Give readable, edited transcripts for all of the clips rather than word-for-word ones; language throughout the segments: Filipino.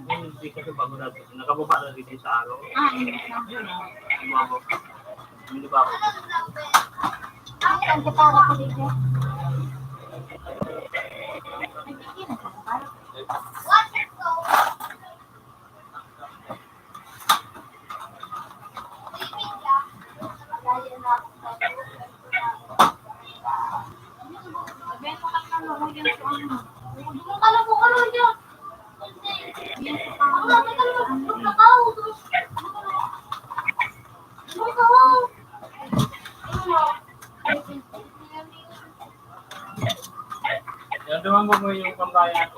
Hindi kasi bago natin. Nakababa na rin sa araw. Hindi ba ako? Ang gitara ko dito. Yan, dumambo mo yung pambayan.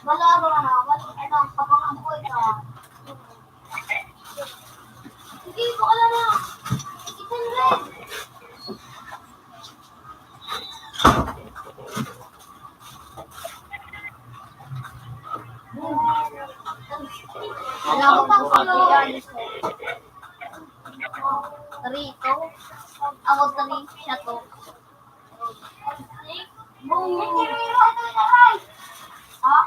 Wala ba na? Wala kapangamboy ka. Sige, baka na. Ikan rin. Wala ko pang kuloyan. Rito. Ako tari siya to. Ah?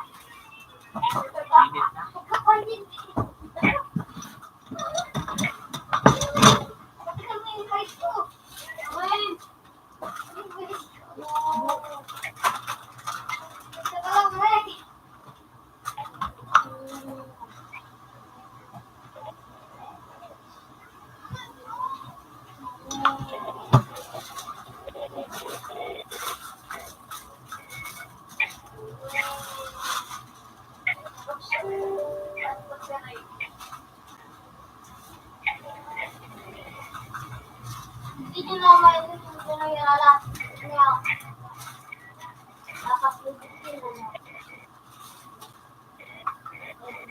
Hindi nyo na may gusto na yala. Nakapagod din na.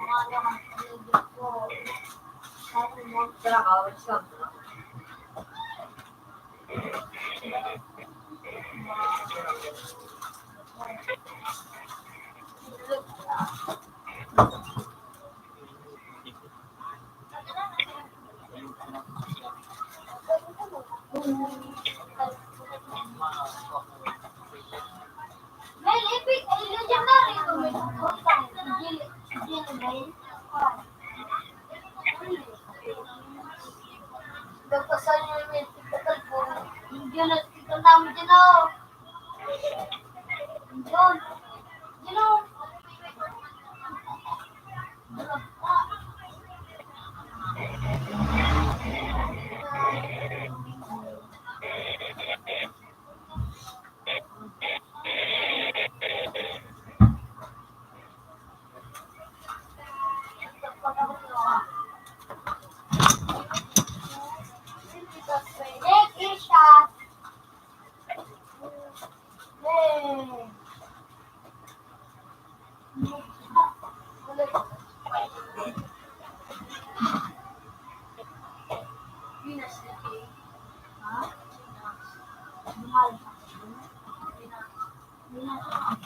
Mga naman pinigil ko. Kasi mo. Kaya ka, what's up? Dapat sa inyo may pagkakalpon. Hindi na kita namin dyan o.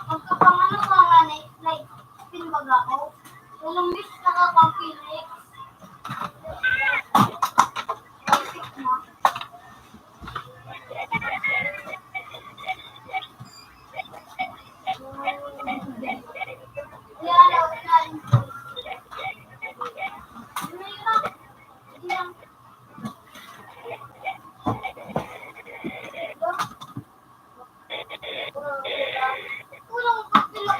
Pagkapangano ka nga na like pinbag ako. Walang mix nakakapilix. Basic na. Yan, yan. Kulang pa sila.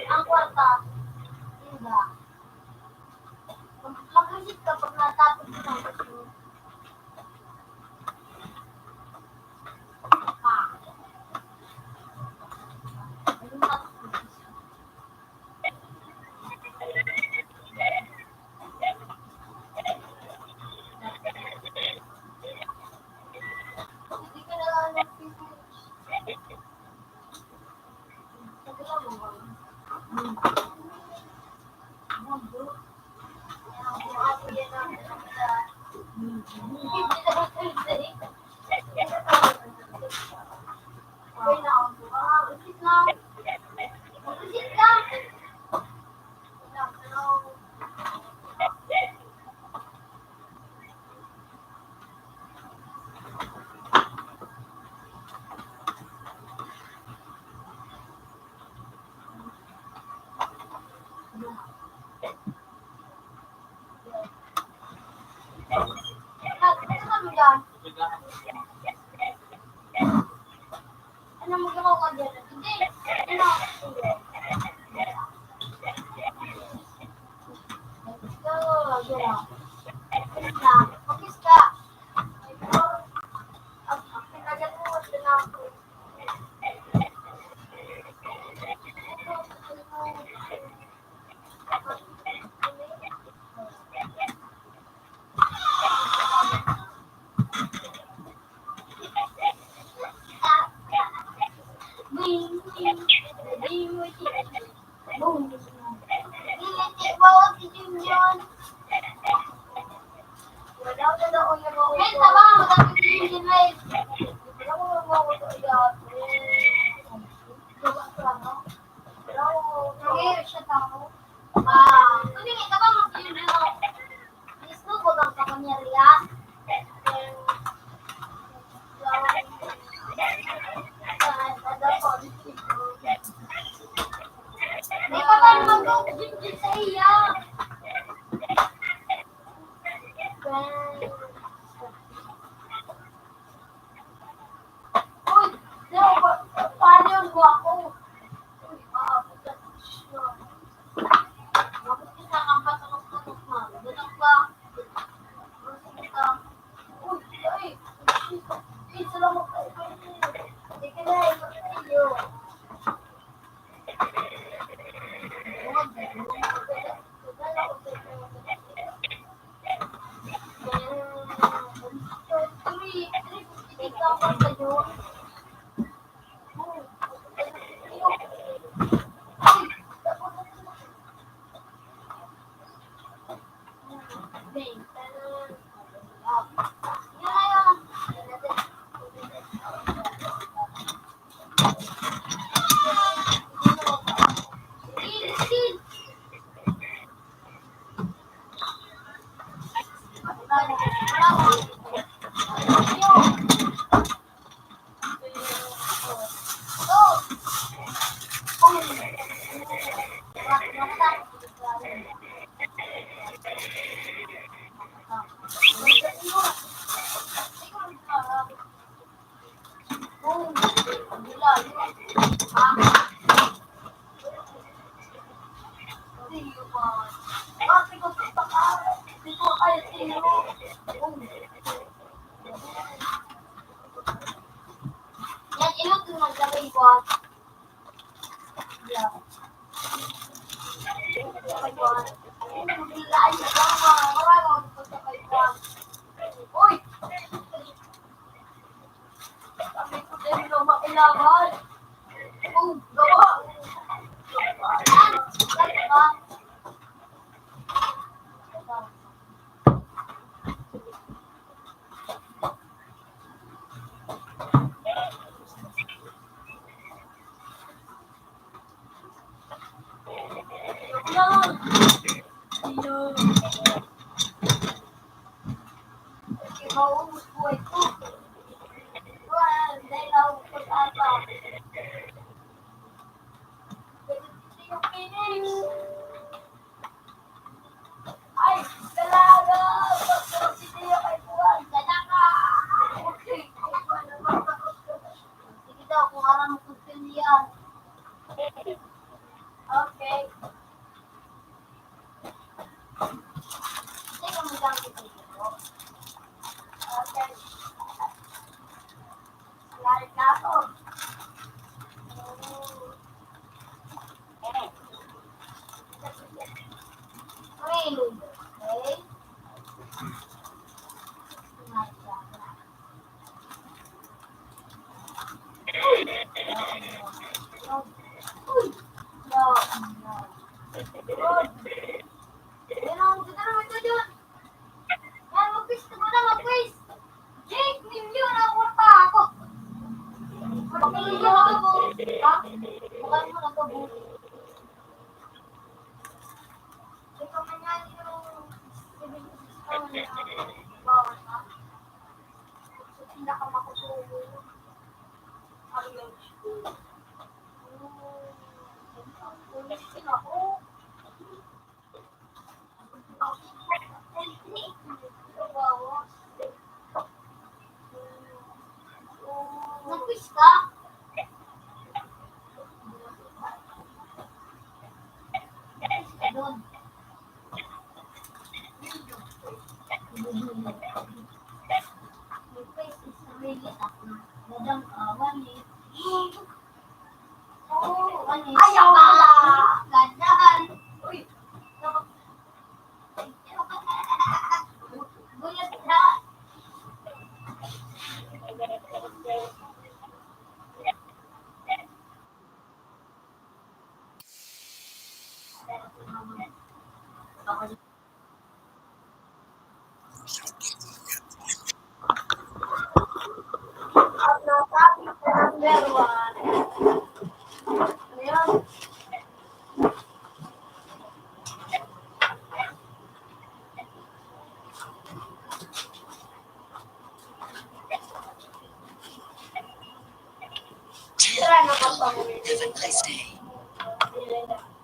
Ang kwarta, hindi. Mag-isip ka pag natapos mo ng gusto. Hindi ka na lang nag-finish. Tagala mo ba? Ano magawa ka dyan? Hindi. Ano? Mag-kiss ka. Kagad mo ko sila ako. May kapal mag-gym sa iya. Uy, paano yung ako? Uy, aabot na siya. Bakit kinakampas ako sa tukma? Ganun ba? Uy, ay, salamat kayo. Hindi ka na, iba kayo. Tiyo ba? Bakit ko pa ka? Hindi ko kaya tiyo. Yan, ilog yung maglagay ko. Yeah. Lain na gama. Marami ako sa kaiwa. Uy! Sabi ko din na mailangan. Oh, gawa! Yan! Yan ba? Maubos buhay ko. Well, dahil ako pag-ata. Ito yung finish. Ay, dalaga! Pagkaroon si Tio kay Buwan. Dalaga! Okay. Sige daw, kung alam mo kung sino yan. Okay. Teka mo lang ito. Okay. Lalit na ako. Reload. Okay. Uy! No, no. Good. Yan ang gusto naman ito dyan. Yan, mag-quiz ka muna, mag-quiz. Jake, million ako pa ako. Mag-million ako. Ha? Mukhang mo nagkabuti. Ikaw man yan yung civil system na bawat ha. So, pinakamakusulo. Arrange ko. Pulis din ako. Nag-quiz ka? Nag-quiz ka doon. Nag-quiz is really tough na. Madam, 1 minute. Oh, 1 minute. Ayaw ka! Ganyan! Uy! Guyot na! At nasabi sa number 1. Ano yun? Tara na ka pa. Have a nice day.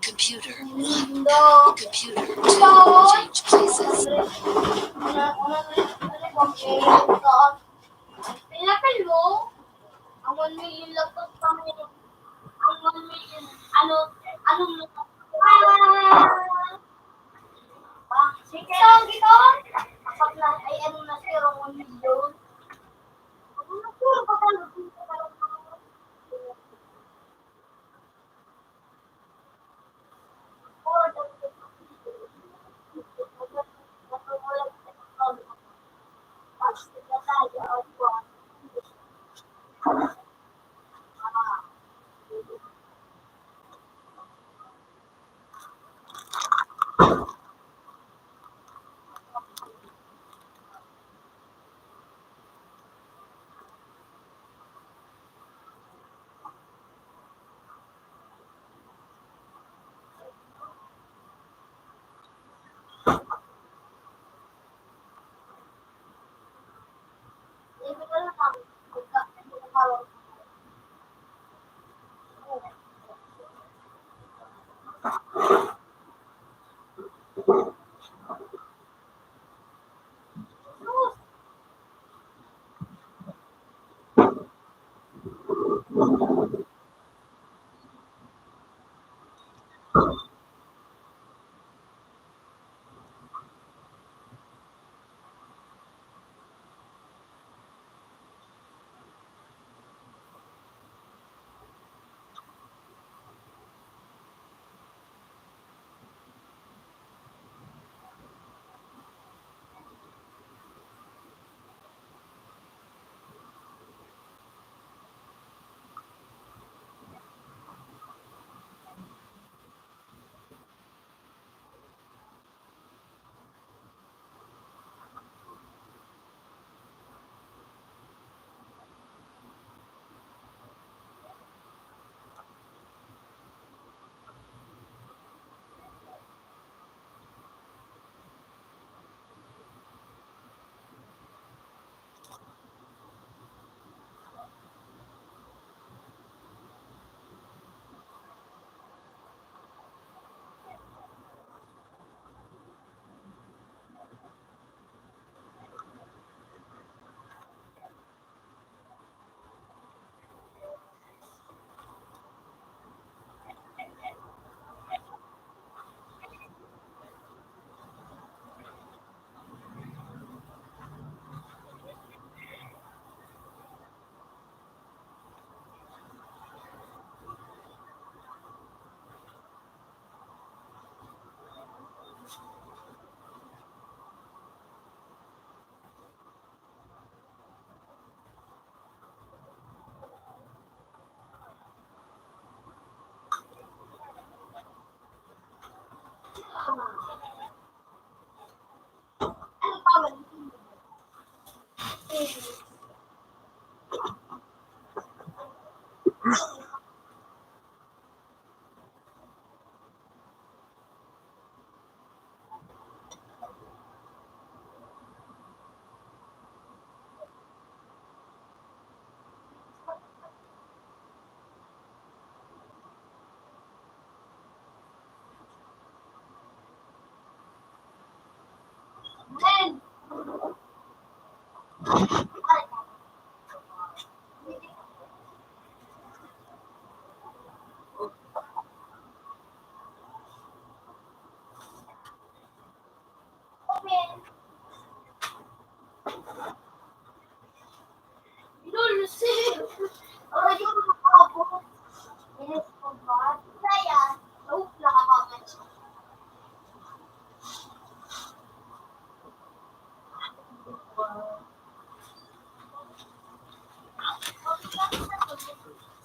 Computer. No. Computer. No. Change places. Pinapil mo? Ang 1 million laptop kami. Ang 1 million. Anong laptop? Sige. Saan gito? Kapag na, ay ano na zero 1 million. Ano na zero pa ka?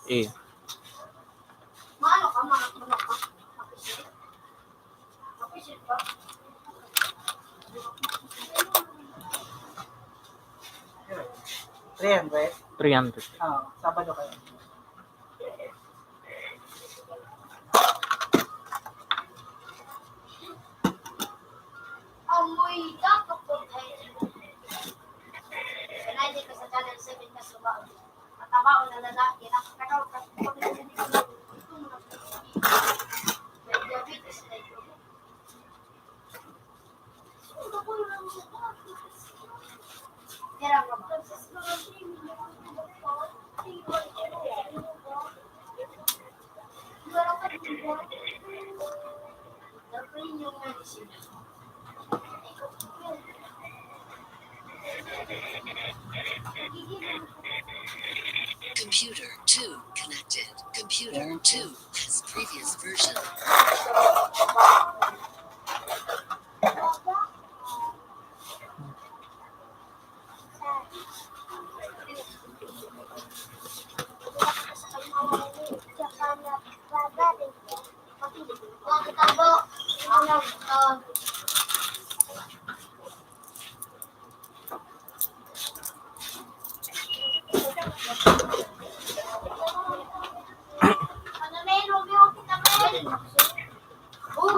Eh, Mano ka, mano ka. Appreciate ka. 300? 300. Sabado kayo. Amoy dapat po ay kanay ka sa channel 7 ka suba. Matabao na lalaki nakakataw ka may diabetes na ito. Kaya ka ba? Yung medicine. Computer 2 connected. Computer 2 has previous version.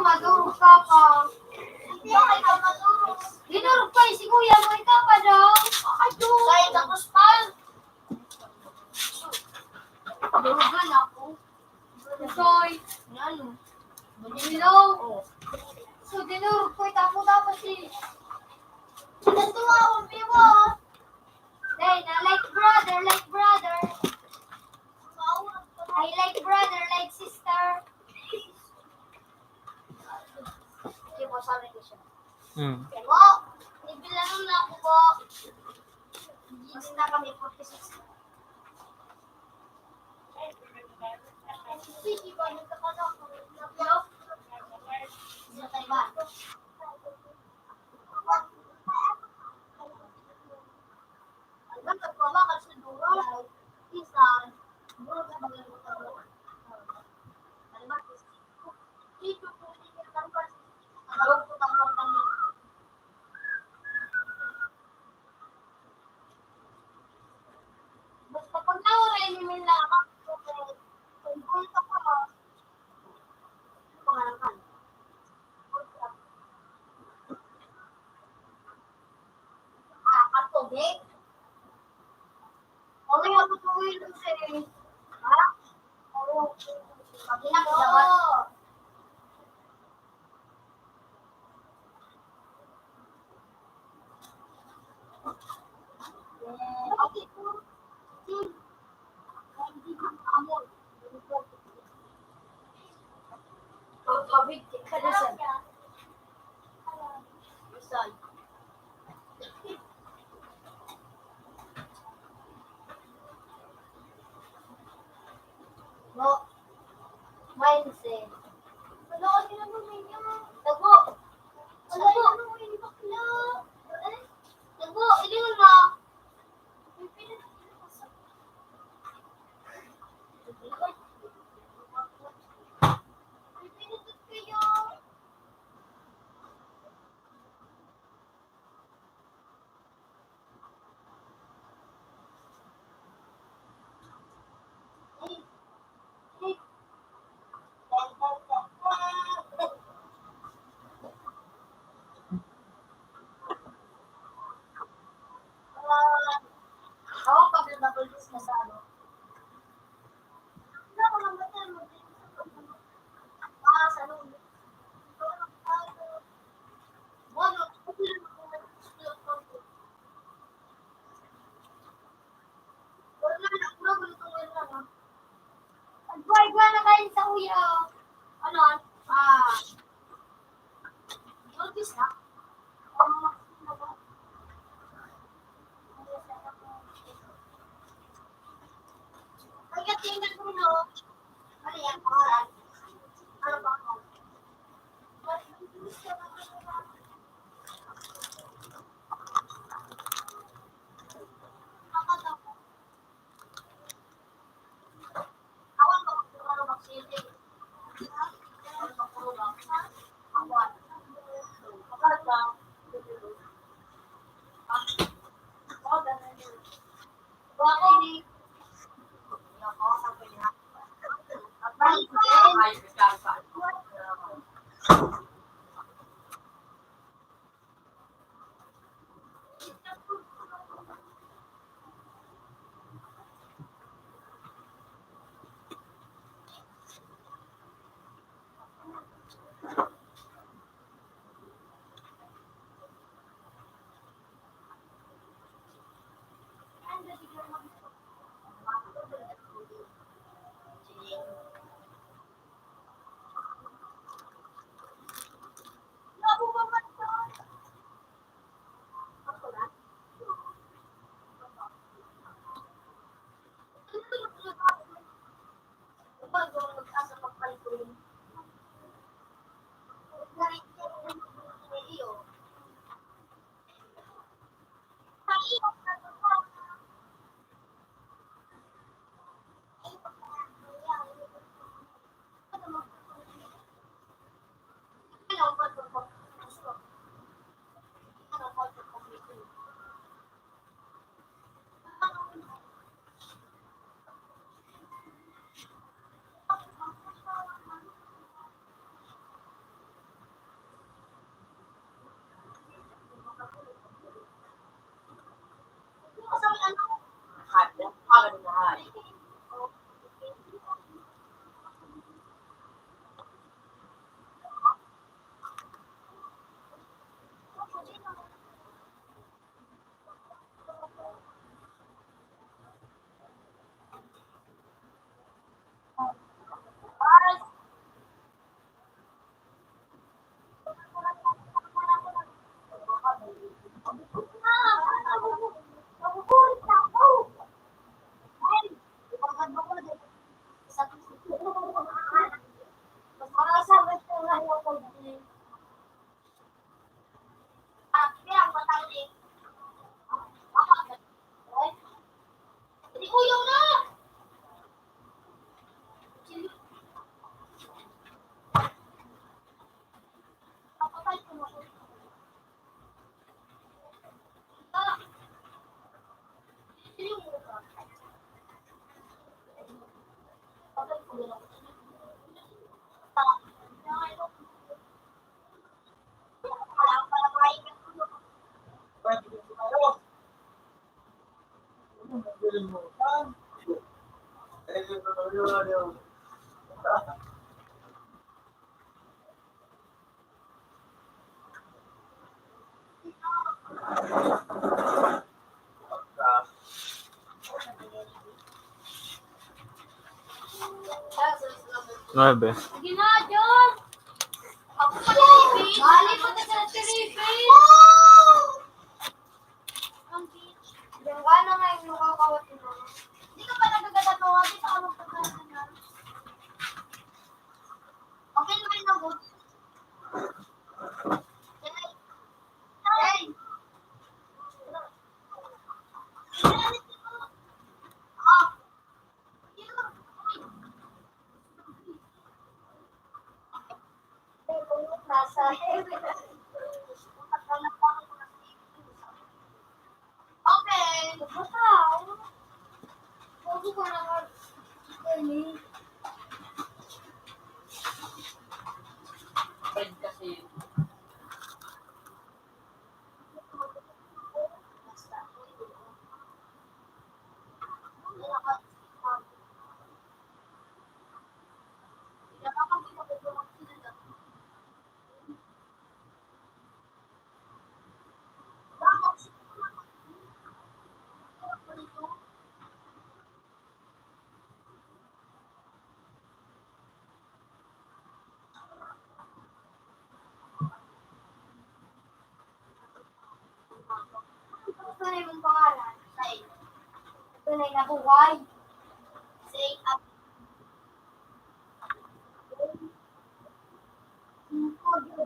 Madurog ka pa. Bakit ka madurog? Dinurog pa si kuya mo, ikaw pa daw. Kaya tapos pa. Durugan ako. Soy. Ano? Manilaw. So dinurog ko, tapos si. Natuwa akong piwo. Day, na like brother. I like brother, like sister. Hindi mo sabi ko siya. Po, ibilang na ako po. Basta kami 46. Sige ba, nagkakala ako. Hello? Sa Taiwan. Hanggang nagpabakal sa duro. Isa. Duro sa mga luto. Dito po, basta pag naurin mo lang ako, kung punta ka mo, pangalan. Katubig? Ano yung katubig kasi? Ha? Pag inakilabat. Okay po. Amor. Pagkabit ka na sa. Isan. No. Mindset. Wala kasi na namin yun. Tago. Wala yun. Hindi bakla. Tago. Iliwan na. Tulgis na? Kaya tingnan ko no. Ano yan? Pangalan? Ano ba ako? Awan ko ano ba sili? Awan ko puro ba? Awan. Awan ba? Bakit ni? Ako sabi niya. Ay, Nueve. Sige na, John! Ako pa Philippines! Mali pa tayo sa Philippines! Ang beach. Diyan ka na ngayon nakakawat mo. Hindi ka pa nagaganda mo. Hindi ka magpagkasa na. Okay naman na good. Hey! Ah! Nasa okay. Bago ko naman. na yung pangalan. Say. Ito na yung nabuhay. Say up.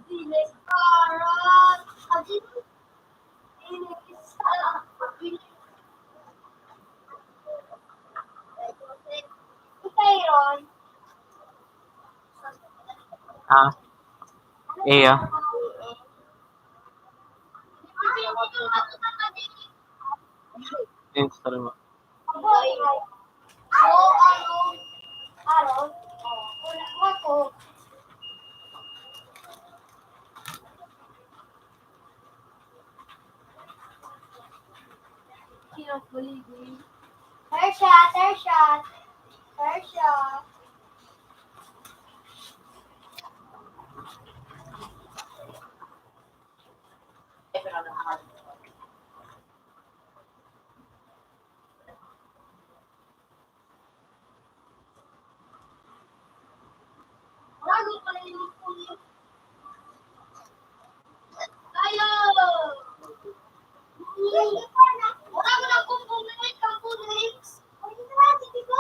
Diles karat. Diles karat. Ron. Ah, iya. Install mo. Third shot, third shot. Third shot. Bago pala yung puno. Tayo! Wala mo na kung pumunit ang punit. Ay, ito na, sige ko.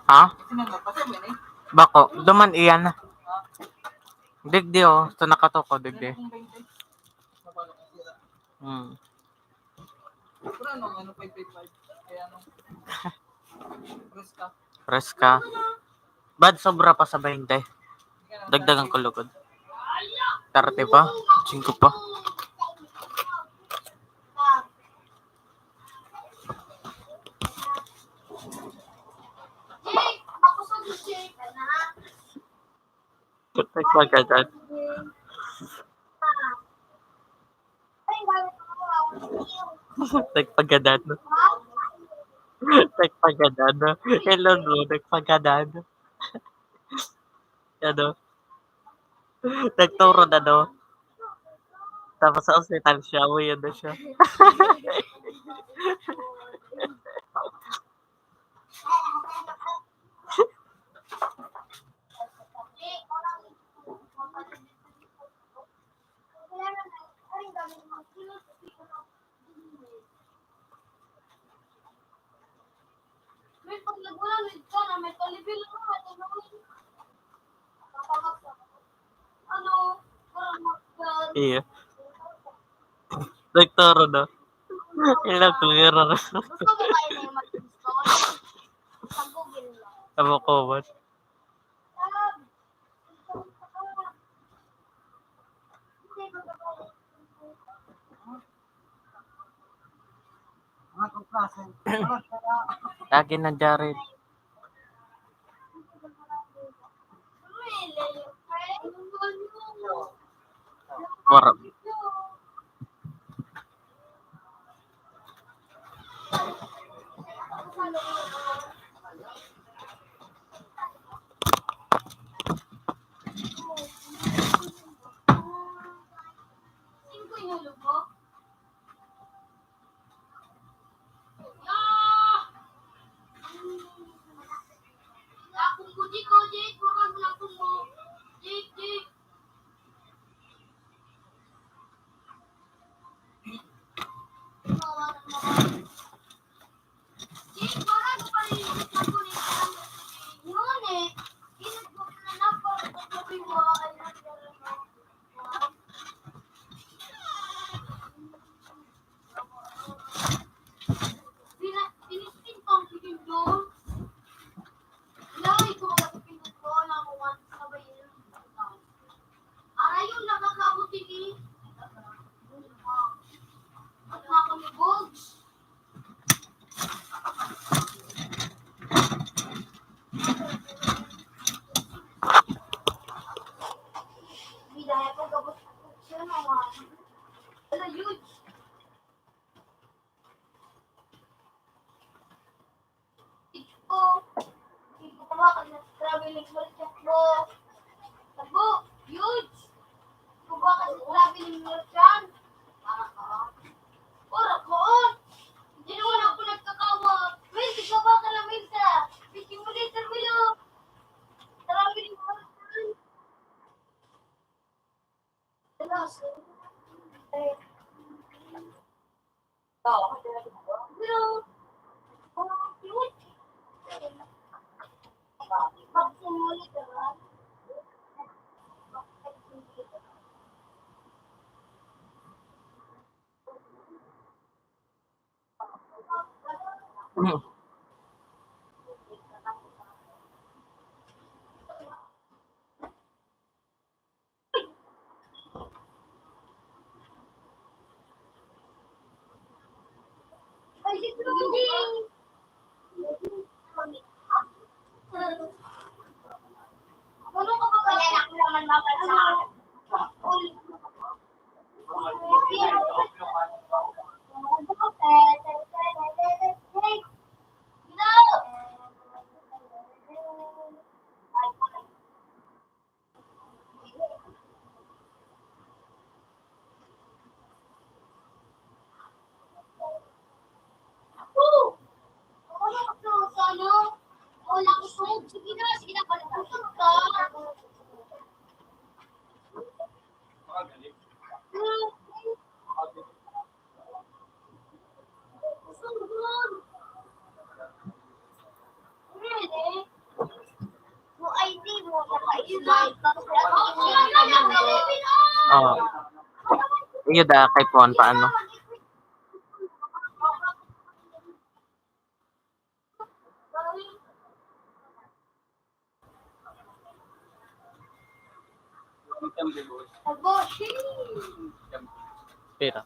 Ha? Bako, duman iyan. Digdi oh, ito nakatoko, digdi. Hmm. Preska. Bad sobra pa sa 20. Dagdagan ko lugod. 30 pa? 5 pa? Jake, ako sa Jake. Nagpagadan. Ay, galit ako. Nagpagadan. Nagpagadan. Hello no, nagpagadan. Ano? Nagturo na no. Tapos sa ospital siya, uwi na siya. May pag nagulan ka na may kalibil mo ano Iya. Nagturo na. Ilang klira na. gusto mo kayo na yung mag-install? Pag-google lang. Amo ko ba? Lagi na Jared. Warap. Sino yung lubo? Lakong ko, Jake. Wakag lakong mo. Jake. Ano ka ba kaya naman mapansin? Sige na, palatusok ka. Really? Mo ID mo naka-smile tapos Oo. Iyo da kay Puan paano? Pera.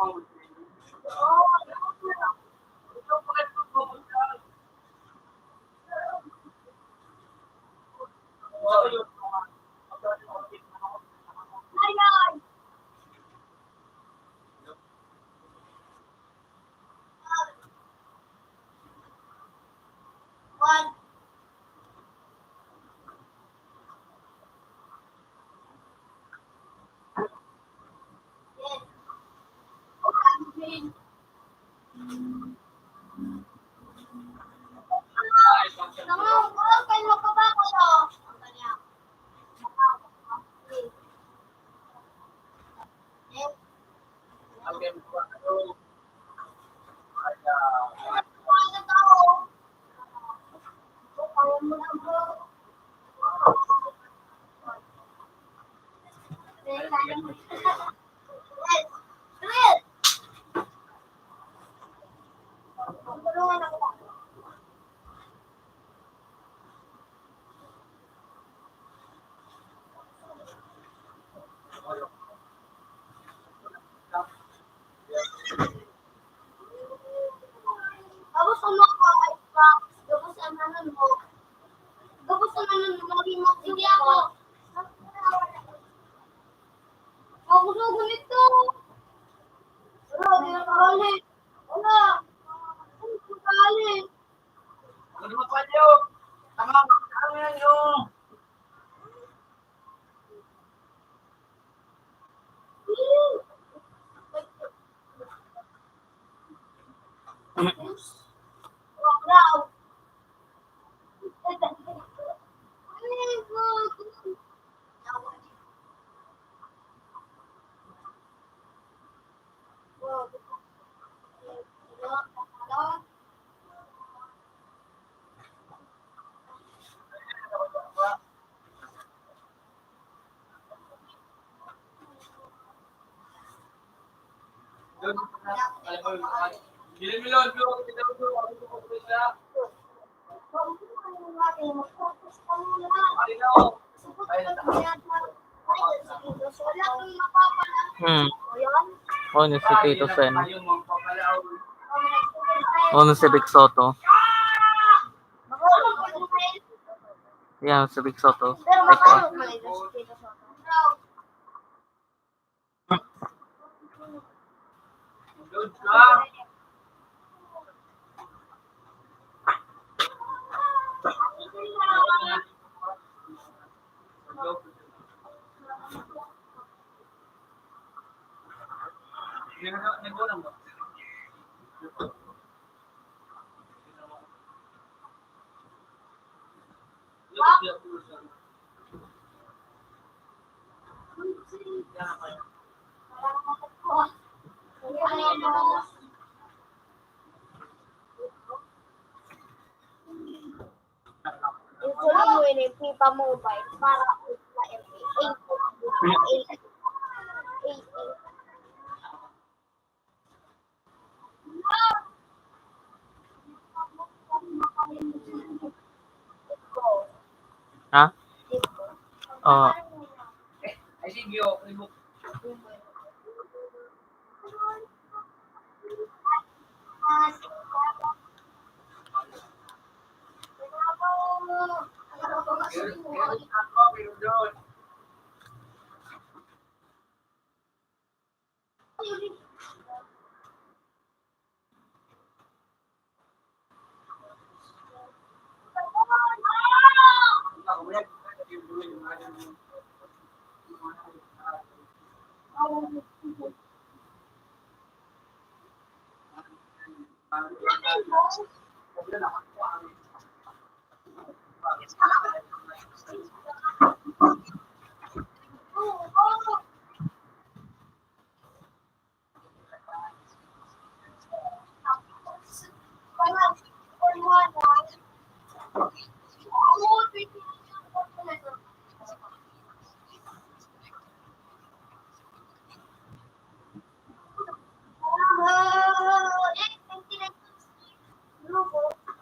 One. Yes. Green. Naman, kayo magpapako to. Ang kanya. Yes. Ano tao? Kaya mo na bro. Yes. Yes. Tulungan ako. Tapos ano ko, ay props. Tapos ano mo. Tapos ano mo, lagi mo. Hindi ako. Ako sa ganito. Bro, di na kali. Wala. Ano sa kali? Ano pa kayo? Tama, ano yan yung? Wow. Doon, alam mo, bilhin mo lang, bro. Kita mo, bro. Ako ko po siya. Ay, no. Ano si Tito Sen? Ayun, mga papalaw. Ano si Vic Soto? Yan, si Vic Soto. Pero Ito. makano man ito si Tito Soto. Doon ka. Nagkulang mo. Usually mo ini FIFA Mobile para sa MA. Ha? Oo. Ay, sige, okay mo.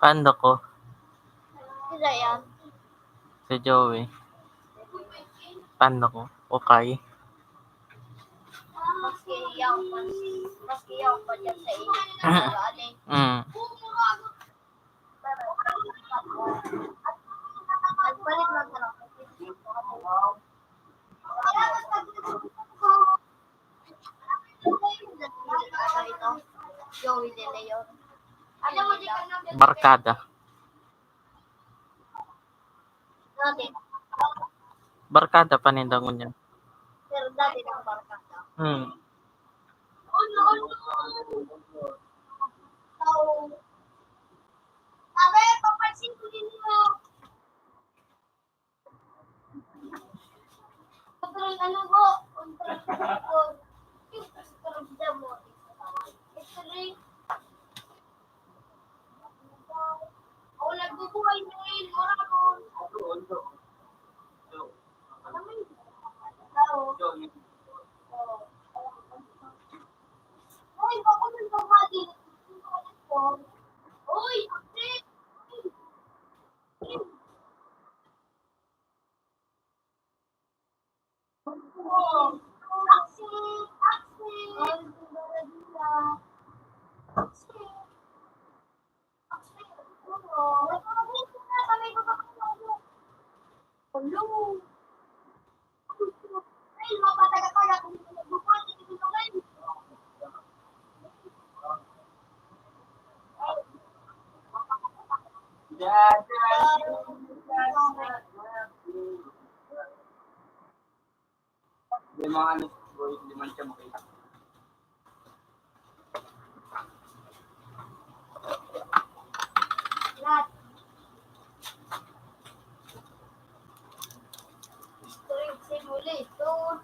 Panda ko. Sila yan. Si Joey. Panda ko. Okay. Okay, Mas iyaw pa dyan sa inyo. Ani. Nagpalit lang sa lang. Ano ito? Joey De Leon. Alam mo, di ka na Barkada. dati. Barkada panindangon niya. Pero dati ng barkada. Oh, no, no. So, sabi, papansin ko din mo. Control ano po? Control ko. Control mo. History. Oh, nagbubuhay ngayon. Mura ko. Ano mo yun? Uy, baka may bumati. Uy, update! Taxi! Taxi! Taxi! Hello! Ay, mapataga-taga kung hindi nagbubuhay, hindi ko naman. Yung mga ano, boy, hindi man siya makita. Lahat. Street Simulator.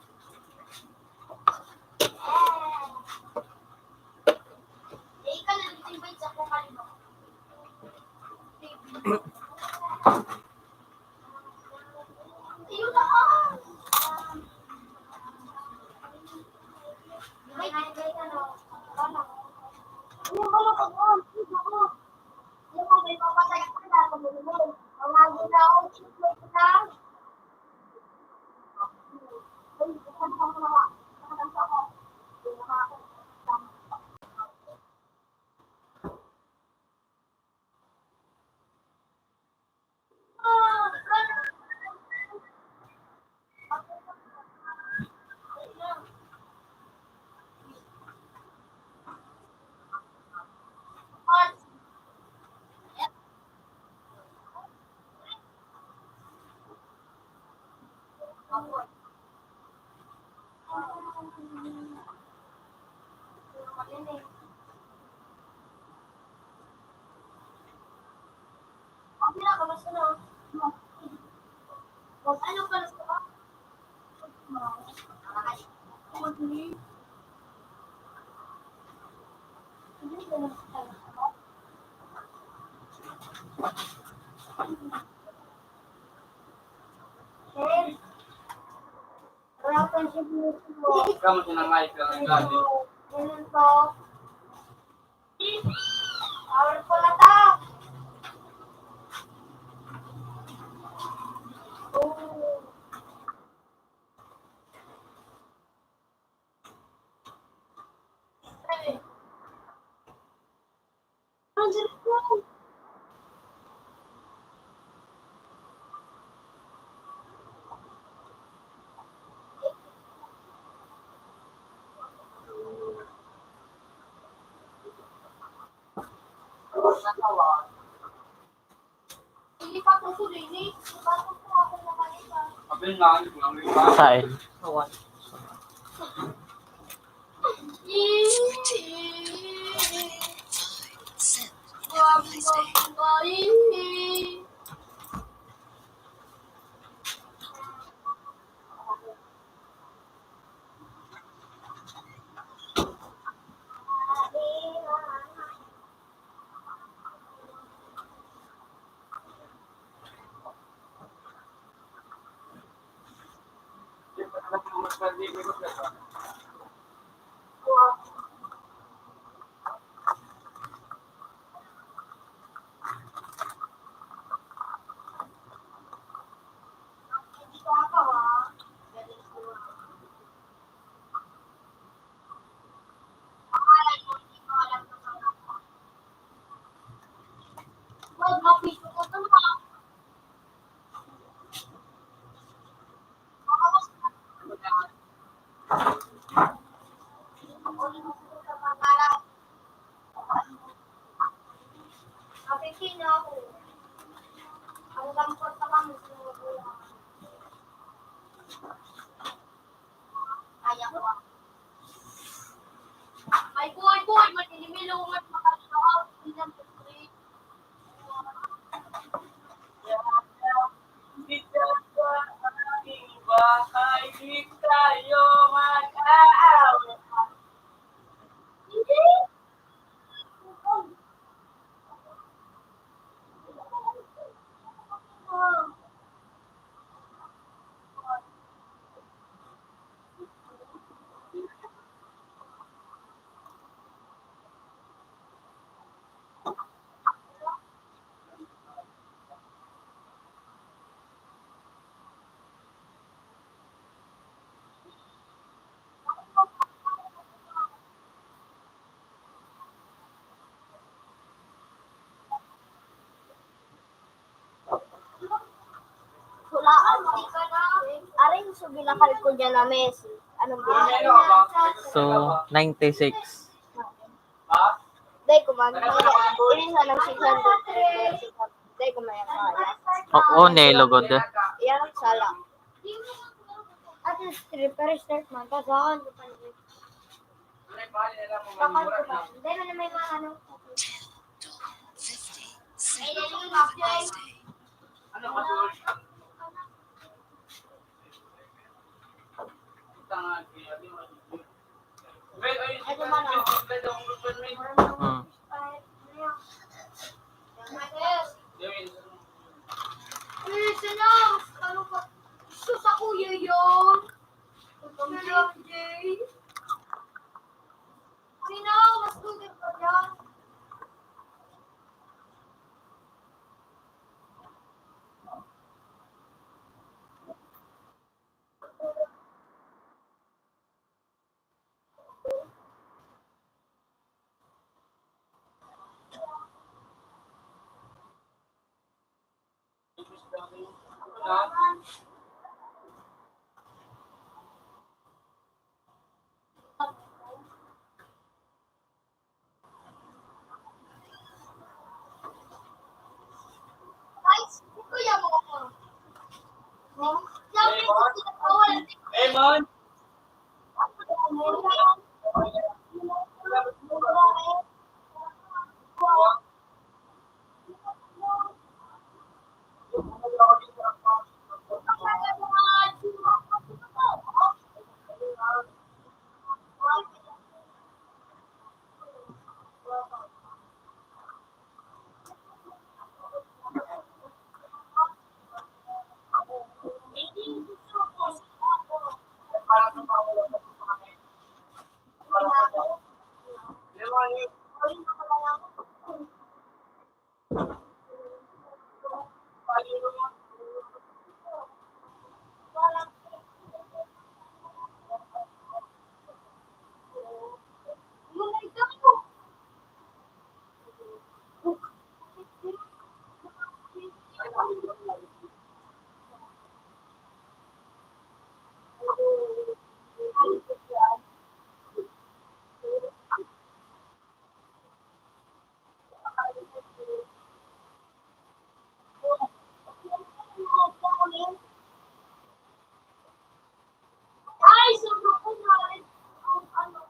Eh, ikaw na nag-invite sa kung kanino. Ayun na May invite ano? Ano? Yung mga pag-on, yung mga may papatay ko na ako mo. Tawagin na ako, chiklo ko na. Ay, saan ka mo naman? Saan ka mo? Ano ka na sa Kamu sinangay ka ng gabi. Ganun to. Powerful na to. Oh. Ay. Andiyan ko. Hindi pa po sulinis. Bago po ako nakalita. Sabi nga, ano ko lang rin ba? Saan? 5 cent. Have a nice day. kaso binakal ko dyan na Messi. Anong binakal? Ano ka ba? So, 96. Ha? Dahil kumain. Inisa ng 600. Dahil kumain. Oo, nelogod. Yan ang sala. At least, restart man. Kaso ako, hindi pa nila. Kakal ko ba? Hindi mo na may mga ano. 50. Ay, Signal naling for mafia. Wednesday. Ano ka, George? Wait, ayun, Ito man ako. Hmm. Listen na! Ano ka? Sus sa kuya yun! Jay! Sino? Mas good ka dyan? Guys, kuya mo ako. Sabi ko sinakawalan. Hey, man! Ay, sobrang ko na rin. Ano?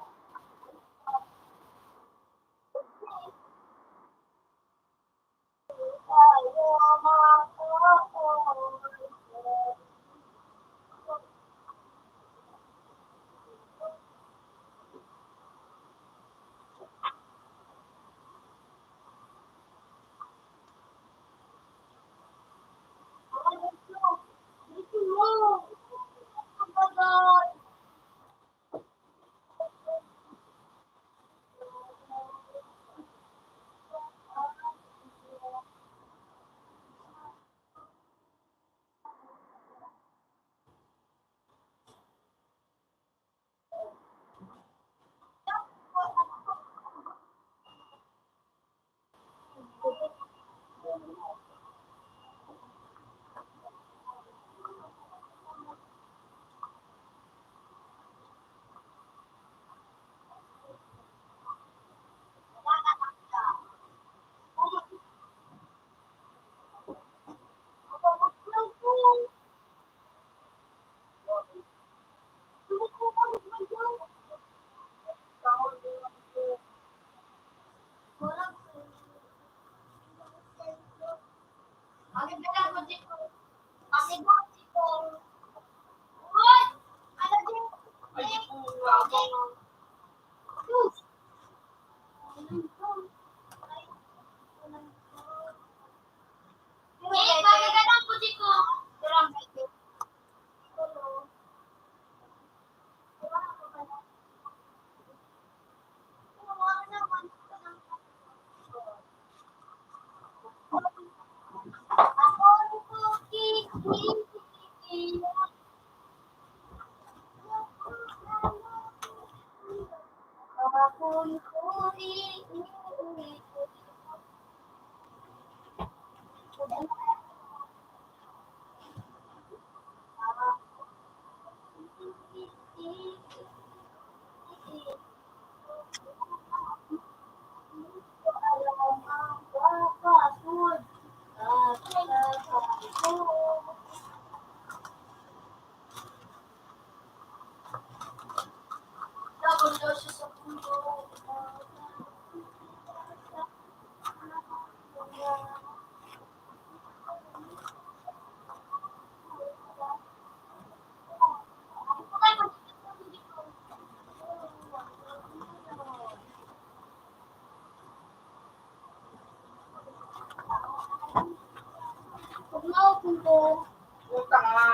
Puta nga.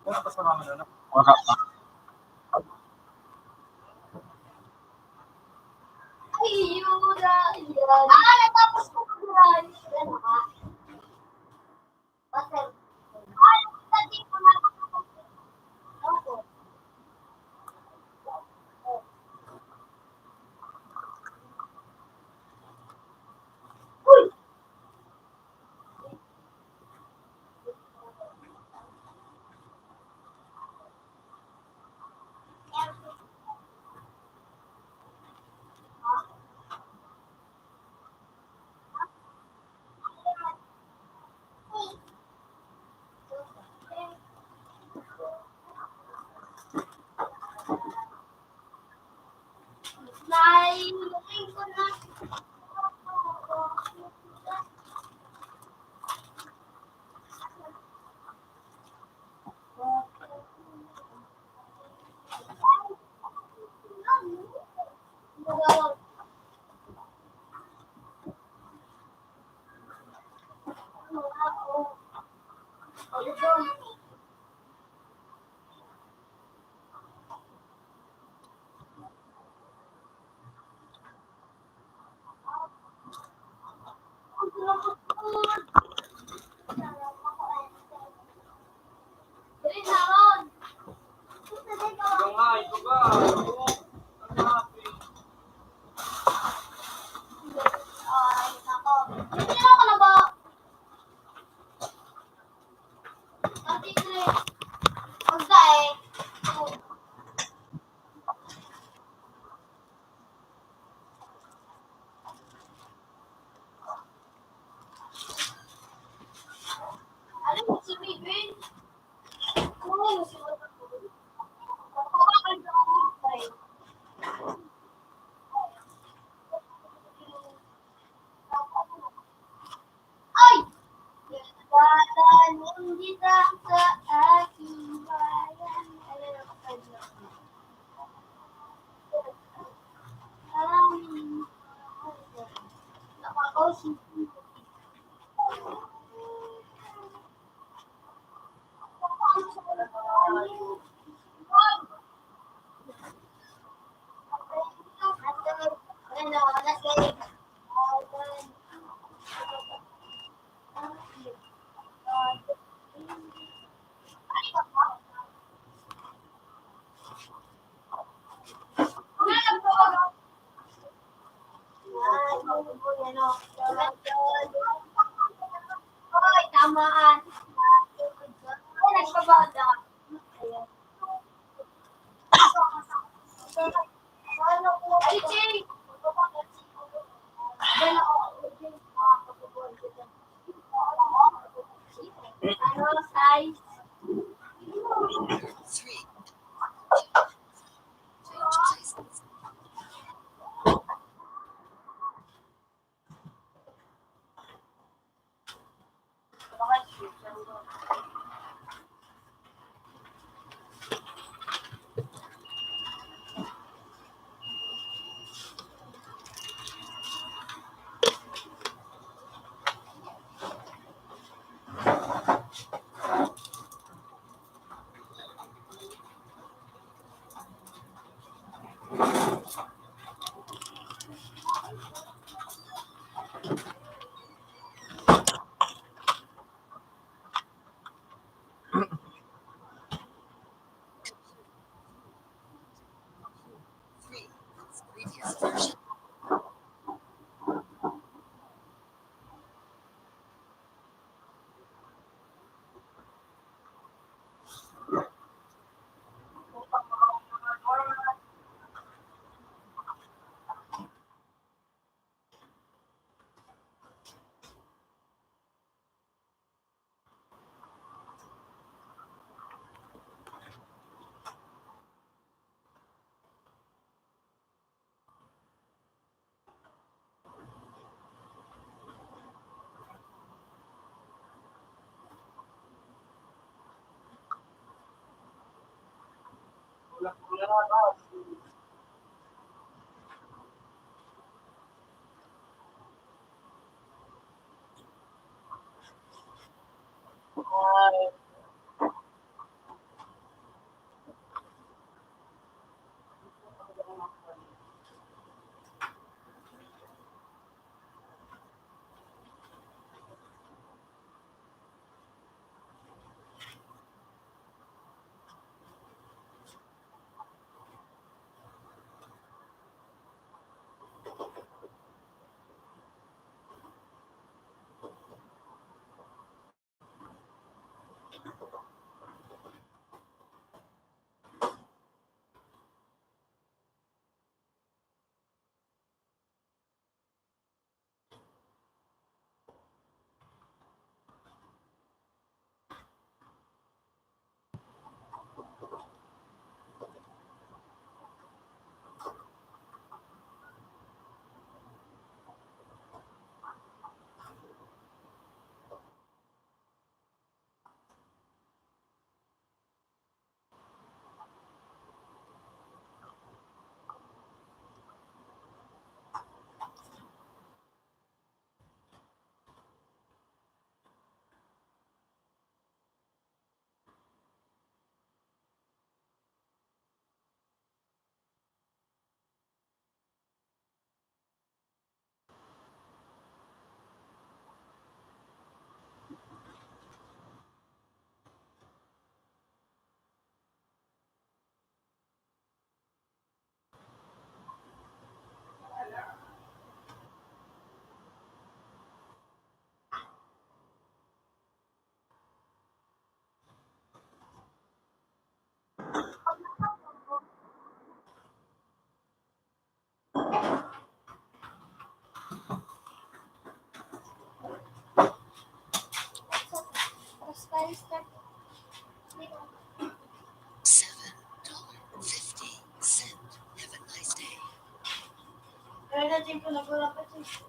Wala pa sa mga ano? Wala pa. Natapos ko mag-run. Ano ka? Butter. Hindi ko na. Ako. Uy! Nailukin ko na. Ikaw nga, ikaw ba? Oo. Ano nga, please? Ay, nako. Nagkira ka na ba? Article. Pagka eh. Alam mo si Bibin? Ano yung si Bibin? Ay! Dadalhin kita sa aking bayan. Nakakausap. Hoy, tamaan. Ay, nagpabada. Ayan. Ay, Jay! Ano size? 3. Change places. Kulang nga ba? Tapos pala start. $7.50. Have a nice day. Pero na din po nagulapat siya.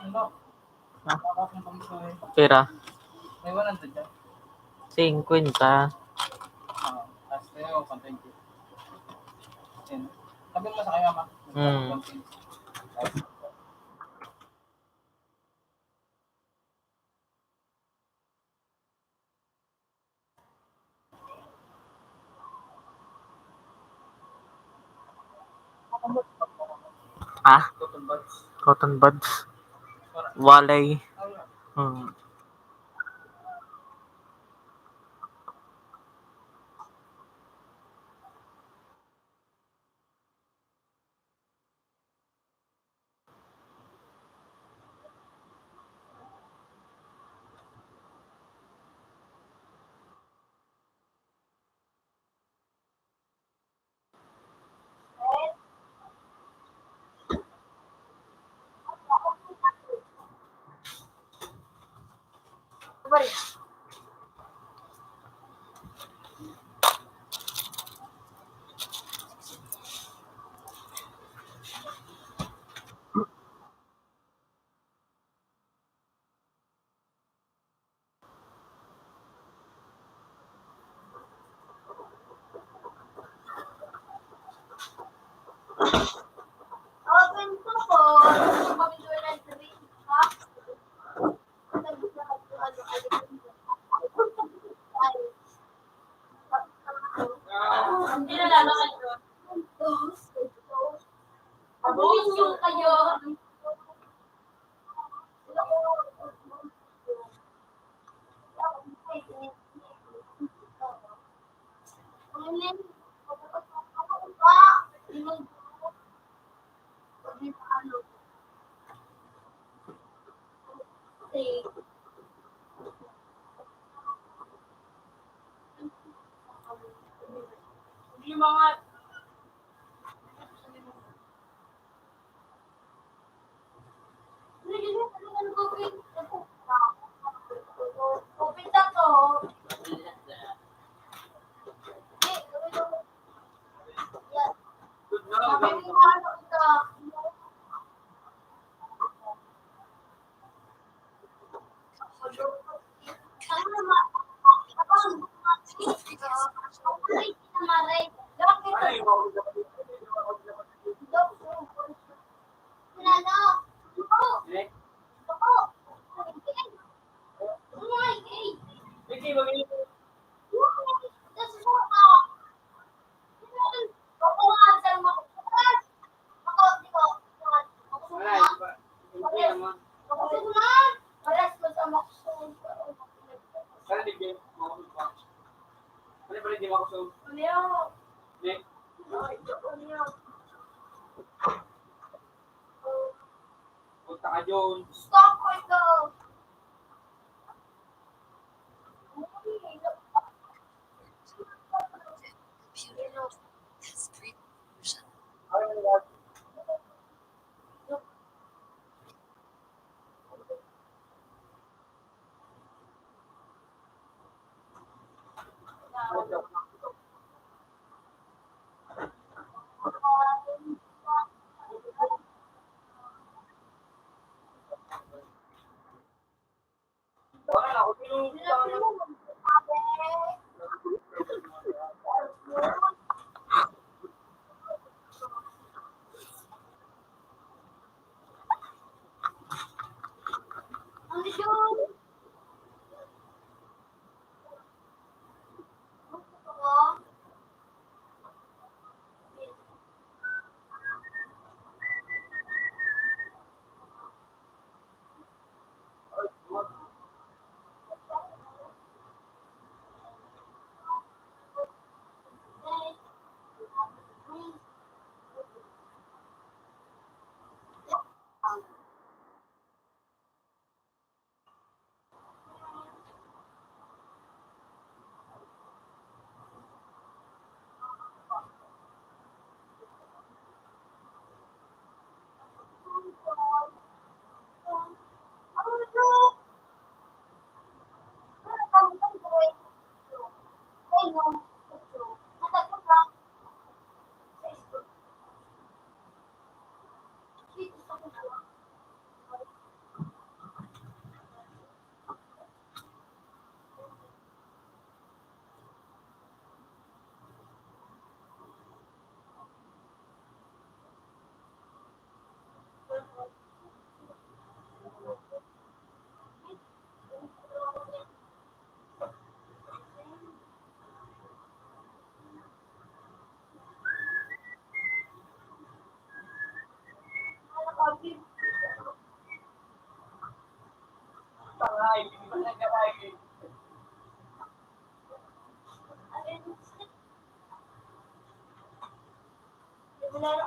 Ano? Tapos ng pangsoy. Pera. May 100 dyan. 50. Tapos tayo, content ko. Yan. Sabi mo sa kanya, ma. Hmm. Ah? Cotton buds. Cotton buds. Walay. Hmm. Open po po. Pamisulan sa ha? Hindi na lalakad doon. Abuhin nyo kayo. Yung mga open na to. Sabi mo ano ka. Sige, mag-inom. Wala, di ba? Hindi naman. Sana hindi ako sa. Ano ba hindi ako sa? Hindi. Punta ka doon. Stop ito. Computer has previous version. Ano yun?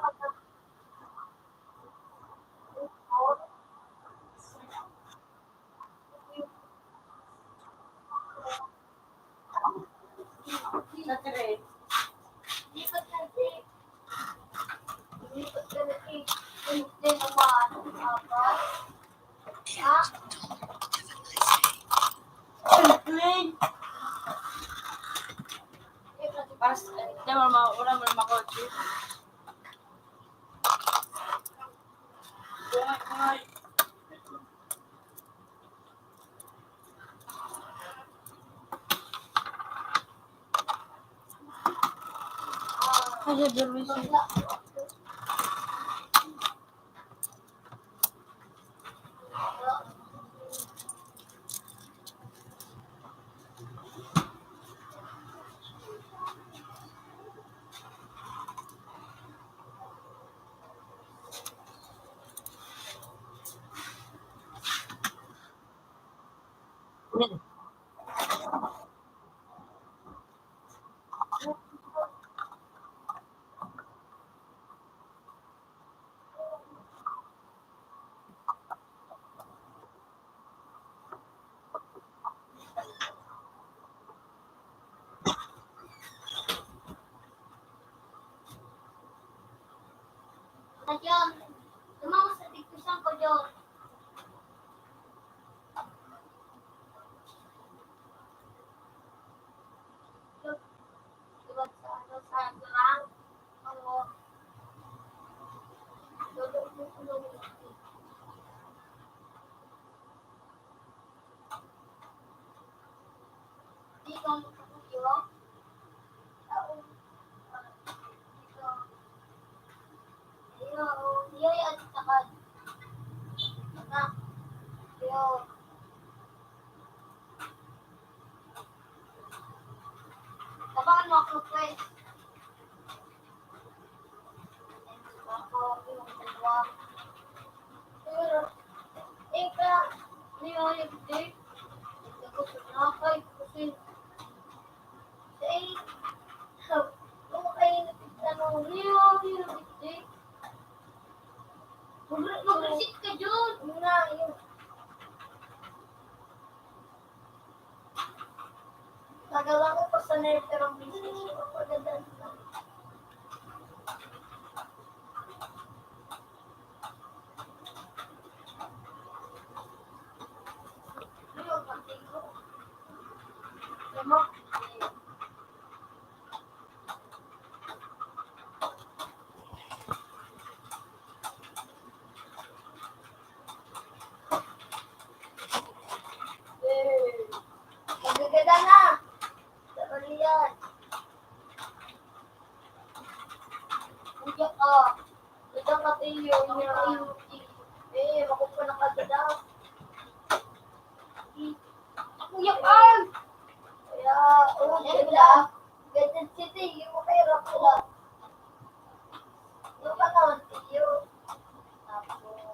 Ako? Lipat na eh. Lipat ka na eh. Hindi naman. Apat. Ha? Pas, di mo wala mo makotse. Aja berbisi. Na John. Tumama sa tikpisan ko, John. Diba sa ano sa lang? Ano? Dito ang kukuyo. Iyo, at takad. Na. Iyo. Tabangan mo ako, guys. Ako, yung dalawa. Pero, ika, niyo, yung dick. Ako, sunakay, kasi, kung kayo nagtanong, niyo, yung dick. Mag-receipt ka, Jun. Yun na, yun. Nagawa ko pa sa nerve ang business ko. Pagandaan na. Ayun, pati ko. Lamok. Eh, ako pa nakagada. Kuya Carl! Kaya, sila. Gadget City, yung makahirap sila. Yung ka naman, tiyo. Tapos,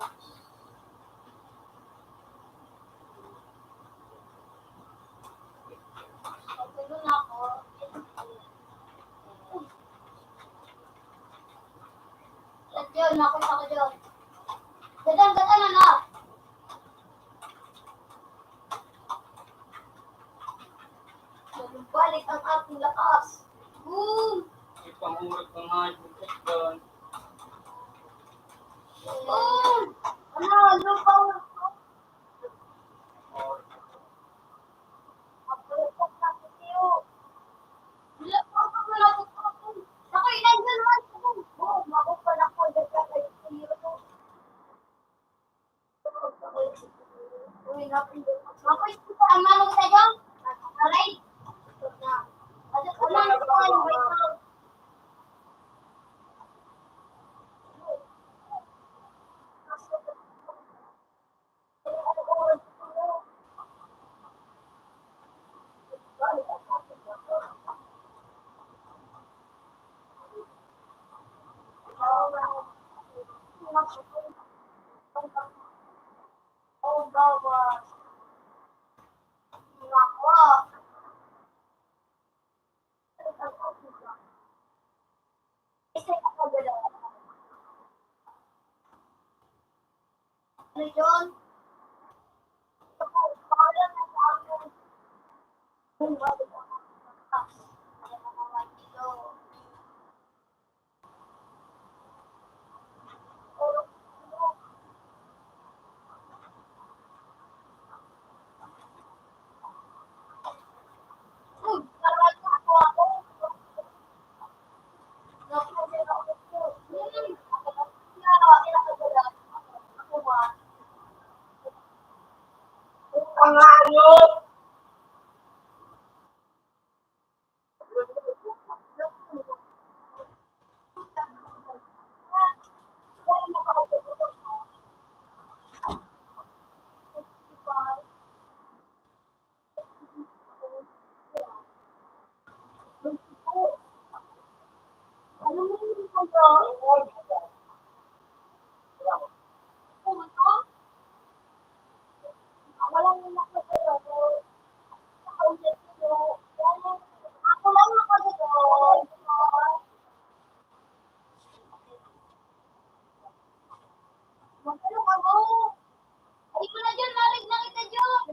pagpulo na ako. At yun, nakita ko dyan. Gadan na na. Balik ang ating lakas. Boom! Ipangurot ko nga yung doon. Boom! Ano, lupaw. Apulot na ko tiyo. Wala pa ako na ako. Ako, inandyan naman. Boom! Ako pa na ko. Dagdag kayo tiyo. Uy, napindot. Ako, isip ang manong tayo. Aray. Ano ko lang ito? Oh, bawas. Nako. Isa ako gala. Ano yun? Parang nasa akin. Kung bakit ako nagtakas. Kaya naman dito. Uy, parang ako ako. Nakasira ako po. Ako ba? Ang ayos! Ano mo yung pag-aaral? Walang nakasira ko. Ako lang nakasira. Magkano ka mo? Ay ko na dyan, marig na kita dyan.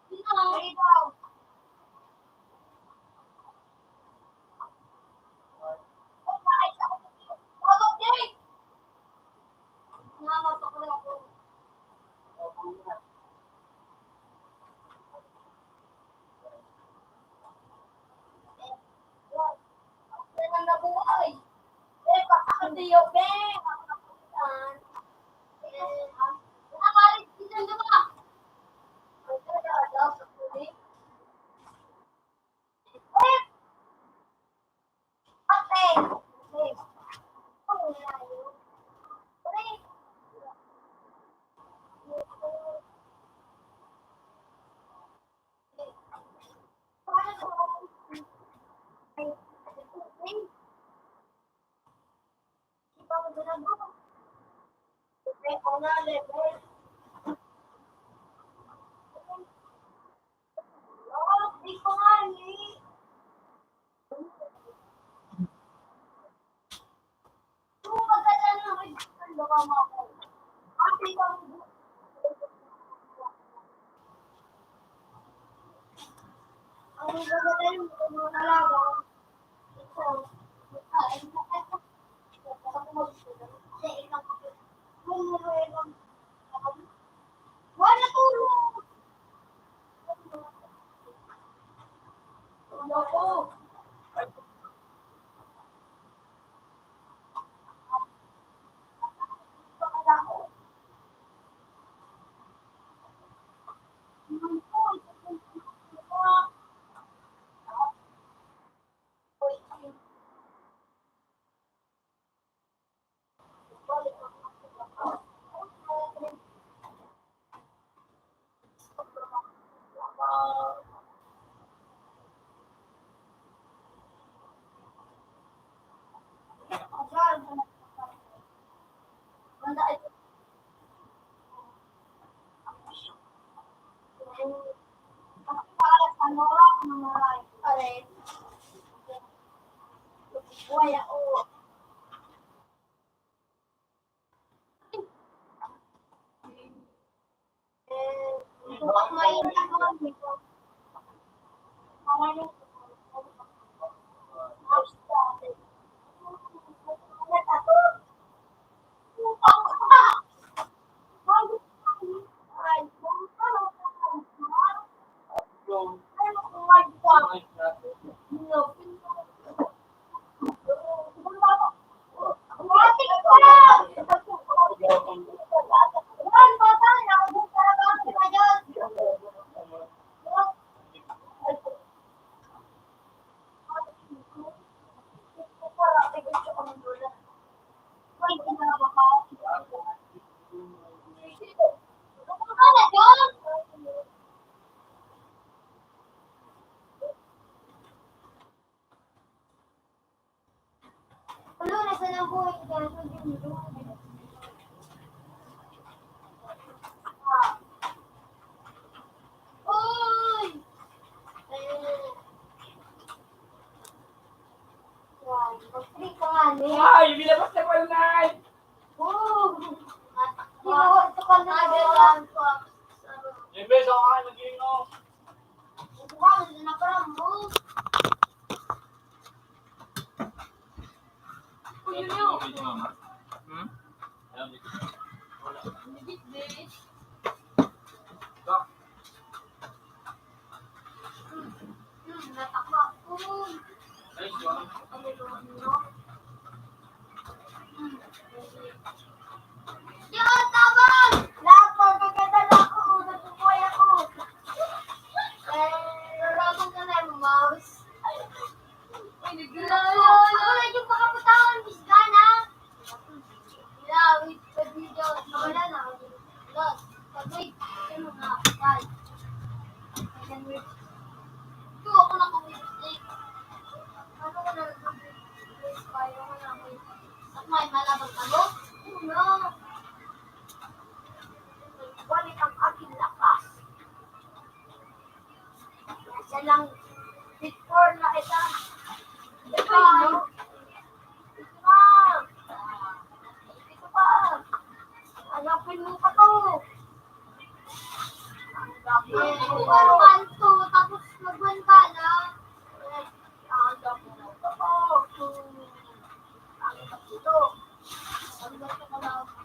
Sino? Ikaw. Ay, nakais ako dito. Wagod, Jake! Namapak na ako. Ako na nabuhay. Eh, pasakot niyo, Ben. Ako na pulitan. Nakalit dito ba? Ay, talaga, daw sa pulis. Eh, ate. Eh, ano na yun? Eh, ang gagawin mo kung mga talaga, ito, wala tulong. Ako. mamaray. Alin? Buhay ako. Bukas mainit ako. Ano, nasa lang po Uy! Yan, mag-trick ka nga, Nick. Ay, bilabas na pala na! Ito ka na gawin ko. Yung beso ako kayo mag-iinom. Ito ka, nakaram mo. Uy, yun yun. Hmm? Natakma. Uy. Ay, siya. Yan, tabang! Lapor, pagkadala ko. Natubuhay ako. Narabang ka na yung mouse. Lolo, yung pakaputawan, Miss Gana. Yeah, wait, video. Wala na. Lost. Wait, ano na? Bye. Ito, ako na kung mistake. Ano ko na nag-mistake? Ayaw ko na. At may malabang talo? No. Balik ang aking lakas. Nasa lang Victor na isa. Ito pa. Ito pa. Hanapin mo pa to. Ano kanto, tapos magwan ka na. Hanapin mo pa to. Hanapin ito.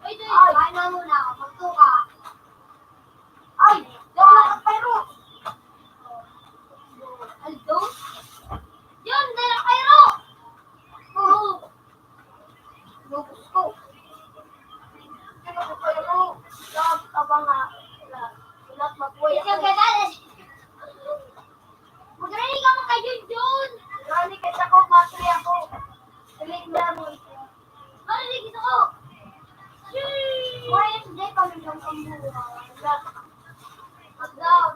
Ay, kain na muna. Magtuka. Ay, daw ka pero. Aldo? Yun, dala kayo! Oo. Lubos ko. Sino ko kayo? Love ka ba nga? Ulat magbuhay ako. Isang gadalas. Magrani ka mga kayo-yun. Magrani kasi ako, matri ako. Tulig na mo ito. Magrani kita ko. Yay! Why is day kami ng pambuha? Mag-down.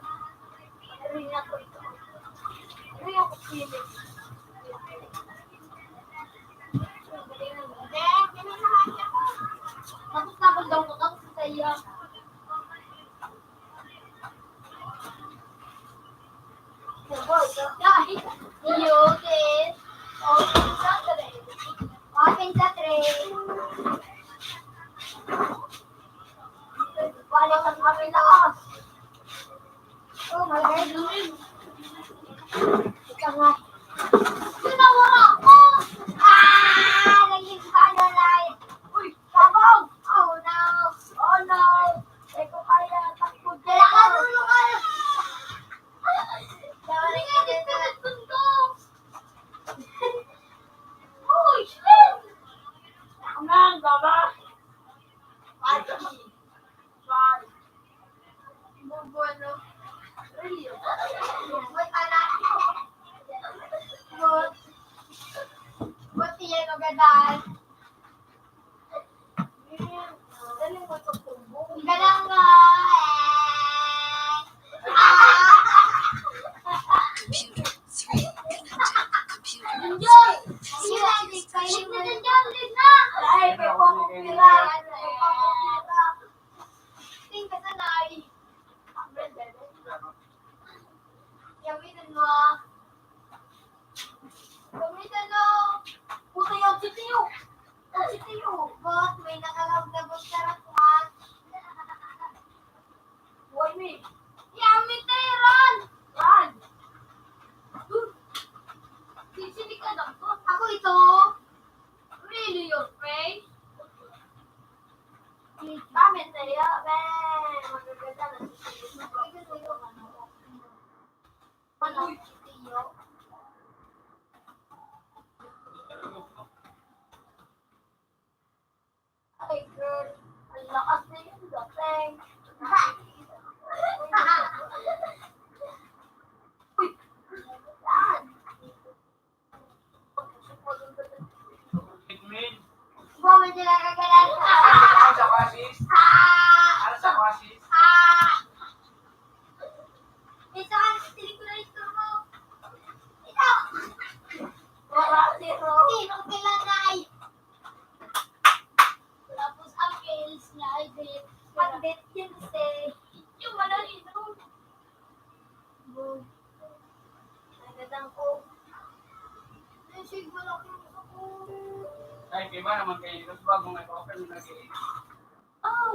Magrani ako ito. Magrani ako pilit. Tapos nakagaw ko tapos sa iyo. Open sa tray. Wala kang kami lakas. Oh my God. Ika nga. Sinawara ko! Naging ka na lang. Uy, sabog! Oh no! Oh no! Eko kaya takbo dito. Kailangan dulo ka! Hindi nga dito nagtundong. Uy, shit! Aman, baba! Pati. Bye. Bubuelo. Rio. Ba't anak? Ba't iyan agad-agad? Daling mo ito tubo. Ika lang nga. Computer 3 connected. Computer Enjoy! 3 Sige na, kainin na dyan dyan, din na! Ay, may pangkupira. May pangkupira. Tingin ka sa nai. Yaminan mo ah. ng Tiyo. Ay, girl. Ang lakas na yung dating. Uy! Saan? Sigmin. Bawal sila kagalan. Ano sa kwasis? Ano sa kwasis? Isa ka, tinig ko na ito mo. Ito! Wala si Ro. Sino kilanay? Tapos ang kills niya ay date. Pag-date yun si... Yung malalim ito. Boom. Nagadang ko. Nasig mo lang yung ako. Ay, iba naman kayo. Tapos bagong nag-offer mo na kayo. Oh!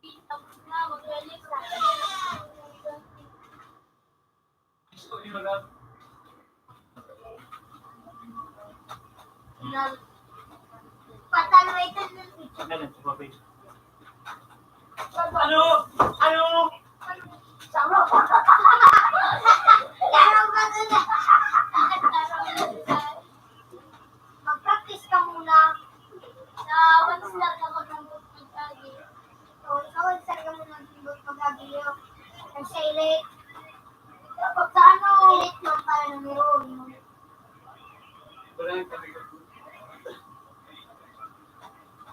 Tapos na, mag-release na. Gusto nyo lang. Patalo ito ng picture. Ano? Ano? Sama ko. Laro ba ito? Mag-practice ka muna. Sa once lang ako ng boot mag-agi. So, sa once lang ka muna ng boot mag-agi yun. Kasi elite. Tapos sa ano? Elite lang tayo ng meron. Wala yung tabigat mo.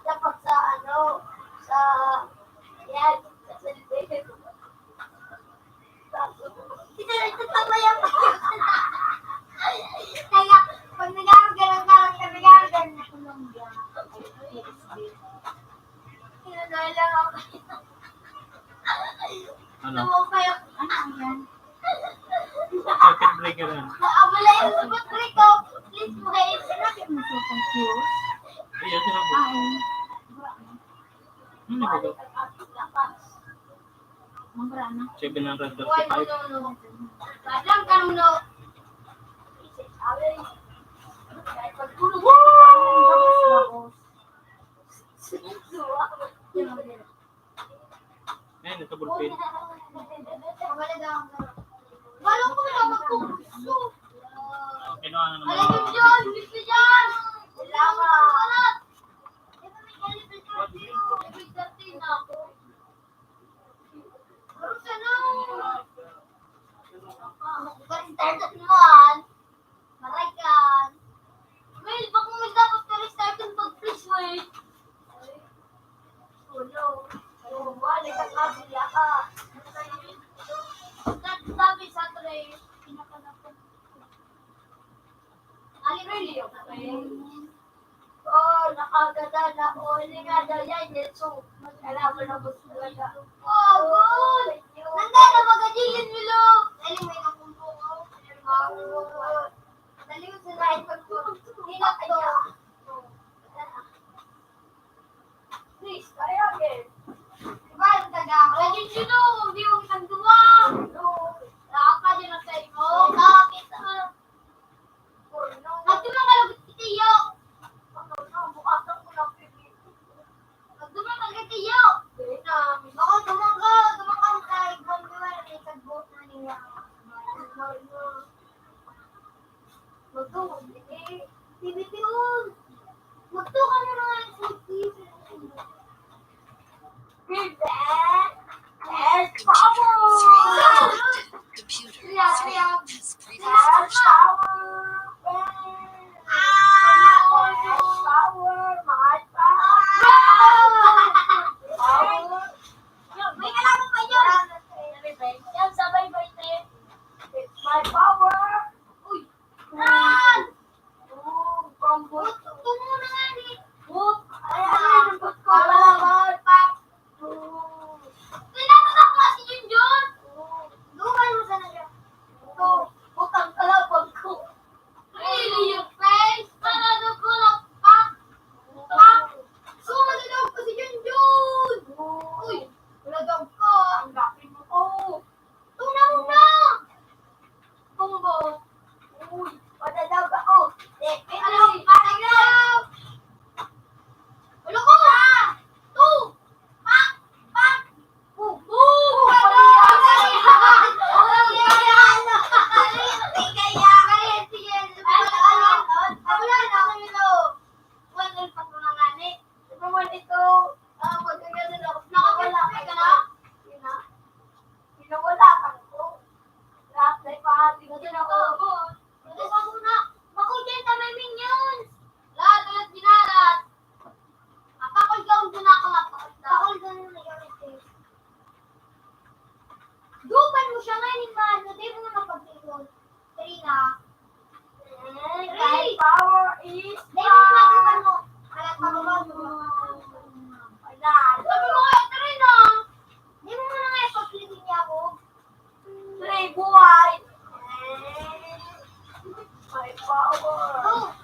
Dapat sa ano, sa yan, sa celebration. Ito tama yan. Kaya, pag nag-aaral ka na Colombia. Kinalala ako. Ano? Lumupay ako. Ano yan? Circuit breaker yan. Naabala yung sabat ko. Please, wait. Sinabi mo sa confused? Ayan, sinabi. Ano ba ito? Mambrana. 735. no. Kadang kanuno. Ayan, ito bulpin. Balong ko na magpupuso. Kinuha na naman. Alam mo dyan, gusto dyan. Salamat. Ito may kalipin ko dito. May 13 na ako. Pero sana. Pag-startan mo maray ka. Well, baka may dapat ka restartan pag please wait. Oh no. Oh, wala ka kabila ka. Sabi sa tray, pinakanapan. Ali radio. Oh, nakaganda na. Oh, hindi nga daw yan. So, mag-alaman na gusto talaga. Oh, good! Nanda na magajilin nilo. Dali mo yung kumpo ko. Dali mo sa lahat pag hinap to. Please, kaya again. Diba, ang taga? Lagyan sino, hindi mo kitang duwa. No. Nakaka din ang sa'yo mo. Nakakita. Nagdumang ka lang kay Tiyo. Bukasan ko lang. Nagdumang ka kay Tiyo. Baka siya ngayon, man. Hindi mo na pag-iwan. 3 na. Kahit power is... Hindi mo na ano. Kahit mababa mo. Sabi mo kaya 3 na. Hindi mo na ngayon pag-iwan niya ako. 3 buhay. My power. Oh.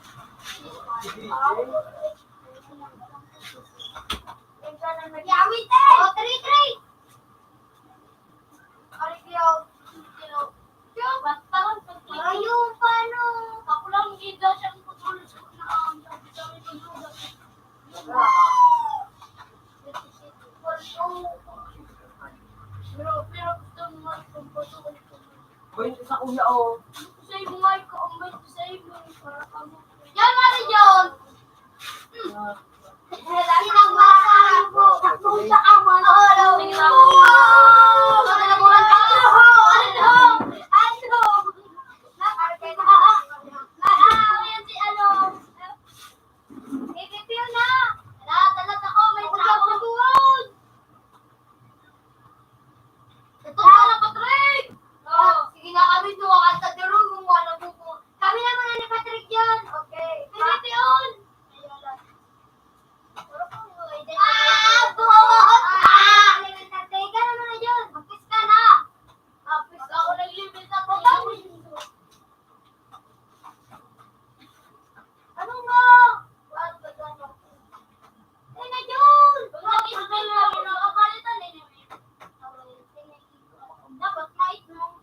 Yawit eh! Oh, 3-3! Ayun, paano? Ako lang gida siyang putulog sa kunaan. Pero gusto mo kung putulog ko. Boy, sa kuya, oh. Save mo nga ikaw ang may save mo. Yan, Mari John! Sinagbasahan ko. Takbo sa kaman. Kami naman ni Patrick yan. Okay. Piniti yun. Teka naman na yun. Magpis ka na. Magpis ako nag-limit sa pagkakas. Ano nga? Ay na yun. Nakapalitan eh. Dapat night mo.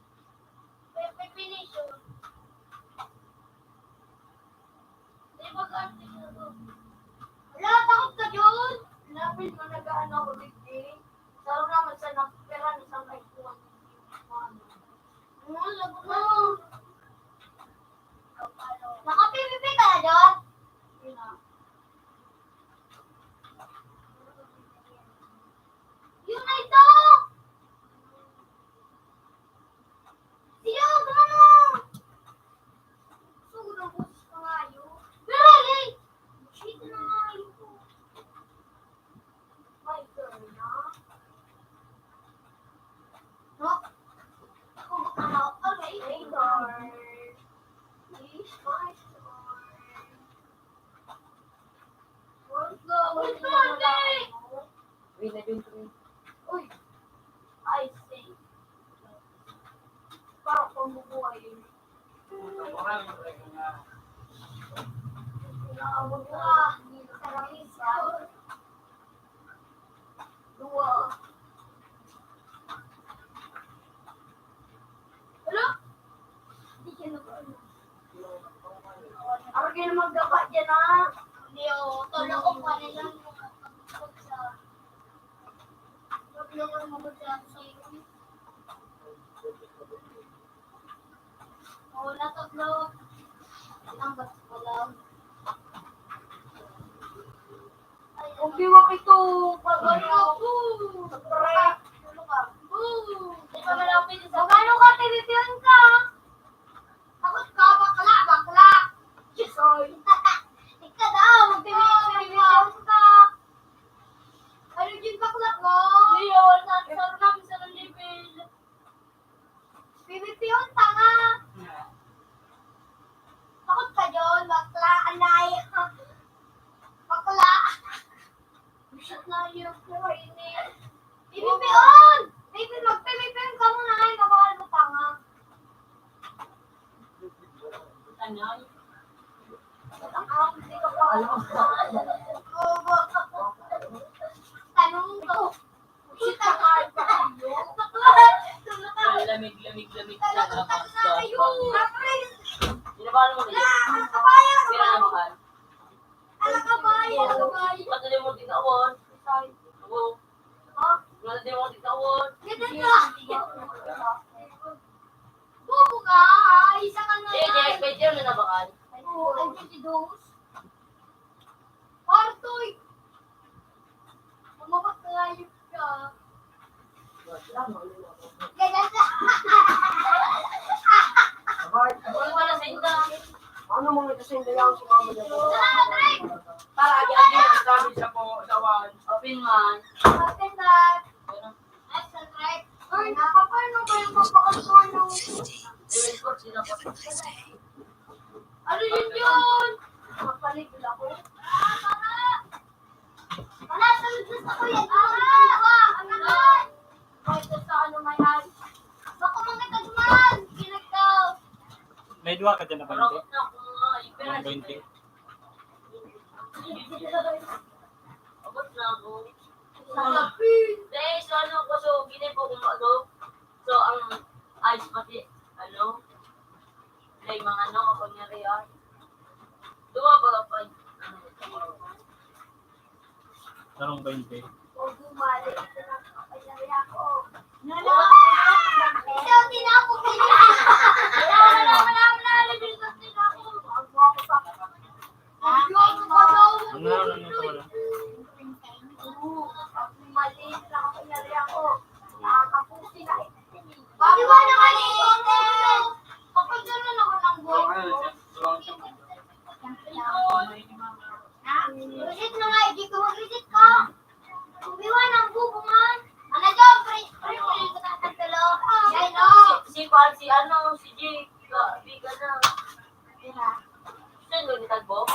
Finish yun. Di ba ganti na to? Wala, takot ka yun. Lapit mo nagaan ako bigay. Saro naman sa nakapera na sa may kuwan. Lago na. Nakapipipi ka na dyan? Yun na. Yun na ito! Siyo, gano! Sobrang busis ka nga yun. Pero, hey! Shit na nga yun. My turn na. No? Kung ano, okay, my turn. It's my turn. What's going on? Wait na yun, wait. Uy! I see. Parang pumubuhay yun. Inaabot na. Sarang isa. 2. Wala? Hindi siya nag-ano. Ako kayo na magdapa dyan ha. Hindi o. Tolo ko pa rin lang. Tolo ko magod sa wala tatlo. Ang bats ko lang. Kung biwak ito, pag-ano ako. Pag-pre. Ano ka? Di ba malapit sa... Magano ka, tibipyon ka? Takot ka, bakla. Sorry. Ika daw, mag-tibipyon ka. Ano yung bakla mo? Leon, saan namin sa level? Tibipyon, tanga. Takot ka dyan, bakla, anay. Bakla. Shit na yun, pero hindi. Pipipion! Baby, mag-pipipion ka muna ngayon, kabakal mo tanga. Anay? Hindi ka pa. Tanong ko. Shit, takal ka yun. Lamig sa Talagang labas. na kayo. Sinabahan mo na yun? Kabaya, Sira na mahal. kabaya. Matali mo tigawon. Ako. Ha? Matali mo tigawon. Ganun ka. Bobo ka. Isa ka na Jay, may tiyo na nabakan. Oo, ay dos. Partoy. Mamapatayip ka. Ganyan ka. Ano ba na sa inda? Ano mga ito sa hindi ako si Mama niya? Salamat, Rick. Para agad sabi siya po sa one. Open man. Open that. Excellent, right? Ay, nakapano ba yung papakal nice day. Ano yun? Mapaligil ako. Wala, saludos ako yan. Ito sa ano may ay. Baka mga tagman. Ginagaw. May duwa ka dyan na 20? Rakot na ako nga. Yung 20? Abot na ako. Sabi. Dahil sa ano ko, so ginay ko kung ano. So ang ice pati, ano. Like mga ano, kunyari ay. Duwa ba pa? Anong 20? Huwag gumali. Ito na kapayari ako. Wala. Ito, tinapok nila. Wala. Nalagay ko tinapok. Huwag mo ako pa. Ano ito wala? Maliit na kapayari ako. Nakakapusi na. Bakit ba naman ito? Kapag gano'n ako ng buhay ko. Reset na nga, hindi ko mag-reset ka. Umiwan ang bubungan. Ano daw, pre ko tatagtalo. Yan o. Si ano, si Jake. Biga na. Saan doon itagbo?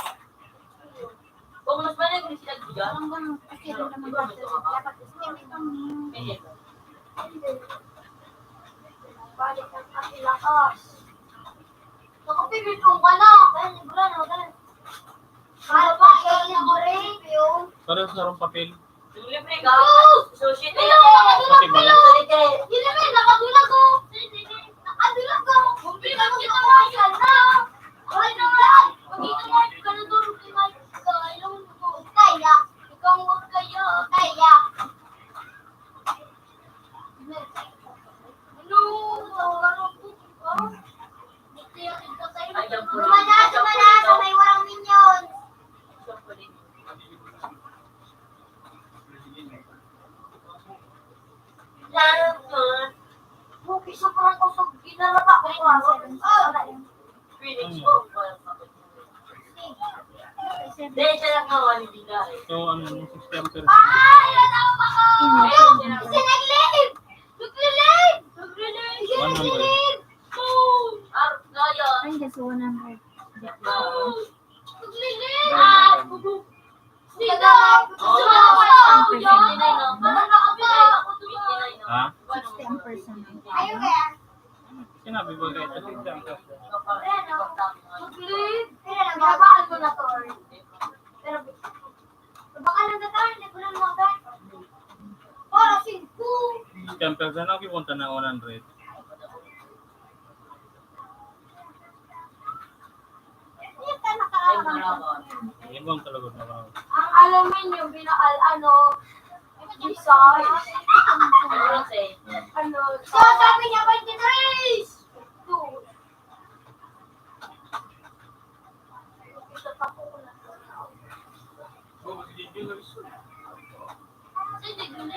Kung mas malag rin sila biga. Balik ang akilakas. Nakapipitong ka na. Kaya libra na, ganun. Para pa kayo mo rin, yung... Parang sarong papel. Yung libre ka. Sushi tayo. Pati ba yan? Salite. Yun naman, nakadulag ko. Nakadulag ko. Hindi ka mo yan na. Ay naman. Pagkita mo, ganun kinay ka. Ilang mo. Kaya. Ikaw huwag kayo. Kaya. Ano? Sumana, sa may warang minyon. Okay, so parang kusog ginalaba ko. Phoenix ko. Dahil siya lang naman hindi na. So, ano, 60 amperes. Ay, natawa ko! Kasi nag-live! Nag-live! Nag-live! Gaya. Ay, just 100. Nag-live! Ha? 60 ang person. Ayun kaya? Sinabi ba kayo? 60 amperes. Nag-live! Kaya lang, babaan mo na to. Pero, baka nagkakaroon, hindi ko na lumagan. Para 5. 60 amperes na nakipunta na 100. Hindi ka nakakaroon. Ibang talaga na ako. Ang aluminium, ano, design. Ano, so sabi niya, 23! 2.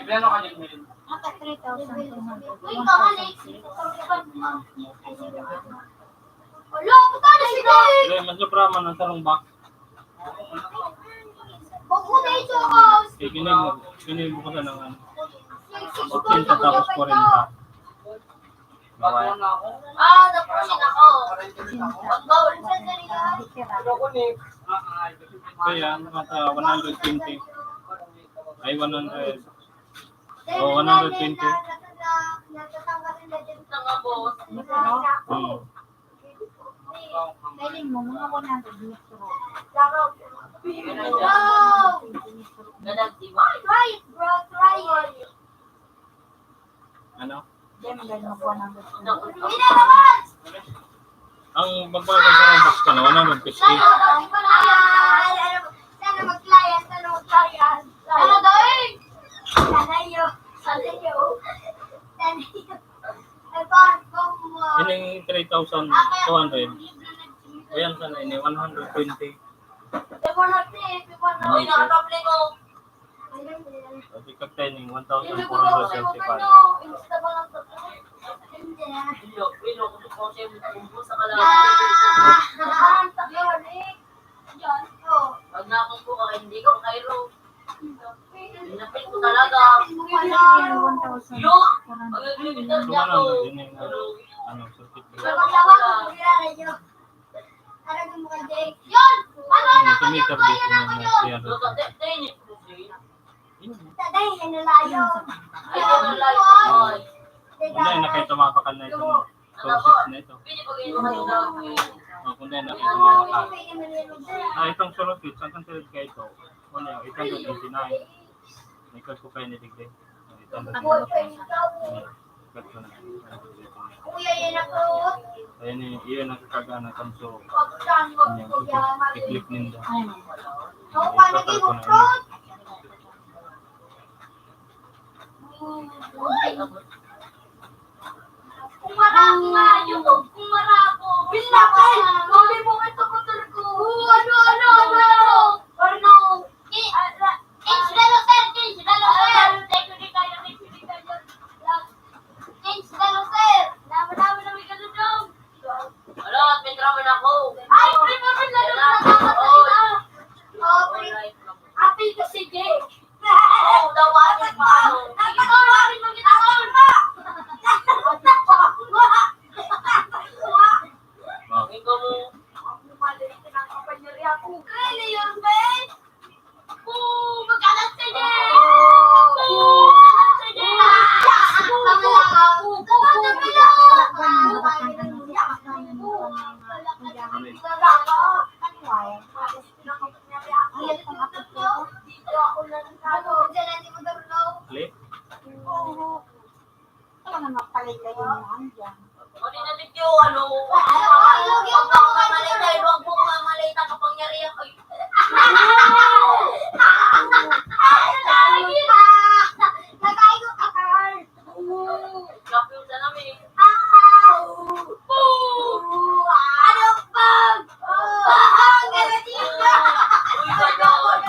Ibrano ka niya million. Naka 3,200. Wait, ka nga, Lex. Wala, puta na si Dave! Pero mas sobraman ang sarong box. Huwag mo na ito, Oz. Kinig mo ko sa ng 80 tapos 40. Bago na ako. Napusin ako. Bawal sa ganyan. Ako ni. Kaya, nasa 120. Ay, 100. Oh, 120. Natatanggalin na din. Nga boss. Kailing mo, mga 100 dito. Wow! Gadag, di ba? Try it, bro. Try it. Ano? Diyan, magaling mag 100. Hindi na naman! Ang magbagal sa sarong box ka na, 150. Sana mag-client, sana mag-client. Ano daw eh? Sanayo. Sanayo. Sanayo. Ay, parang Ining 3,200. Ayan sana ini 120. Uy, nakakable ko. Kasi kakta ini Hindi 1,475. Insta ba lang ito? Hindi. Ilo, kung ko siya bumbu sa kalaban. Parang takyawan eh. Diyan. Oh. Pag nakong ko ka, hindi ko kairo. Hinapin ko talaga. Kailing 1,400. Yo! Pag nagbibigyan niya ako. Ano Ano, circuit Pero breaker. maglawak ko kilala nyo. Talagang mukha Jake. Yun! Ano Ano, na tumitar kayo? dito Kaya na ng kayo! 300. Doon ka, tenit mo siya. Yun. Taday, yan nalayo. Ay, yung layo. Ay. Wala, nakita tumapakal na itong sources na ito. Pili pa kayo naman daw. Kung na nakita tumapakal. Itong solar switch, ang considered ka ito, ano yung 889. May code ko kayo niligday. 889. Cut ko na. Kuya, yan ako. Ayan yung nakakaga na kanso. Pagkaan mo, kuya. I-click ninda. Ako ka naging fruit. Kung marami nga, YouTube, kung marako. Bilakay! Sabi mo ito ko ko. Ano? Change the loser, change the loser. Change the loser. Dami na may kaludong. Wala, at may drama na ako. Ay, primo rin lalo na nakakasali. Oh, happy ka si Jake. Oo, dawatin pa ako. Nakakawin mo kita ko. Ikaw mo. Kaya yun, Ben? Magkalat si Jake! Click. Ano na dito, ano? Huwag mo mamalay dahil huwag mo mamalay na kapangyarihan kayo. Kapyung sa namin. Uy, gagawin.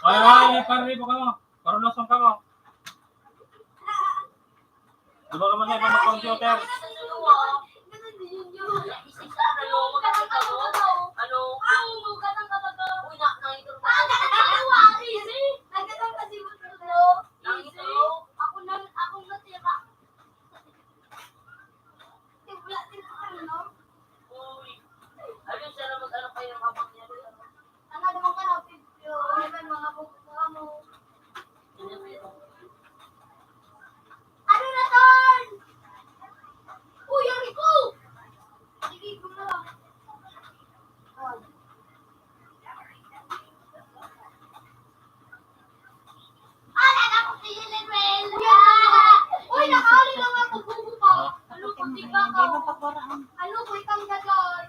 Ay, pare po ka mo. Parunasong ka mo. Diba ka man ibang computer? Ano na ton? Uy, ang iko! Sige, gumalaw. Oh. Nakakot si Lilibel! Uy, nakali lang ako bubo pa. Ano kung di ba ka? Ano ko ikang gagawin?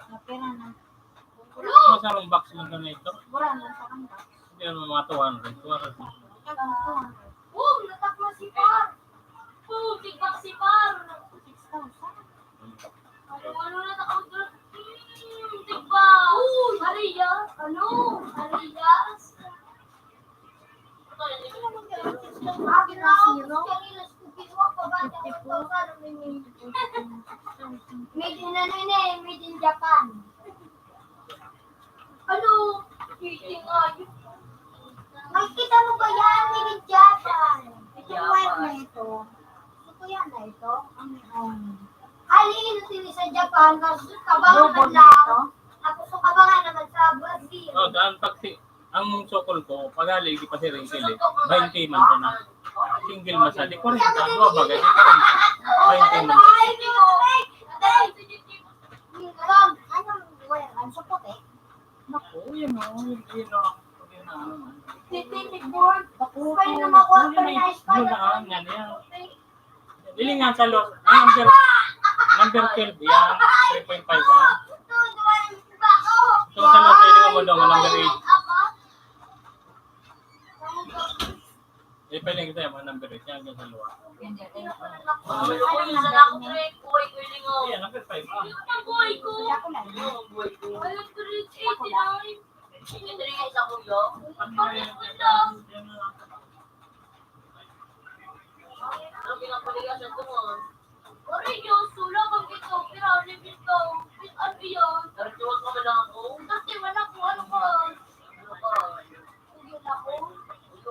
Masarong box lang ka na ito. Hindi naman mga 200. 200. Oh, natakma si Par. Oh, tigmak si Par. Ano na nakaudra? Tigba. Maria. Ano? Maria. Made in made in Japan. Ano? Eating nga yun. Nakikita mo ba yan? Made in Japan. Halin sini sa Japan, kasi kabangan lang. Ako sa kabangan naman sa Brazil. Oh, daan taxi. Ang sokol ko, pagali di pa si Ringkili. 20 man ko na. Single masali. 40 ba bagay? Di pa rin. 20 man. Naku, yun o. Yun o. Dili nga sa los. Ang number 12 yan. 3.5 ba? So sa los, hindi ka mo daw number 8. Ipaling kita yung number 8. Yan hanggang sa luwa. Yan, number 5. Ano pinapaligasan ko mo? Narituwag ka ba lang ako? Ano ka? Ikaw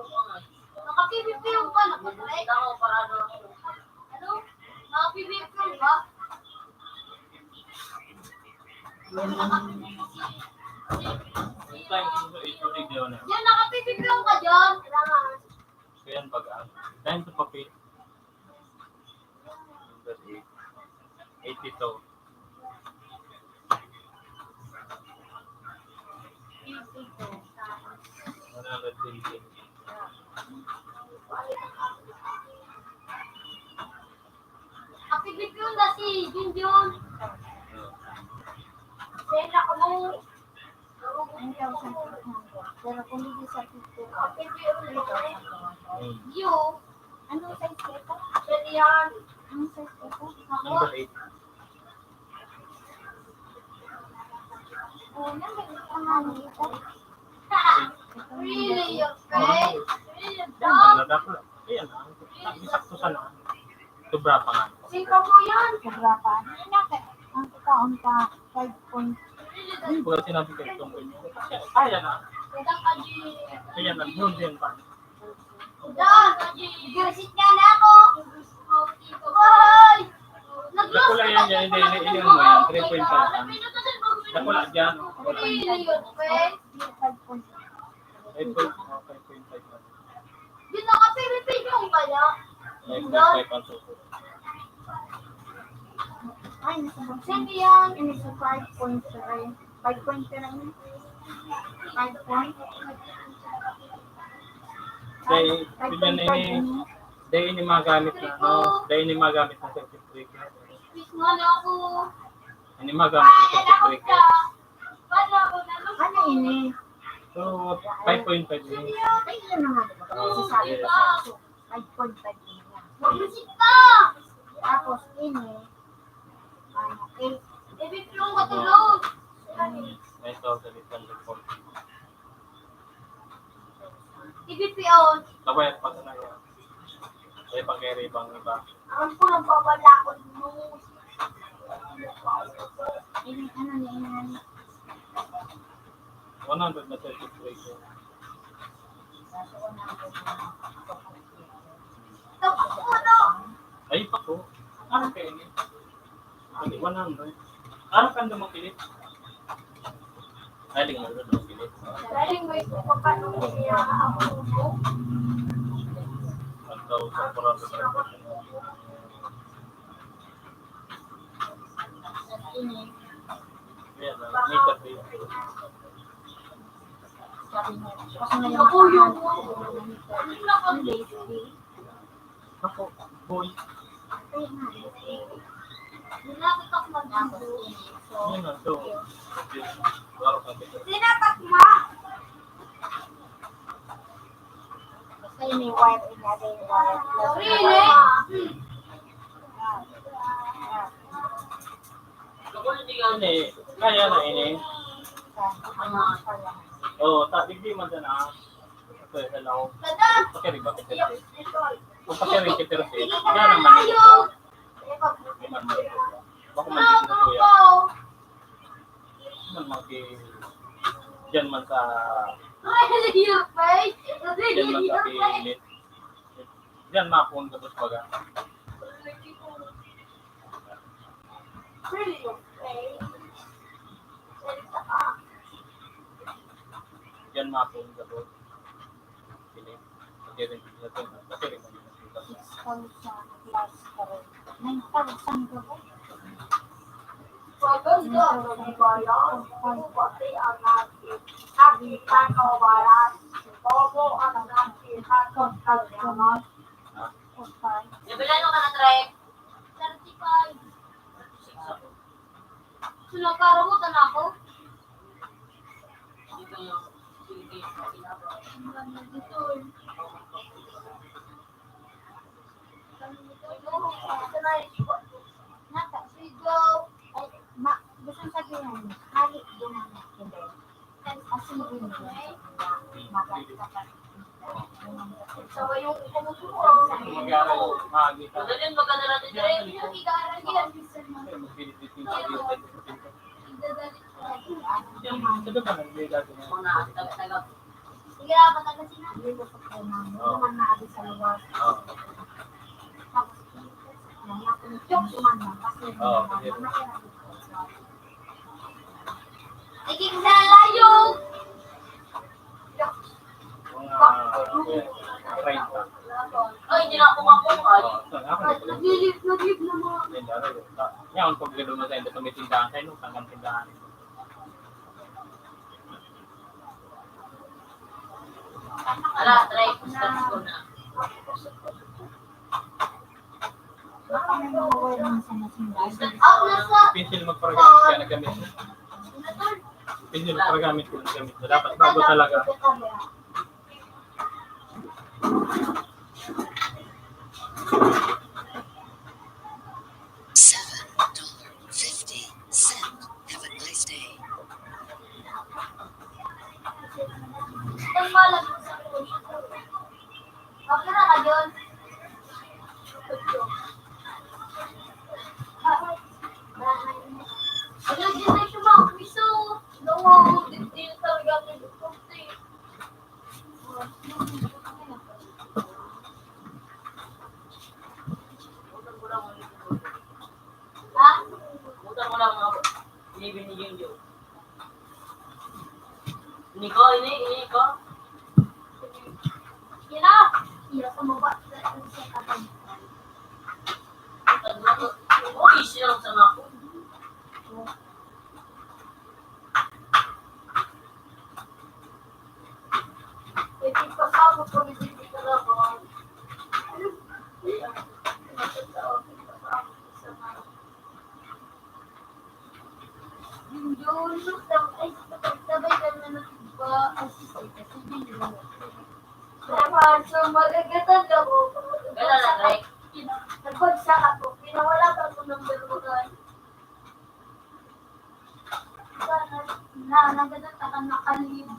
ka nga. Naka-PVP yung ka, nakatry? Ikaw, parado ako. Ano? Naka-PVP ba? Time to ito video na. Yan, nakapipipiyong ka dyan. Kailangan. So yan pag time to papi. Number 8. 82. 120. Kapipipiyong na si Junjun. Send ako mo. 9,800. Pero kung hindi sa 50, Kapipipiyong na. Hmm. You. anong size ko ito? Pwede yan. Anong size ko ito? Number 8. Oh, nang ito. Really, your face? Really, Yan, dog? naladak na. Ayan na. Sakto sa na. Sobra pa nga. Sika mo yan. Sobra pa. Ang kaon pa, 5 point. Ay, wala sinabi ko itong ganyan. Ayan na. Kadang kaji. Ayan na. Yun din pa. Kadang kaji. Gasit nga na ako. Hoy! Nakula yan yan. Hindi mo yan. 3.5. Nakula dyan. Really, your face? 5 point. 5.5 na. Di nakapipipiyong ka niya. 5.5 ang suko. Ay, nasa Send yan. Ini sa 5.3. 5.3. 5 point. Dahil, bigyan na ini. Dahil ini magamit na, no? Dahil ini magamit na circuit breaker. Kiss nga na ako. Ini magamit na circuit Ako breaker. ka. Paano ako nalungkot? Ano ini? So, 5.5 yun. Ay, yun na nga. Diba? Kasi sabi ko sa 5.5 din yan. Mabusit ka! Tapos ini, ano, okay. Ipipiyong ka tulog. May 1,840. Ipipiyong. Kapayat pa sa naya. May pag-carry bang iba. Ang po nang babalakon mo. Ini, ano ni ini. 100 na circuit breaker. Tapos mo na. Ay, pa ko. Ano kayo ini? Hindi, 100. Ano ka naman kilit? Ay, lingon na naman kilit. Galing mo ito papanong niya ako. 1,400. Ayan, meter din. Sabi niya, kasi ngayon Ako yung nakahan Ako, boy. Sinatak mag-ako. Yun na, so. Laro ka kita. Sinatak ma! Basta yun yung wire in natin yung wire. Plus Really? Ini, kaya na ini. Oo, digdi man dyan ah. Ito, hello. Dadan! Pakiri ba kita? Ito. Kung pakiri kita rin, kaya naman ito. Baka man dito na kuya. Man maki... Diyan man sa... Really, your face? Diyan Really, man sa your face? pilit. Diyan mapun ka tapos baga. Really, your face? Diyan mapun ka tapos. Pilit. Pakiri rin. Pakiri man dito. 6,000 plus pa rin. 9,000 ka ba? Maganda ang bayan. Pati ang natin. Habitan o bayan. Bobo ang natin. Hakot ang naman. Nabilano ka na, Trek? 35. Sinakaramutan ako? Nata, Sigaw. ay, gusto sabihin, halik din ang hindi. Kasi din yun. Magkakapat. Sawa yung kumusuko. Mag-aaral, mahagi ka. Magaling maganda natin direct. Yung igaran yan. Magpilit din sa iyo. Sabi ka nang may gagawin. Muna, tagap. Sige na, patagal sinabi. Hindi ko sa kailangan. Hindi naman naabot sa lugar. Oo. Tapos, yung nakunchok naman na. Kasi Oo, naman, sige. nakirabot ko. Naging sa layo. Mga 30. Ay, hindi na ako makuhay. So, ako Naglilip na mga. yan, pag gano'n mo sa ito, may tindahan sa inyo, hanggang tindahan. Ala, try ko ko na. Baka may mawawalan sa nasundan. Ako nasa. Pencil magparagamit ka na gamit mo. Pencil magparagamit ko na gamit mo. Dapat bago talaga. $7.50. Have a nice day. Ang malag sa puso. Okay na ka, John? Agad din na siya mga piso. Nawa, hindi talaga ako nagpupunti. Utang ko lang mga Ha? Utang ko lang mga binibinigyan niyo. Ini ko. Kira! Kira sa baba. Sa kapan. Oh, easy lang sa ako. Pwede pa sa ako kung hindi ka lang. Yun, sabay ka na nagpa-assist kasi hindi mo. Naman, so magagatan ako. Kailan na, Trey? Nagbagsak ako. Pinawala ka ako ng balugan. Nagadat ka nakalib.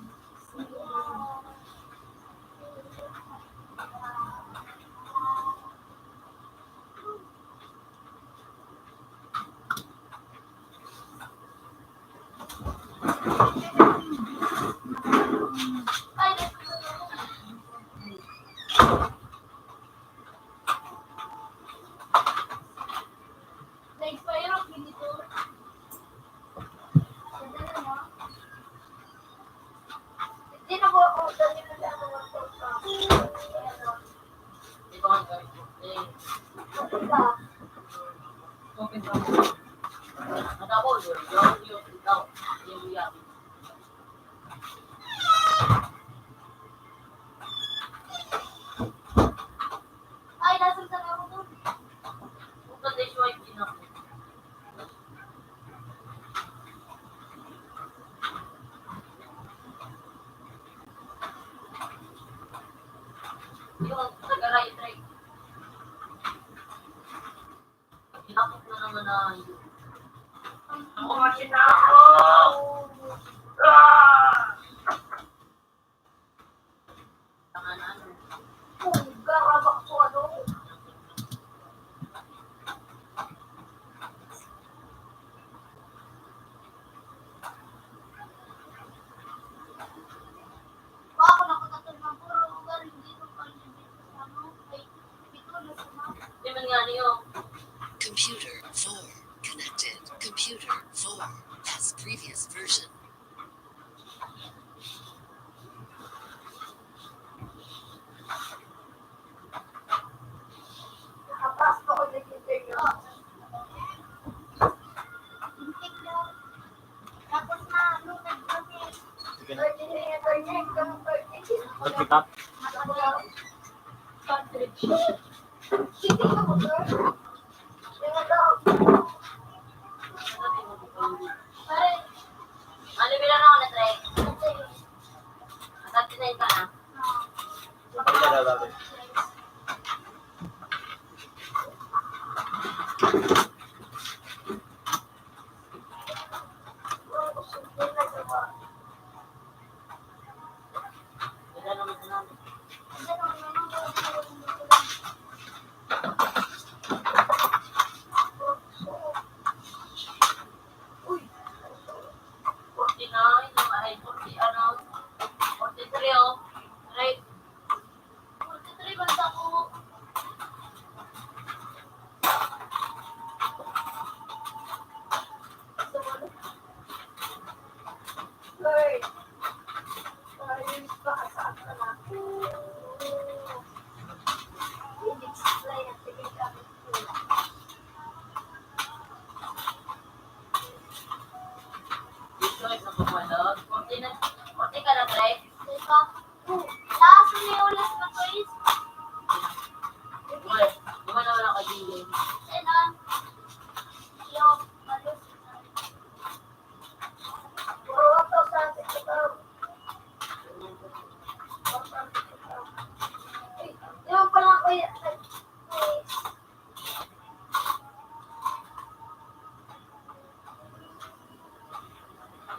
Ay, na-expire ako dito. Hindi na po ako. Dali na lang ako Di ba ang gamit ko? Open pa mo. Natapos yun. Yung ikaw. Yung uyak. Ay, nasaan sa ako to? Bukan din siya yung pinako. Yung nag-aray, Trey. Hinapot na naman na yun. Ako masina ako! Tangan na ano. Garabak ko ano. Baka nakakatag ng puro lugar, hindi ko palibig sa ano. Ay, ito na sa mga. Di man nga niyo. Computer 4 connected. Computer 4 has previous version. Nakapasok ko na interview. Intik daw. Tapos na, lutag kami. Sige na. 30 na yung 30, hanggang 30. Mag-pick up. Cartridge. Sige ka mo, sir. Tingnan daw. Pare, Ano bilang ako na, Trey? At na ka na. Wala naman sa namin.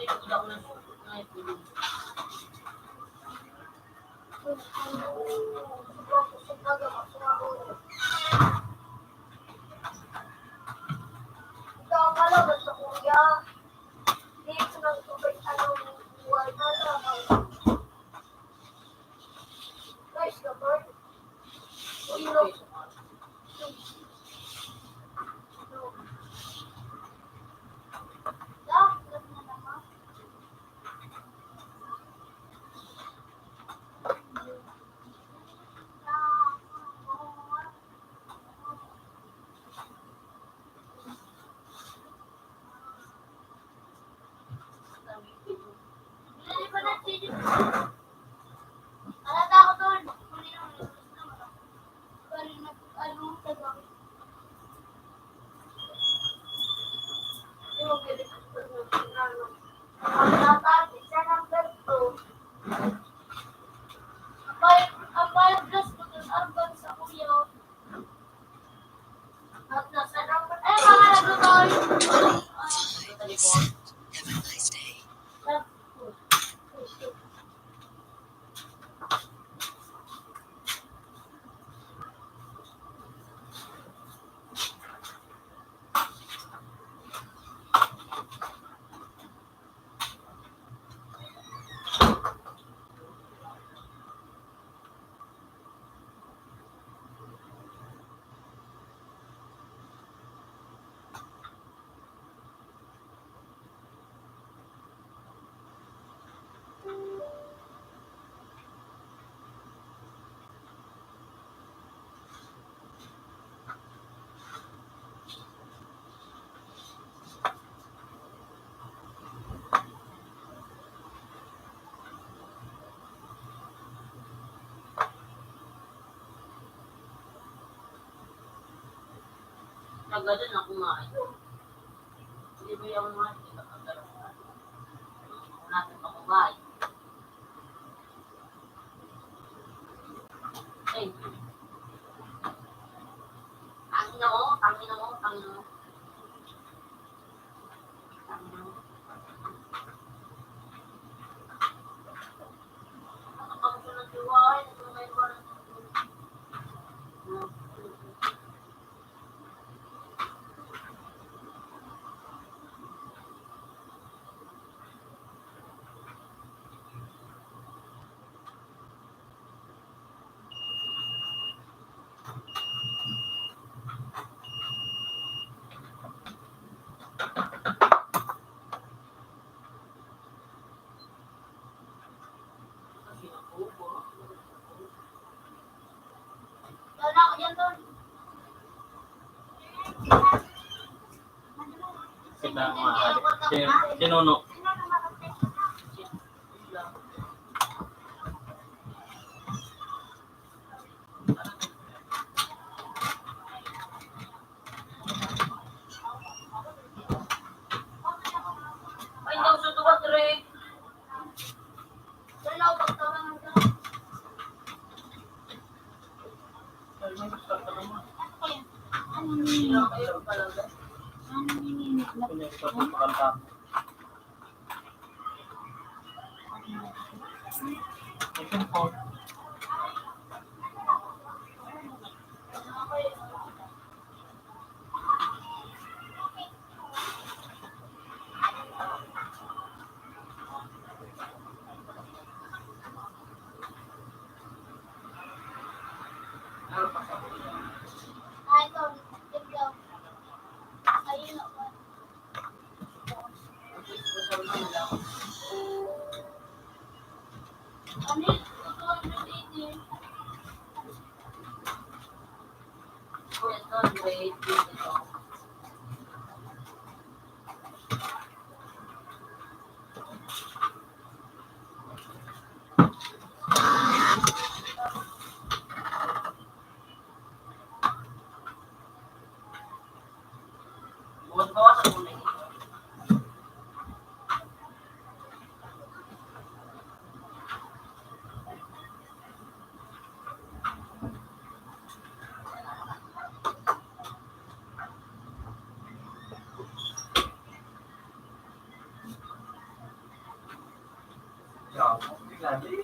Hindi ko ako nasusunod na ito. Sobrang kusog na gamot sa mga ulo. Ikaw pala, basta kuya. Dito ng tubig, anong buwan na lang. Guys, kapag. Ulo. Hindi ko na sili. Alata ako doon. Ano sa gawin? Hindi mo pwede ka ang natati siya ng ganito. Ang bayad gas ko doon, arban sa kuya. At nasa number, mga naglutoy! Have a nice day. Agad na kumain. Hindi ba yung mga hindi ka kagalaw? Natin pa kumain. Thank you. Tangin na mo, tangin na mo, tangin na mo. Tangin na mo. Nakakamuso ng tiwai, natumay ko ng Wala ako dyan doon. Kita sinuno. ay, daw sa tuwa, Dre. Wala ako pagtawangan ka. Sila kayo talaga. Ay, ikaw. Ikaw. Ayun ako. Ano yun? 200 Ako.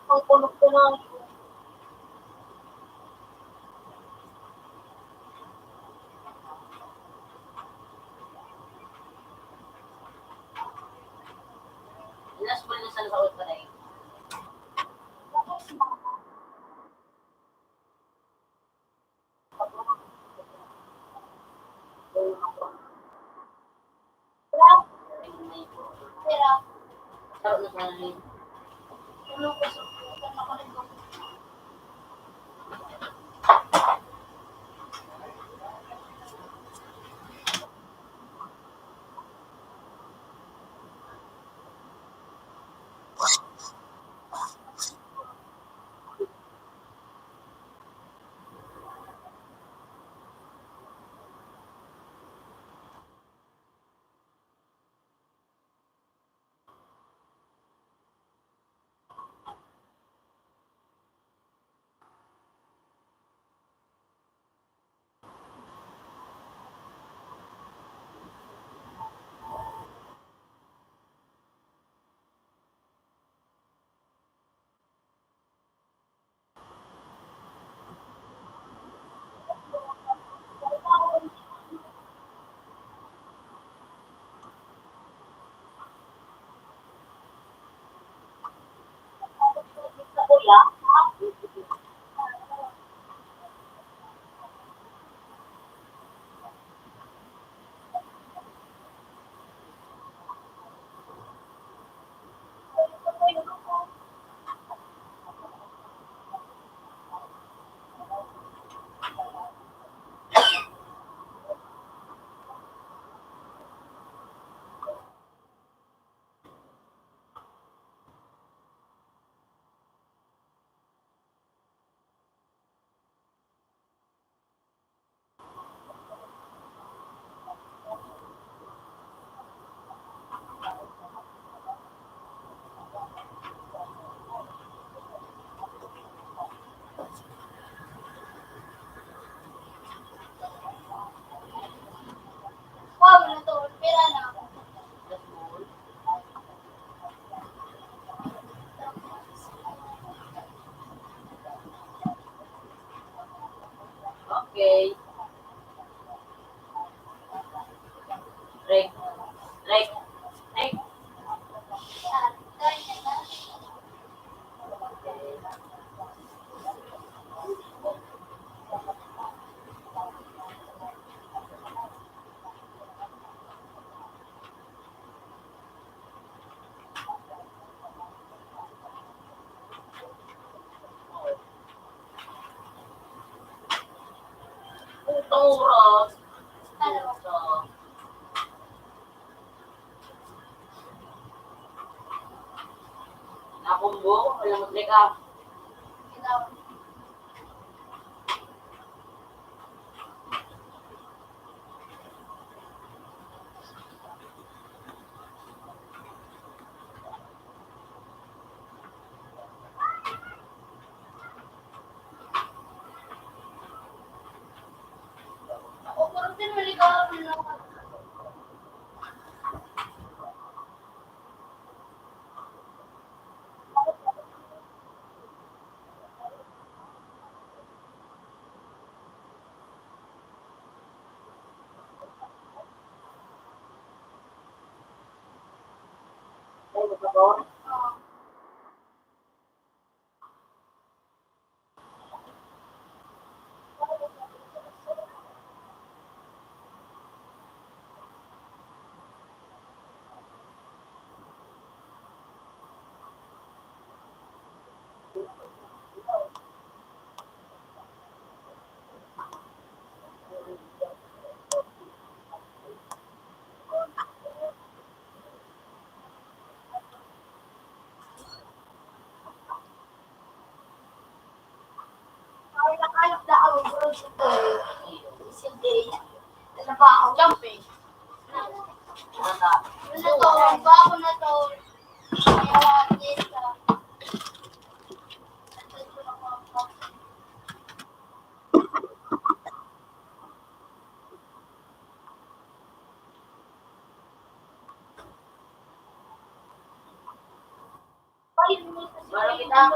Ang kulog ko na. Ilas mo na sa laot pa rin. Pero, Sarap na sa rin. tulog ko sa putan ako rin ko. oras. Ano? Nakumbo, wala maglika. Ikaw. Ako parang din maligaw na. Ay, nakalap na ako. Bro, ito eh. Sige. Ano ba ako? Jump eh. Nata. Ano na to? Bago na to. Kaya dito. Baru kita.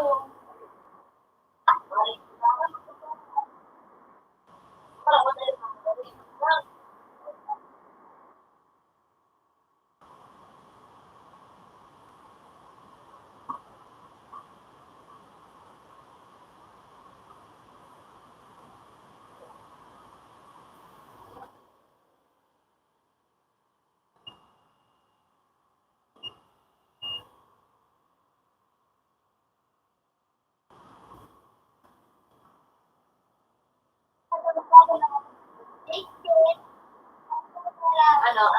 Ano?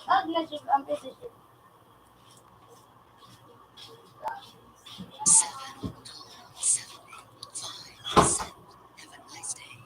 Aggressive ang position. 7, 5, 7. Have a nice day.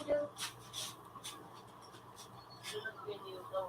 Sunod ko yung daw.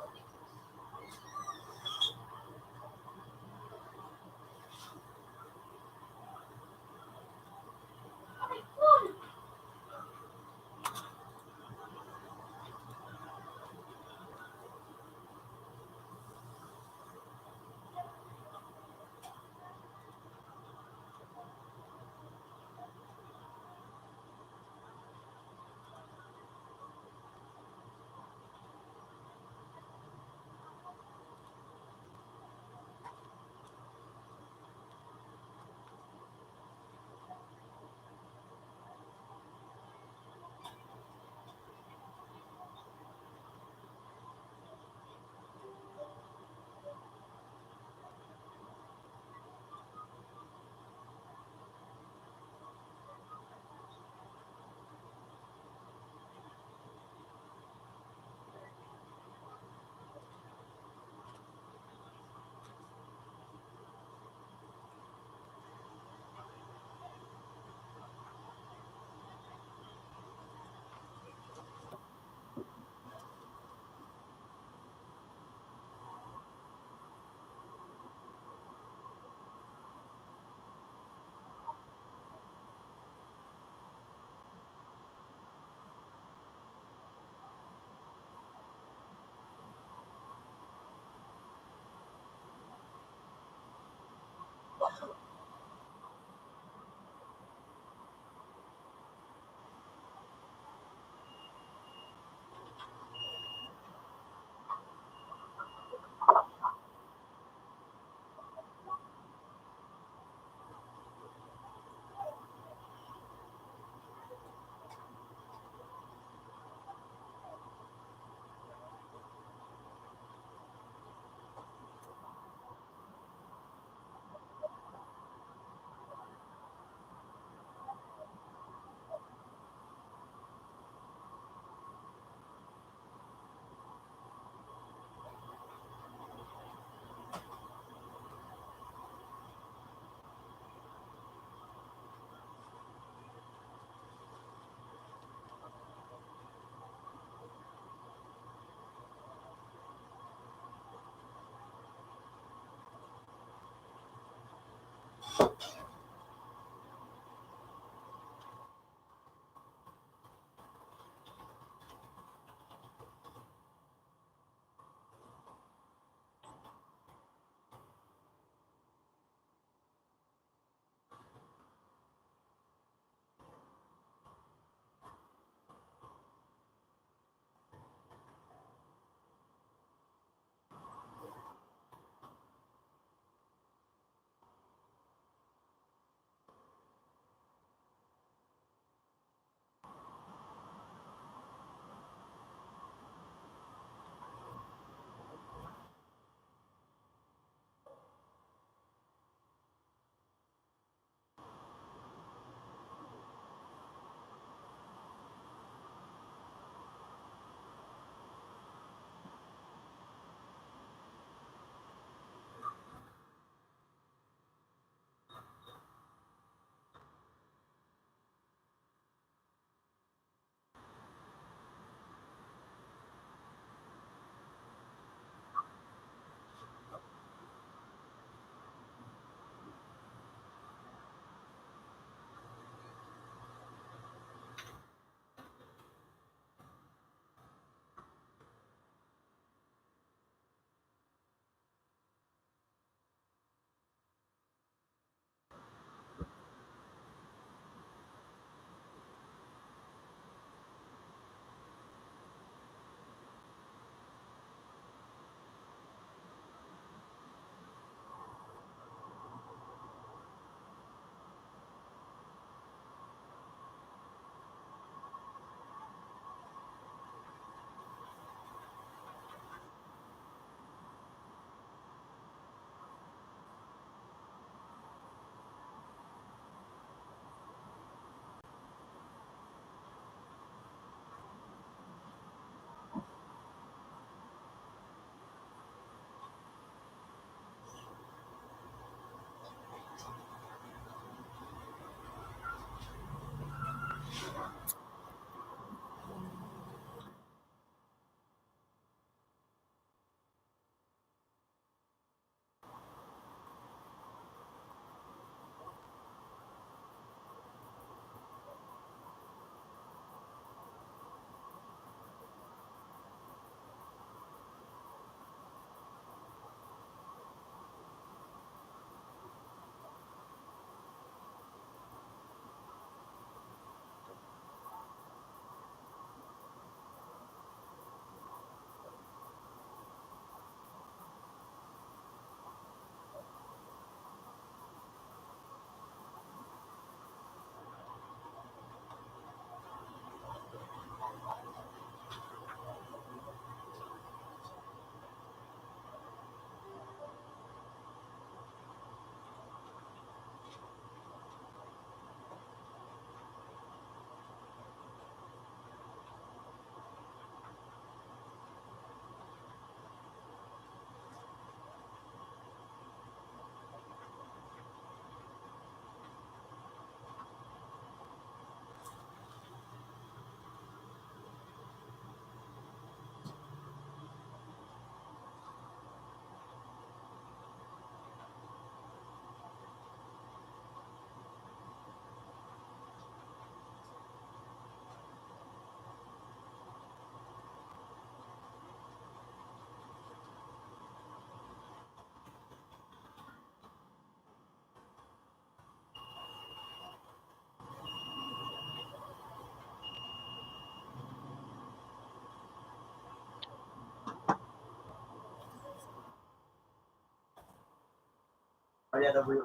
W.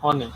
On eh.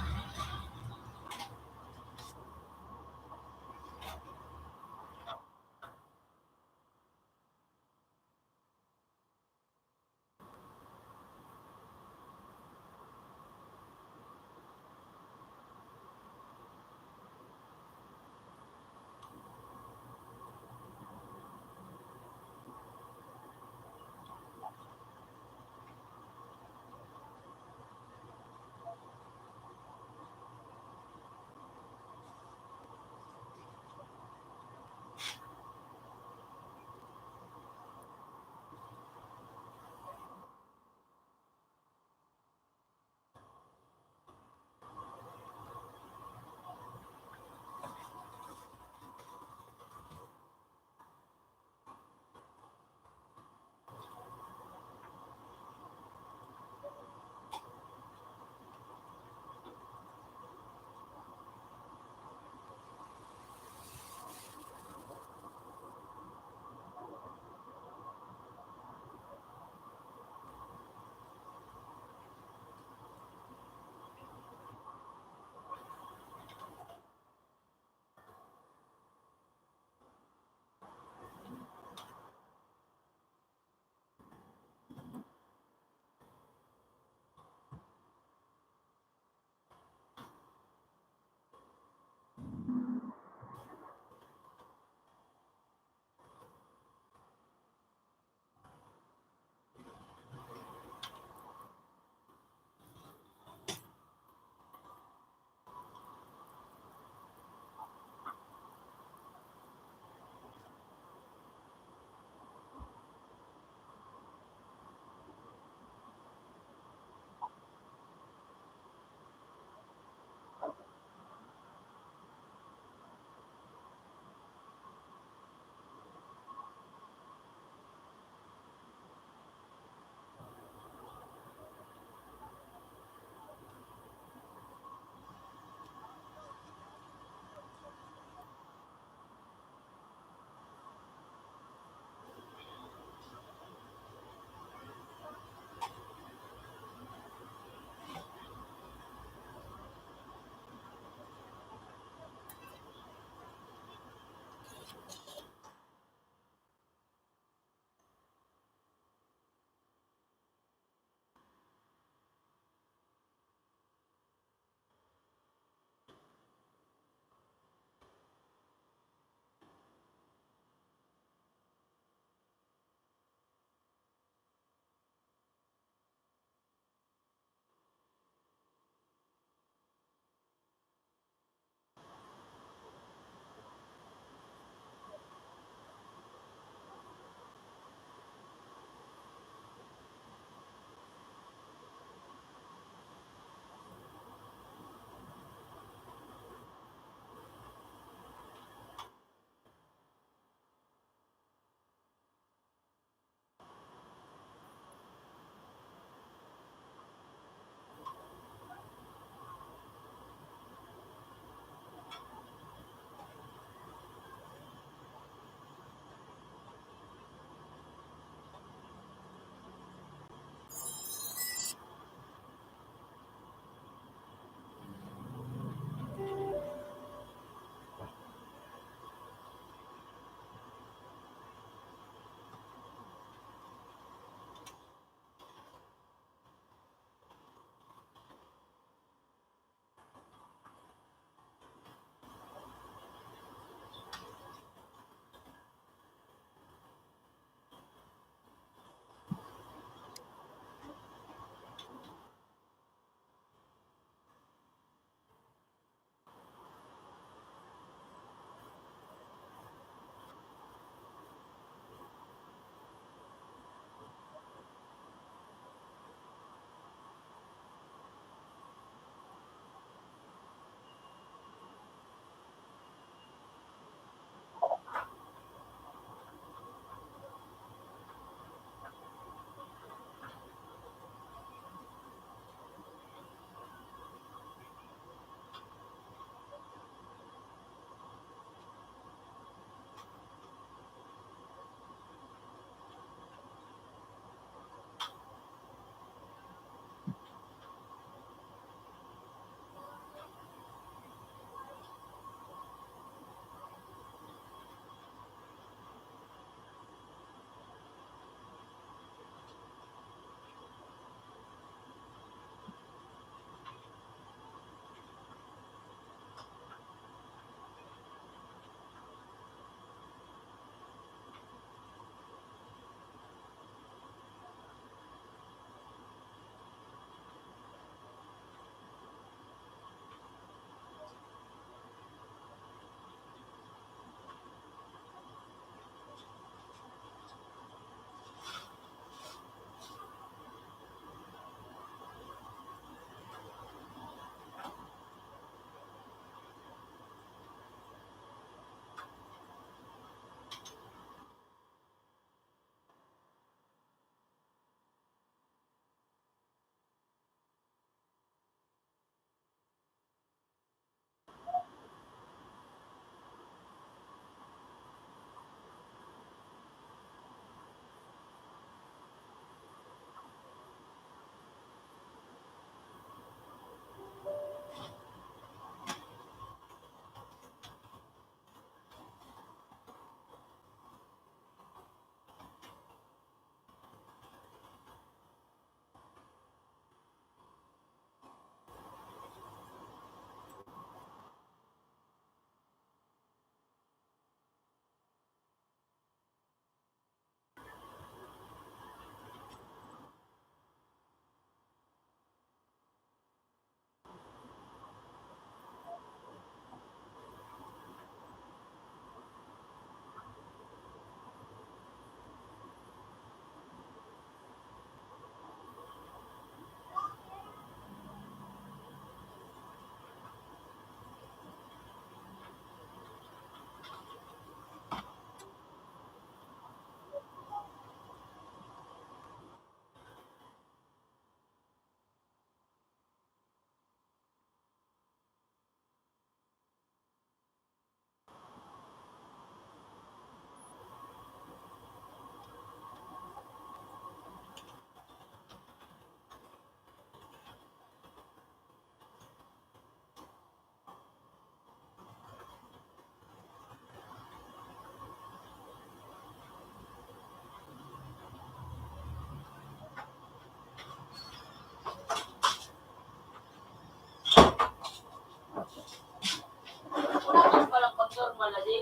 wala di.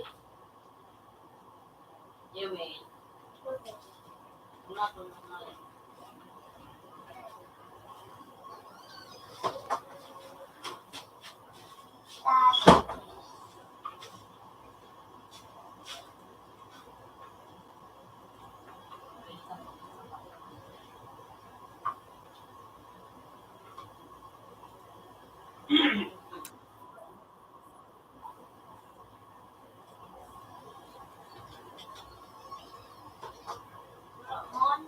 Yumi. Una to na. Ramon.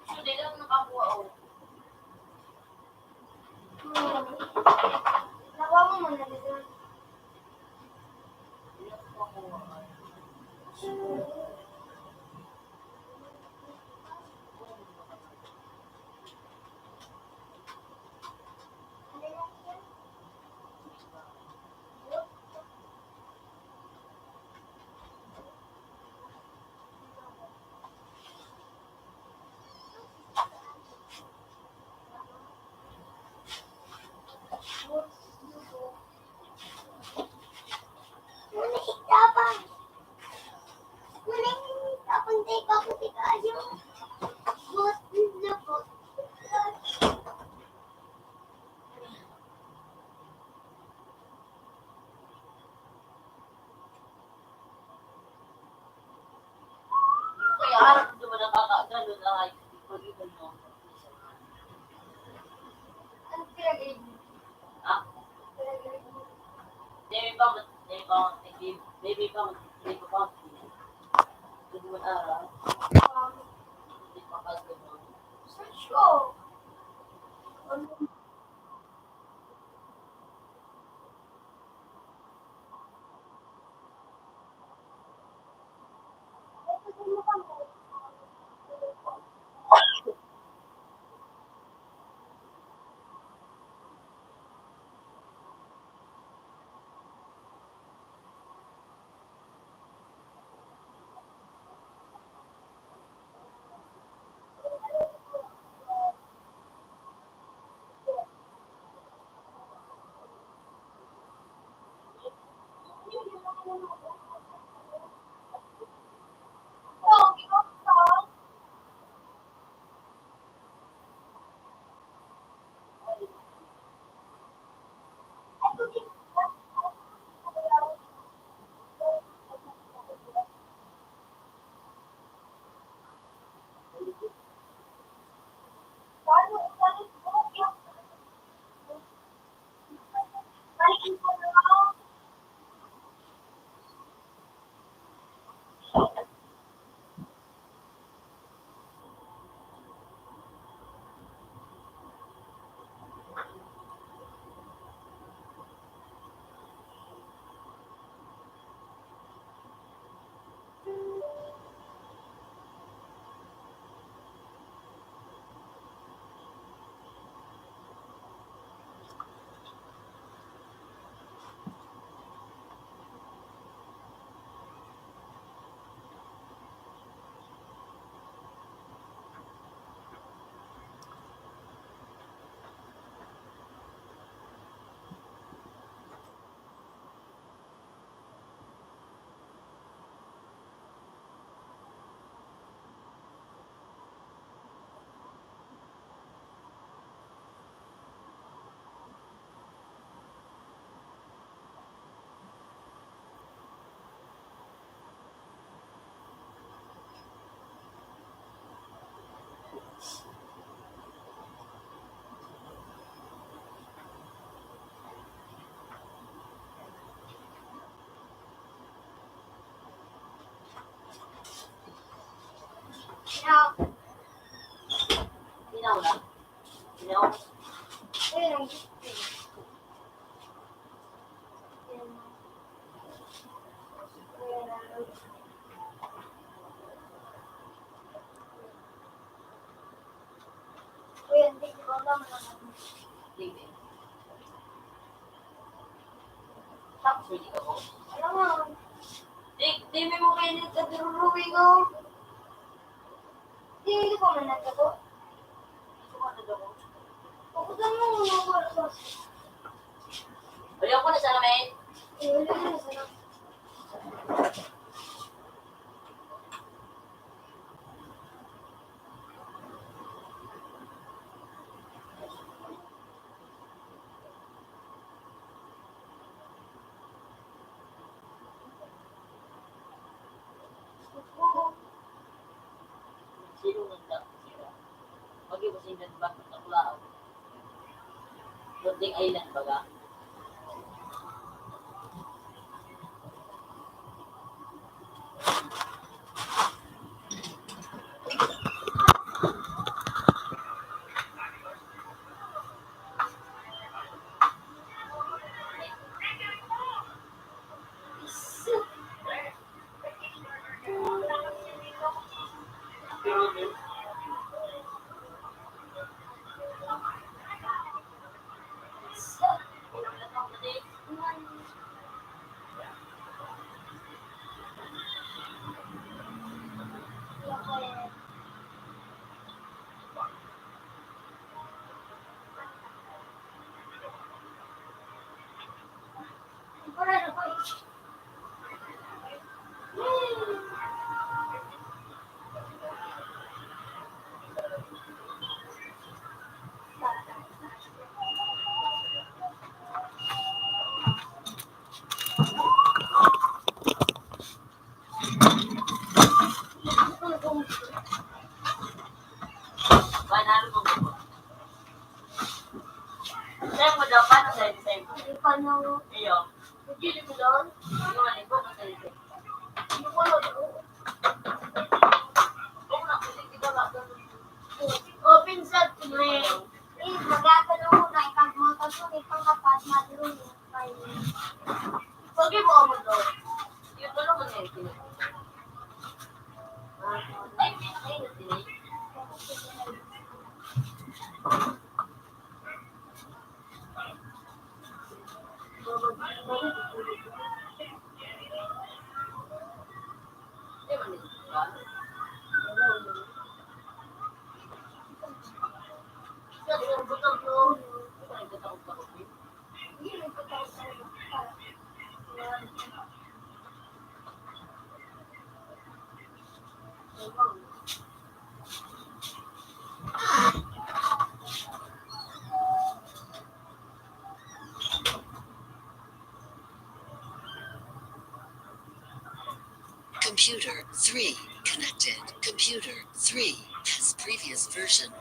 So, di lang nakakuha o. Nakuha mo muna dito. Di lang nakakuha. Tapang. Tapang teka ko kayo. But lupot. Kaya harap ito ba nakakagano na ay pag-ibig mo? Ano pinag-ibig mo? Ha? Pinag-ibig mo? Demi pa, baby pa, hindi mo tara, hindi pa kasi mo. Search ko. Now, Sinaw na? Sinaw? ayun ang Kuya, hindi ko alam naman. Hindi. Tapos hindi ka ko. Alam mo, Di mo kayo nagkaduruluwi ko. hindi ko man nagkato. Ito ka na Ayaw ko na sana, men. Sino nagda? Sino? Pag-iwasin ba? Takulao. Floating Island baga. Panalo mo ba? Sa'yo mo daw, paano sa'yo? Iyo. Hindi mo doon? Yung alibo mo sa'yo. Yung wala doon. Oo na, hindi ka ba? Open sa tuloy. Magkakaroon ko na ikagmoto ko itong kapat madroon. Pagi mo ako doon. Yung tulong mo sa'yo. Ay, ay, ay. Computer 3 connected. Computer 3 has previous version.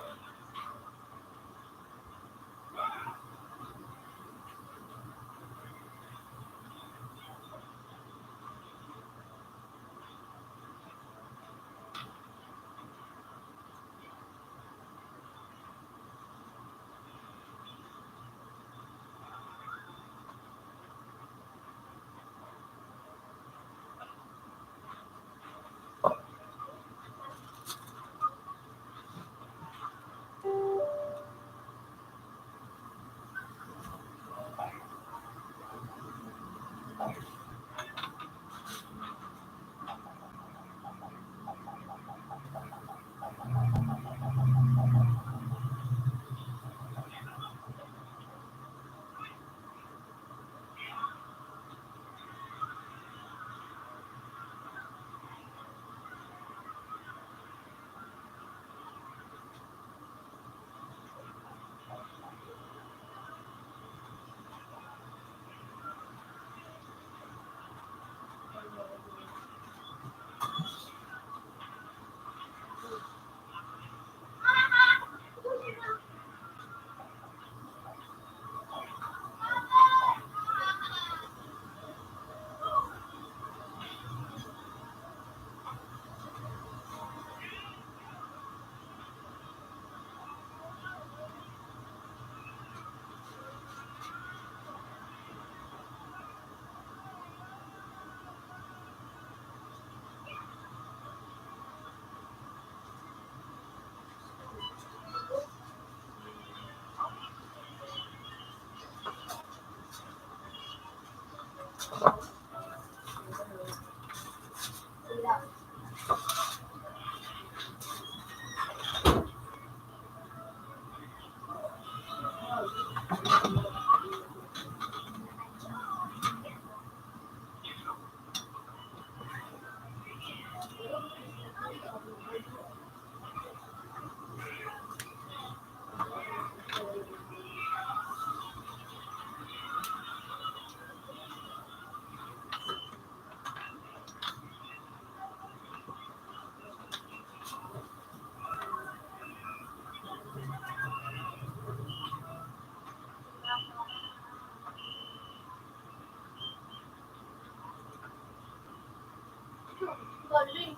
Galing.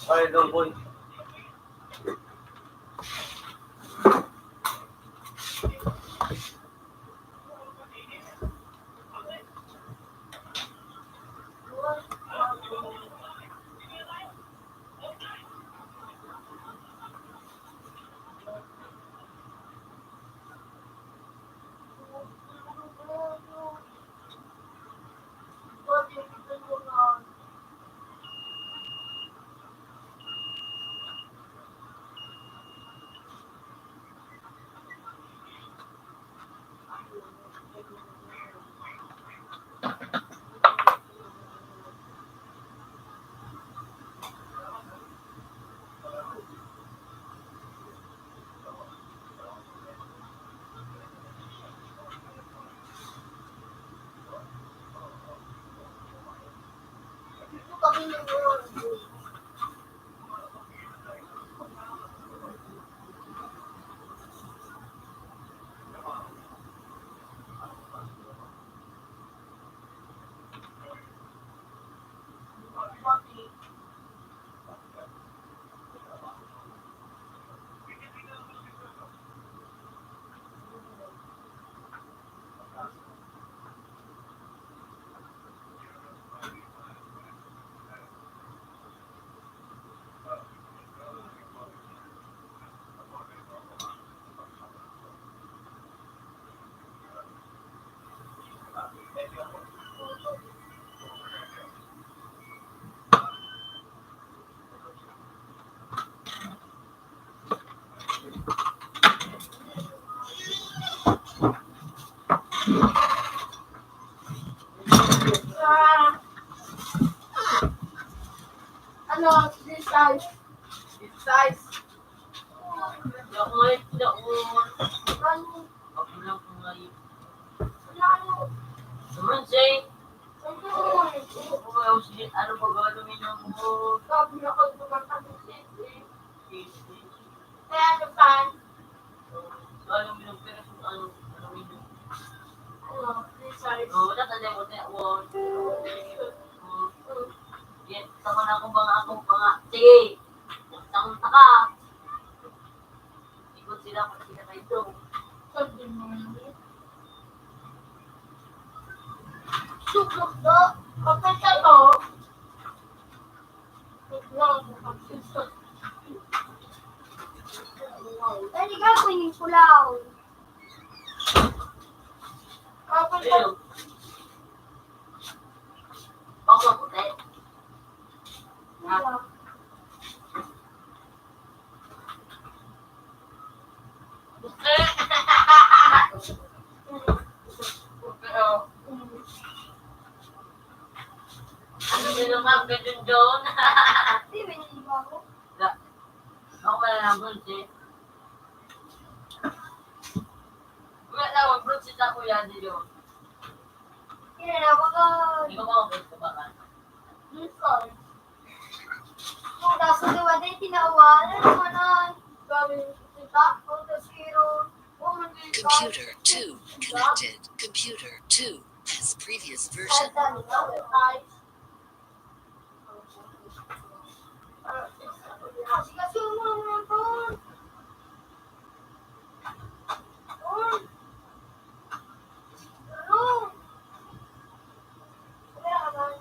Ay, doon boy. Ano, this size. This size. Hindi ako ngayon, hindi ako. Ano, Ako lang ko ngayon. ano, Naman, Jay. ano, Ako ngayon, ano ba gagawin mo? sabi na ko tumatang kaya ano pan, Ano minupira kung ano minupira. ano, this size. Oh, natanda mo na. Yan, sama na akong mga. Sige. Takong taka. Ikot sila pag sila kayo ito. Sabi mo yun. Suklok do, kapag ka to, suklok, kapag Tadi gagawin yung pulaw. Kapag ka Ayun. Baka puti. pulaw. Pero, ano din naman, ganun doon. Di ba yung iba ko? Ako pala ng brunch eh. Wala na, mag-brunch kita kuya dito. Hindi na baka Hindi ko ba mag-brunch ka ba ka? minsan. Kung nasa gawa din, tinawalan naman ang gawin kita. Kung zero, Computer 2 connected. Computer 2 has previous version. Kasi mo naman to. Ano? Kaya naman.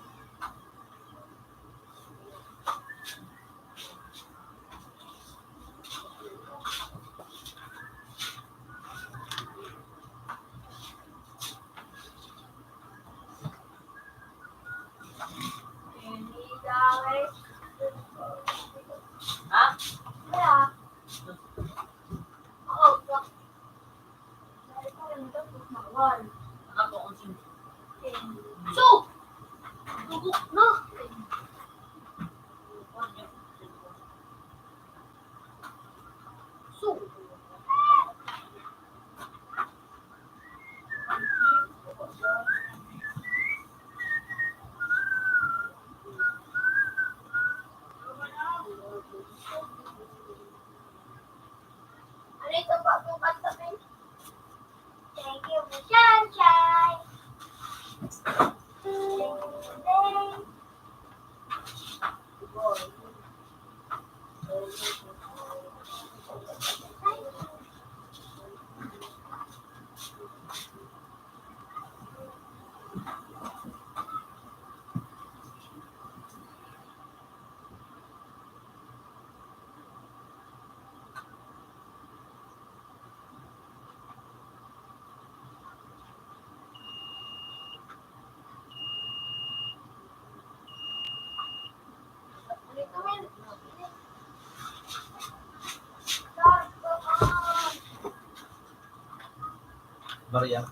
Dito, men. Dark ka. Barya.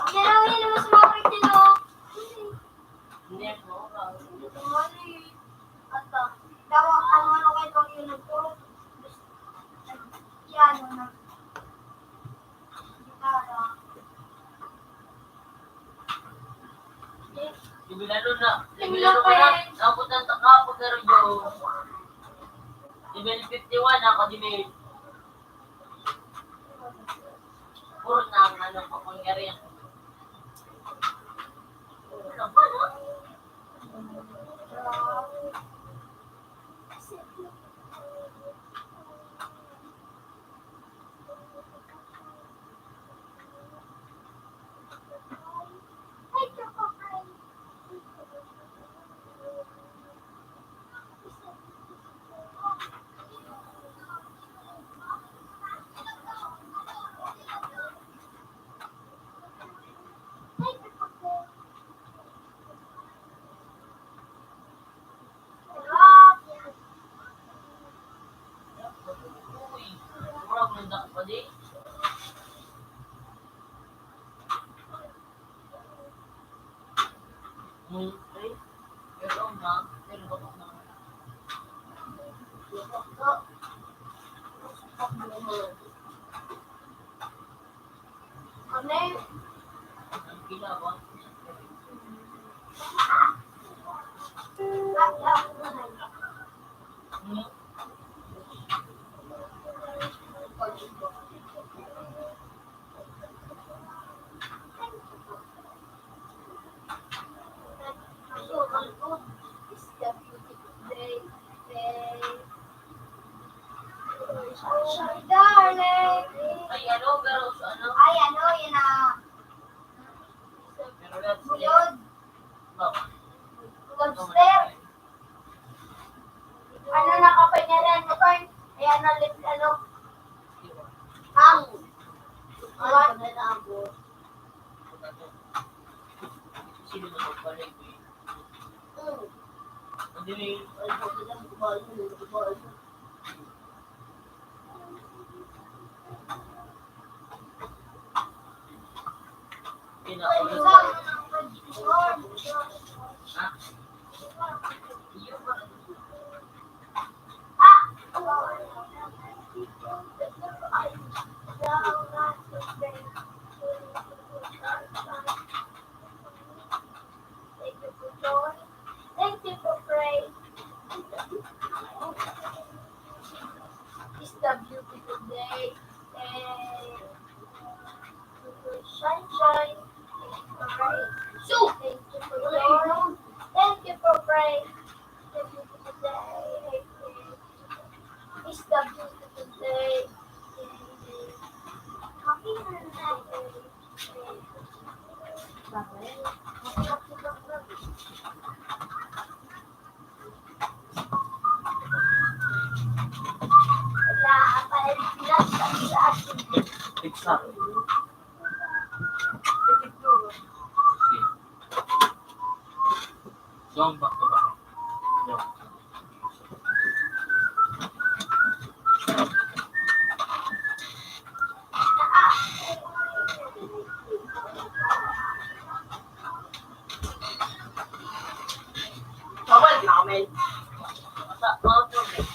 Ginawin mo sa mga pretino. Hindi ako. Mali. At dawa ano kayo itong yun nagturo. Yan, ano. Gitara. Ibilano na. Ibilano ko na. Ako na takapag na rin yung. Level 51 ako di may. Puro na ang ano kapangyarihan. Ano ba no? Uy, murag nanda pa di. Ay, pero na, pero ba na? Ano yun? Ang ginawa. Darling. Ay, ano, pero sa ano? Ay, ano, yun na. Pero that's it. Buyod. Oh. Lobster. Ano nakapanyalan mo, Kern? Ayan na, ano, ang. What? Sino na magpalay ko eh? Hindi may, ay, pwede lang kumain mo, kumain mo. Pinakaulog. Ha? Iyo ba? Thank you for praying. It's the beautiful day. And sunshine. Alright. So, thank you for Lord. Thank you for praying. The beautiful day. It's the beautiful day. Happy birthday. Wala, palipilas sa atin. Pizza. Going back to back. Yeah. Bawal namin. Sa mga problem.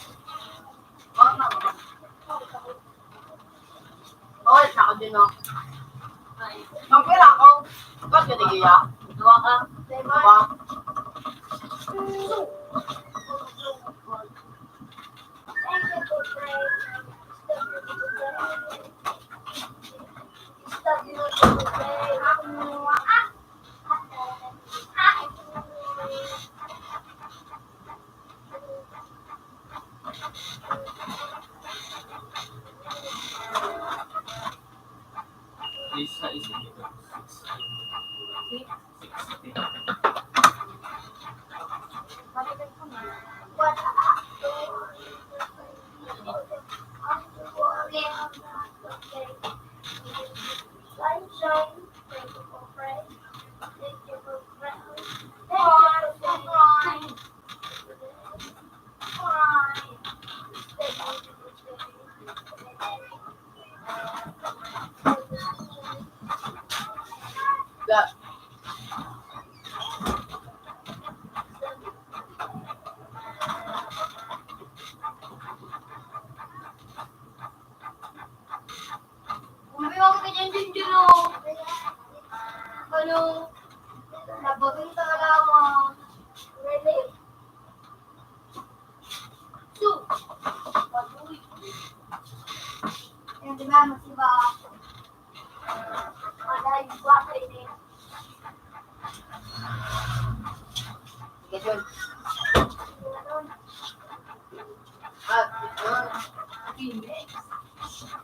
Bawal na ako din oh. Ay, Ang pera ko. Ba't ka nagiya? gawa ka. Diba? Thank you for praying. It's the beautiful day. Isa isip ito. 60. Balikan ko na. Da- Bumili ako kay Jen Jen, oh. Ano? Nabagin talaga ako. Really? So, patuloy. Yan, di ba? Masiba. Madahil ba kayo din? Sige, Jun. At, yun. Phoenix.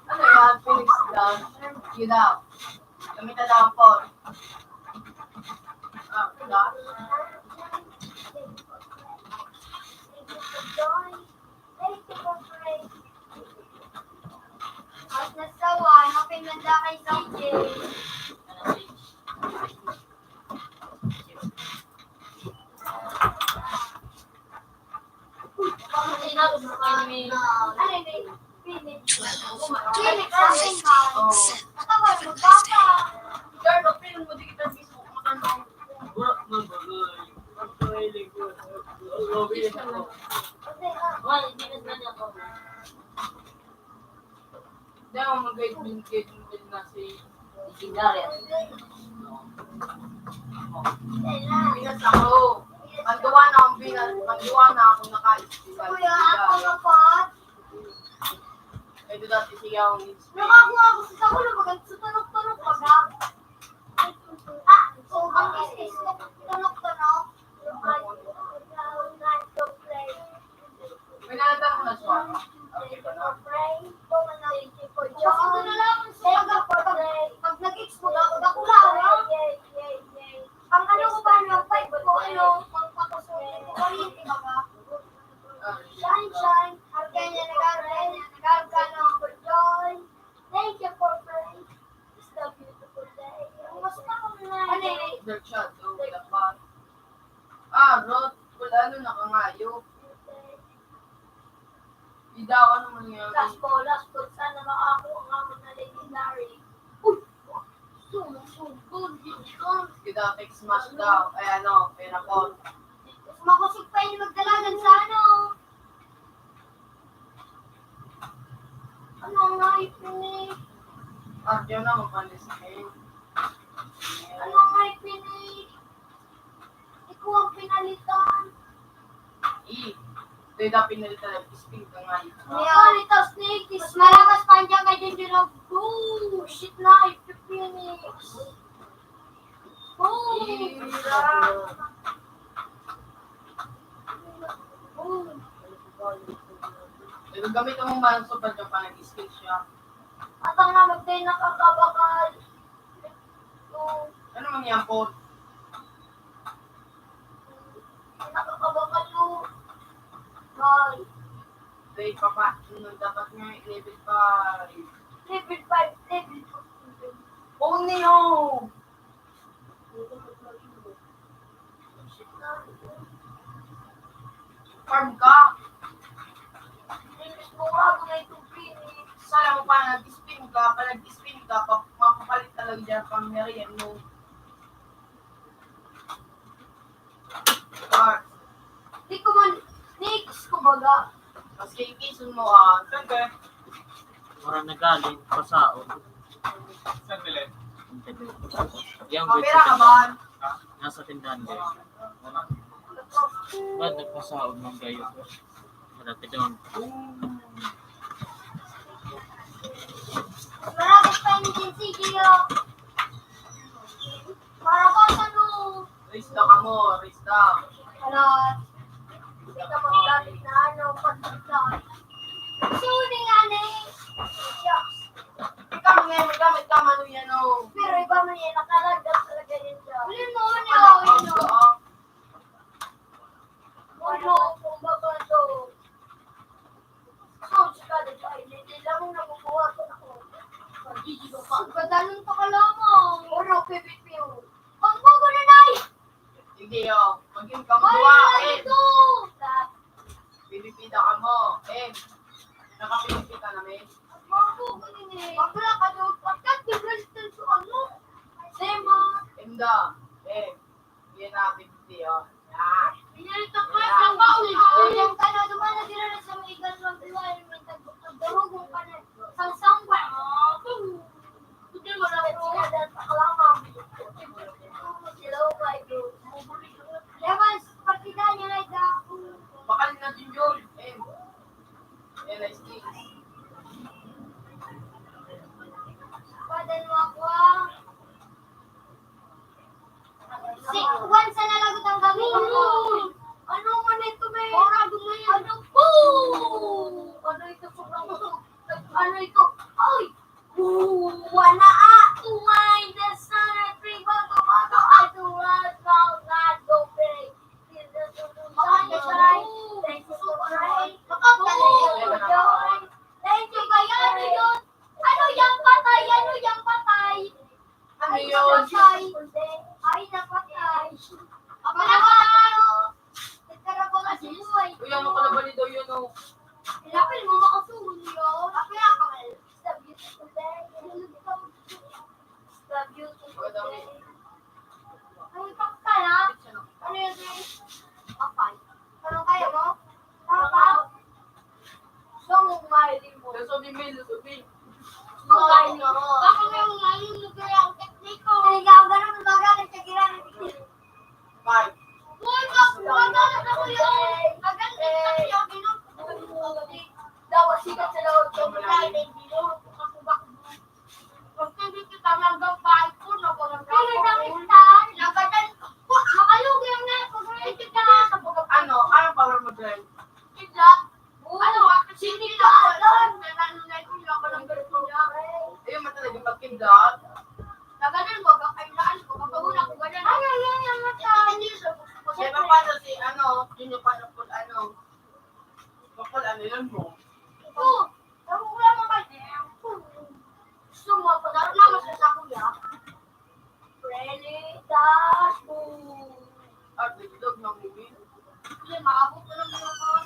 Ano yan? Phoenix down. Yun daw. Gamitan na ang phone. Ah, wala. At nasawa, napinanda kay CJ. Sinabi mo kami. Ano yun? Phoenix. 12, Phoenix, 15, Oh. set. Katawag Have mo a ba nice day. ka? Girl, no-film mo di kita sa Facebook. Matanong. Wala, hindi na sila niya ako. Hindi ako mag-guide din na si Si Darius. Pinas ako. Manduwa na akong manduwa na akong naka-ispibal. Kuya, ako dapat. Ito dati siya ang inspire. Nakakuha ako sa sakulo, maganda sa tunok-tunok pa ba? So ang is tunok-tunok. May nalatan mo na siya. Kasi ito na lang, pag nag-explode ako, dakula. Ang ano ko ba, yung pipe ko, ano, pagpapasukin ko, kuryente ba ba? Shine, shine. Kanya nag-aaral ka ng joy. Thank you for praying. It's a beautiful day. Kumusta ko na? Ano yun? Dark shot. Dapat. Ah, Rod. Wala nakangayo. Idaw, ano mangyari? Last call, sana makakuha nga mo na legendary. Uy! Sumugod, yun. Kita text smash daw. Ay ano, pera ko. Mas makusig pa yung magdalagan sa ano. Ano ang naipinig? Ah, yun na mapalis kayo. Ano ang naipinig? Ikaw ang pinalitan. Ito yung pinalitan ng spin ka nga yun. Ito, Snake. Mas malakas pa dyan kay Ginger of Boo! Shit na, Phoenix. Boom! Boom! Ito gamit mo man sa pagka pa nag-skill siya. At ang namag tayo nakakabakal. Ano mangyari po? Nakakabakal yun. Bye. Day papa, dapat nga level 5. Level 5, level 2. Oh no! Farm ka! Linis mo nga kung may 2 minutes. Sana mo pa nag-spin ka, pa nag-spin ka, mapapalit talaga dyan pang merian mo. Start. Di ko man, next kumbaga. Mas kikison mo siyempre. Mura na galing, pasaon. Saan bilhin? Yung Kamera ka ba? nasa tindahan din. Ba't nagpasaon ng gayo ko? Marami doon. Marami pa yung Gio. Para ka sa no. Raise down ka mo, raise down. Alat. Hindi ka maggamit na ano, pagkakit. Suning nga na eh. Shucks. Ikaw nga, may gamit ka man yan o. Padalon pa ka lamang. Oro, pipipiw. Ang bago na nai! Sige, oh. Maging ka Ay, mga, ay, ito! Pipipida ka mo. Nakapipipid ka namin. Bago ko din eh. Bakla ka doon. Pagkat, bibrestel sa ano? Sema. Hindi. Yan na, pipipid, oh. Yan. Pinalito ko sa baul. Yung kana dumana dira na sa mga igan ng piwal. May tagdarugong ka na. Sangsangwa. Hindi mo na ito. Dahil pakalamang. Silaw ka ito. Lemas, partida niya na ito. Bakal natin yun. LSD. Padan mo ako. Once na lagot ang gamit ko. Ano man ito, be? Ano po? Ano ito? Ano ito? Ay! Wala umay na sana primo tomato at ulat na dope. Thank you, kaya ano yun? Ano yung patay? Ano yung patay? Ano Ay, yun? napatay. Ay, napatay. Akala ko ano? Nagkara ko nga si Buhay. Uy, ano ka na ba nito yun, oh? Ilapil mo makasuhon yun. Akala ka nga. It's the beautiful day. It's the beautiful day. Ay, pakta na. Ano yun, guys? Apay. Ano kaya mo? Papa. Song umahiling mo. Lusubi, lusubi. Bakit yung ngayon lugar ang tekniko? Naligaw ka naman baga ng tsagiran ng tekniko. Five. Uy, magalit ako yun! Magalit ako yun! Ginup. Dapat sikat sa loob yung Friday, ginup. Pagtibig kita hanggang bahay ko, nakulang ka. Pili na kita! Nagatan. Makalugi ang pag-rate kita. Ano power mo, Dren? Kita. Ano? Sini ka alam. Nananunay ko yung ako ng ganito niya. Ayun mo talaga pagkindot. Naganan mo, kakailaan ko. Kapaguna ko ganan. Ay, matay. Kaya pa paano si, yun yung paano po, Kapag yun mo. Oo. Pero wala mo kasi. Gusto mo, padaro na mas sa kuya. Really? At nagdog ng movie. Hindi, makabot ko lang mga mga.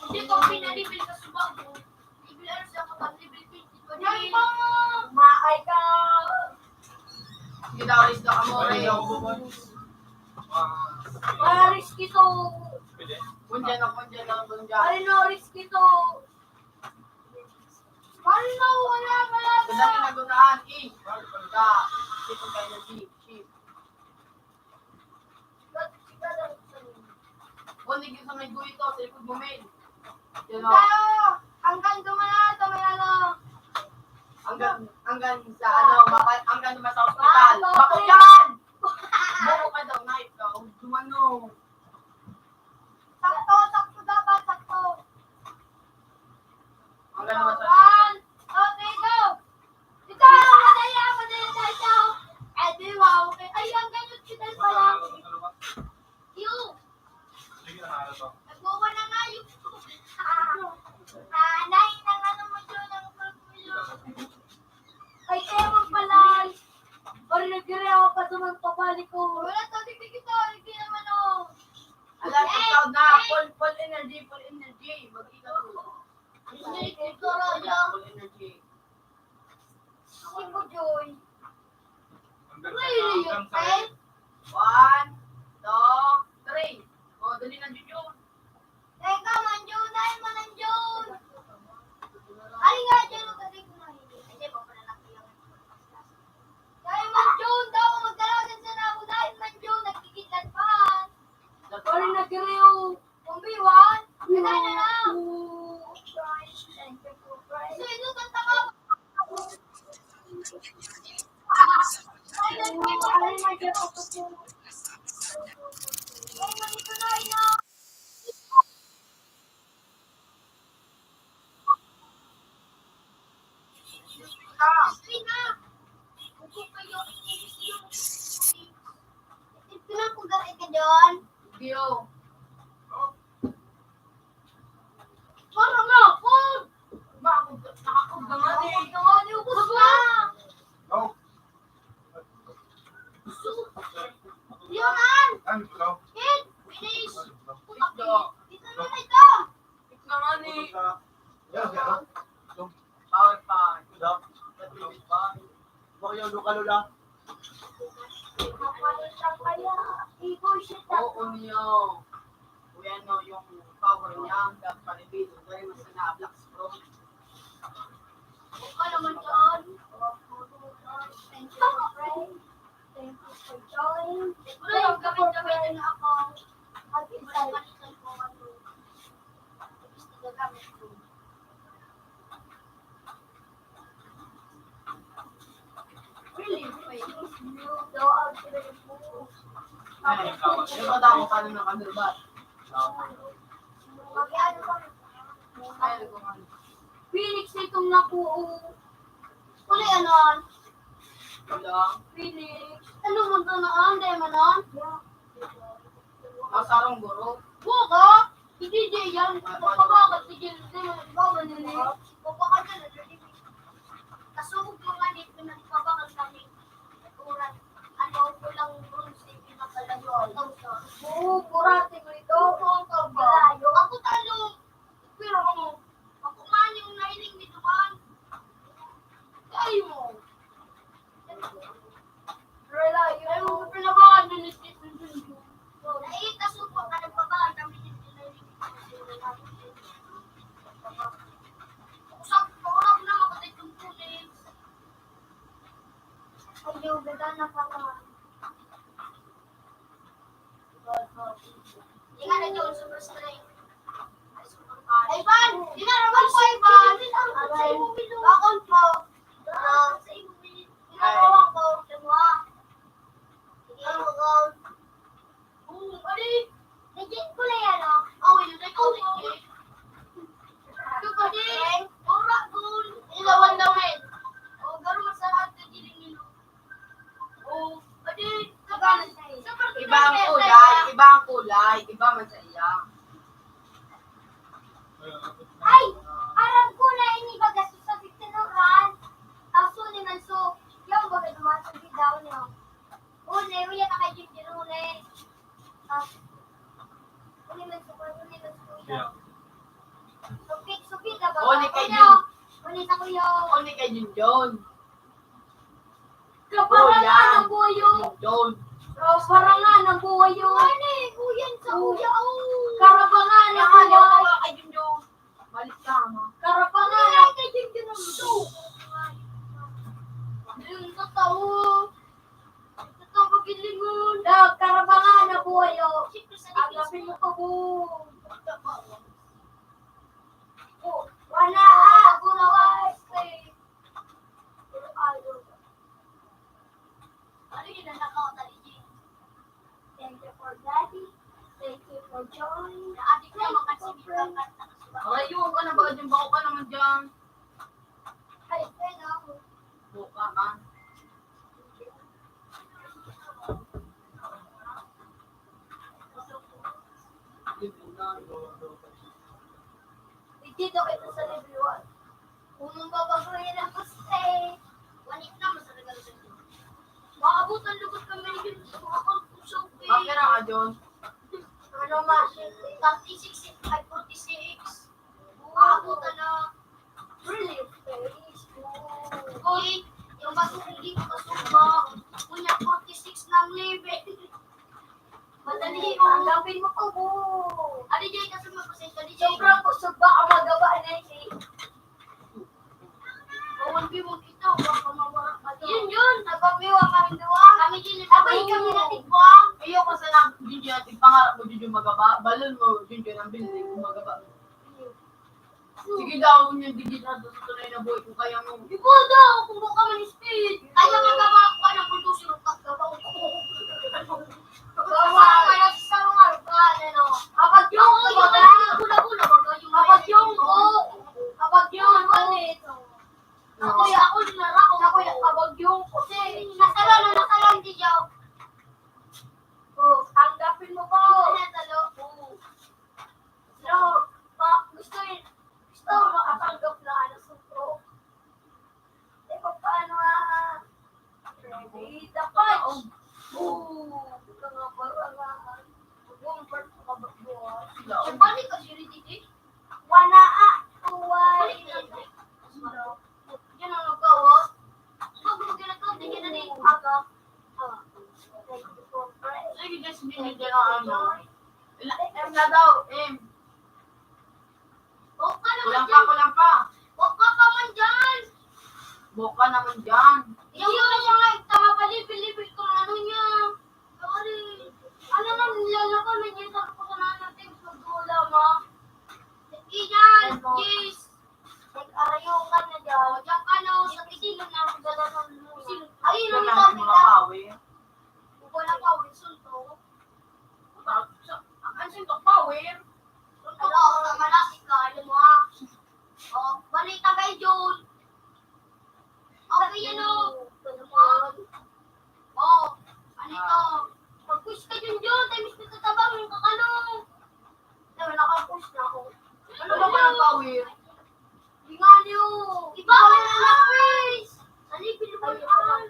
Hindi ko pinalibil ka sa bago. Ibilan siya kapag libil 20. Yan pa! Maay ka! Hindi daw rin ka mo, Risky to! Kunja na, kunja. Ay no, risky to! Ano, wala. Kadami nagunahan, Dito kayo na sheep. Kundi yung sa may guhit to, sa likod bumil. Yun o. Hanggang dumala sa may ano. Hanggang sa hanggang naman sa hospital. Bako yan! Bako ka daw, knife ka. Dumano. Sakto dapat, sakto. Hanggang naman sa... One, okay, go! Ito, madaya tayo. Eh, di wow. Okay. Ay, hanggang yung hospital pala. You. Nagwawa na nga yung Nay, nang ano mo dyan, ng pagpulo. Ay, kaya magpala. Or nag-gire ako pa dumang pabalik ko. Wala to, tigil ito. Hindi naman o. Alam ko ikaw na, full energy. Mag-ika to. Hindi, ito raja. Full energy. Si mo, Joy. Really, you fail? 1, 2, 3. O, dali na dyan. Teka, manjun, dahil mananjun. Ay nga, dyan ang galing ko na hindi. Hindi, papanalaki lang. Dahil manjun, daw magdalagan sa nabo. Dahil manjun, nagkikitlan pa. Or nag-rew. Kumbiwan. Kaya na lang. So, ito, kanta ka. Ay, nandiyan ako po. Ay, manito na, ina. Yo. Parang na, Paul! Nakakog na nga eh. Ubus na! Bakit yung kalula? Kapalitan kaya. I-bullshit ako. Oo niyo. Kuya no, yung power niya, dapat palitin. Dahil mas na Black Pro. Huwag ka naman dyan. Thank you for praying. Thank you for joining. Wala yung gamit-gamitin na ako. Mag-inside. Palitan ko ano. Gusto na gamit ko. Really? Wait. Go out to the pool. Ay, yung matako ka ng nakadurbat. Mag-ano ka? Ay, nagkumano. Phoenix itong nakuo. Kulay anon. Wala. Phoenix. Ano mo ito naan? Dahil manon? Masarang guro. Buka? Hindi di yan. Magpabagat si Jill. Hindi mo nagbawa nila. Magpabagat ka na. Kasubog mo nga dito na nagpabagat kami. Naturan. Ano ko lang doon sa pinakalayo. Oo, kurate mo ito. Malayo. Ako talo. Pero ako man yung nailing dito man. Kaya mo. Relayo. Ay, mo pinabahan na ni Sis. Kasubog ka nagpabagat kami dito na usap ko lang na makatay yung pulis. Ay, yung ganda na pala. Hindi nga na yun, super strength. Ay, Van! Di na naman ko, Ivan! Bakon po. Ginagawa ko. Dalawa. Sige. Ali! Legit ko na yan, oh. Oh, yun na ikaw, legit. Ito pa din. Ora, dun. Ilawan namin. Oh, gano'n masarap na giling nilo. Oh, adi. Iba ang kulay, iba ang kulay, iba man sa iya. Ay! Aram ko na ini baga sa tinuran. Aso ni Nanso. Yung baga naman sa bidaw niyo. Uli, uya na kayo yung ginuli. Uli man sa kuya. Supit na ba? Uli kay Jun. Uli sa kuya. Uli kay Junjon. Kaparangan ng buyo. Junjon. Kaparangan ng buyo. Ano eh, kuyan sa kuya. Karapangan ng buyo. Kay Junjon. Balik ka, ma. Karapangan ng kay Junjun ng buyo. Yung totoo. Totoo magilingon. Karapangan ng buyo. Agapin mo ko po. Oh, wala. Gulawas. Ano yun na nakakatali, Jane? Thank you for daddy. Thank you for joy. Naadik na makasibig ka. Okay, yung ka na ba? Yung bako ka naman dyan. Ay, pero. Buka ka. Dito kita sa level 1. Kung mong babaguhin ako stay. Wanit na masalagal sa iyo. Maabot ang lugot kami yun sa mga kontusok eh. Bakit na ka, John? Ano ma? 36, 46. Maabutan na. Really? Face. Uy, yung baso hindi ko kasuba. Kunya 46 ng libre. Madali mo. Tanggapin mo ko po. Adi Jay, kasi magpasensya. Adi Jay. Sobrang kusog ba ang magawa na yun? Bawal biwag kita. Huwag ka mawala ka doon. Yun. Nagpamiwa kami doon. Kami din. Abay kami natigwang. Iyo ko sa nang Junjon natin pangarap mo Junjon magaba. Balon mo Junjon ang building kung magaba. Sige daw, yung digit na doon sa tunay na buhay kung kaya mo. Ikaw daw, kung buka man speed. Kaya magawa ko ng pultusin ng pagkabaw ko. Gawa ka na sa sarong arugan, ano? Kapag yung ko, bula-bula, kapag yung ko, ako dinara ko, kapag yung ko, nasalon, di jaw. Oh, tanggapin mo ko. So, gusto makatanggap na ano sutro. Eh, paano ready the punch? Boom! Ika nga parangaan. Huwag part ko ka magbuhat. Ang balik ka si Rididi? Wana tuway. Yan ang nagkawas. binigyan ng ano. M na daw, M. Boka naman Kulang dyan. pa. Boka pa man dyan. Boka naman dyan. Hindi ko na siya nga tama palipil-lipil kung ano niya. Sorry. Ano nga nilalako na dyan sa kukunan natin magdula mo. Hindi yan. Yes. Nag-arayo ka na dyan. Diyan ka na. Sa kisilo na ako gano'n mo. Ayun Yan ang lang sabi mga ka. kawi. Wala pa. Sulto. Ang sintok power. Sulto ako na malasik ka. Alam mo ha. O, balita kayo Jun. Okay yan o. Oh, ano ito? Pag-push ka dyan dyan, times na tatabang yung kakano. Dahil naka-push na ako. Ano ba ng power? Hindi nga niyo. Iba ka na lang, Chris. Salipin mo yan.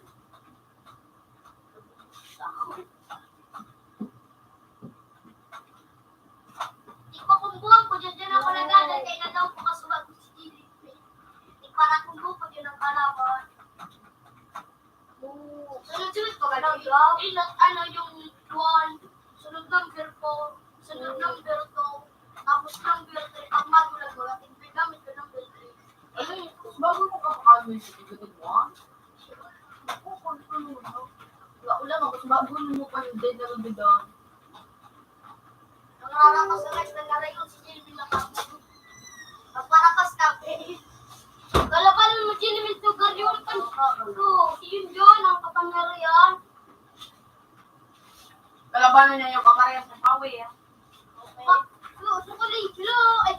Ikaw kumbuhan ko dyan ako nagalan. Kaya na daw po kasulat ko si Jilly. Para kumbuhan ko dyan ang kalaban. Sunod-sunod ko gano'n. Ilang ano yung 1, sunod number 4, sunod number 2, tapos number 3. Pag magulang ko, ating gamit ko number 3. Ano yun? Bago mo kapakano yung sigurado mo, ha? Wala mo, kasi bago mo pa yung dead na rubidan. Nangarakas na guys, nangarayon si Jilly na kapag. Pagparakas ka, galaban mo Jilly sugar yun. Yun yun, ang kapangyarihan. Kalabanan niya yung kakarehas ng power, ha?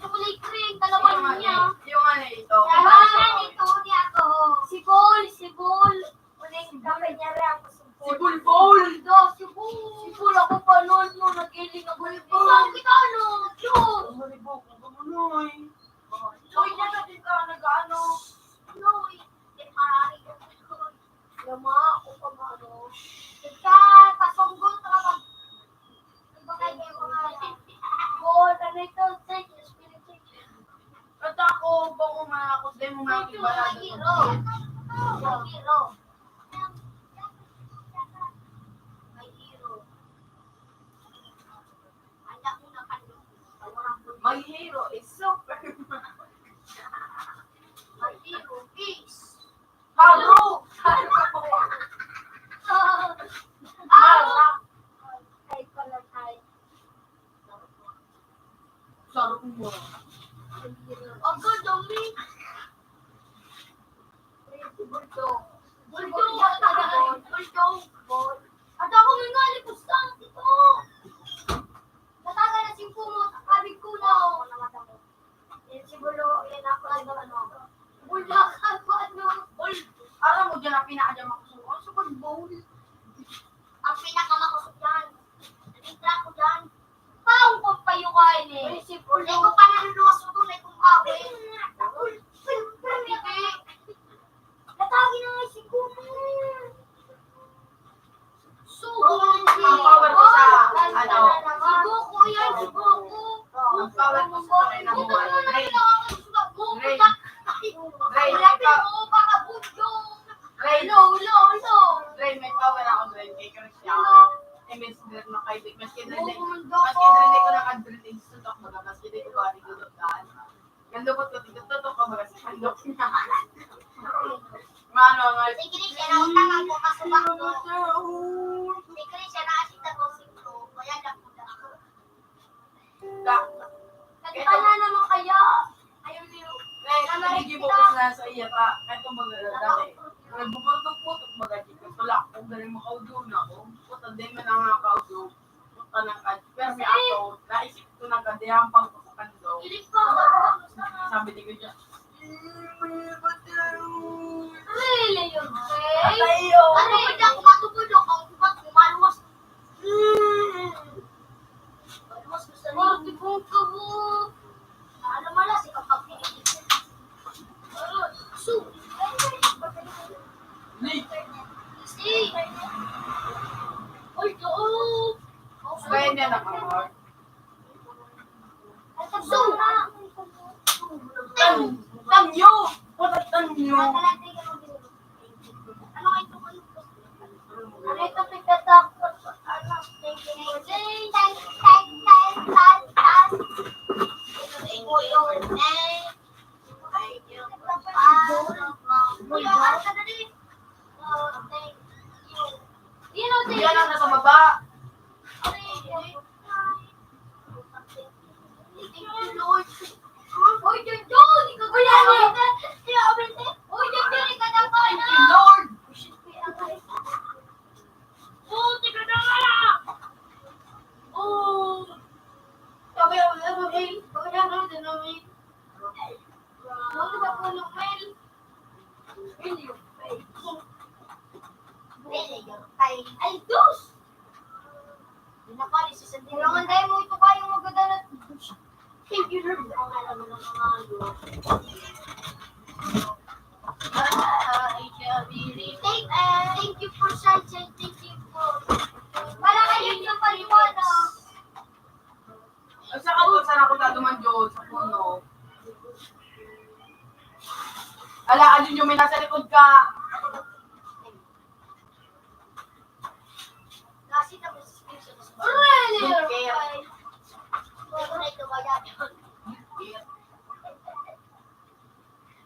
Chocolate cream, kalaban niya. Yung ano ito. Ito niya ako. Sibol. Uling kape niya rin ako Si Bulbul! Sibol ako pa noon mo, nagiling ako. Saan kita ano? Yun. Maribok, ang gamunoy. Uy, natin ka nag-ano. Uy, parari ka. Lama ako pa ano. Ika, pasonggol ka ba? Iba kayo yung mga gold, ano ito? At ako, bang umakos din mo mga kibalado. My hero is Superman. My hero is Haro! Ay, pala tayo. Sarap mo. Agad, dami. Bulldog. At ako nga lipusan ito. Nataga na singko mo, kabig ko na. Yan si Bulo, yan ako ano. Bulak ako ano. Alam mo dyan ang pinakadya makusok. Ano sa bowl? Ang pinakamakusok yan. Nagitra ko dyan. Paong kong payukain eh. Ay, si Bulo. Ay, kung pananaluwas mo doon, ay kung kawin. Hindi. Natagi na nga si Kumo. Sugo. Ang power ko sa, ano, Si Goku yan, si Goku. ang power ko sa rin ng buwan. Ray, Ray, Ray, Lapin mo, baka budyong. Ray, No. Ray, may power ako, Ray. Kay Christian. Imbes na makailig. Maski na hindi ko nakadrill sutok mo na. Maski di ko ba nagdudok daan. Gandupot ko, tutok ko mga sa handok niya. Mano, nga. Si Christian, ang tangang ko kasubak ko. Si Christian, nakasita ko singko. Kaya nakuda. Nagpala naman kaya. Ayaw niyo. Ray, nagigibukos na sa iya pa. Ito magdadali. Nagbuputok-putok magaji ko. Wala akong galing makaudo na ako. Puta din man ang nakaudo. Puta ng ad. Pero si ako, naisip ko na kadiyampang ko sa kando. Ilig pa. Sabi di ko dyan. Really yun, okay? Tayo! Ano ba dyan? Kumatubulok ang kumat kumaluwas. Maluwas ko sa liyo. Marti kong kabo. Ano mala, si kapag pinigil. Su. Lee! Si. Oy, doon. yan ang nasa baba. Uy, Junjun! Ikaw ko yan! Uy, Junjun! Ikaw na ba Thank na? you, Lord. Oh, tika na nga! Oh! Sabi ako na ba, Mel? Sabi na ako na ba, Mel? Ano ba po ng Mel? Mel, yung face. Mel, yung face. Ay, Diyos! Pinapali si Sandy. Kailangan dahil mo ito kayong maganda na... Thank you, Lord. Ang alam mo ng mga Diyos. Thank you for sunshine. Thank you for... Para kayo yung paliwanag. Ay, sa kabul, saan ako taduman Diyos sa puno? Ala, alin yung may nasa likod ka. Kasi tapos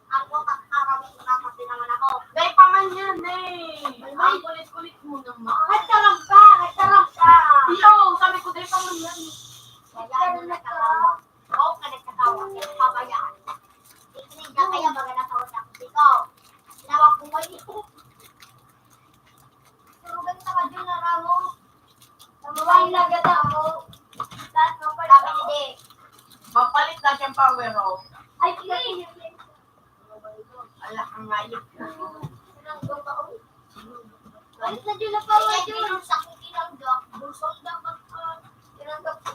Ako kakarawin dapat din naman ako. Dahil pangan yan eh. Ang kulit-kulit mo naman. Nagtarang ka! Nagtarang ka! Iyo, sabi ko dahil pangan yan. Kaya mo nagtawa. Oo ka nagtatawa. Kaya pabayaan. Ikinig ka kaya baga natawa na ako. Ikaw. Sinawag ko mo ito. Surugan ka dyan na ramo. Tamuwain na gata ako. Lahat ng pala. Sabi ni Dick. Mapalit na siyang power off. Ay, please. Ala, ang ngayip na. Balik na dyan na pawa dyan. Sa aking tinanggap. Busong dapat tinanggap ko.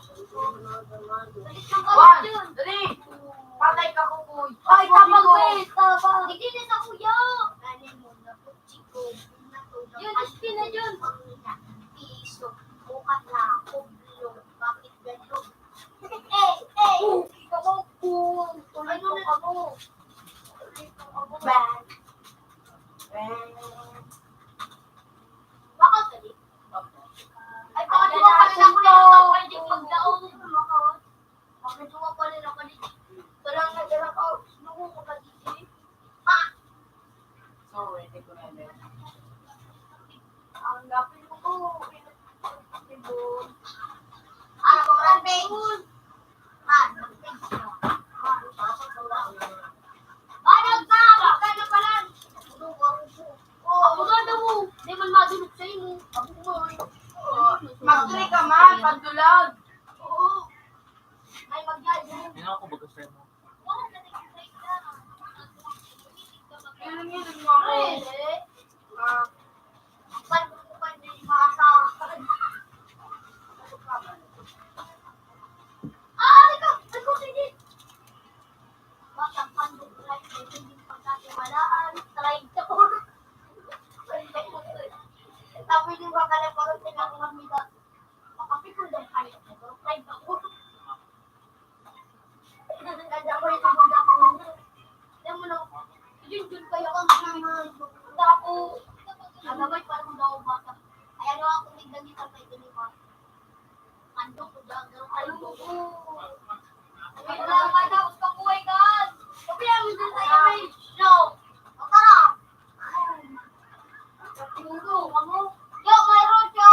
Balik na pawa One, dyan. three. Patay ka, kukuy. Ay, tabang wait, tabang. Hindi na sa kuya. Kanin mo na po, chiko. Yun, spin na yun. Piso, bukat na, kublo, bakit gano'n? Ikaw po. Tuloy mo ako. Bang. Bakit tali? Ay, bakit mo pala na ako na pwede magdaong makawat? Bakit mo pala na pwede? Walang nagdala ko. Nung ko ka dito. Ha? Sorry, hindi ko na yan. Ang lapin mo ko. Ano ba ang pengun? Banag ka! Baka na pala! Ako ganda mo! Hindi man madulog sa'yo mo. Ako mo. Mag-three ka man, pagdulag. Oo. May magyayay. Hindi ako bagas sa'yo mo. Wala na nag-break ka. Yan yun, mo ako. Really? Ah, Pan din maasahan. Ikaw! Ikaw, sige! Basta pandong like, hindi pagkatiwalaan, try to. Tapos yung baka na parang tinanong nila, makapikul din kayo. Try to. Kaya ko yung tubog ako. Alam mo na, yun kayo kang naman. Ako, nagabay parang daw bata. Kaya naman ako nagdagitang kay Dilipa. Ando ko dyan, ano ko. Wala ka na, gusto ko ay God. Sabi ang hindi tayo may show. O tara. Tinggo, amo. Yo, mayroon siya.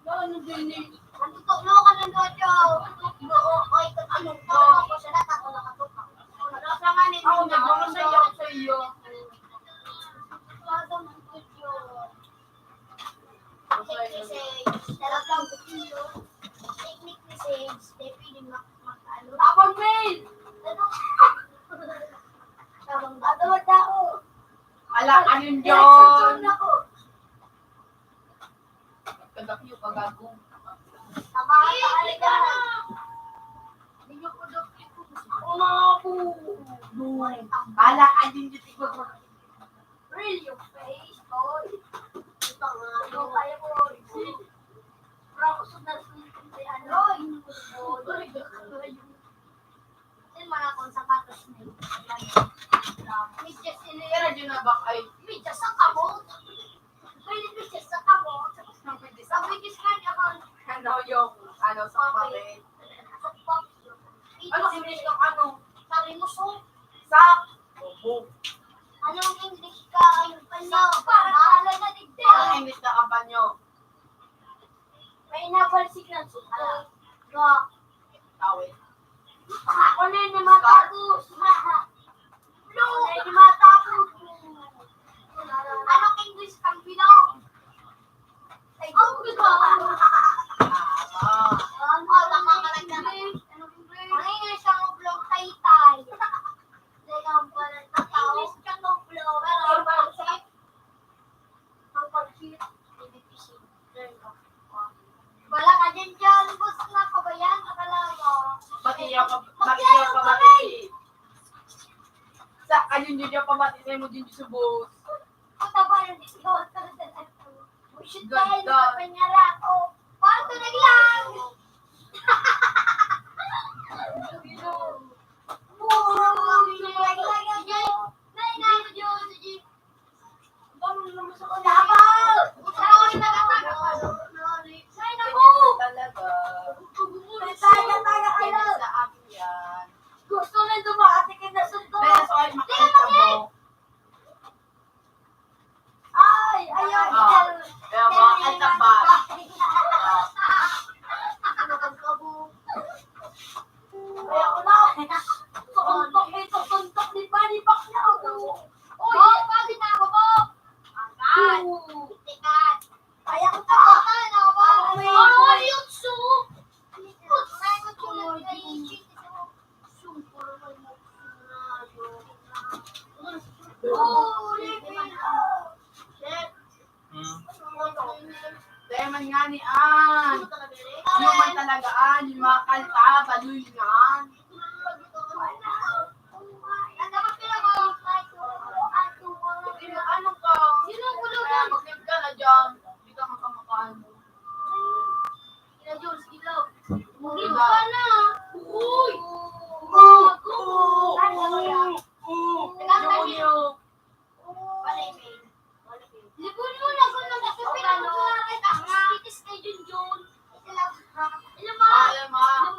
ano din eh. Nantutok ka ng dojo. Oo, oy, anong tao ko siya natak ko nakatutok. Nasa nga nito. Ako, nagmamang sa iyo, sa iyo. Talagang dojo. Technique ni Sage. Talagang dojo. Technique ni Sage. Hindi piling makalo. Tapang mail! Tabang batawad ako. Ala, anin Diretso yun? ako. Kadakyo, kagagong. Tamaan ka alika. Hindi niyo po daw Ala, anin yun, tigod mo. Real yung face, boy. Ito nga, ano kaya mo. Parang usod na si ano. Sin man akong sapatos na yun. Medyas sila. Pero yun na ba ay, Medyas sa kamot. Pwede medyas sa kamot. Sa medyas nga niya ako. ano yung, ano, sa papel. Ano, English kang ano? Sabi mo so. Sak! Opo. Anong English ka? Ayun pa niya. Para na digdi. Ang English na kampanyo. yan, suka. Tawid. Ako na yung matapos. No! Ako na yung matapos. Anong English ang bilang? Ay, ang bilang. Ang English ang ublong tay-tay. English ang ublong. Pero ang pag-shit, wala ka dyan dyan. Gusto na ka ba yan? Akala mo. Batiyaw ka bati. Sa ayun din yung pamati mo din sa bus. Puta ba yung discount? Bullshit dahil Ganda. sa panyara ko. Paano ito naglang? Talaga. Taga-taga kayo. Sa akin yan. Gusto na dumati ka na sundo. Kaya so ay makita mo. Ay, ayaw. Kaya makita ba? Kaya ko na. Tukuntok ni Panipak na ako. Uy, bakit na ako po? Angkat. Itikat. Kaya ko takotan ako po. Ay, yutsu. May matulad na yung shit. Oh, Chef. Kaya man nga ni An. Yung man talaga An. Yung mga kalta, baluy nga. Ano ka? Kaya mag-live ka na dyan. Hindi ka makamakaan mo. Kaya ma.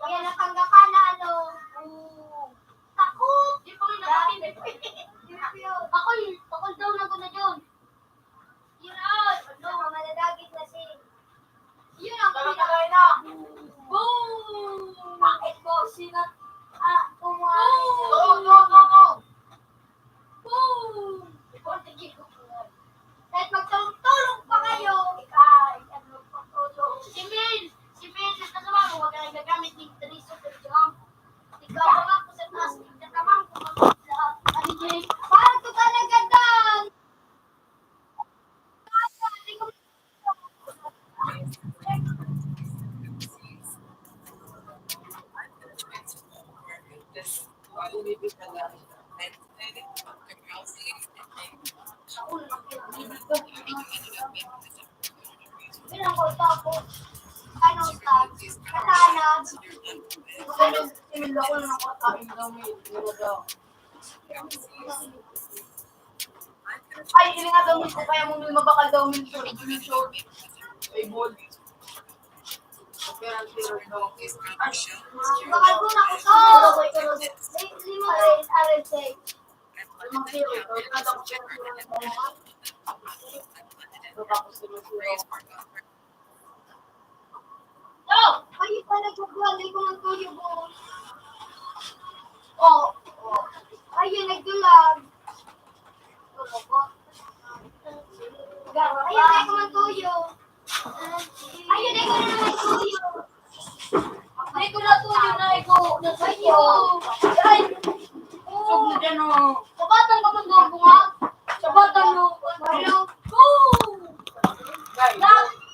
Kaya natanggapan na ano. Takot! Di pa rin Ako daw na ko na dyan. Yun out! Ano, maladagit na si. Yun ang Tagay na. Boom! Bakit mo sila? Go. Boom! Kahit magtulong pa kayo, ano pagtulong. Si Mil, sa naman, huwag ka nagagamit ng triso sa jump. Ikaw ba ako sa taas, tignan naman kung mag-lahat. Ano Jake? Parang ito talaga dan! Bilang ko tapos, ano start? Katanag. Tinila ko na nakatakin daw may daw. Ay, hindi nga daw ko kaya mong mabakal daw min short. Ay, ball. Pero daw. Bakal ko na ko sa. Lima rin, aral say. Limang kilo. Kada ko siya. Tapos Ay, pa nagpagwalay ko ng tuyo, boss. Oh. Ayun, nagdulag. Ayun, ay ko ng tuyo. Ayun, ay ko na ng tuyo. Ay ko na tuyo na iko. Tuyo. Ay. Sog na dyan o. Sabatan ka man doon, bungag. Sabatan mo. Ano? Boom! Guys.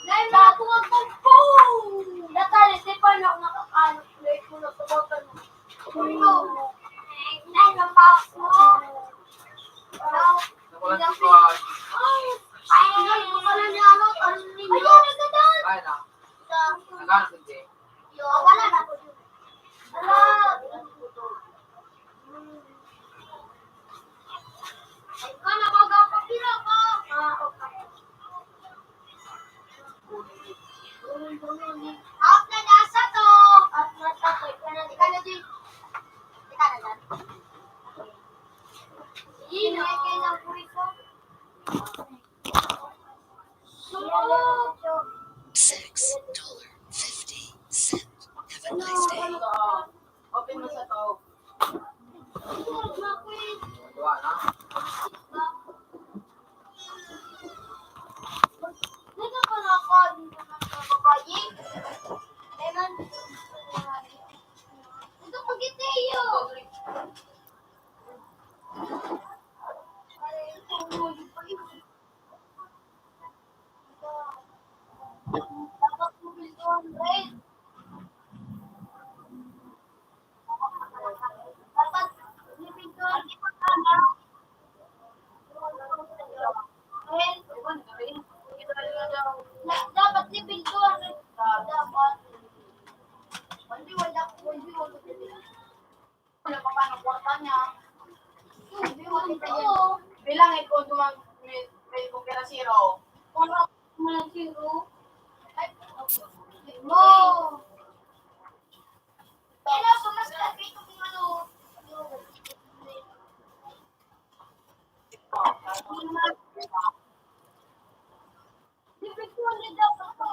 Dahil nakakuha ko, boom! Natali, di pa na ako nakakalap. Play ko na sabatan mo. Tuyo. Kailangan ko ito. $6.50. Have a nice day. Open mo sa to. Dito pa na ako. Dito na ako babayi. Eman. Dito ko gitayo. Dapat mo bildo 100. Dapat bildo 100. Dapat libil doon. Dapat. Hindi, wala. Wala pa paano kwarta niya. Hindi, wala tayo. Bilangin ko may kung zero. Kung ako mga zero. Ay, mo. Kaya so, mas lagi itong ano. Libil doon na dapat ko.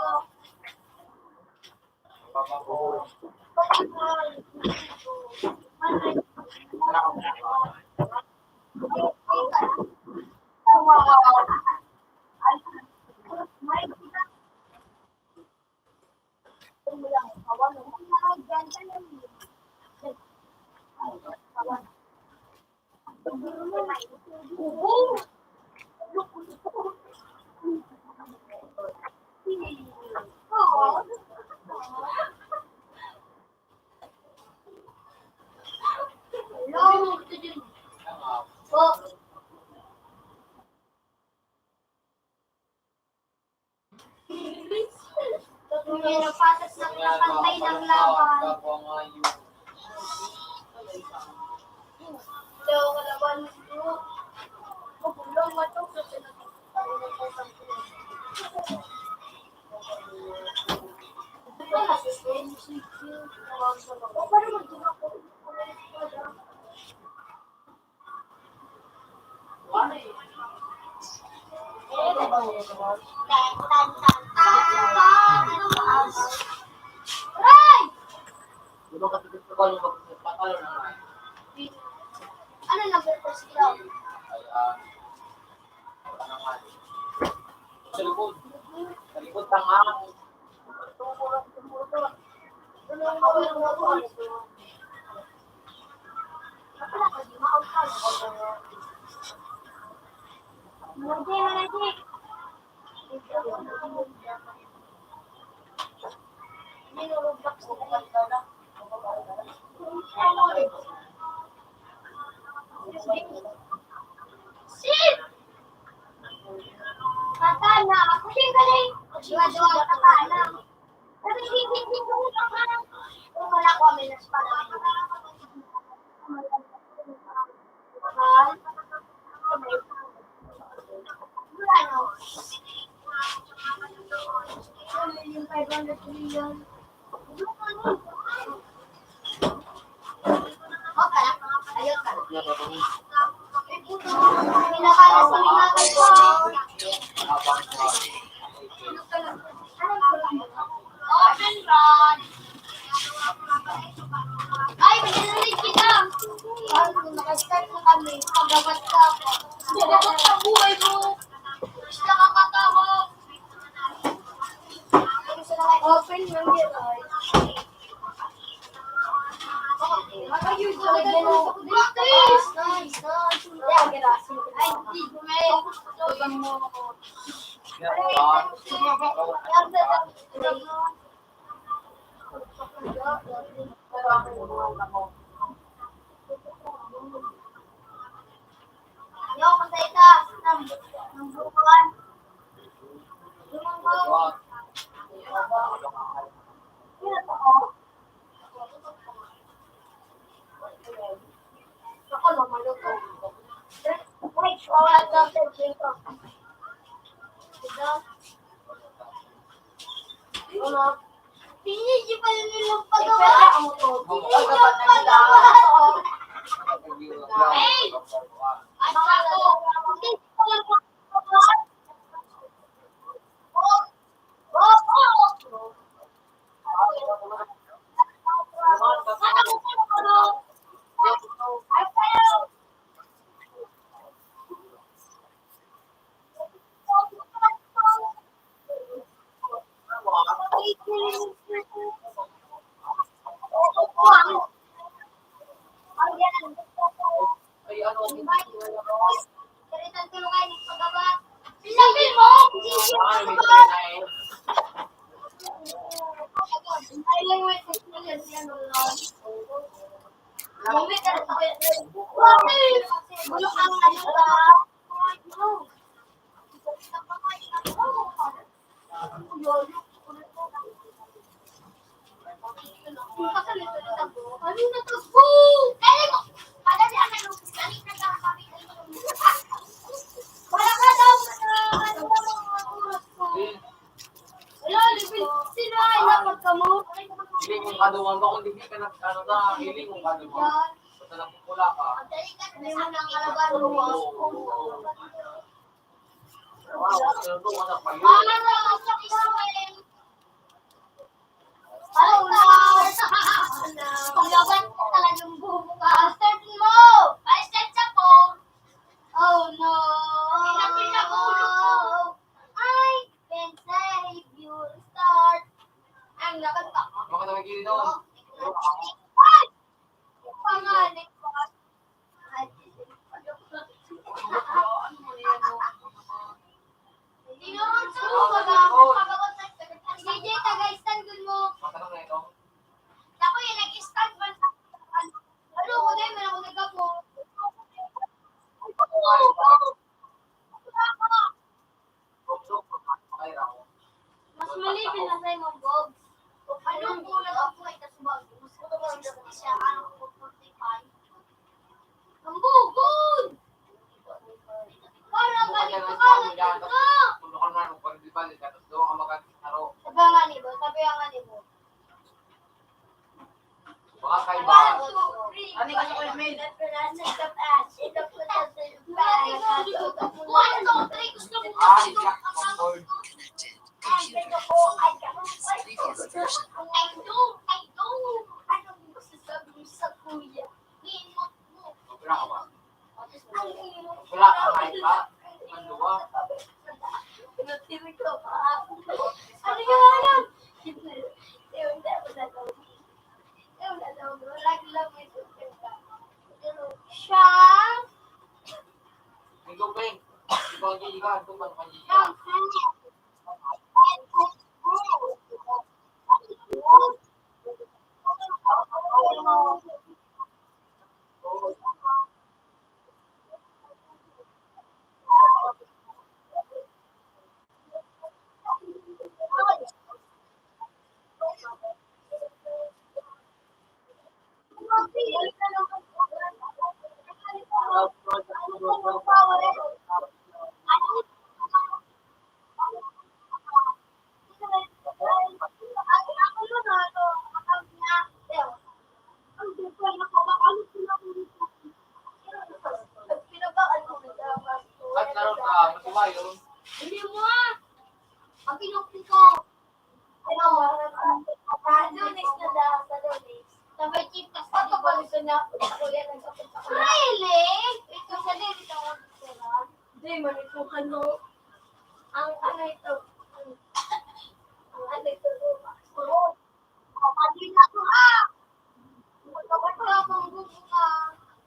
Patas ng nakantay ng laban. So, kalaban mo. Pagulong mo ito. Ano number po sila? Sit! Katana, ako din galing. Diwa-diwa katana. Pero hindi ko lang kung wala ko kami na spada. Ano? Yung 500 million. Oh, kala. Ayun ka. Pinakala sa minakal ko. Open rod. Ay, pinalilig kita. Ay, nakastart na kami. Pagawat ka ako. Pagawat ka buhay mo. Basta kakatawa. Open yung giroy. Nice. Ay, di gumay. Tugang mo ako. Yo, kung sa ng buwan. Lumang ako lang maluto. Wait, wala ka sa dito. Diba? Wala. Pinili pa nilang pagawa. Pinili yung pagawa. Hey! Ay, Ay, ano, Karitan tulungan yung paggabat. Sabi mo! ay, may trinay. Ay, lang may technical siya nung Mami, bulok ang ano ba? Ano na to? Dali mo! Padali ang ano? Dali na lang kami. Wala ka daw ano ba mga oras ko? Wala, libil. Sino ay dapat ka mo? Hiling mong kaduman ba? Kung hindi ka ano na, hiling mong kaduman. Yan. Basta napupula ka. Hindi mo nang kalaban mo. Wow, ano to, anak pa yun. Paglaban ko talagang bubuka. Start mo! Ay, start sa po! Oh no! I can save you. Start! Ang lakad pa. Mga tawagin doon. Ay! Pangalit ko. Ay, hindi naman sa DJ, taga-stand mo. Matanong na ito. Ako yung nag-stand ba sa ano ko dahil meron ako nagkapo. Ay, Rao. Mas malipin na sa'yo mong Bobs. Anong kulang ako ay kasubag? Mas kulang siya, ano ko 45. Ang bugod! Parang ganito ka lang na! Tulukan mo na kung di ba, tapos doon ka magkakaro. Sabi ang ani mo, sabi ang ani mo. Baka kayo ba? Ano ka sa kuya, Mel? Ay, Jack, Concord. Connected. Computer 4 has previous version. Wala ka ba? Wala ka kahit pa. Ang luwa. Siya, Ikaw, Peng. Ikaw ang gigigan. Ito ba naman siya, gigigan? At laro ka, matuwa yun. Hindi mo ah! Ang pinukti ko. Ano? Lunes na daw sa lunes. Sabay chip kasi ito pa gusto niya. Ako yan nagsapit sa kanya. Really? Ito sa din. Ito ako gusto na. Hindi man ito ano. Ang ano ito. Ang ano ito. Kapatid na ko ha! Kapatid na akong buko ka.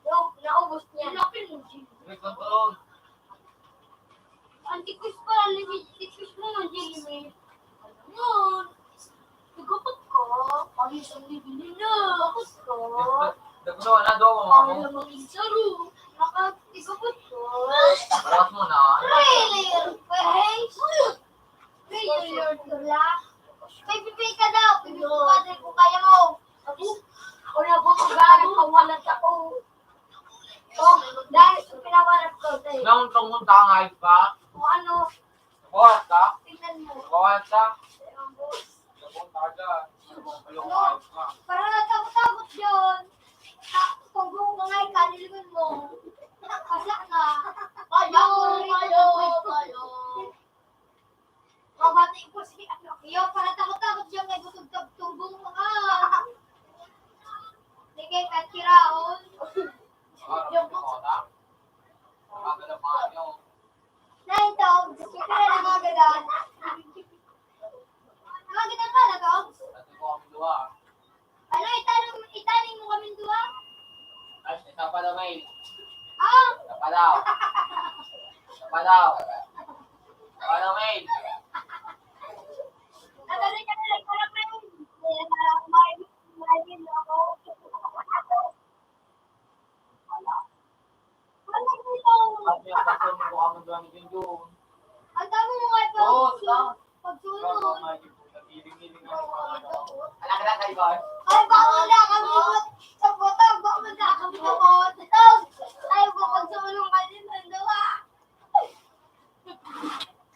Yung naubos niya. Lapin mo, Jim. May kontrol. Antikus pa, antikus mo ng Jelly. Yun. Nagkapot ko. Ang isang bibili na. Nagkapot ko. Nagkusawa na doon mo. Ang lamang isaro. Nagkapot ko. Maras mo na. Really? Really? May bibig ka daw. Bibig ko ka din kung kaya mo. Ako na po magalang kawalan ako. Oh, dahil sa pinawalan ko sa'yo. Nang tungkol ka nga pa. Kung ano, Nakuhat ka? tingnan mo. Nakuhat ka? Ang boss. Napunta ka dyan. Ayoko ayos ka. Para nagtakot-takot yun. Kung buong mga ikanilin mo, kasak na. God. Ano kita ka na, Dogs? Kasi ko kami dua. Ano, itaning mo kami dua? Ay, isa pa daw, May. Ah! Isa pa daw. Isa pa daw. Isa pa daw, May. Nagano ka na lang ko lang kayo. May ako. Ano dito? Sabi ang pasun ko kami dua ni Junjun. Ang dami mo nga Oo, pagsunod. Alam ka lang kayo, boss. Ay, baka wala kami sa botag. Baka wala kami sa botag. Ay, baka pagsulong ka din ng dawa.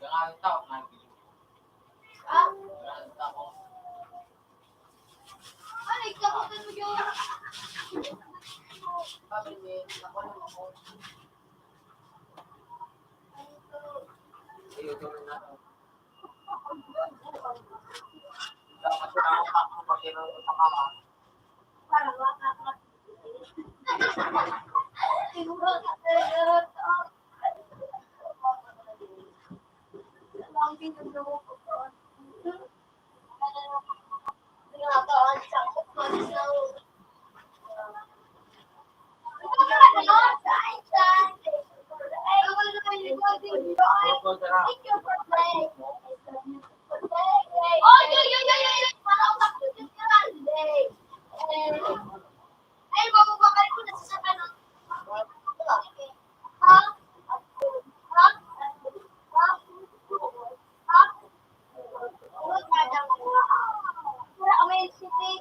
Jangan tahu nanti. Ah, Jangan tahu. ano, ikakutan mo yun? Sabi ni, ako naman ako. Iyo, tuloy na. Dapat ko na ako pag-ino sa mama. Parang wala ka. Siguro ka talaga ito. Ang pinagdawa ko po. Ginagawa sa kapatid. Thank you for playing. Oh, yo. Parang takot yung today. Ay, bababakal ko na sa kanan. Ha? Pura kami city.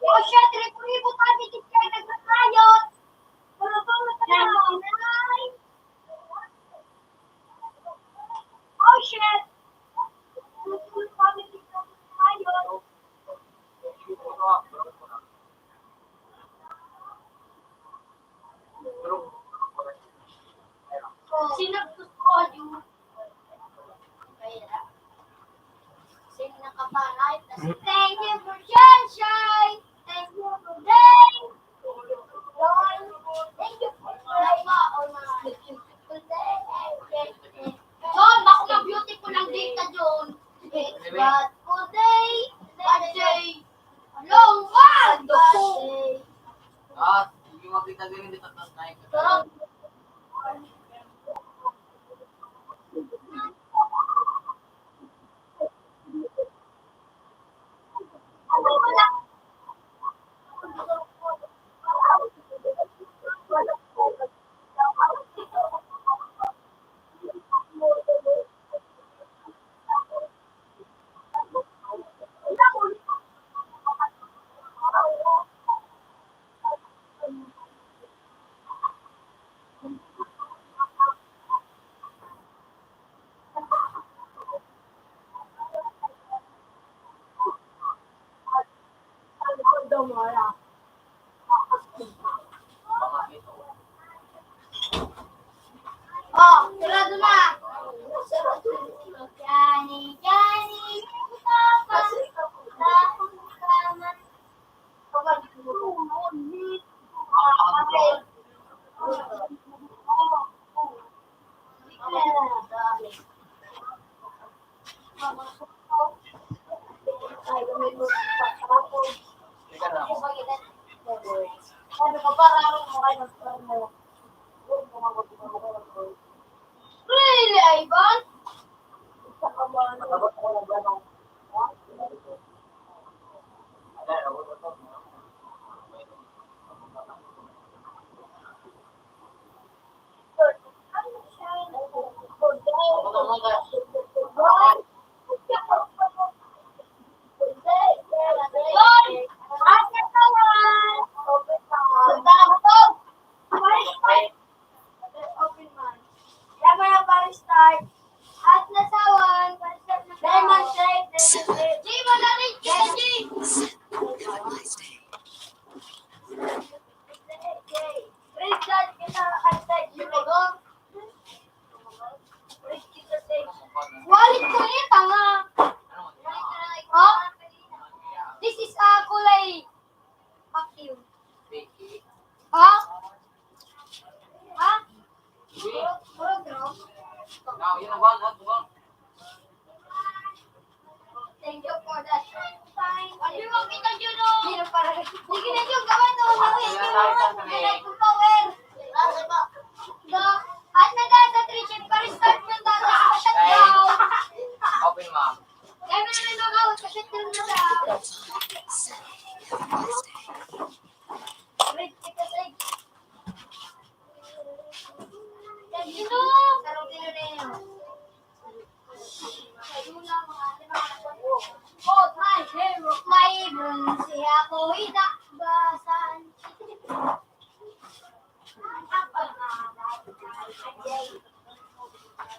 Oh, shit, ribu-ribu kami di kayo nagkakayot. Oh, shit. Ribu-ribu kami di kayo nagkakayot. Sino gusto yun? Sino nakapanay? Thank you for sunshine. Thank you for day. Thank you for beautiful day. John, bako na beautiful ang day ka, John. It's beautiful day. Bad day. Long bad day. Ah, hindi mo kita din dito tas naik. Sarap. Oh, sarado na. Johnny, papa, tahong kaman. Really, Ivan? Start. At nasawan, demonstrate. Di ba na rin Now, yun ang one. Thank you for that. Ano mo kita dyan o? Hindi para. Sige na dyan, gawin to. Gawin ko power. At nagasa 3 chip pa restart ng data sa shutdown. Open, ma'am. Kaya mo naman mag-out sa shutdown na daw. Set. Have a nice day. Red, tika, red. Dito! Sarong kilo na yun. Oh, my hero, my bronze, ako itakbasan.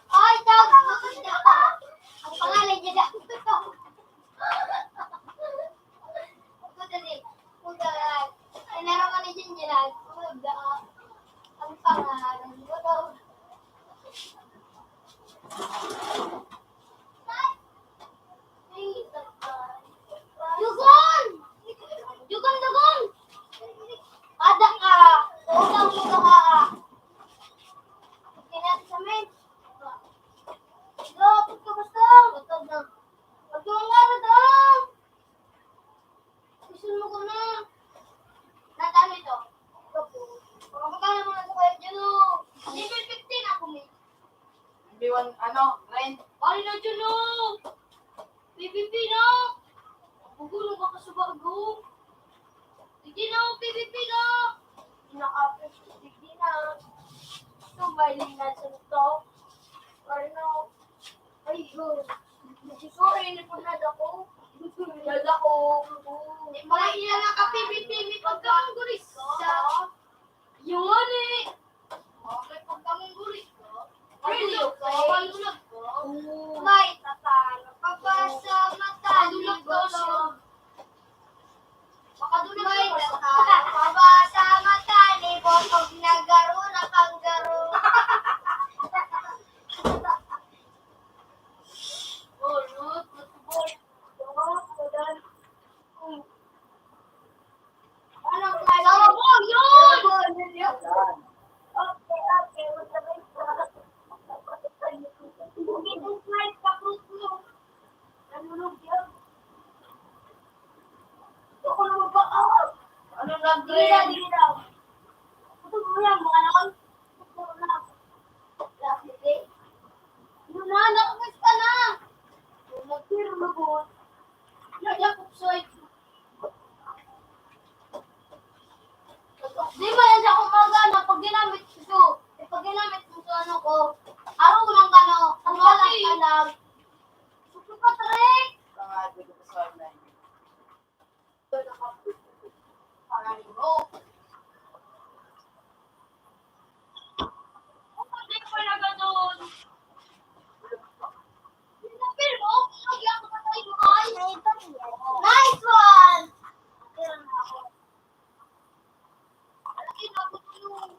Ay, tawag ko siya. Ang pangalan niya na. Naraman ni Jinjilan. Ang pangalan ko daw. Dugon! Dugon! Ada ka! Utang mo ka! Kinat sa men. Lapit ka basta! Utag na. Pagtuwang nga na daw! Gusto mo ko na. Natalo ito. Pagkakala mo na ito kayo dyan o. Level 15 ako may. B1, rent. Pari na dyan o. PVP na. Pagulong ka sa bago. Hindi na ako PVP na. Naka-press. Hindi na. Tumbaling na sa ito. Pari na. Ay, go. Sorry, napunad ako. Nada ko. Mga ilan na ka PVP. May pagkamanggulis ka. Yung ano eh. Okay, pagkamanggulis ka. Pagulog ka. Pagulog ka. May tatalo. Papasa mata. Pagulog ka siya. May tatalo. Papasa mata. Libotog na garo na kanggaro. Bulot. Anong tayo? Oh, yun! Okay. Itong slide pa mo. Nanulog yun. Ito ko na magpakaw. Ano lang, Dili daw. Ito mo yan, mga naon. Ito na. Lapit. Yun na, nakakas ka na. Nagpirma ko. Nagyakop sa'yo. Di ba yan siya kumagana pag ginamit ito? Pag ginamit mo sa ano ko, araw lang ka no, ang walang alam. Suki pa trek! Pangalan ko sa online. Parang mo. Hindi ko na ganun. Pero mo, nagyakop pa tayo mo. Nice one! Meron na ako. Malaki na ako yung...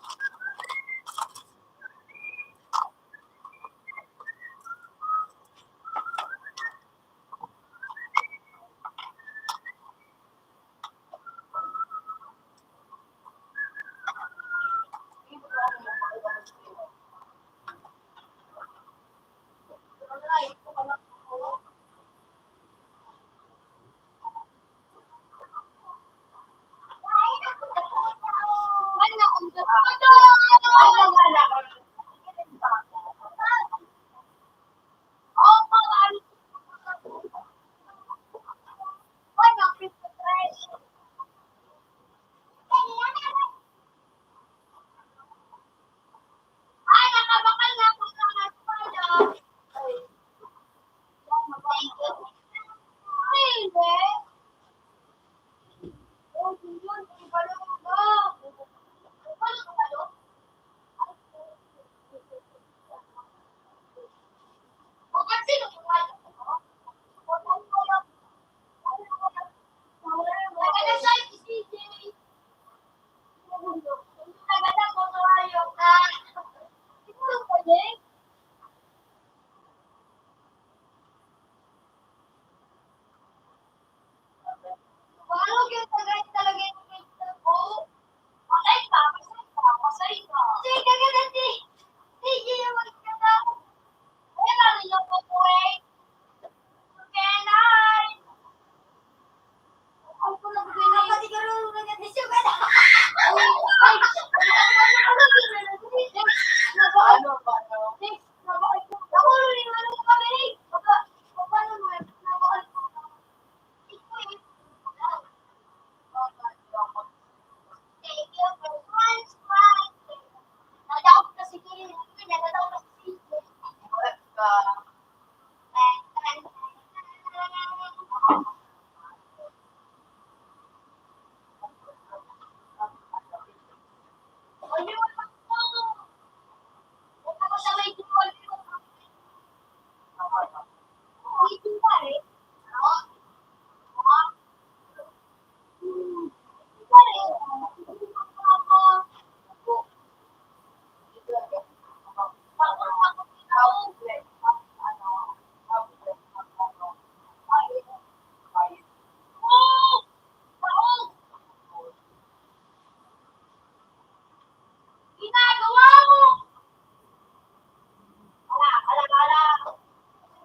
Ginagawa mo!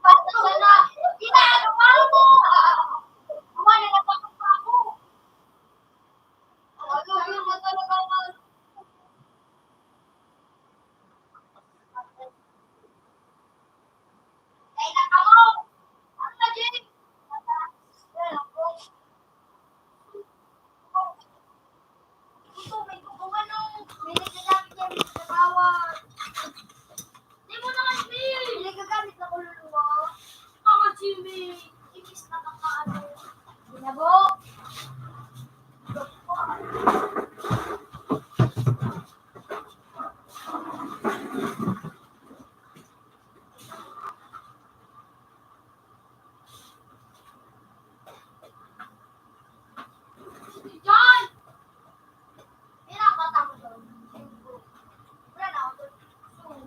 Basta sana, ginagawa mo! Kumali na pa ako. Ano yun na talaga na? Ay, nakamo! Ano na, Jake? Ito, may kukungan nung may nagagamit yan sa bawat. Di mo naman, Bill! May nagagamit na kululuwa. Mga Jimmy! Ibis na kakaano. Binabo! John! Pinapata ko doon. Wala na ako doon.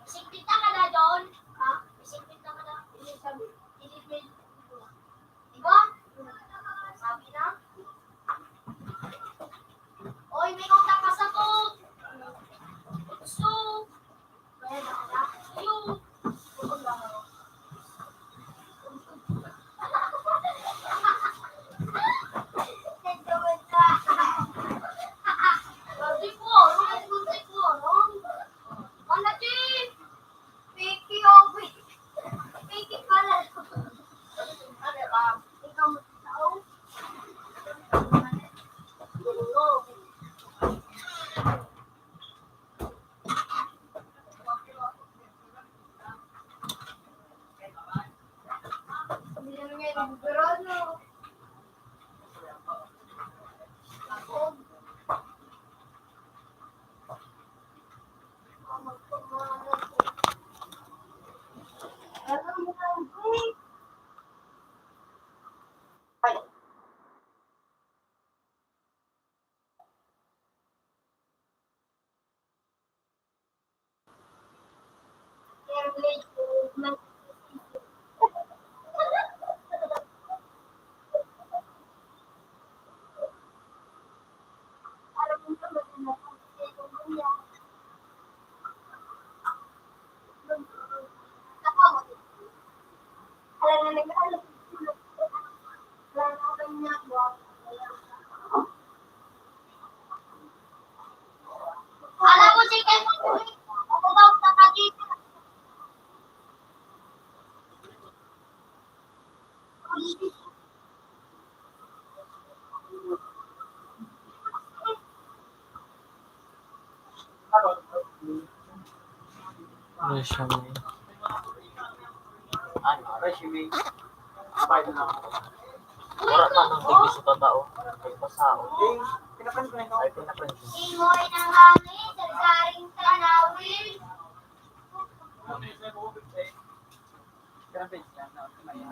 Sikpita ka na doon? Ha? Sikpita ka na? Sabi, Diba? Sabi na? Oy, may kontak ka sa to. Gusto. Kaya na ka. Ayun. Sabi ko, sabi ko, ano, Chief? Piki, Piki pala. Ano ba? Ikaw mo tao? Alam mo, sige mo, ako daw nakakita. Resume. Ano, resume. Bayad na ako. Wala na nang tigis sa tao. Nagpasao. Pinaprint ko na ito. Ay, pinaprint. Imoy ng hangin, sarsaring tanawin.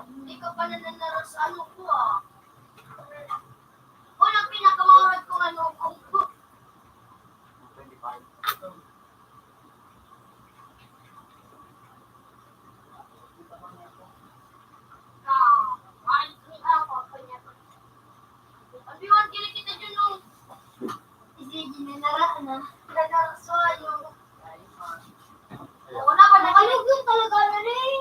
Hindi ka pa nananaro sa ano ko ah. Unang pinakamahal kong ano kong book. 25. Abiwan, kili kita dyan nung isigi na nanaraso yung wala pa nakalugod talaga na rin.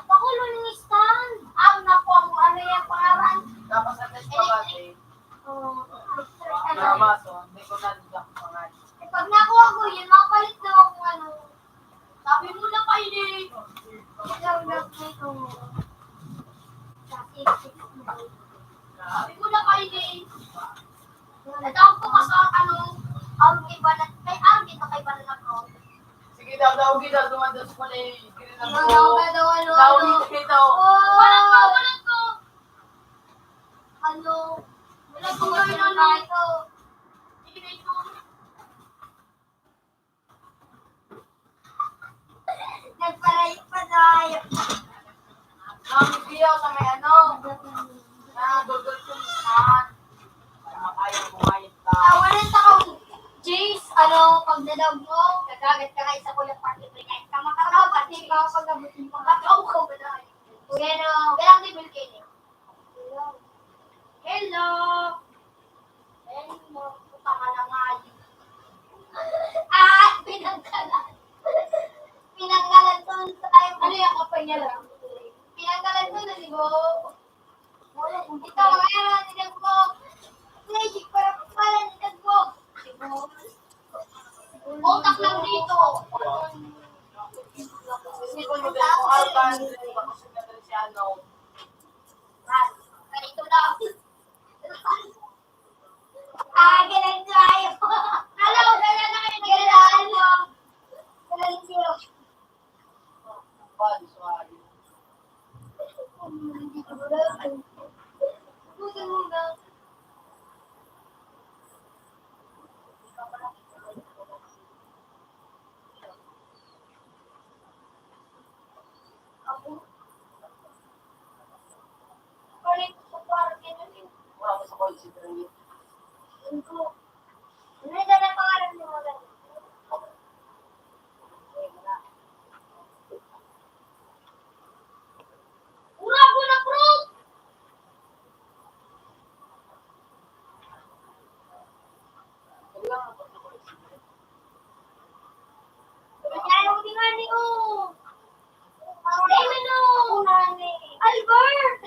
Pakulo ng stand. Ang naku ang ano yung pangaran. Tapos sa test pa kasi, Oh, nakabaso, may ko na pangalan. pag nakuha ko yun, mga Naulit ito. Walang ko! Ano? Walang ko kasi ng kahito. Nagpalayo pa tayo. Naulit kayo sa may ano. Nadudol ko naman. Kaya kumayit ka. Tawanan sa kong Jace, ano, pag nadawag mo, gagagat ka kayo sa kulang party pre niya. Kamakakaw, pati ka pag nabutin mo. Kakao ko ba na? Pero, walang table kayo. Hello! Hello! Puta ka na nga. Pinanggalan. Pinanggalan to sa tayo. Ano yung kapay niya lang? Pinanggalan to na si Bo. Ito, ngayon, tinag mo. Legit, para pala tinag mo. Si Bo. Utak lang dito. Hindi ko nyo dahil kung alban. Hindi ba kasi natin si ano. Ganito lang. Ganun tayo. Hello, ganun na kayo. Ganun tayo. Ganun siyo. Bali, sorry. Hindi ko ba? Buti mo na. Ako. Balik sa parke na rin. Wala ko sa consider niyo. Ano na pangalan niyo mo lang? Ura ko na bro! Kaya mo din nga ni O. Amen o! Albert!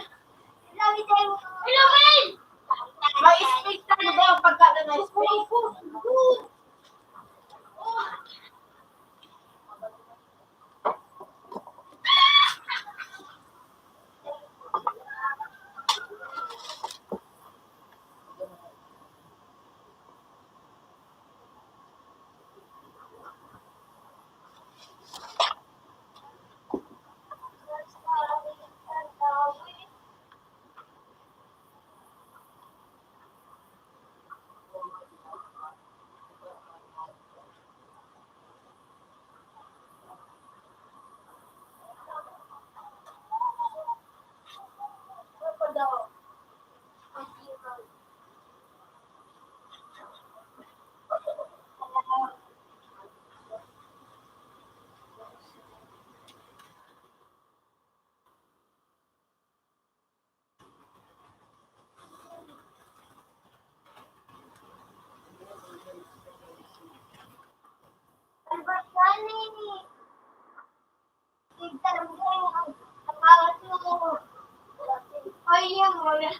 Lagi tayo. Hello, Mel! May space tayo ba yung pagkada na space? Albert, gani. Tignan mo ang pangalan mo. Ay, yung mga.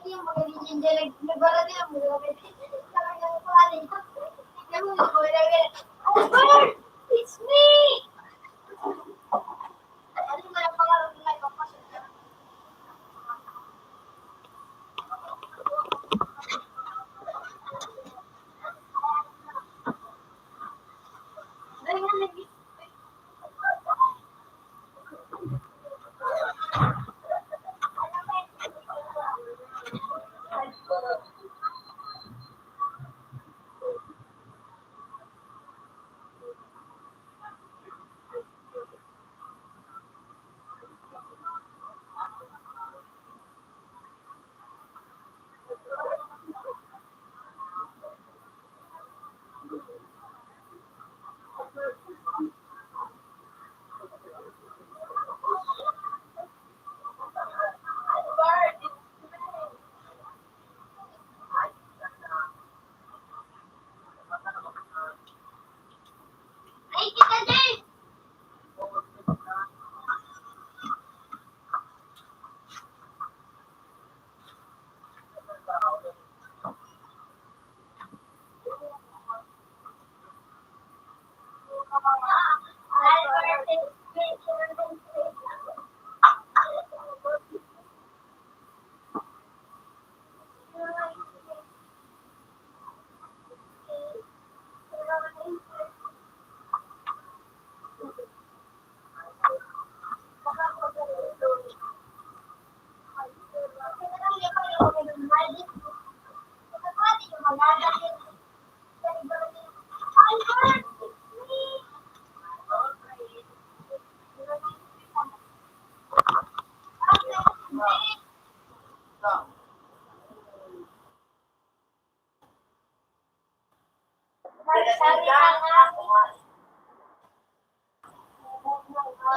Yung mga dindilag. Nagbarado yung mga. Sabi ng pangalan ko. Tignan mo yung mga. Albert! It's me! Ano ba ang pangalan mo na ipapasok ka? Dahil nga nag-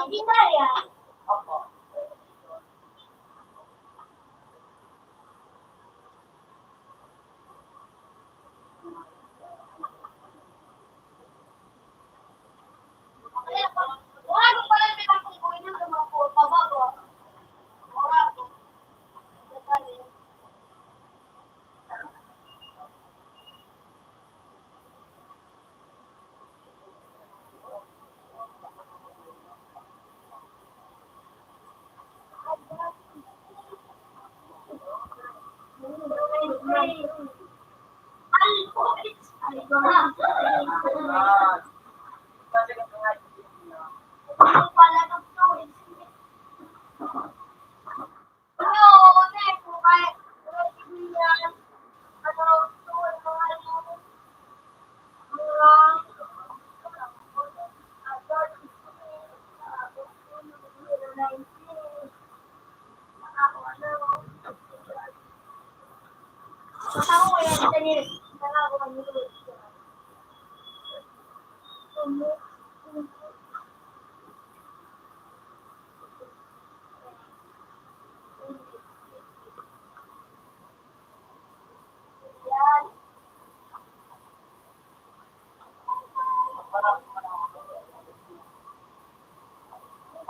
Hindi ba yan? Opo. Wala ko pala pinapungkuin ng mga pabago. Wala ko.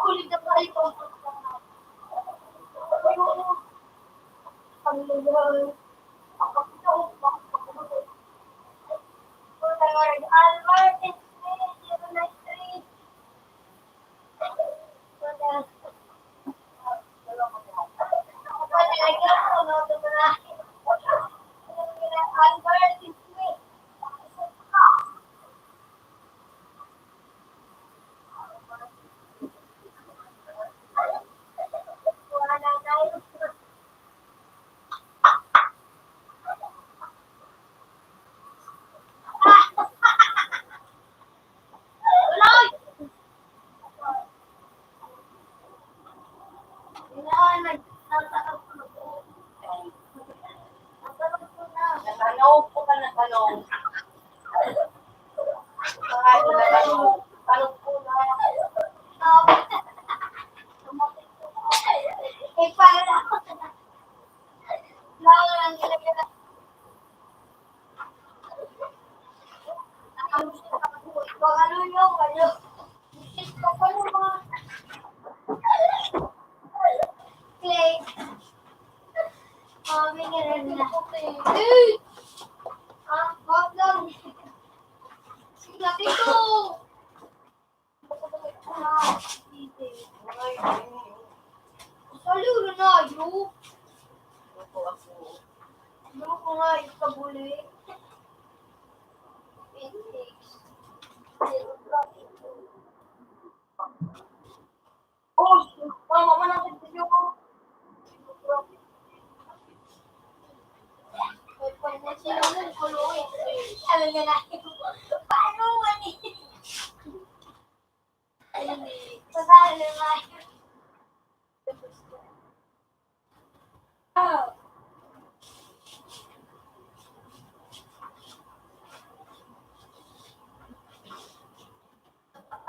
Kulit na pa ito. Tanong po ka na tanong. Kahit na tanong. Tanong po na. Saludo na, yuk. Opo ako. Ano ko nga yung kabuli? Oh, mama, manapit niyo ko. Alam niya na. Paano mani? Pasalo na. Oh.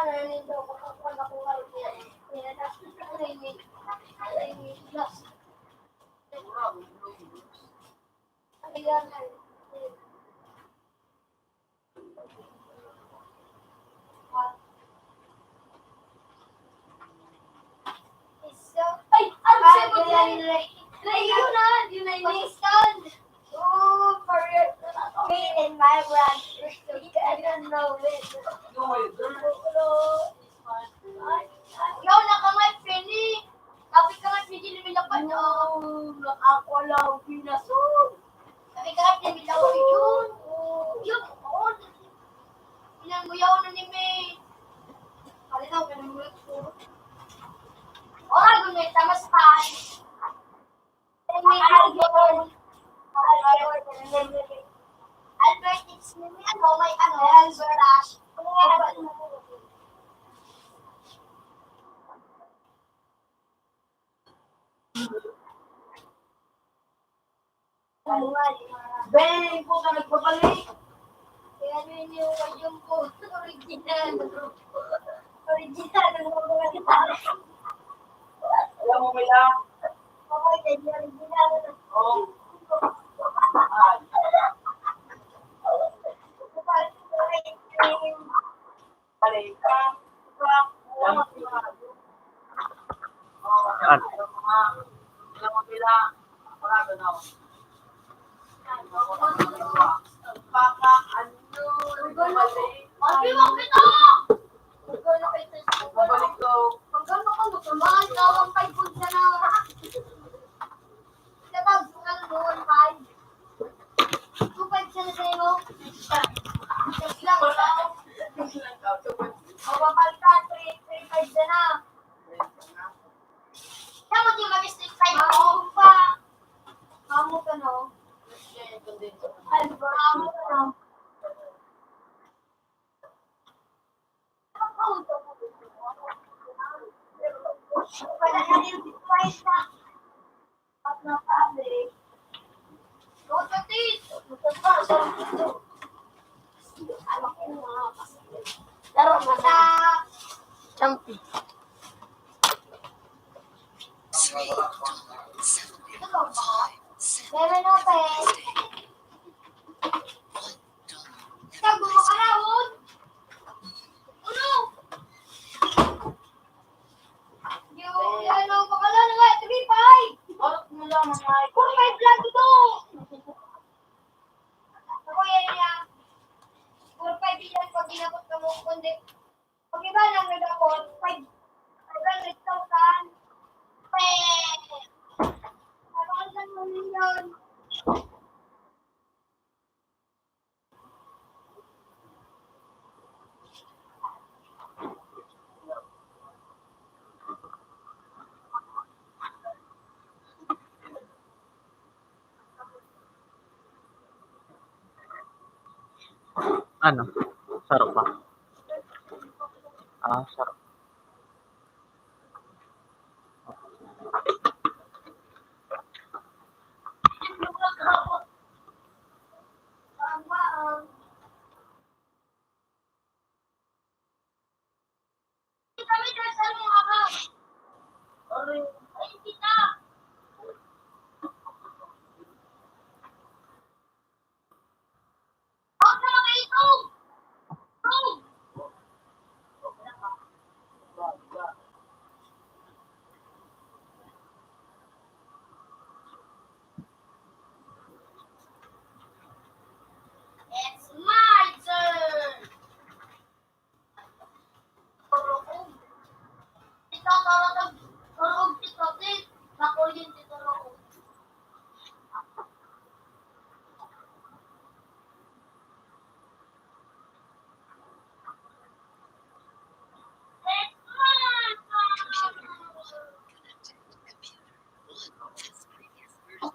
Ano nito ko kapag ako ngayon. Ay! Ano siya yun na! Yun na yung stand! Oh, for your... Me and my brand. I don't know it. Ikaw na ka nga, Penny! Sabi ka nga, Penny, lumila pa na. Ako lang pinasok. Sabi ka nga, lumila ko yun. Yun, on. Pinanguyaw na ni May. Halinaw, pinanguyaw ko. Ora, gumit, tamas tayo. May Albert. Albert, it's me. Ano, may ano, Albert Ash. Ben, po ka nagbabalik. Kaya ano yun yung ko, original. Original ng mga gitara. Alam mo may lang. Okay, kaya original. Oh. Palika. Alam mo bila. Wala ganaw. Paka ano. Pagkano kita? Pagkano kita? Babalik ko. Pagkano ka magkamaan? Tawang 5 food na na. Diba, sugal mo 1.5. 2.5 siya na sa'yo. Just lang, ikaw. Mababal ka, 3.5 na na. Siya mo di mag-stick tayo. Mamo pa. Mamo ka, no? Ay, mamo ka, no? Wala na yung price na. At napabi. Go to this. Laro na sa champi. $3.75. Meron na pa eh. Ikaw, gumakarahon. Ano? Yung ano, pakala na nga, 3.5. Orot mo lang mga 4.5 lang ito. Ako yan niya. 4.5 yan pag ginabot ka mo. Kundi, pag iba lang nagabot, 500,000. Parang lang mo yun. Ano? Sarap ba? Ah, sarap. Kami dahil sa mga ka. Ay, kita. Huwag na makaitog. Itog. It's my turn. Turog. Ito, turog. Turog, ito, tit. Ako yun, turog. It's my turn. Connected. Computer 1 has previous version.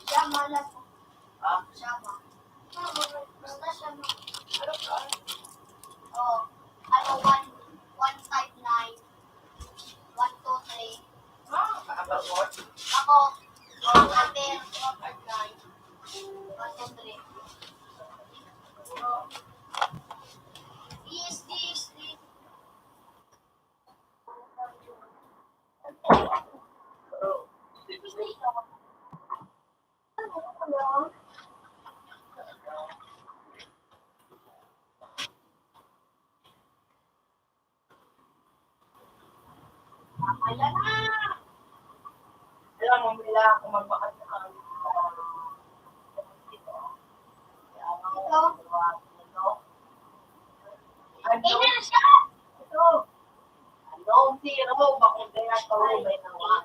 Shama lang. Shama. Basta shama. Oh, ano, 159, 123. Ako, ang number, 159, 123. ESD, ESD. Ayan na. Alam mo, nila ako magbakas na kami. Ito. Ano? na siya. Ito. Ano? Zero. Bakit kaya ito may nawa?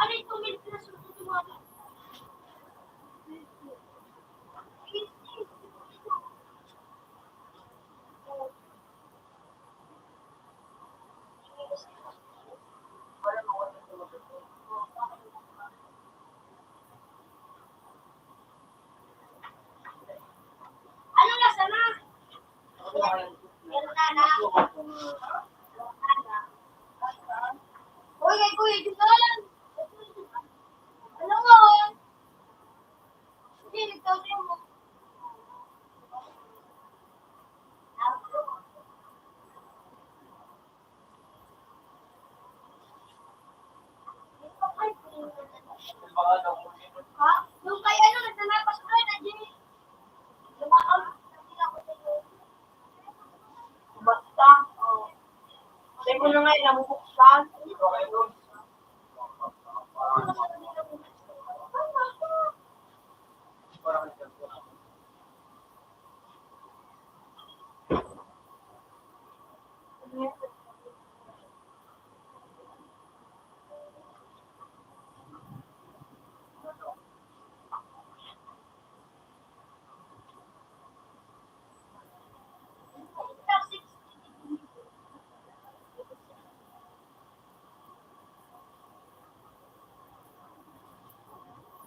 Ano yung tumilip na susunod mo? Ano na sana? Uy, kay Kuya Jugan! Ano nga? Hindi, nagtawag mo. Ha? Yung kay ano, nagtanapas ko na, Jimmy. Basta. Sabi ko na nga, namubuksan. Okay, nun.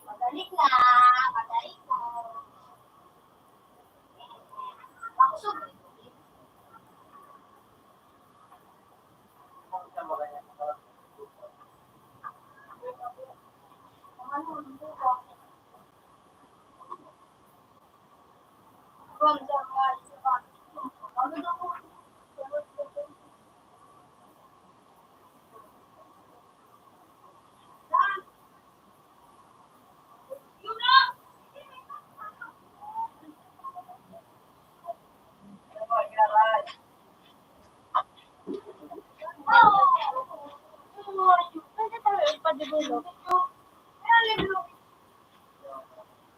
Madalik na, madalik na. Ako sobrang.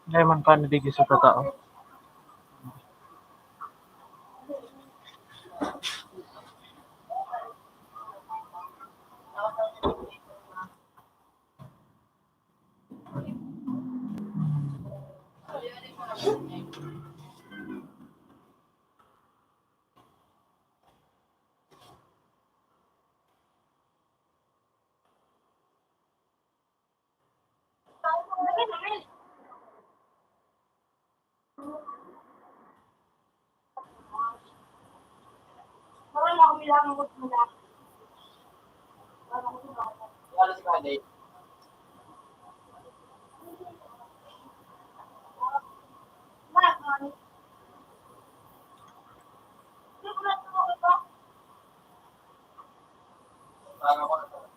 Hindi man ka nadigis sa tao. Parang ako bilang ang gusto mo na. Wala si Kaday. Marami. Hindi ko na ito. Parang ako na.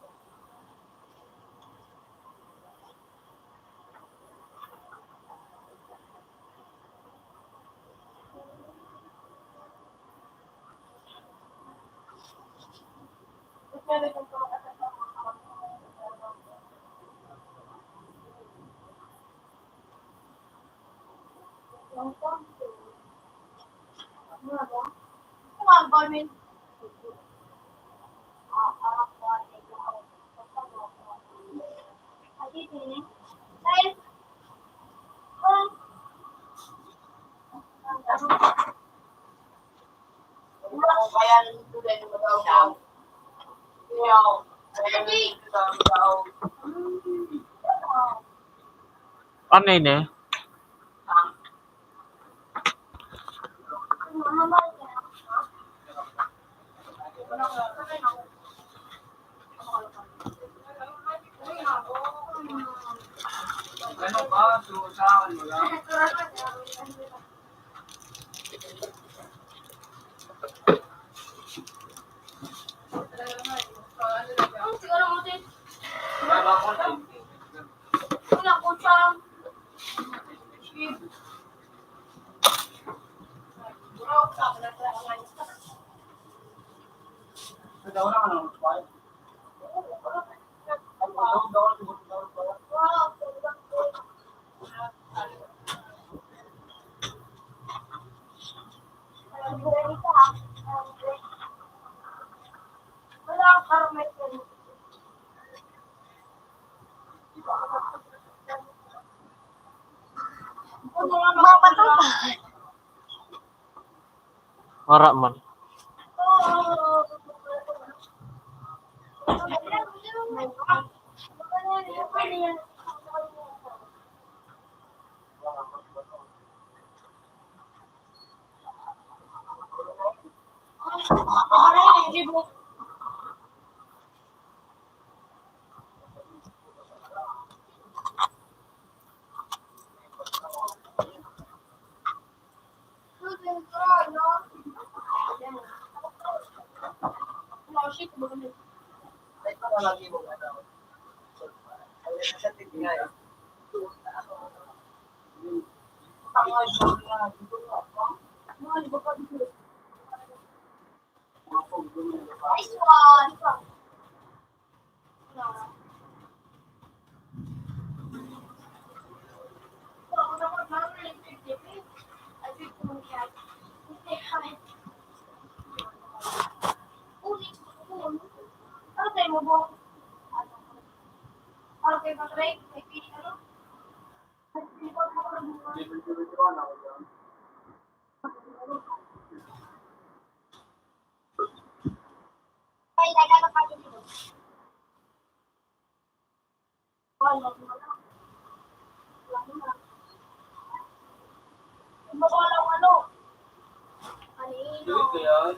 Kaya nito din mo daw. Yo, kaya nito daw. Ano yun eh? Ano ba? Sa ano lang? Siguro mo din. Wala ko din. Wala ko siyang. Daw na ano? Wara man. Ito na lagi mo ano. Ay, sa tingin ay. Tangay mo na dito ako. Nice one. Dito yan.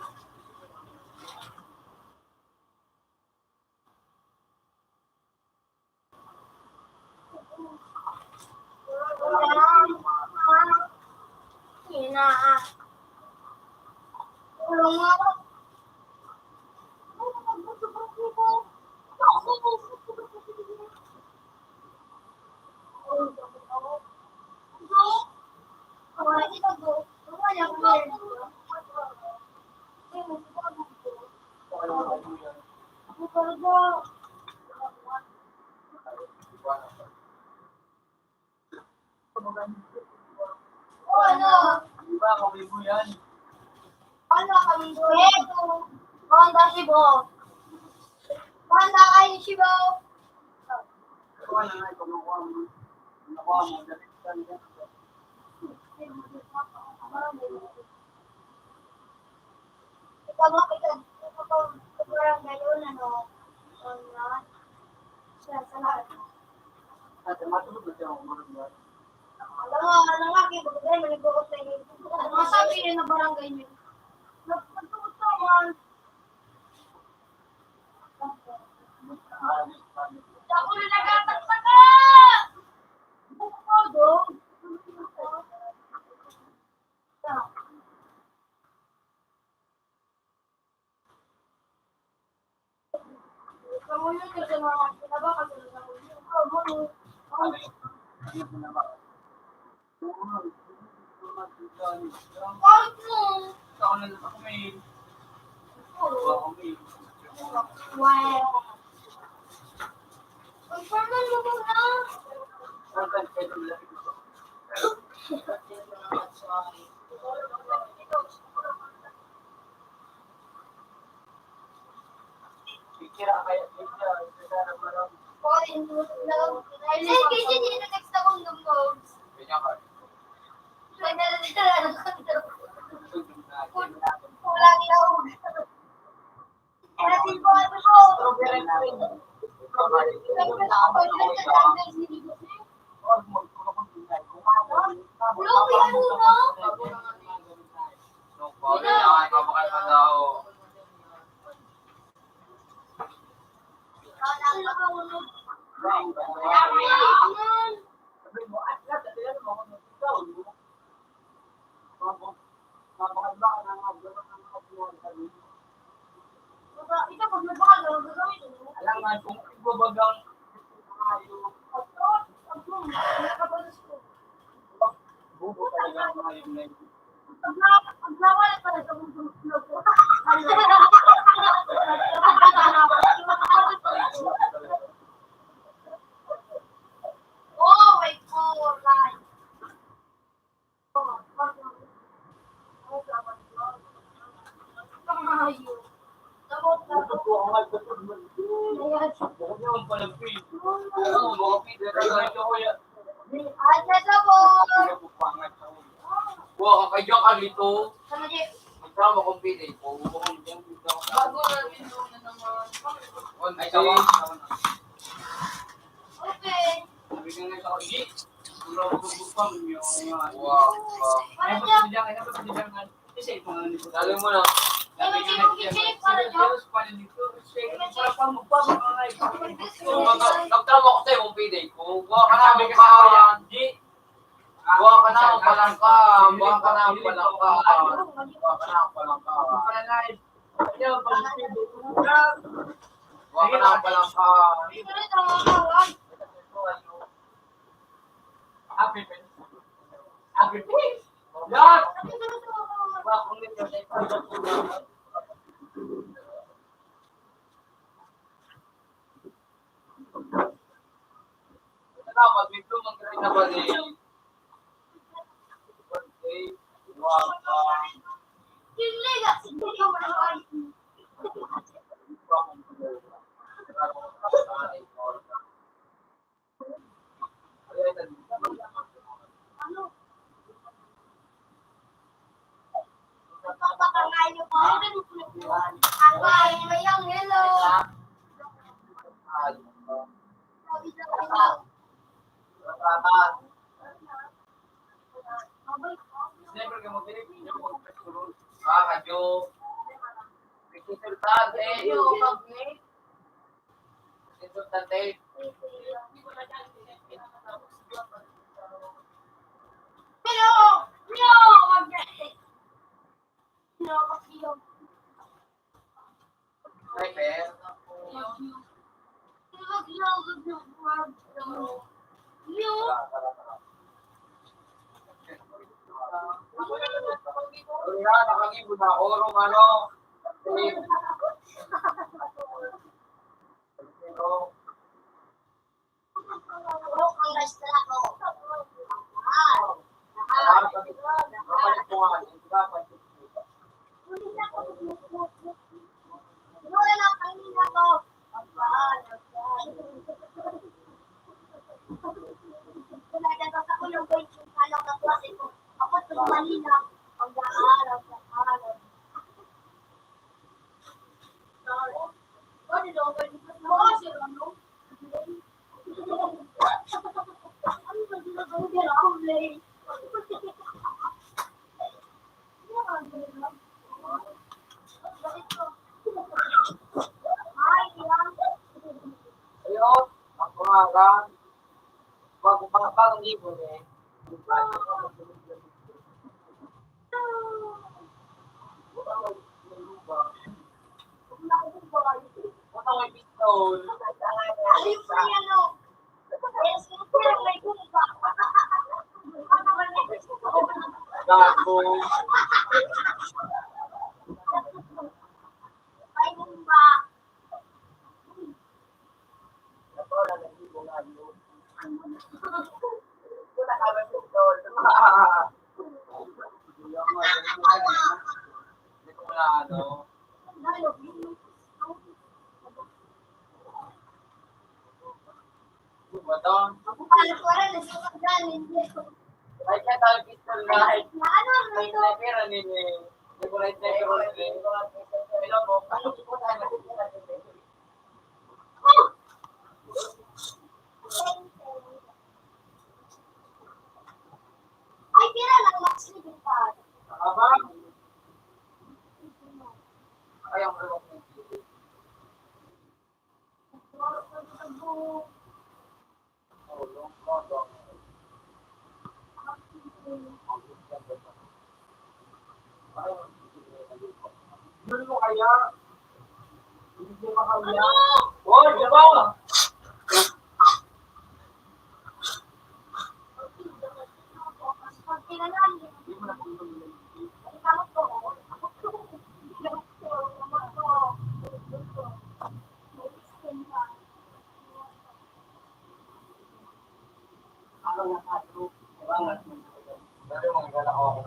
Diba, kawin mo yan. Kuha na nga, kumukuha mo. Nakuha mo, dalitan yan. Ate, matulog na siya ako marunong. Masabi rin na barangay niyo. Nagpagtugod ka man. Ako na nagataktak ka! Bukod, oh. Kamu yun kasi mga kinaba kasi Ikaw na lang ako may. Kuha ko may. Wow. Confirman mo muna. Kasi kasi dito next akong lumog. Kulang lang. Erasin ko ano ko. Lugi ano no? Ito pag nabakal, gagawin mo. Alam nga, kung ibabagang bubo talaga ang mga yung name. Paglawal pa sa mundo. Oh my God. Ito po ang nagtatag mo. Huwag niyo ang palagpil. Ano, mga pide, talaga ko yan. Wah, kakadyo ka dito. Magkama kong pide. Bago natin doon na naman. Ay, sawa. Okay. Sabi ka nga sa kagi. Wala ko bukang yung Wow. Ay, pagpapilyan, ay napapilyan nga. Kasi mga nito. Dali mo na. Sabi ka nga dyan. Serious pala dito. Para pa magpapangay. Nagtrabaho ko sa'yo kung pide ko. Buha ka na, Sabi ka ka. sa kuya, di. Buha ka na, palang ka. Buha ka na, palang ka. Buha ka na, palang ka. Para live. Ayaw, palagpil. Buha ka na, palang ka. Happy face. Happy face. Yan! Salamat, may plumang ka rin na ba din? Birthday, waka. Never ka mag-Pilipino kung pagsulong. Kadyo. Kisultante. Kisultante. Prepare. Kaya nakagibod na ako rong ano. Ayun, ang pangalan. Bagong libon eh. Ano may pistol? Gago. Kahit Na ano may ito? sniper, ano yun eh. May kulay sniper ron eh. Hello po. Ay, pira lang. Max Libertad. Aba? Ayaw ko lang. Yun mo kaya? Hindi mo kaya? Oh, di ba? Konti na lang. Ay, kamot ko.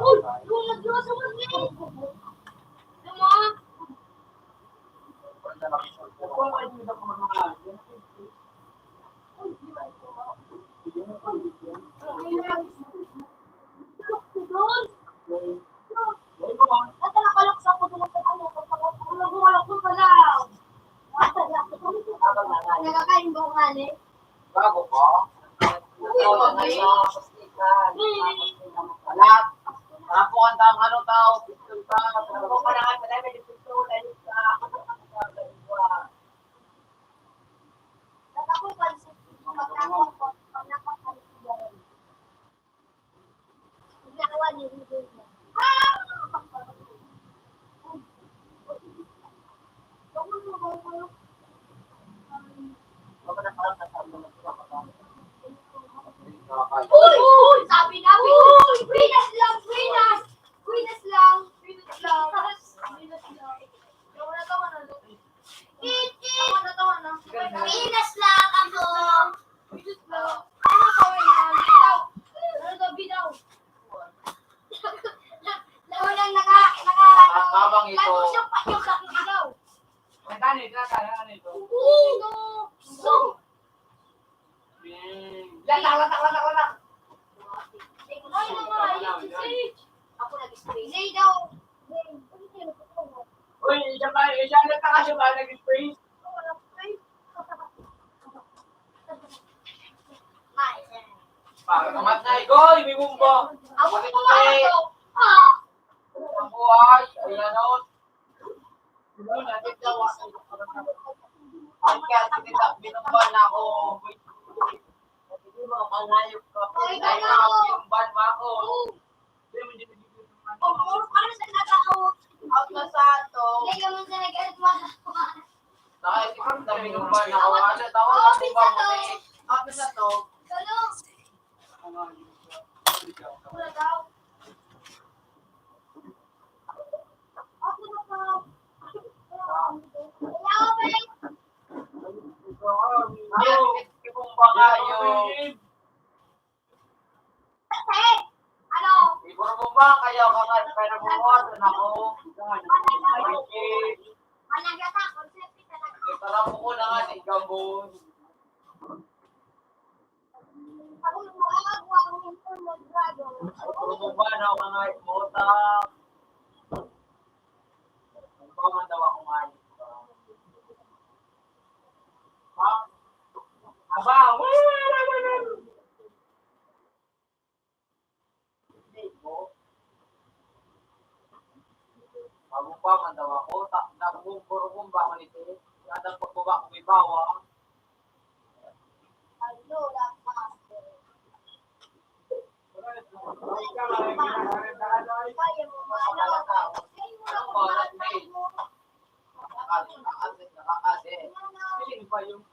Uy! Kung nagluwa sa mga Ito nakalok sa puto ng ano, nagbukalok ko pala. Nagkakain ba ang hali? Bago po? Anak, ako ang tama ano tao, pistol pa. Ako pa na sa level ng pistol, dahil sa Nagkakoy pansit. Magkakain ko. Pagkakain ko. Nagawa ni Rido. Uy! Uy! Sabi na! Uy! Winas lang! Winas! Winas lang! Winas lang! Winas lang! Tawa na tawa na. Kit! Kit! Tawa na tawa na. Winas lang ako! Winas lang. Ano tawa na? Bidaw! Ano daw bidaw? Unang naka... Habang ito. Lagos yung bidaw. Nagkano ito? Uy! No! No! Latak. Ay, naman! Ako nag-spray. Zay daw! Uy, siya nagkakasya ba nag-spray? Pagkamat na ikaw, ibibumba. Ako ko mga ito! Ah! Ang buhay, ayan o. Yun, natin daw. Ang kaya kita, binumba na ako. Hindi mo kapangayok ka. Ay, Ay, ano? binumban mo ako. Hindi mo dito Ano sa nag-out? out na sa ato. Hindi ka man sa nag-out mo. Nakaisip na binumban ako. Ano, tawag Oo, na pizza bumba mo to. eh. Out na sa to. Tulong! Wala daw. Ako na pa. Ayaw, babe! Ibumba kayo. Kasi, ano? Ibumba kayo kaya bumuhat na ako. Managata, konsepti talaga. Ito ko na nga si Gambon. Ako yung makakagawa ng internet dragon. Ibumba na ako nga mota. Ano man daw ako nga. Ha? Aba, hindi po. Pagumba man daw ako, nagumba ako nito. Kadang pagbaba ko may bawa. Ano, lapas. Kaya mo ba? Nakakade. Piling pa yung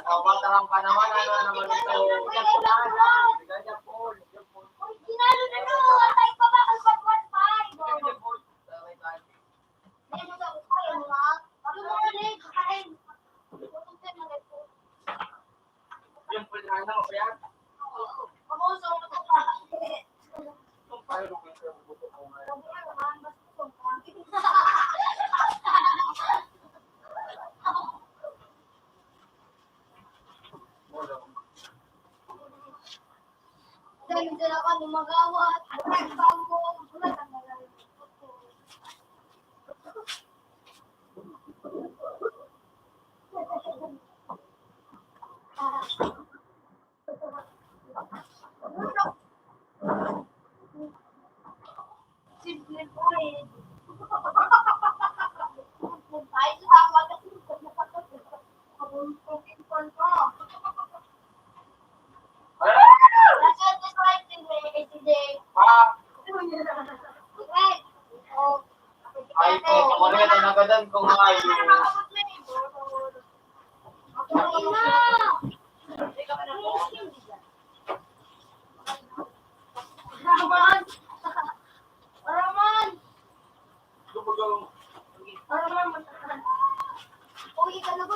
Tawag ka naman, ano naman ito? Ganyan po. Ginalo na no! Atay pa ba? Kalpagwan pa! Ayun mo sa kaya mo ha? Ano mo na rin? Kakain. Pupunta na rin po. Yung pulano, yan. Pamuso mo ito pa. Itong payo ko yung buto ko nga. Kaya sila ka lumagawat. Bulag bangko. Bulag ang nalala. Simple po eh. Ay, sa ako kasi simple po. That's what this like today. Right. Oh. Ay, ako rin ang nagadan kung ay. Raman! Raman! Raman! Uwi ka na ba?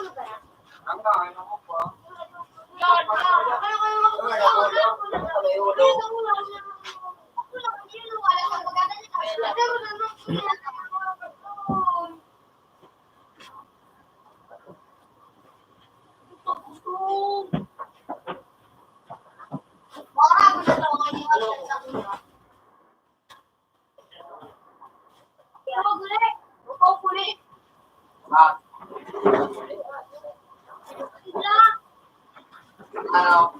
Ang dahil ako pa. Ah, ano?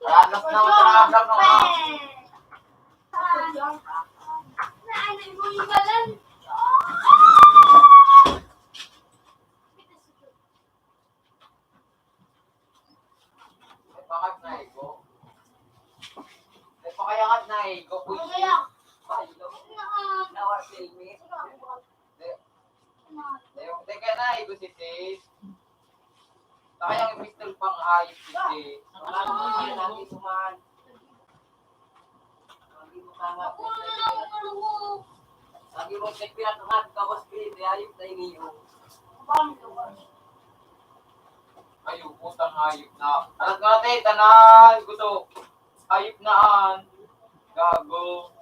Anak na anak na. May pakat na ego. May pakayangat na ego. Nawar filmi. Hindi ka na ego si Sis. Kaya yung pistol pang ayos si Sis. Lagi suman. Lagi mo tanga. Lagi mo check pinatakat kawas pinit. Ayos na iniyo. Ayun, putang ayop na. Anak natin, tanan. Gusto. Ayop naan. Gago.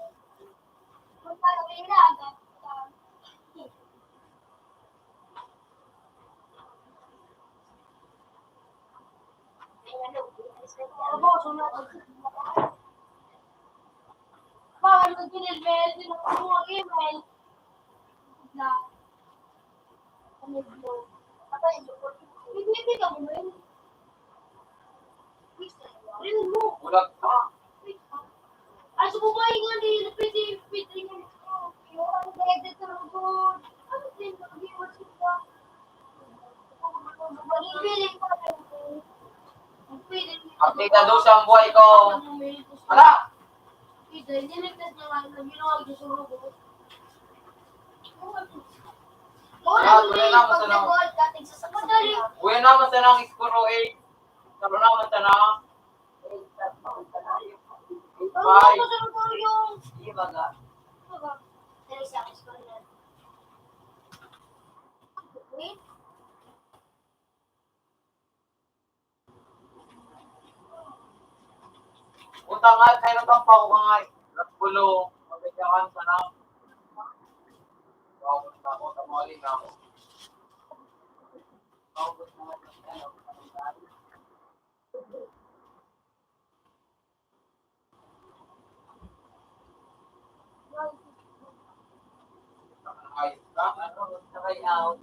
Bawal ko kinilbel, sinukuha mo email. Na. Hindi ka mo yun. Rin mo. Bulag pa. Ay, sumubay nga di. Pwede nga. Yung dede ko lang doon. Ano din? Mag-iwan sila. Mag-ipiling ko rin. Update na daw sa buhay ko. Hala! Hindi nagtas niya nga. Naginawa ko sa rugo. Wala naman sa nang. Dating sa sakadali. Uwi naman sa nang iskuro eh. Taro naman sa nang. Bye. Iya baga. Utang nga, tayo na pang pako nga. Nagpulo. Mabigyan sa nang. Ako, tamali na ako. Ayos ka? Nakayaw.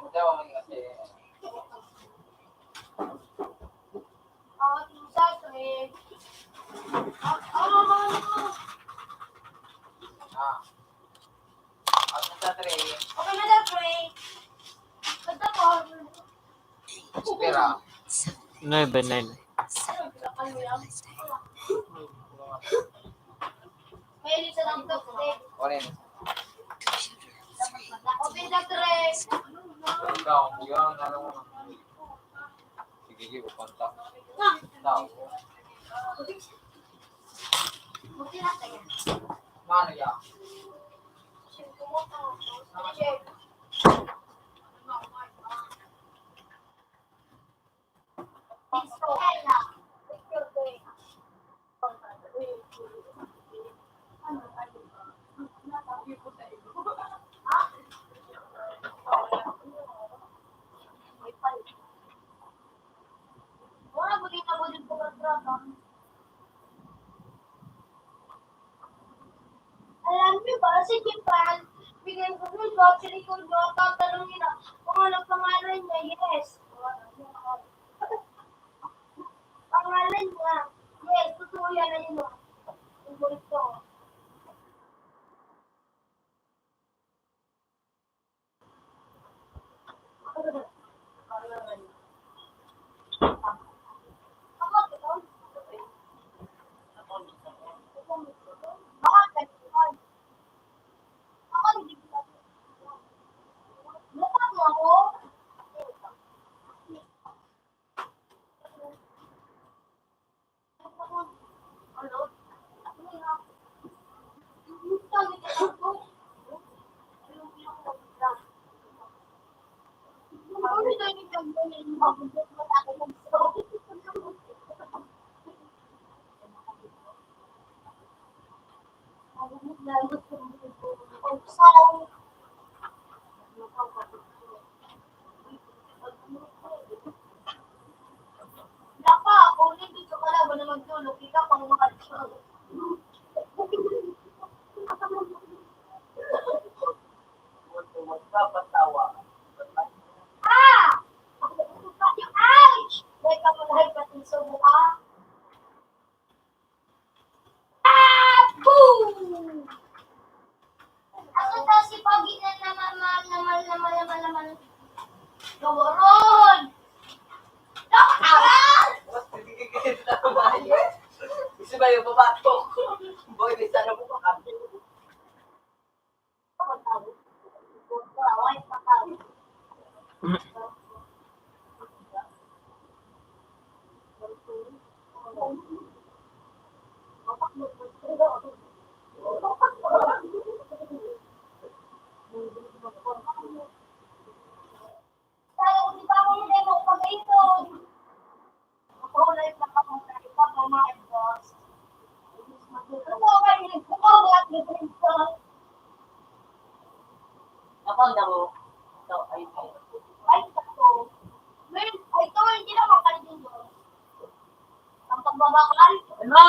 Dawa man kasi. Ah. At sa 3. Okay na daw, Pre. Basta po. Pera. 9-9. May isa lang daw, Pre. Oren. Okay na, Pre. Ikaw, yun, ano mo. Sige, sige, pupunta. Tao. Buti na tayo. Mano ya? Alam niyo ba, si Japan, bigyan ko ng job, sa likod mo, tatanungin na kung ano pangalan niya, yes. Pangalan niya, yes, totoo yan na yun. Ito. Naka, kung hindi ka pala ba naman tulog, ikaw pang makatulog. Ah! Ouch! Dahil ka pala ipatin sa mukha. Ah! Boom! Ako daw si Pogi na naman. Gawaron! Nakakaraan! Gusto ba yung babatok? Boy, may sana mo makapit. Kaya kung di pa ako hindi mo pag-ito. Ako live na ka mong kaipa ko mga boss. Ito kayo nagkukaw at nagkukaw. Ako na mo. Ito, ay. Ay, ito. Well, ito hindi naman kalidin doon. Ang pagbabakal. Ano?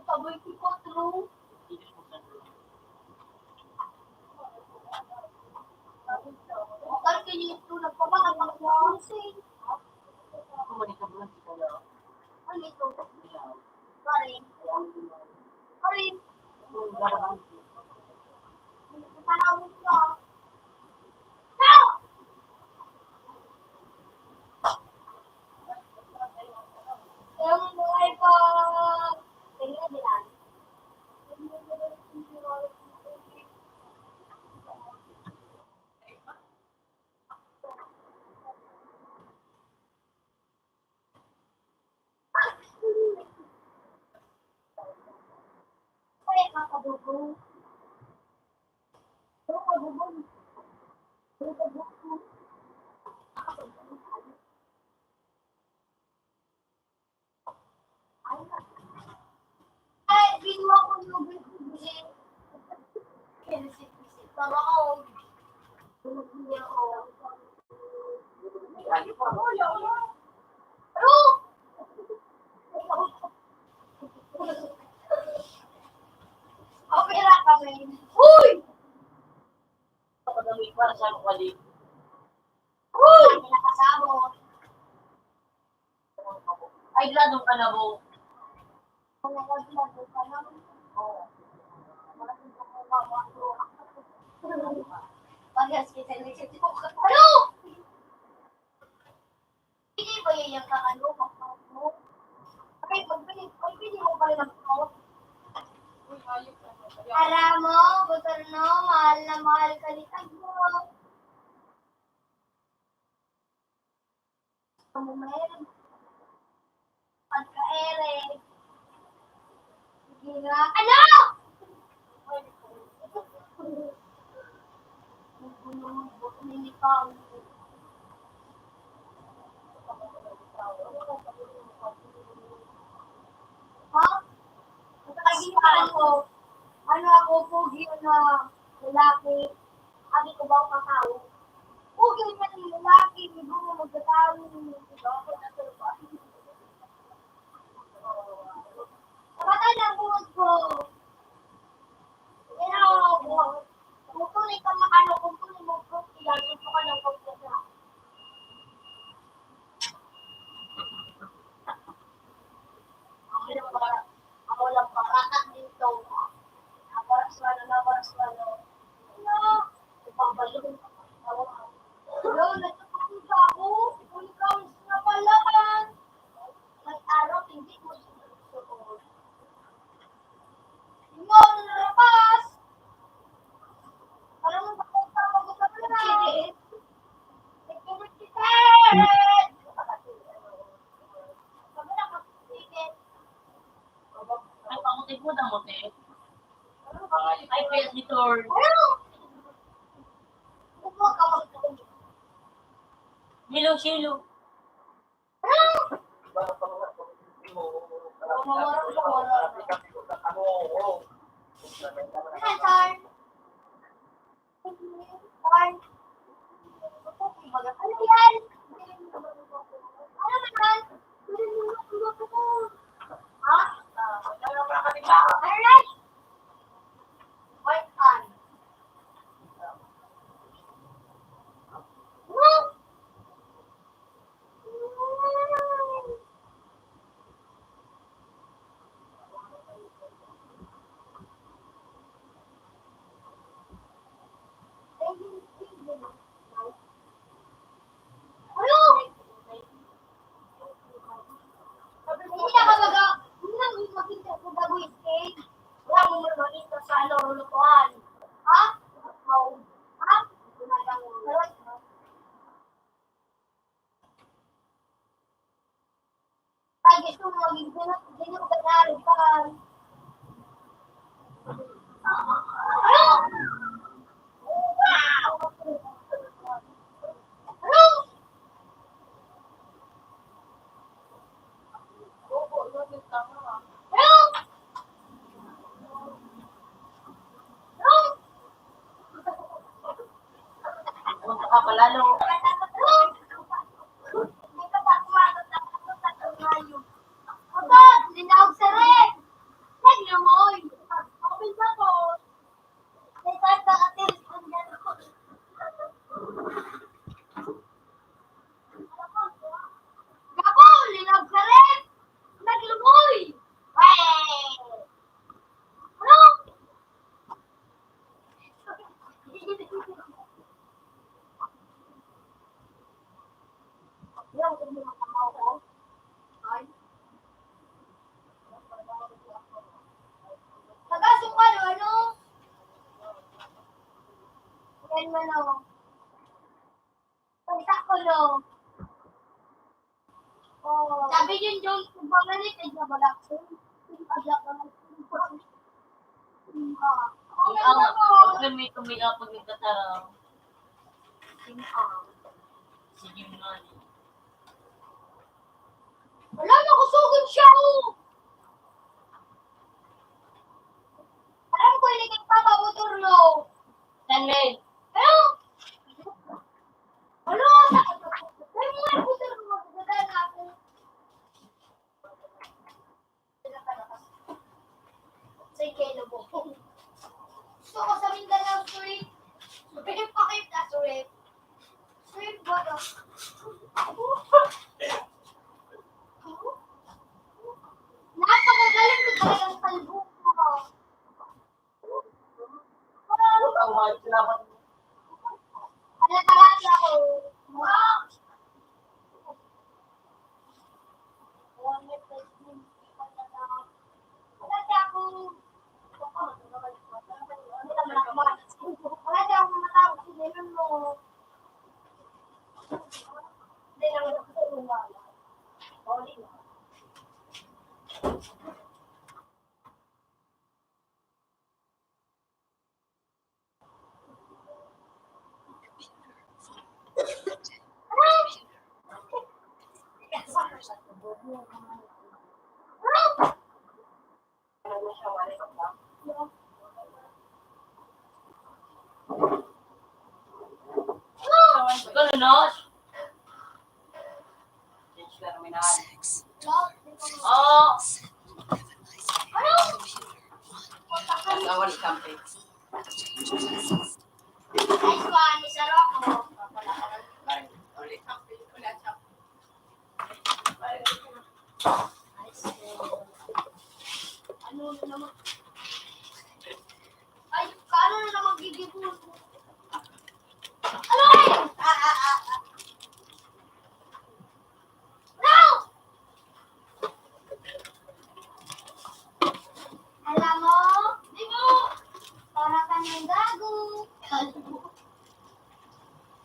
Taboy ko true. Bakal kayo ito nagpabakal ng music. Ako man ito bulan si Kala. Ano ito? Sorry. Sorry. Panawin ko. No! Yung buhay ko. Tingnan nila. Kaya kakabubo. Ay, binuha ko yung bibigyan. Kinisip-isip. Para ako. Binibigyan ako. Pero! Opera kami. Uy! Pagdamit para sa kwali. Uy! Nakasabot. Ay, gladong ka na mo. Parehas kita inisip ko. Ano? Hindi ba yung kakano? Okay, pagpili mo pala ng phone. Para mo, butor no, mahal na mahal ka ni Tagbo. Meron. Pagka-ere. Sige nga. Ano? Ha? Nagkagihan ko. Ano ako, pogi na lalaki. Abi ko ba ang kakao? Pogi na yung lalaki. May bunga magkatao. Ate po na mo, te. Ay, kaya si Thor. Upo ka mag- Milo, Shilo. Ano, Tar? Tar? Ano yan? Ano naman? Ha? Alright. What on? Ano? Hindi na kabaga. Hindi na makita ko bago i-stage. Wala mo makita sa lulutuan. Ha? Ha? Ay, gusto mo maging ganyan ko ganyan pa. Ano? Wow! Ano? Ano? Huwag ka palalo. Agad! Linawag sa rin! Naglamoy! Open sa ko! May kahit nakatiris kung gano'n ko. Gabo! Linawag sa rin! Naglamoy! Wey! Ano? Yung kumakamaw ko. Ay. Tagasong ka, ano? Yan mo, no? Pagsak ko, no? Oh. Sabi yun, Jones, kung pamalit, ay nabalak ko. Pagsak ko, Huwag may tumiga pag nagtataraw. Sige nga. wala na, kusugod siya, oh! Alam ko, hindi kang papabutor, no? Tanmen. Ano? Ano? Ay, mga butor mo, magdadaan ako. Say kelo mo. Gusto ko sa Mindanao, sweet. Sweet pa kayo na, sweet. Sweet ba na? Napakagaling ko talagang kalbo ko. Ano talaga ako? Wow! Wala ako. Wala ako matawag sa dinan mo. Hindi naman ako sa umala. Oli na. Ganun, no? 6. Oo. Asawa ni Kampe. Ay, Juan, isa ako. Ulit. Ano na naman? Ay, paano na naman gigibun? Ano eh? No! Alam mo? Di mo! Para ka ng gago.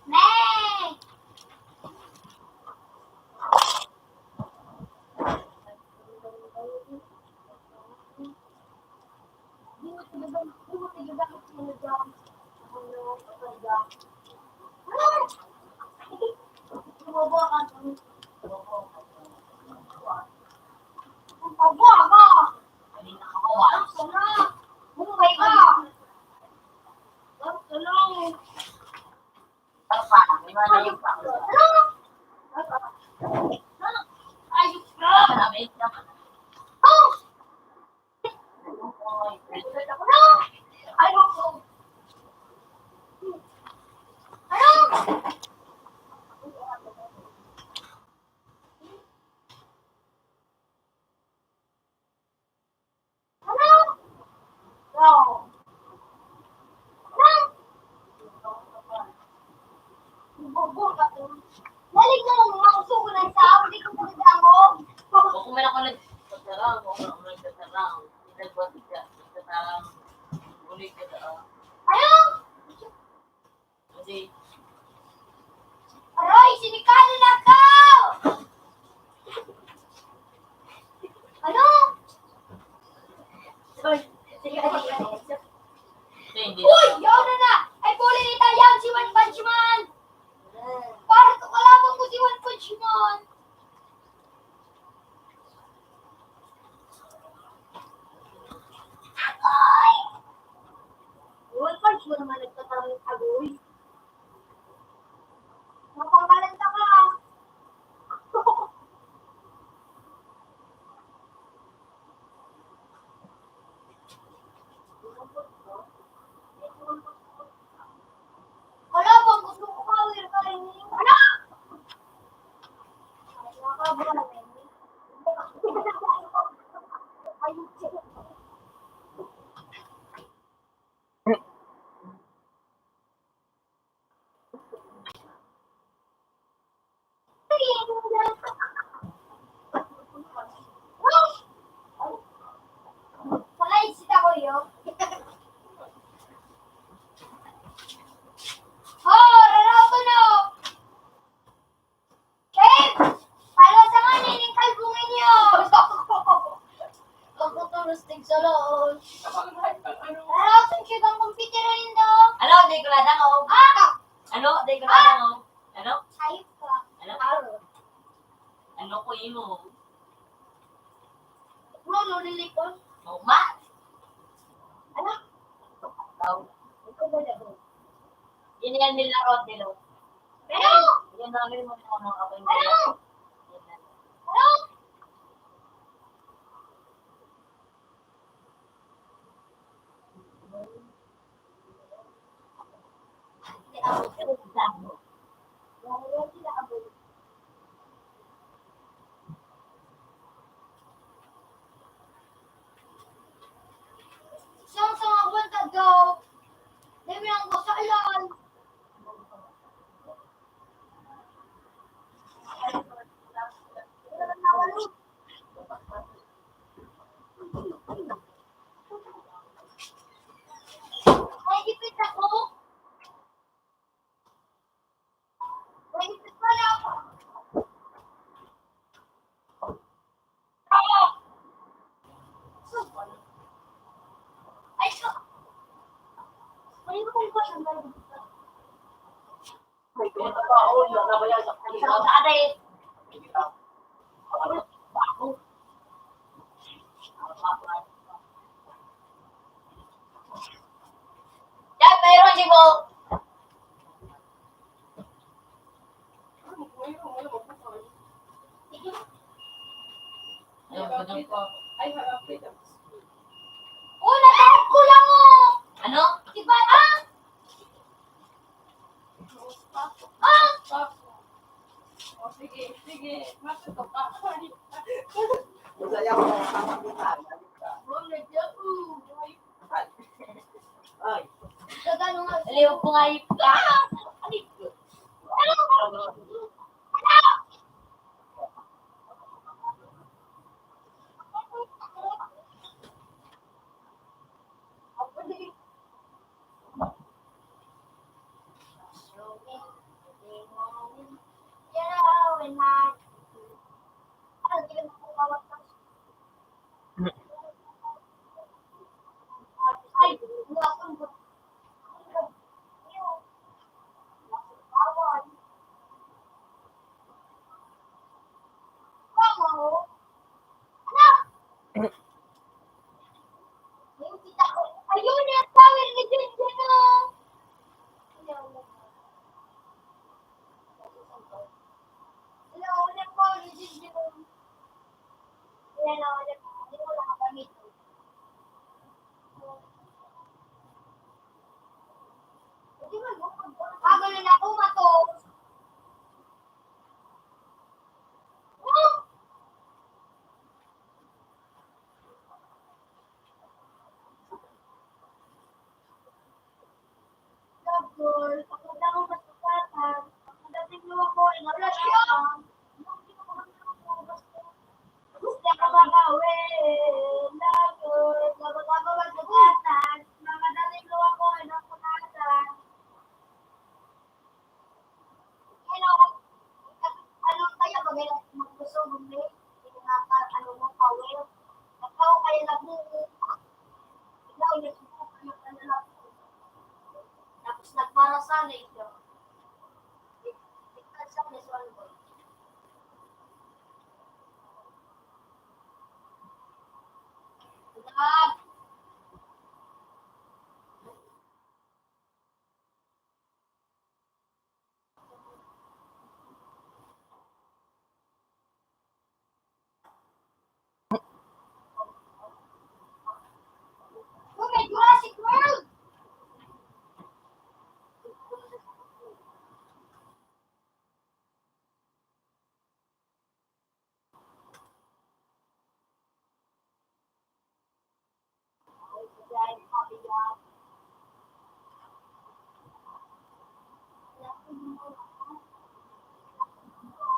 May! Sarang, kung ano sa sarang. Pinagbuhat siya. Sa sarang. Ulit ka sa Ano? Kasi, Aroy, sinikalo na ka! Ano? kasi hindi Uy! Yaw na! Ay, puli ni Tayang si One Punch Man! Para kalaban ko si One Punch Man! Agoy! One Punch Man naman nagtatamang agoy. Mapangalanta ka! Kalaban, gusto ko kawir ka rin. Ano? Palay sita ko yun. Oh, raraw ko no. Chef! Palo sa nga nining kalbungin niyo. Ako turustig sa loon. Raraw sa siya kang computer rin do. Ano? Di ko ladang ako. Ah! Ano? Di ko ladang ako. Ano? Sayip ka. Ano? Aro. Ano ko imo? Ano, lililikon? Oh, ma? Ano? Tao. Ikaw ba na bro? Yun yan nilaro, Dilo. Ano? Yan namin mo ng mga kapag Ano? Ano? Siyang sa mga banta daw. Dami ang kasalan. May ipit ako. May ipit pala ako. Ay, so. Ano ba kung ba siyang gano'n? Isang sa ate. Yan, mayroon si Bo. Ayun, ganun ko. Ay, harap kita. Oh, natawag ko lang oh! Ano? Diba? Ah! Ah! O, sige, sige. Masuto ka. Masaya ko ang kakapitan. Bro, nagyan. Ay, Sa gano'n nga. Aliw ko nga yung... Ah! Ano? Ay, wala ayun yung power ni Jen Jen oh. Hello, yung power ni Jen Jen oh. Yan oh, hindi ko nakakamit. Kagalan ako mato. Oh! Double, pagkanda ko masukatan. Pagdating mo ako, ingalas ka. Gusto ka magawi. Dad! Oh, may Jurassic World!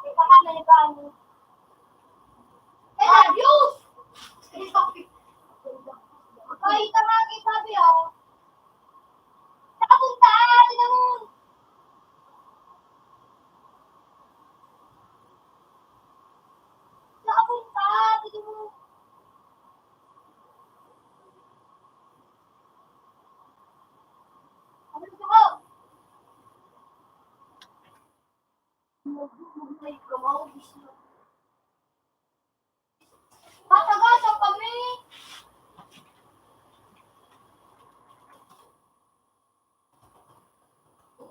Kita kan nalipan. Views! Ay, tama kay sabi oh. Nakapunta! Tignan mo! Nakapunta! Tignan mo! Ano gusto ko? Mag-may kumawis na. Matagasan kami!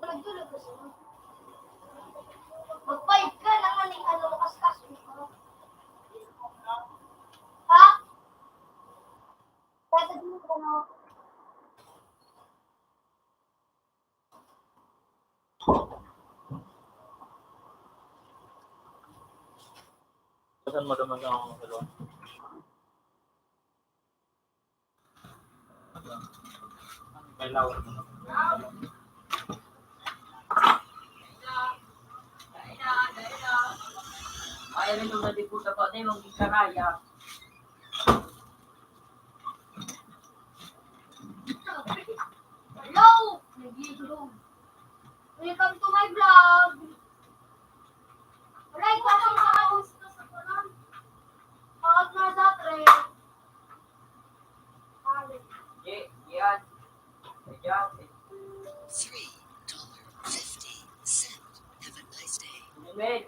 Nagdulog kasi mo. Mag-5 ka lang aning ano kaskas mo. Ha? Pwede din ko na. Saan mo naman ako dalawa? Kailangan mo na. Ay, rin yung nadiputa pa din, yung karaya. Hello! Nag-iiglog. Welcome to my vlog. Alright, pasok ka ako sa kanan. Pagod na sa tre. Yan. Yan. $3.50. Have a nice day. Amen.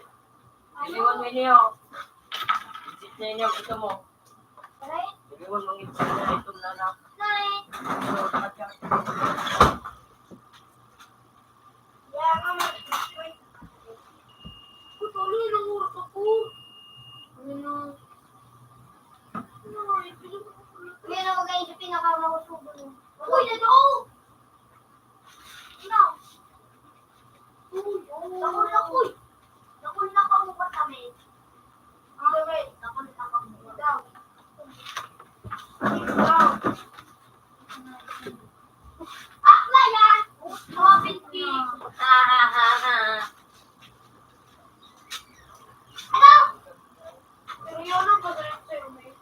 Iliwan mo niyo. Isit na niyo, gusto mo. Alright? Iliwan mo ng isit na itong nanak. Night. Pero, nakatyak. Yeah, mama. Tuloy ng urto ko. Ano? Kaya na magayon sa pinakamakusubo mo. Uy, dito! Ano? Nakul na kuy. Nakul na ka mo ba kami? Okay, nakul na ka mo. Daw. Daw. Akla yan! Open tea. Ano? Pero yun ang pagalit sa'yo, may.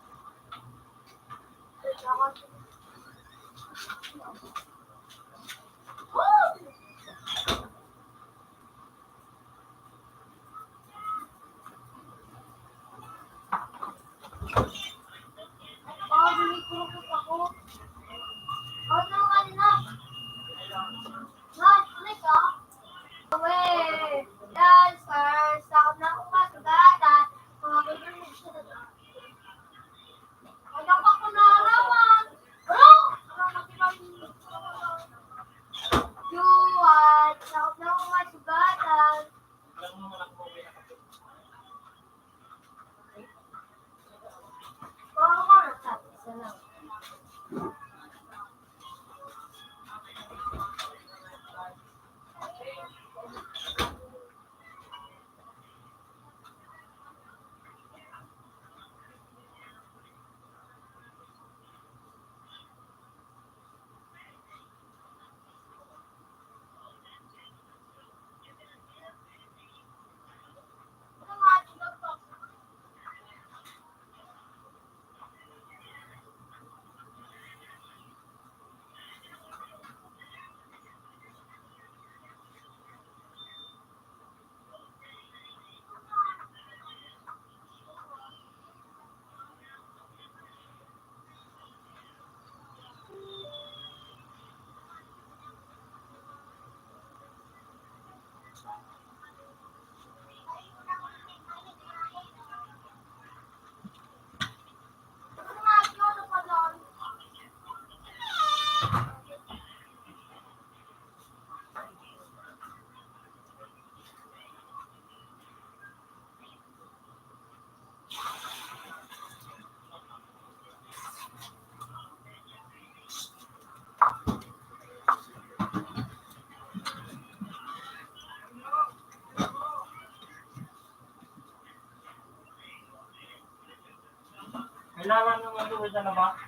Kailangan naman doon sa labas.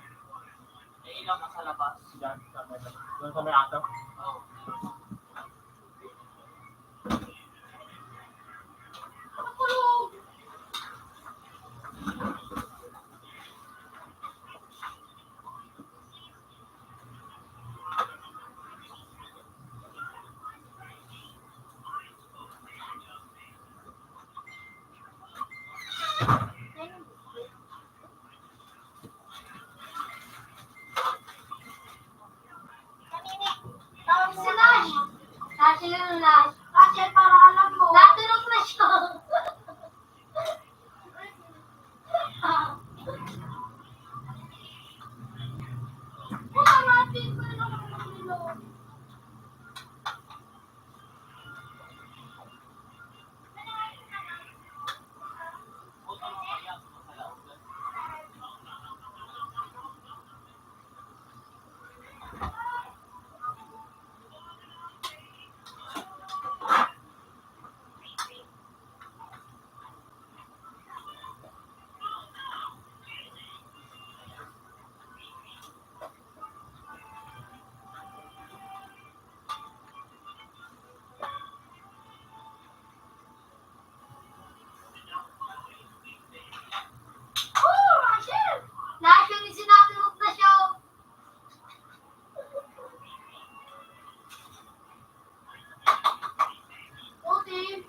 May ilaw na sa labas. Diyan, doon sa may ato. Oo. Tawag si Nash. Nash yung Nash. Nash, para alam mo. Natulog na siya. Wala natin ko na nakakilog. Nash yung sinatulog na siya. Okay.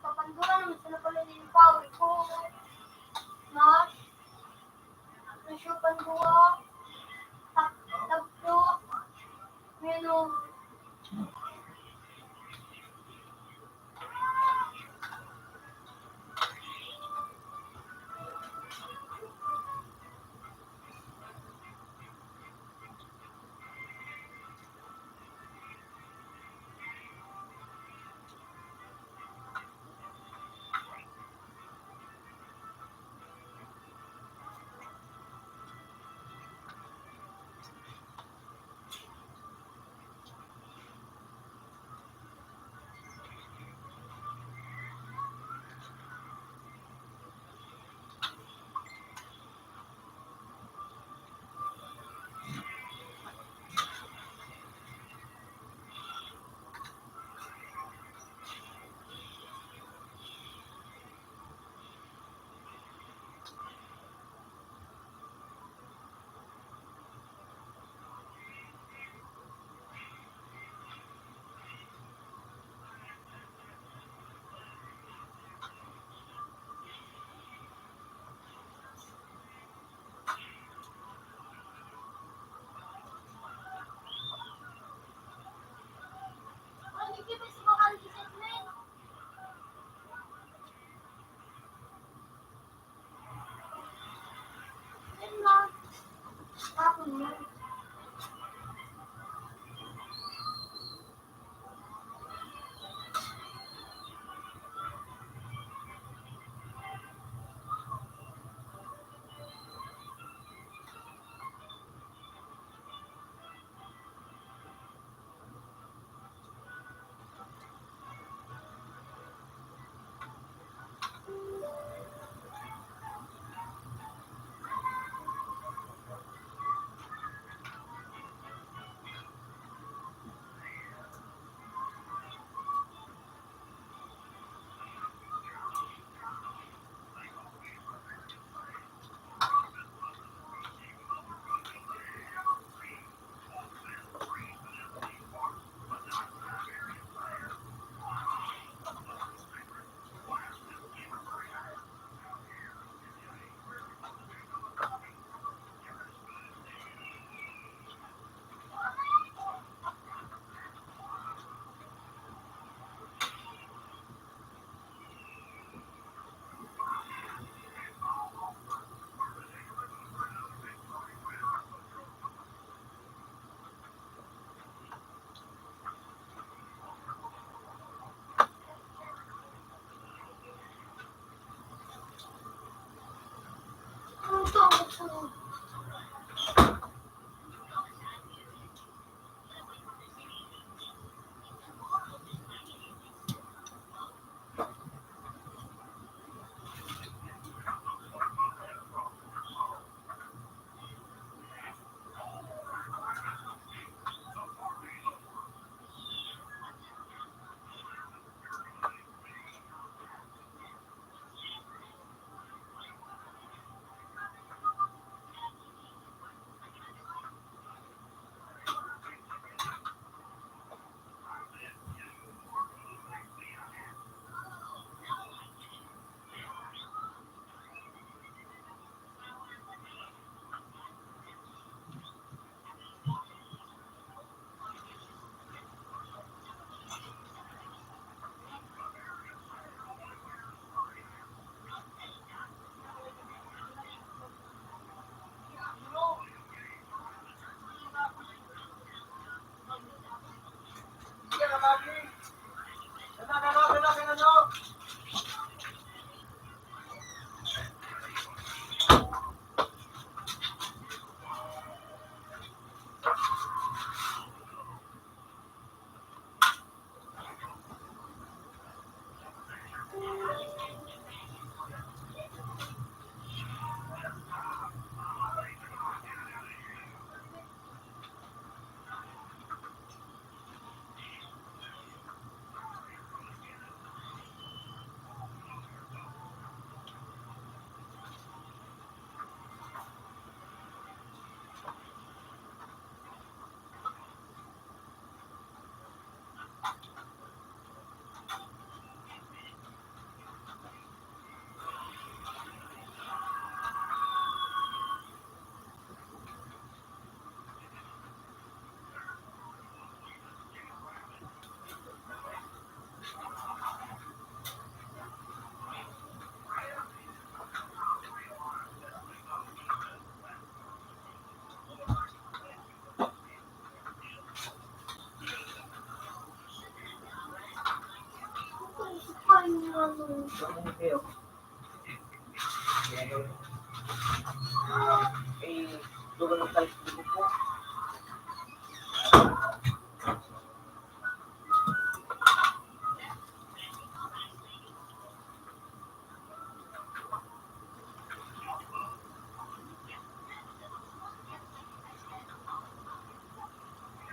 Papanduran naman sila pala din yung power ko. Nash. Nash yung pandua. Takto. Meno.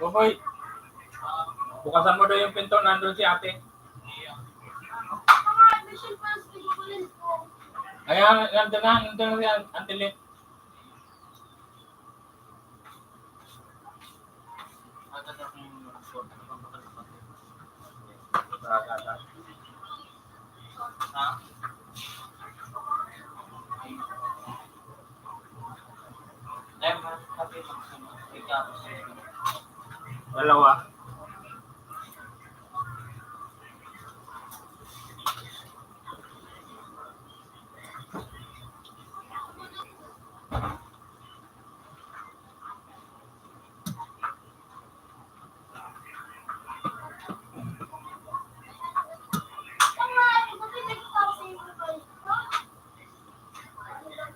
Boboy, bukasan mo daw yung pinto, nandun si ate. Mga admission plans, bigulin ko. Ayan, nandun na si Auntie Lynn. Dalawa.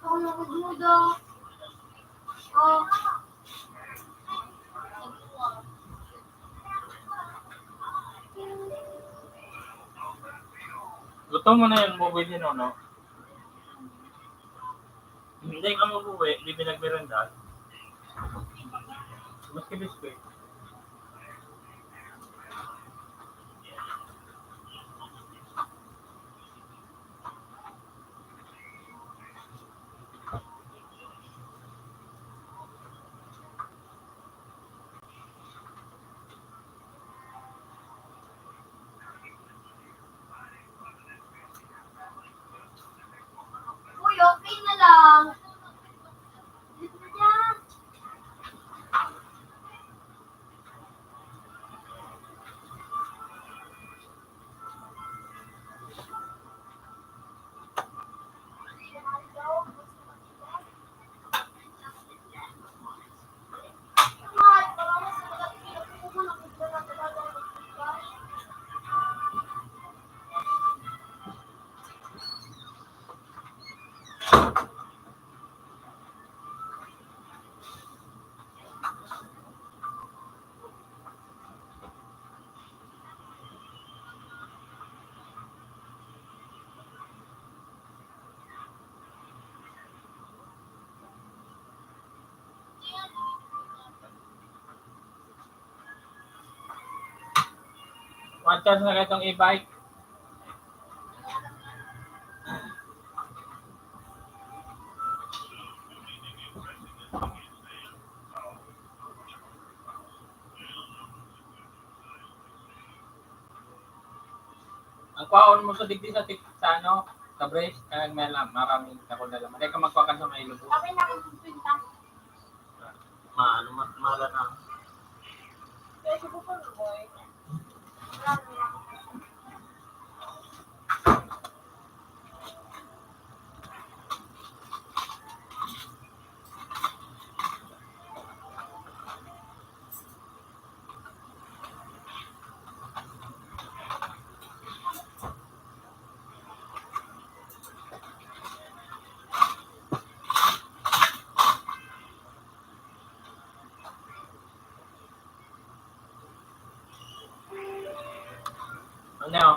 Ako nagduda. Oh. Gutom mo na yan, Boboy din, no? Hindi ka mabuwi, hindi pinagmerenda. Maski biskuit. Uy, okay na lang. Dito na yan. One chance na kayo itong e-bike. Ang kwaon mo sa digdi sa ano, sa brace, kaya may maraming kakundala. Hindi ka magpakan sa may lubo. Okay na akong pinta. Maano, mala na. Kaya siya po pa, boy. Ano?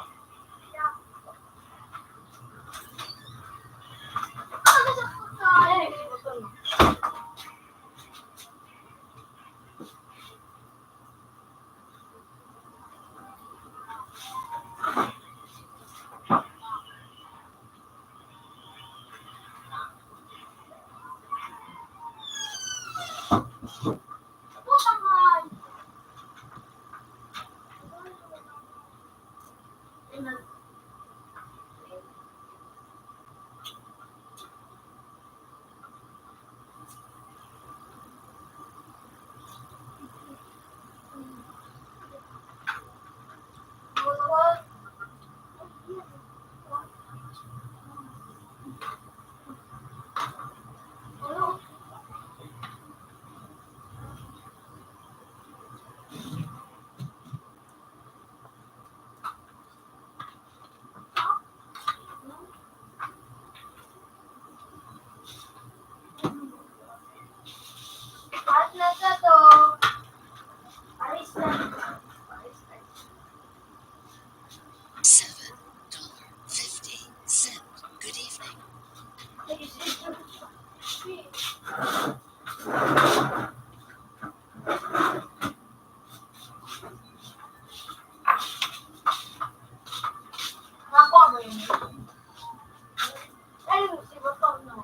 $7.50. Good evening. Nakuha mo yun. Ayun, si Botong, no?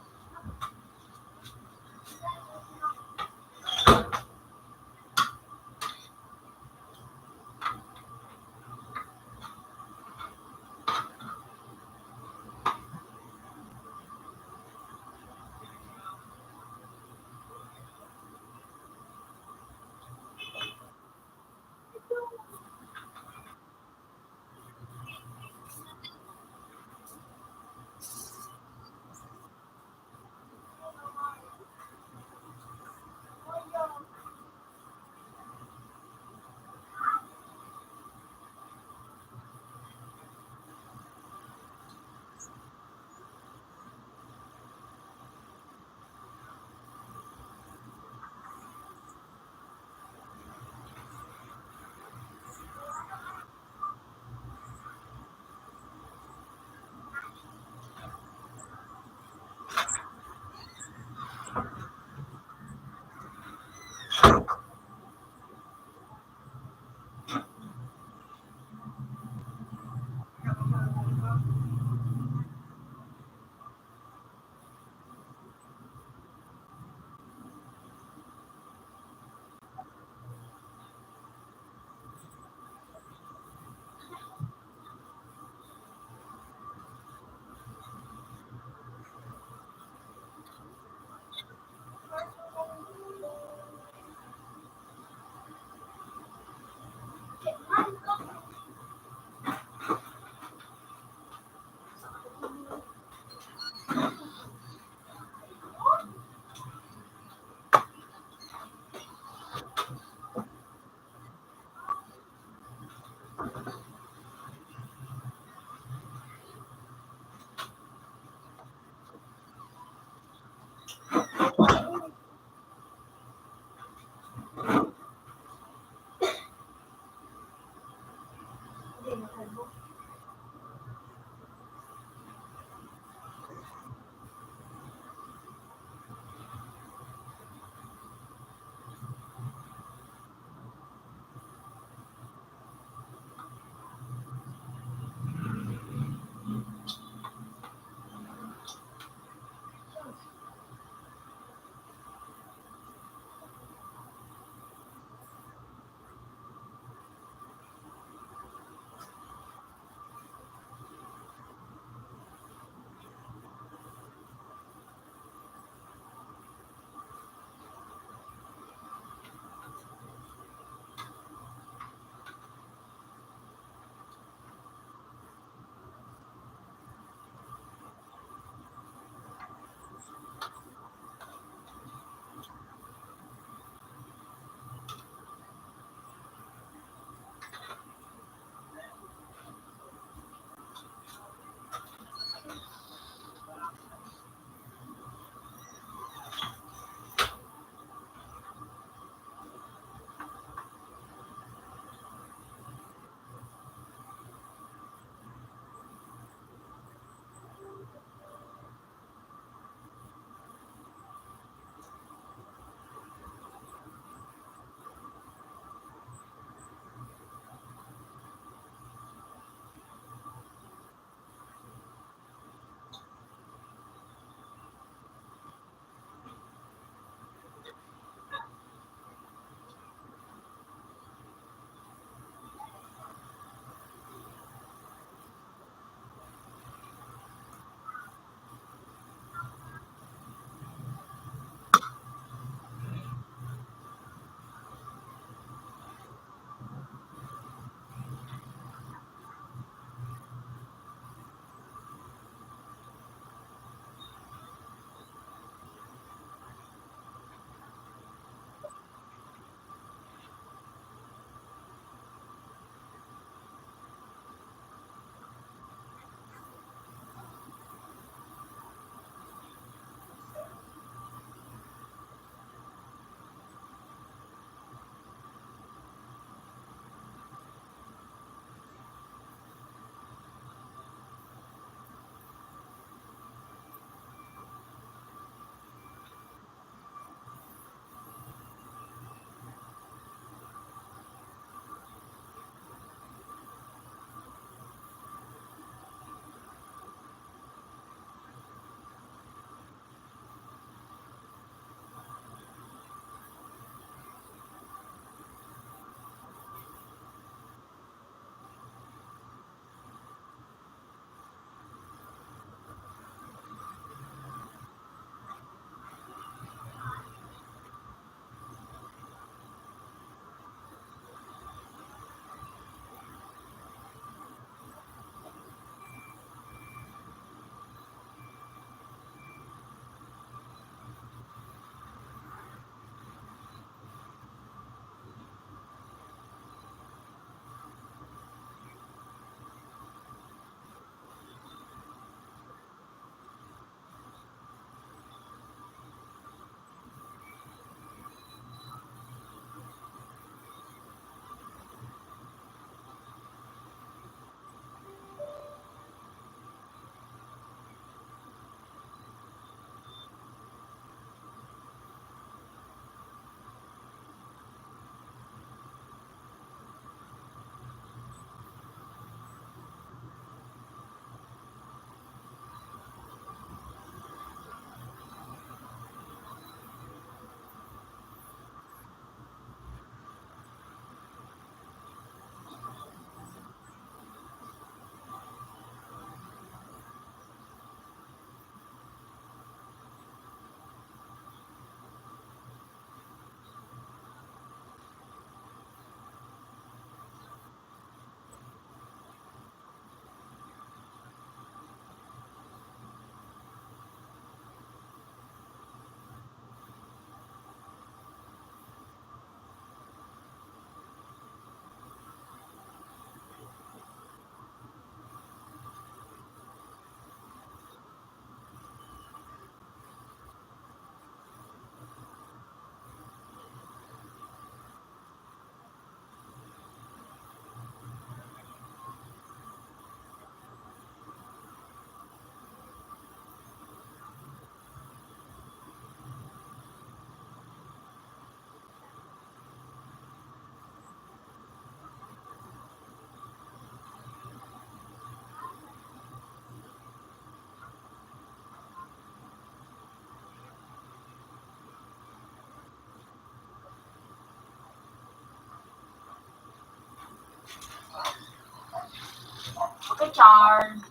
card.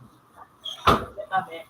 Tabi.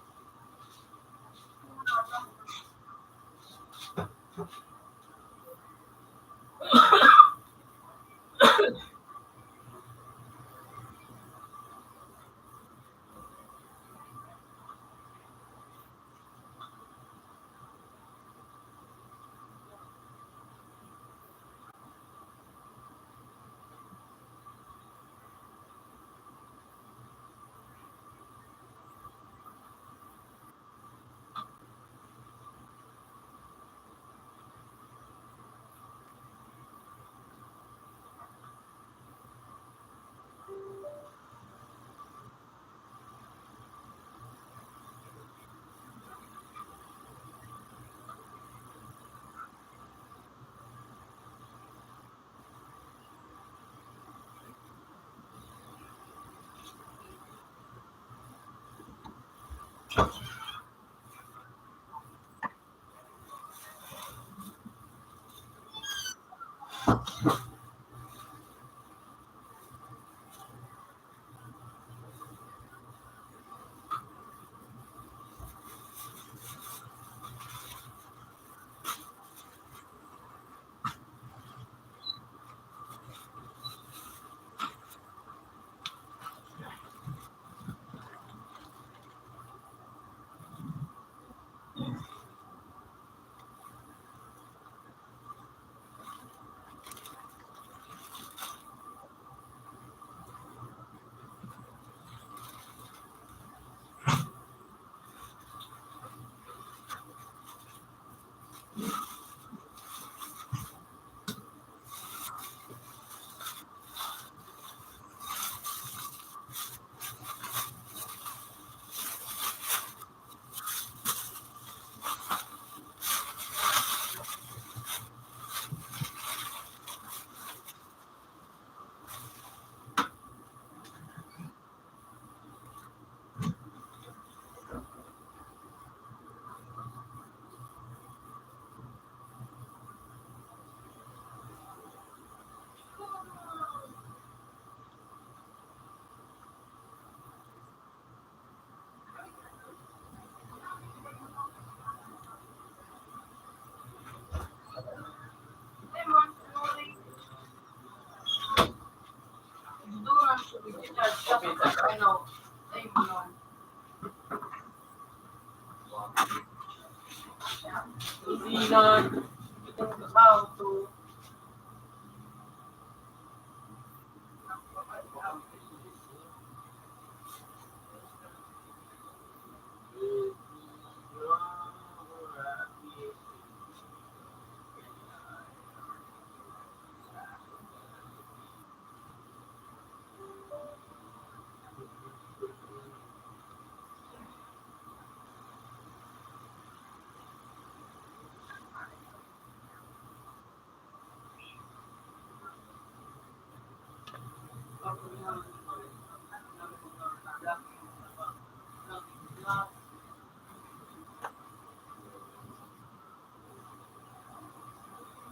Zealand, itong trabaho to.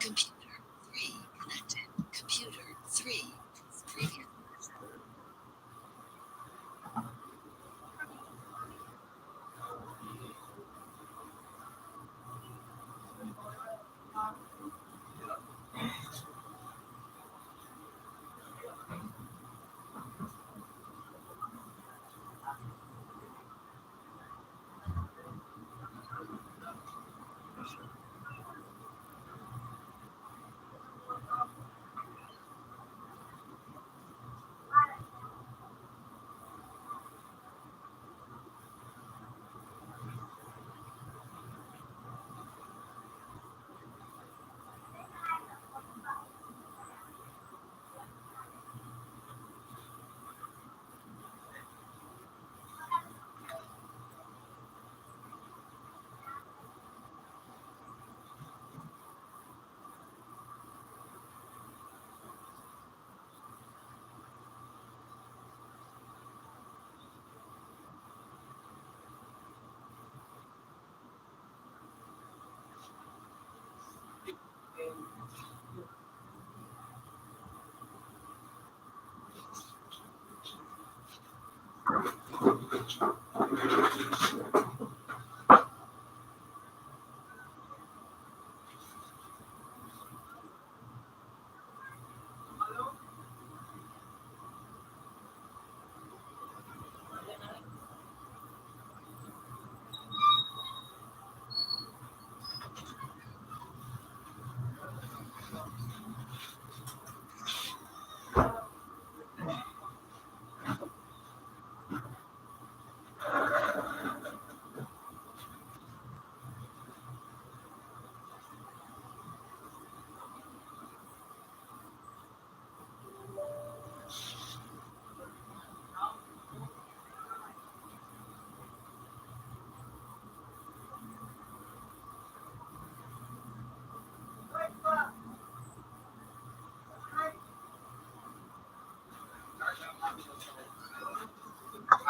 Computer 3 connected. Computer 3 previous.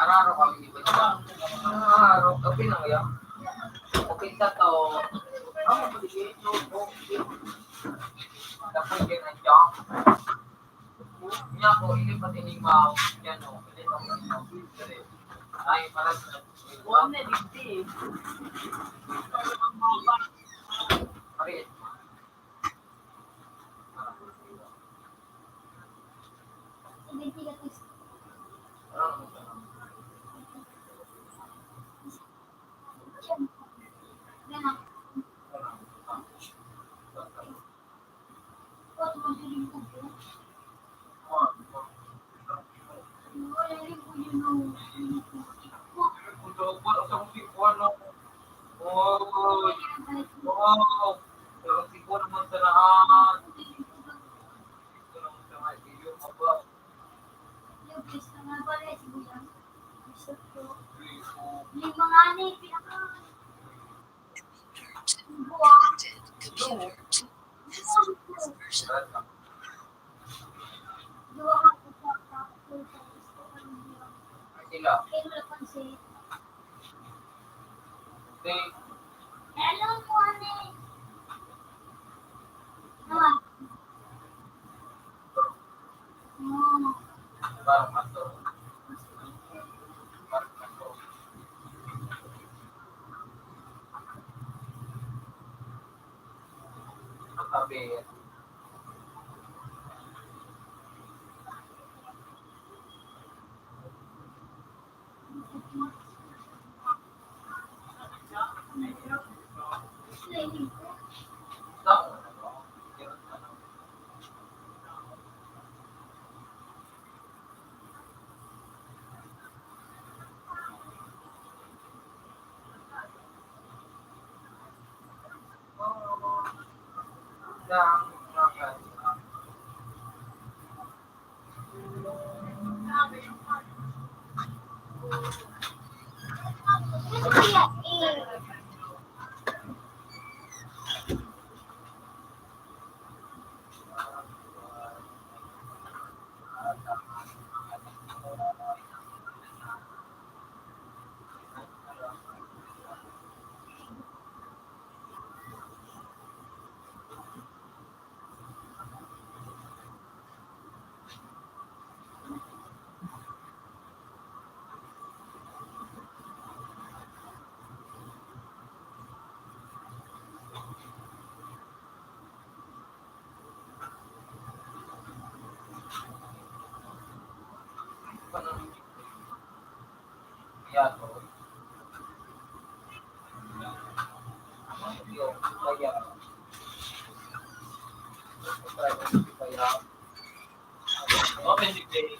Araw-araw kami iba siya. Araw, kapi na ya. Kapinta to. Ako paligid, no. Dapat yan ang jam. Niya ko, hindi pa tinigmaw. Yan o. Hindi pa tinigmaw. Ay, parang Huwag na digdi. Parit. Wow! Pero siguro naman sa lahat. Ito naman sa mga video mo ba? Computer 2 has previous version. Ay, sila. They, Hello, morning. Naman. parang ato. Parang ato. Ang tabi. Tama na ba? Open the play.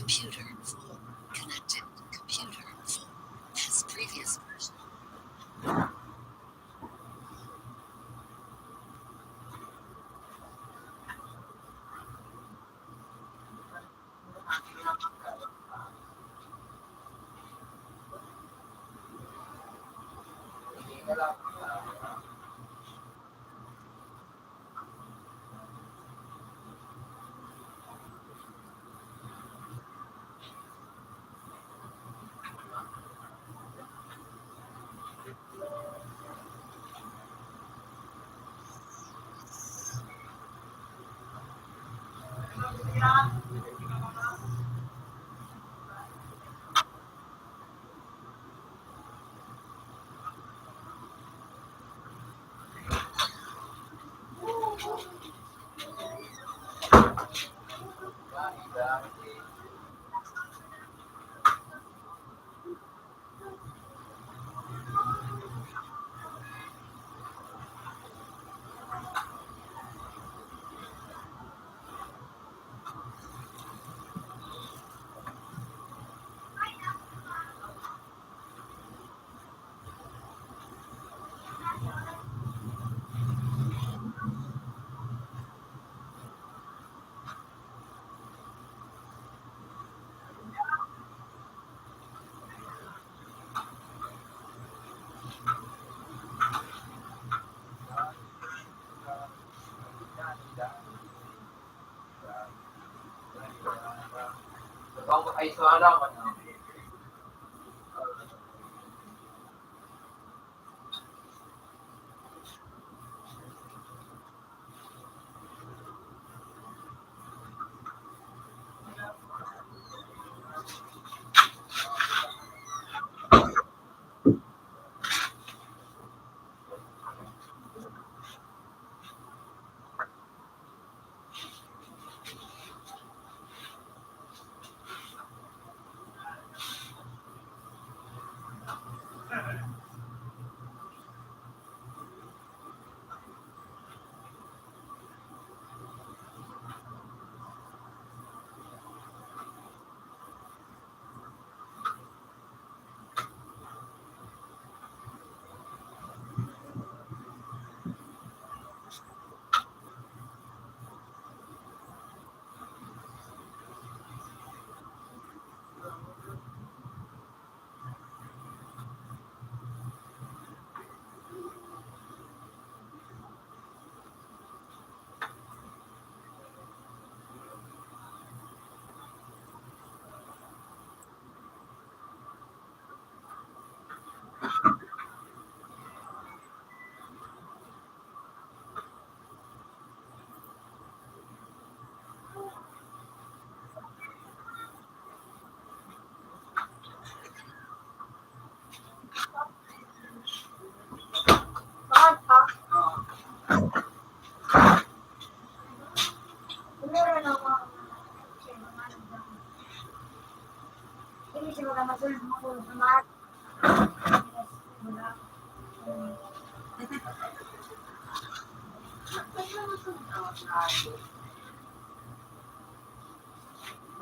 Computer full. Connected. Computer full. As previous version. Hindi na lang. Ay, so alam ko na. Bakit pa? Meron ako. Hindi siya magamasulog mo kung sumat.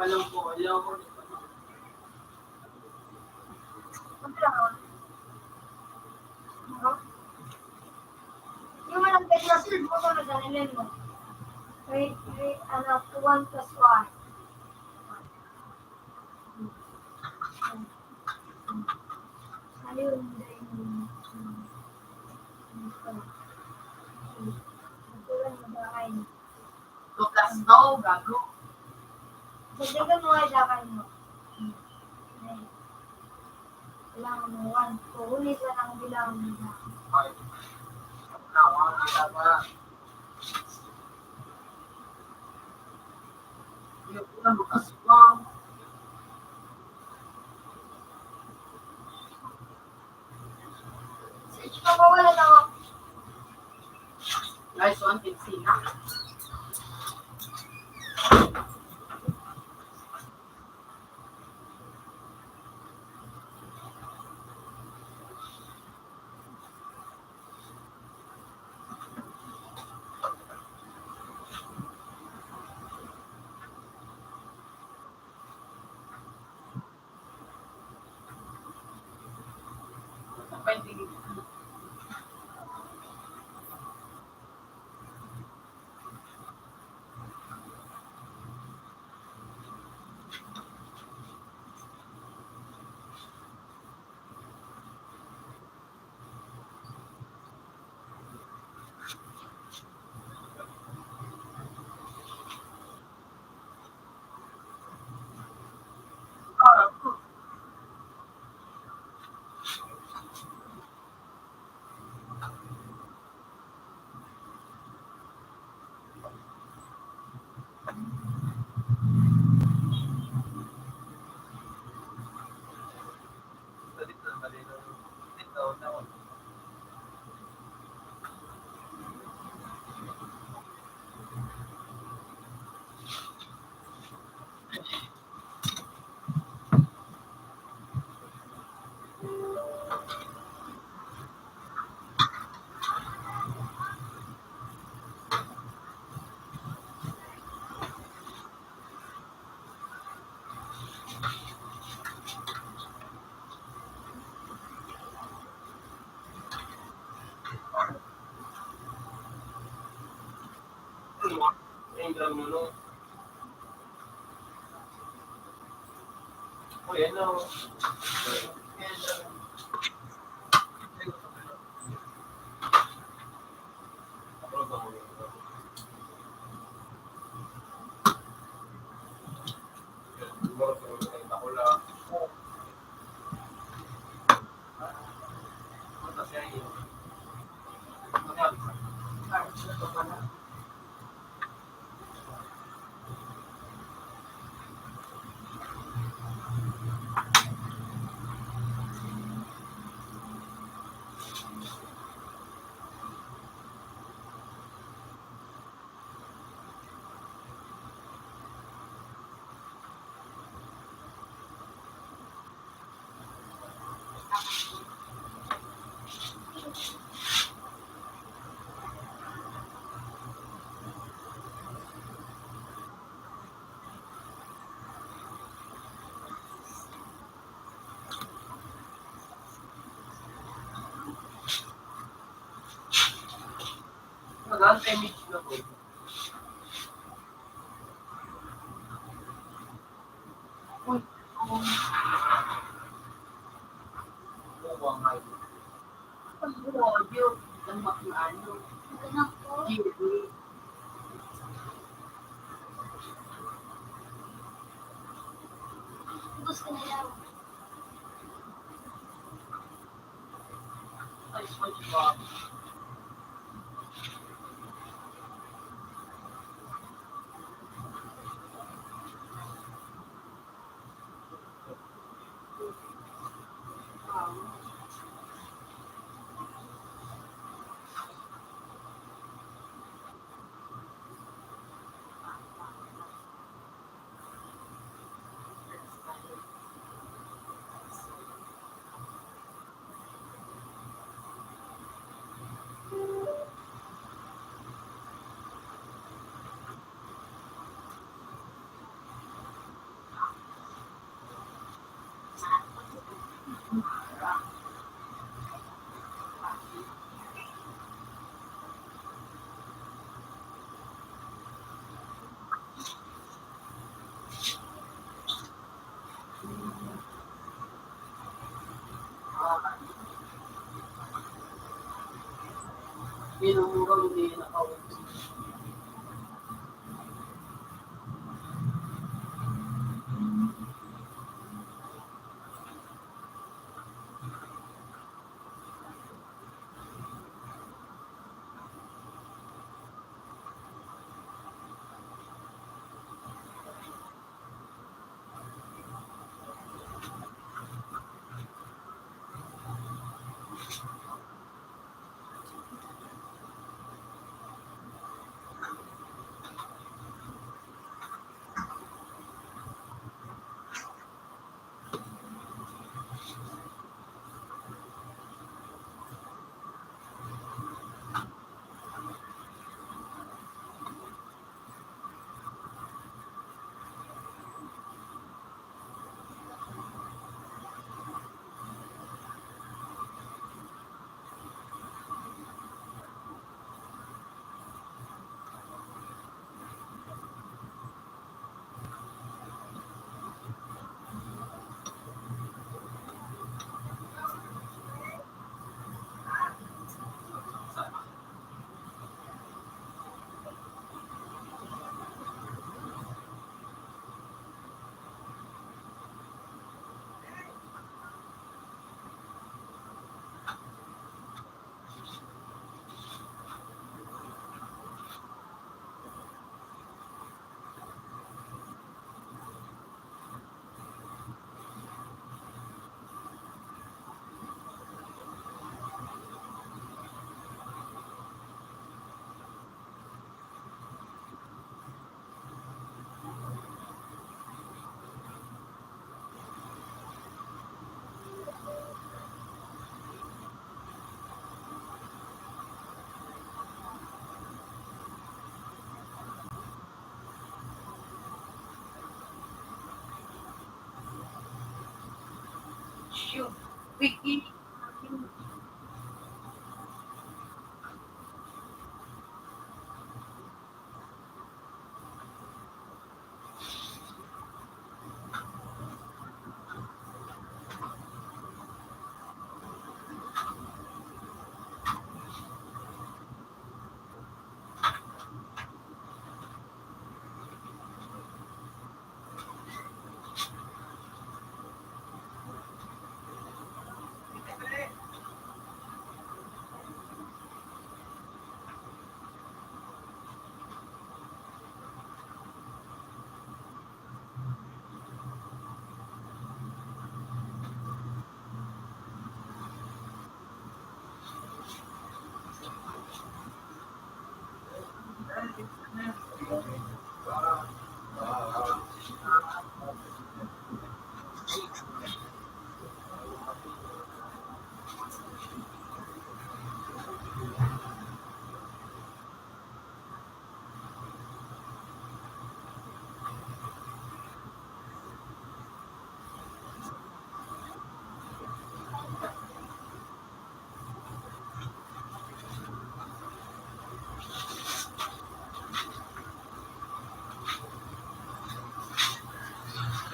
Walang po, alam ko. Yung walang pagmasulog mo kung nagalilin mo. Wait, 1 plus 1. Ayun, Tuklas no, gago. dagdagan mo nga dakay mo. Kailangan mo 1. Kukulit lang ang bilang mo. Ay, nawa, ginagawa. Yung unang makaswang. Sige, papawalan ako. Guys, one can see na. lang mo. Oh, yan o. Mag-anti-image na po. Ang audio, ang ano, Ganun po. Gusto nila. ay, SpongeBob. Yun ang mukhang hindi nakawin. Shoot, Vicky.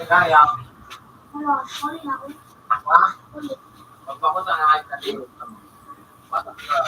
Kaya, Wala, sorry na ako. Ulit. magpako sa nakahit na dito. Batak ka.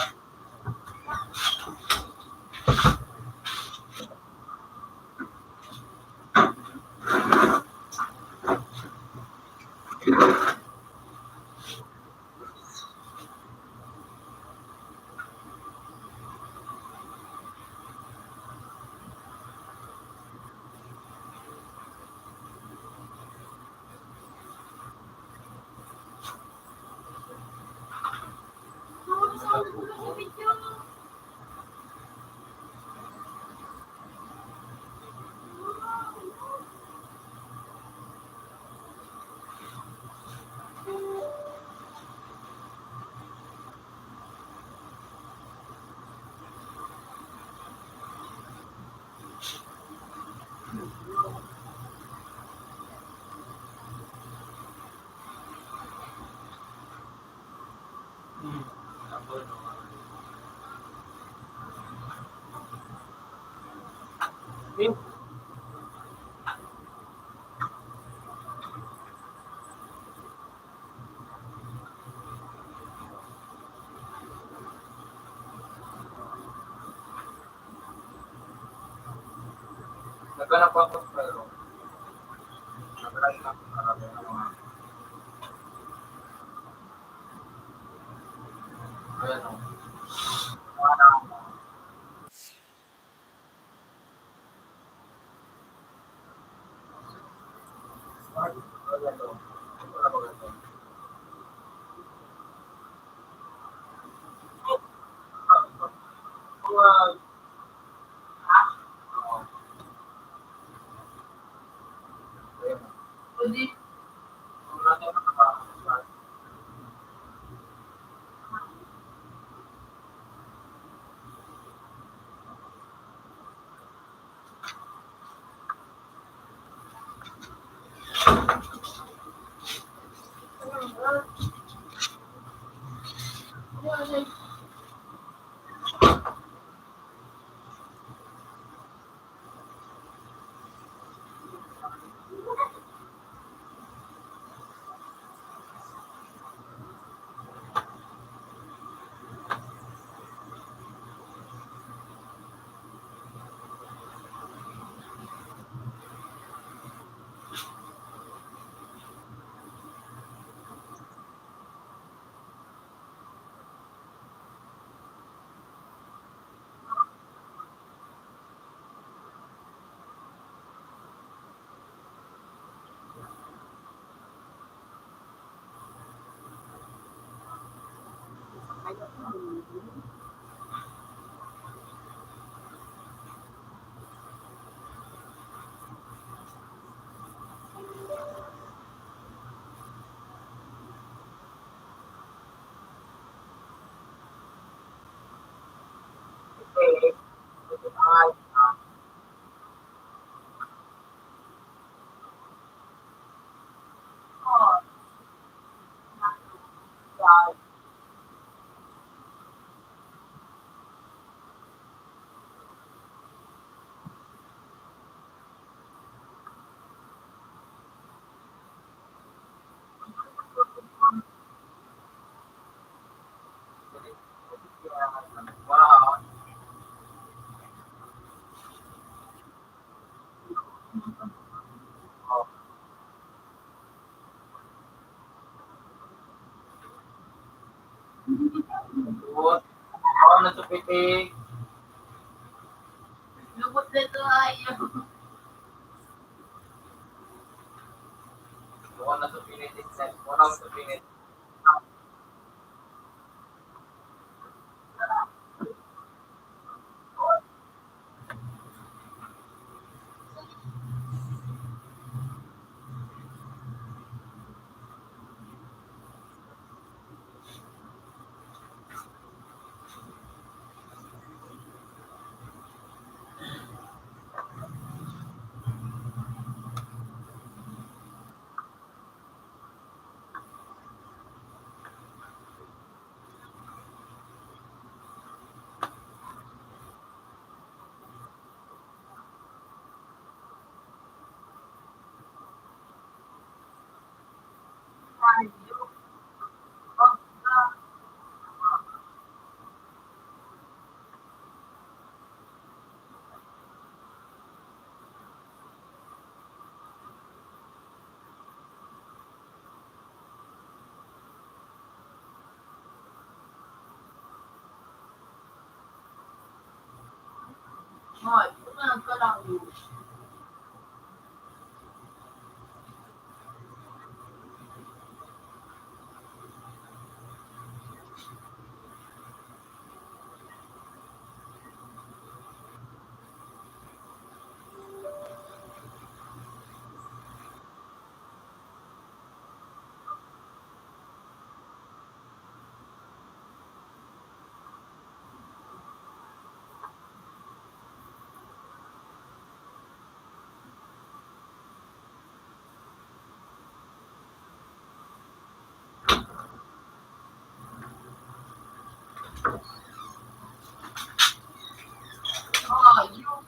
Naghanap ako pero naghanap ako marami ng mga ayan o. Pwede. Ako na tupitik. Lubot na ito ayaw. Ako na tupitik. Ako na tupitik. Ay, ito na nagkalayo. Ay, yung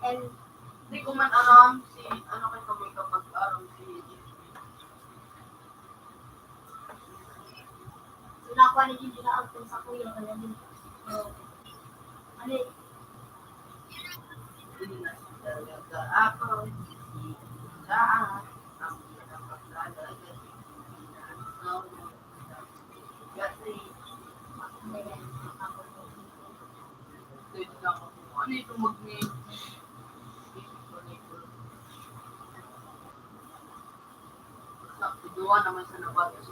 And hindi ko man alam si, ano kayo kami kapag alam si sinakuha ni Gigi na ang sa kuya kaya din. Ano eh, talaga ako. Saan? Ang pinapagdadagan. Kasi, ano yan, ako. din ako. Ano ito mag-name? Dua naman sa nabatas.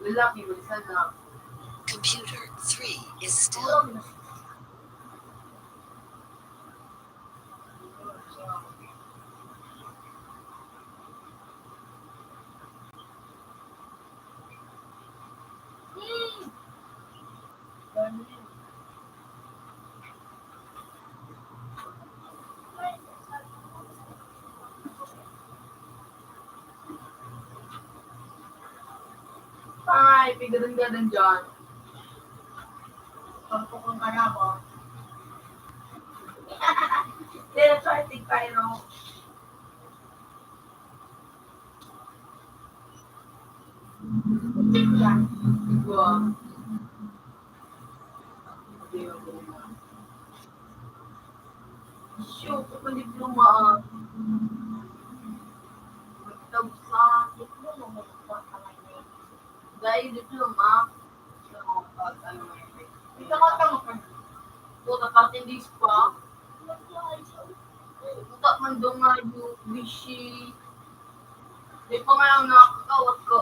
Lalaki, minsan na Computer 3 is still. ay, pigadan-gadan dyan. Pagpukong ka na ba? Kaya try take tayo. Yan. Diba? Shoot, ako diploma. Magtabsa. Diploma mo ito sa mga Dahil diploma. So, pag ano Ito ka tamo ka. puta 13 days pa. Puta man doon nga yung wishy. Di pa nga ako nakakawat ko.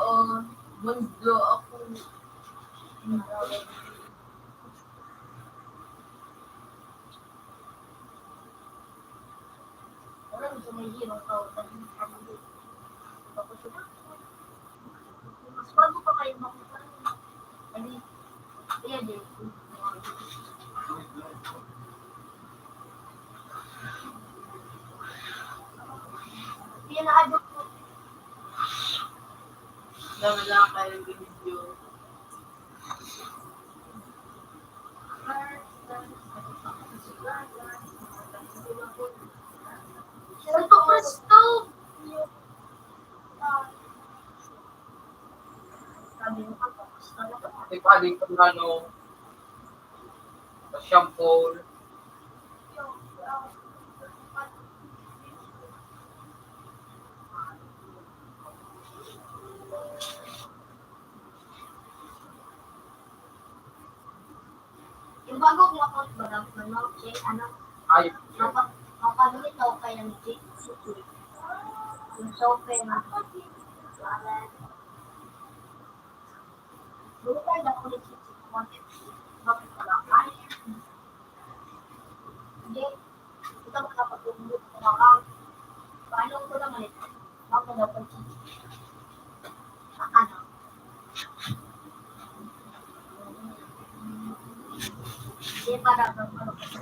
Banda ako. Wala mo sa may hero ka. Tapos ito. Mas bago pa kayo makita. Ano? Ayan din. Yan na adult ko. Dami lang kayo yung video. Santo Cristo! Sabi mo ka, tapos talaga. Di pa din kung ano, shampoo. Yung bago kong account ba lang, check, Ayos yun. mapagawin daw kayo ng check. Yung software na. Bukan na ko ng check. Bakit pala? Hindi. Ito makapag-umbot ng account. Paano ko naman ito? Bakit daw pag check? Ano? Hindi pa daw ano kasi.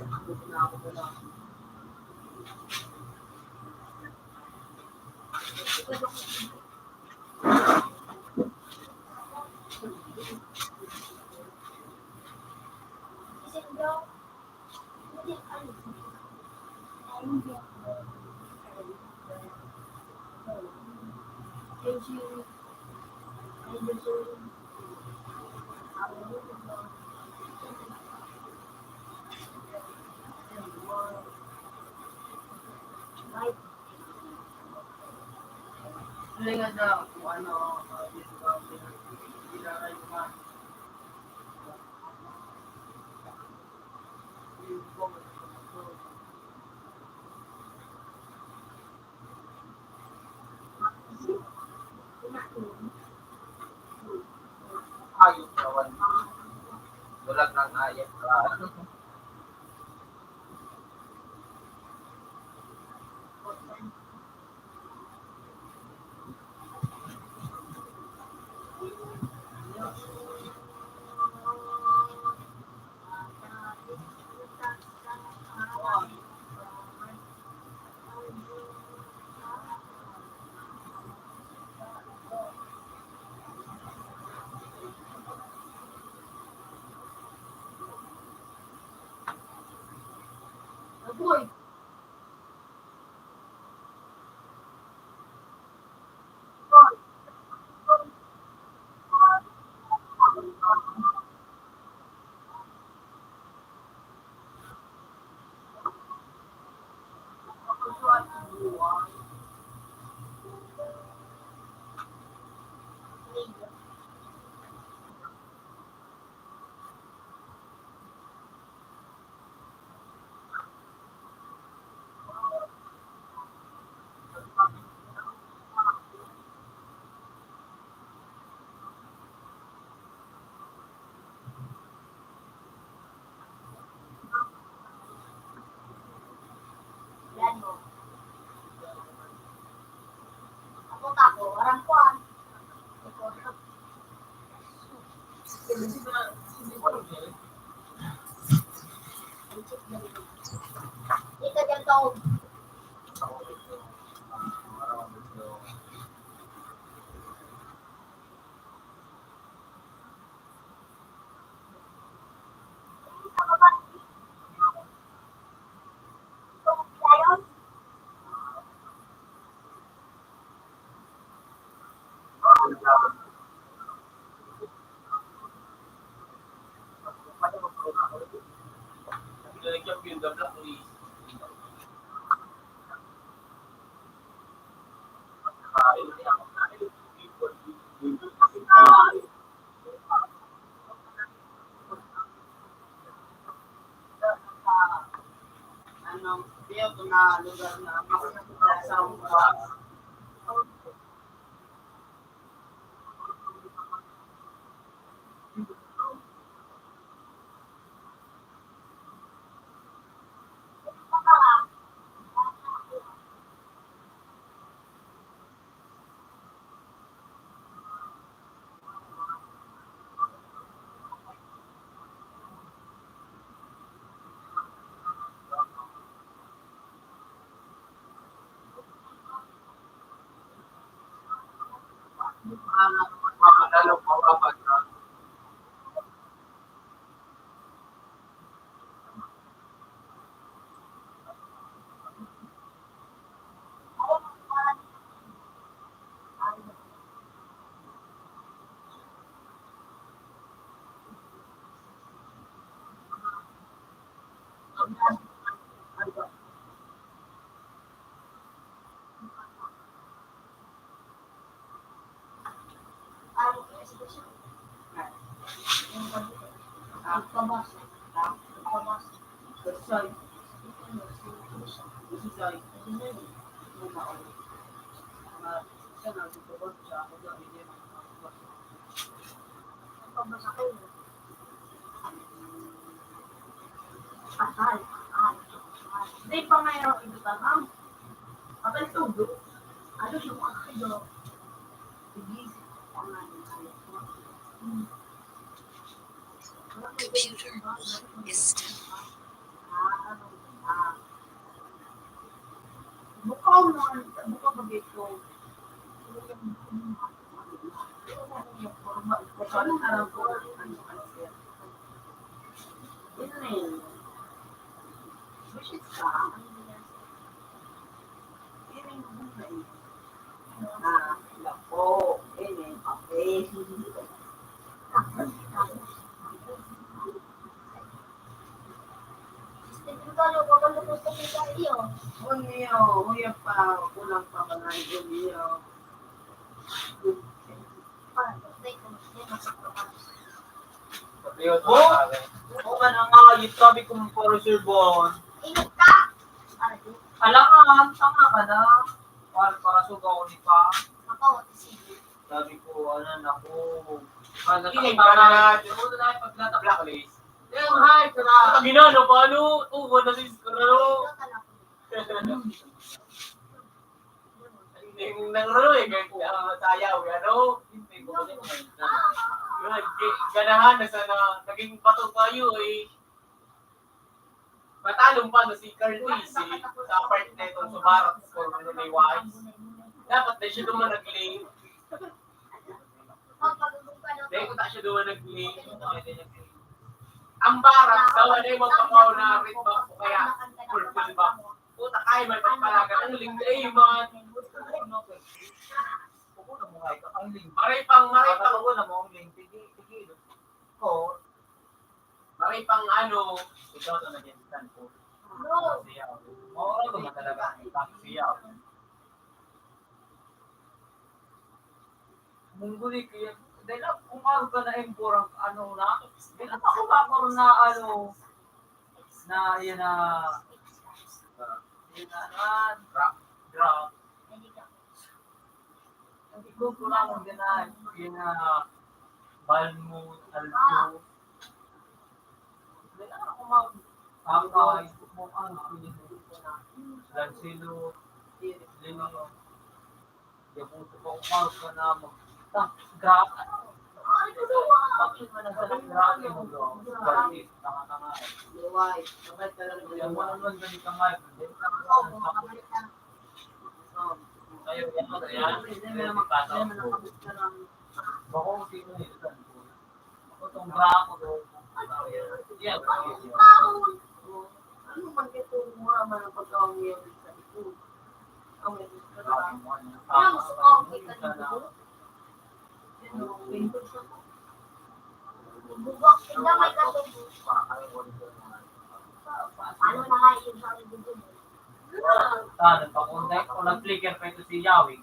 Hindi nga daw kung ano, dito ba, pinaray ko nga. Ayos naman. Bulag ng ayos. Boy, yan mo. Ako tako, orang kuan. Ito dyan to. Ano, piyo ito na lugar na mas sa mga Lalo mababag na. Soy. Soy. Hindi pa mayroong ito ma'am. Kapag tudo, ano yung kakaido? Igisip ko nga yung Computer 1 is still bukaw ba dito? Ano araw ko? Ini. Busit ka? Ini buhay. Lako. Ini, okay. Uyo pa, kulang pa ba na uyo. Oo nga na nga, yung sabi ko mong paro Sir Bon. Alangan, tama ka na. Para sugaw ni pa. Sabi ko, naku. Kinig ka na. Ano na tayo pag blacklist? Yung hi ka na. Ginano pa, ano? Uwan na sis ka na, no? Yung nangrano eh, kahit sayaw, ano? Hindi ko kasi ganahan na sana naging bato tayo eh. Matalong pa na si Curtis eh, sa part na itong sumarat score na may wise. Dapat na siya naman nag-link. Dahil kung siya naman nag-link, ang barak, daw ano yung magpakaw na red back o kaya purple back. Puta kaya may pagpalagan. Ang link eh, man. Maray pang ano, Ikaw ito nag-instant po. Siyaw. Oo, ito na talaga. Siyaw. Mungguli kaya, dahil kumaro ka na yung purang ano na, dahil ako kumaro na ano, na yun na, drop. Hindi ko lang din na, yun na, Balmut, Aljo. Dahil ako mag-angay, kung ano, Lansilo, Lino, Yabuto ko, kumaro ka na, grab. Bakit mo nang salang grab yung grab? Tanga-tanga eh. Luway. Kapag talaga Yan mo naman ganit ang mic. Kayo, yan mo na yan. Yan mo Bako kung sino nito doon. Ako itong brako doon. Yan. ano man ito mura man ang pagkawang yun sa ito. Ang ito ka na. Bubok, hindi may katubos. Ano na nga yung sabi dito? Sana, kung nag-flicker pa ito si Yahweh.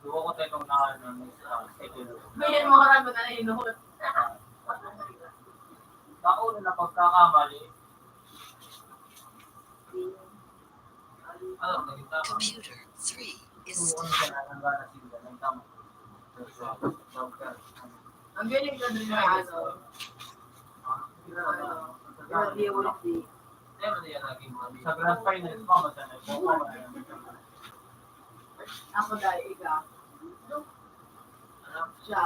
Duwa ko tayo itong Bayan mo karami na inuhot. Taon na pagkakamali. Ano, naging tama. computer 3 is Suwan still siya na nanggana sila. Naging tama. Ang galing ka din yung ano. Sa grand finals pa, masana. Ako dahil ikaw. Siya.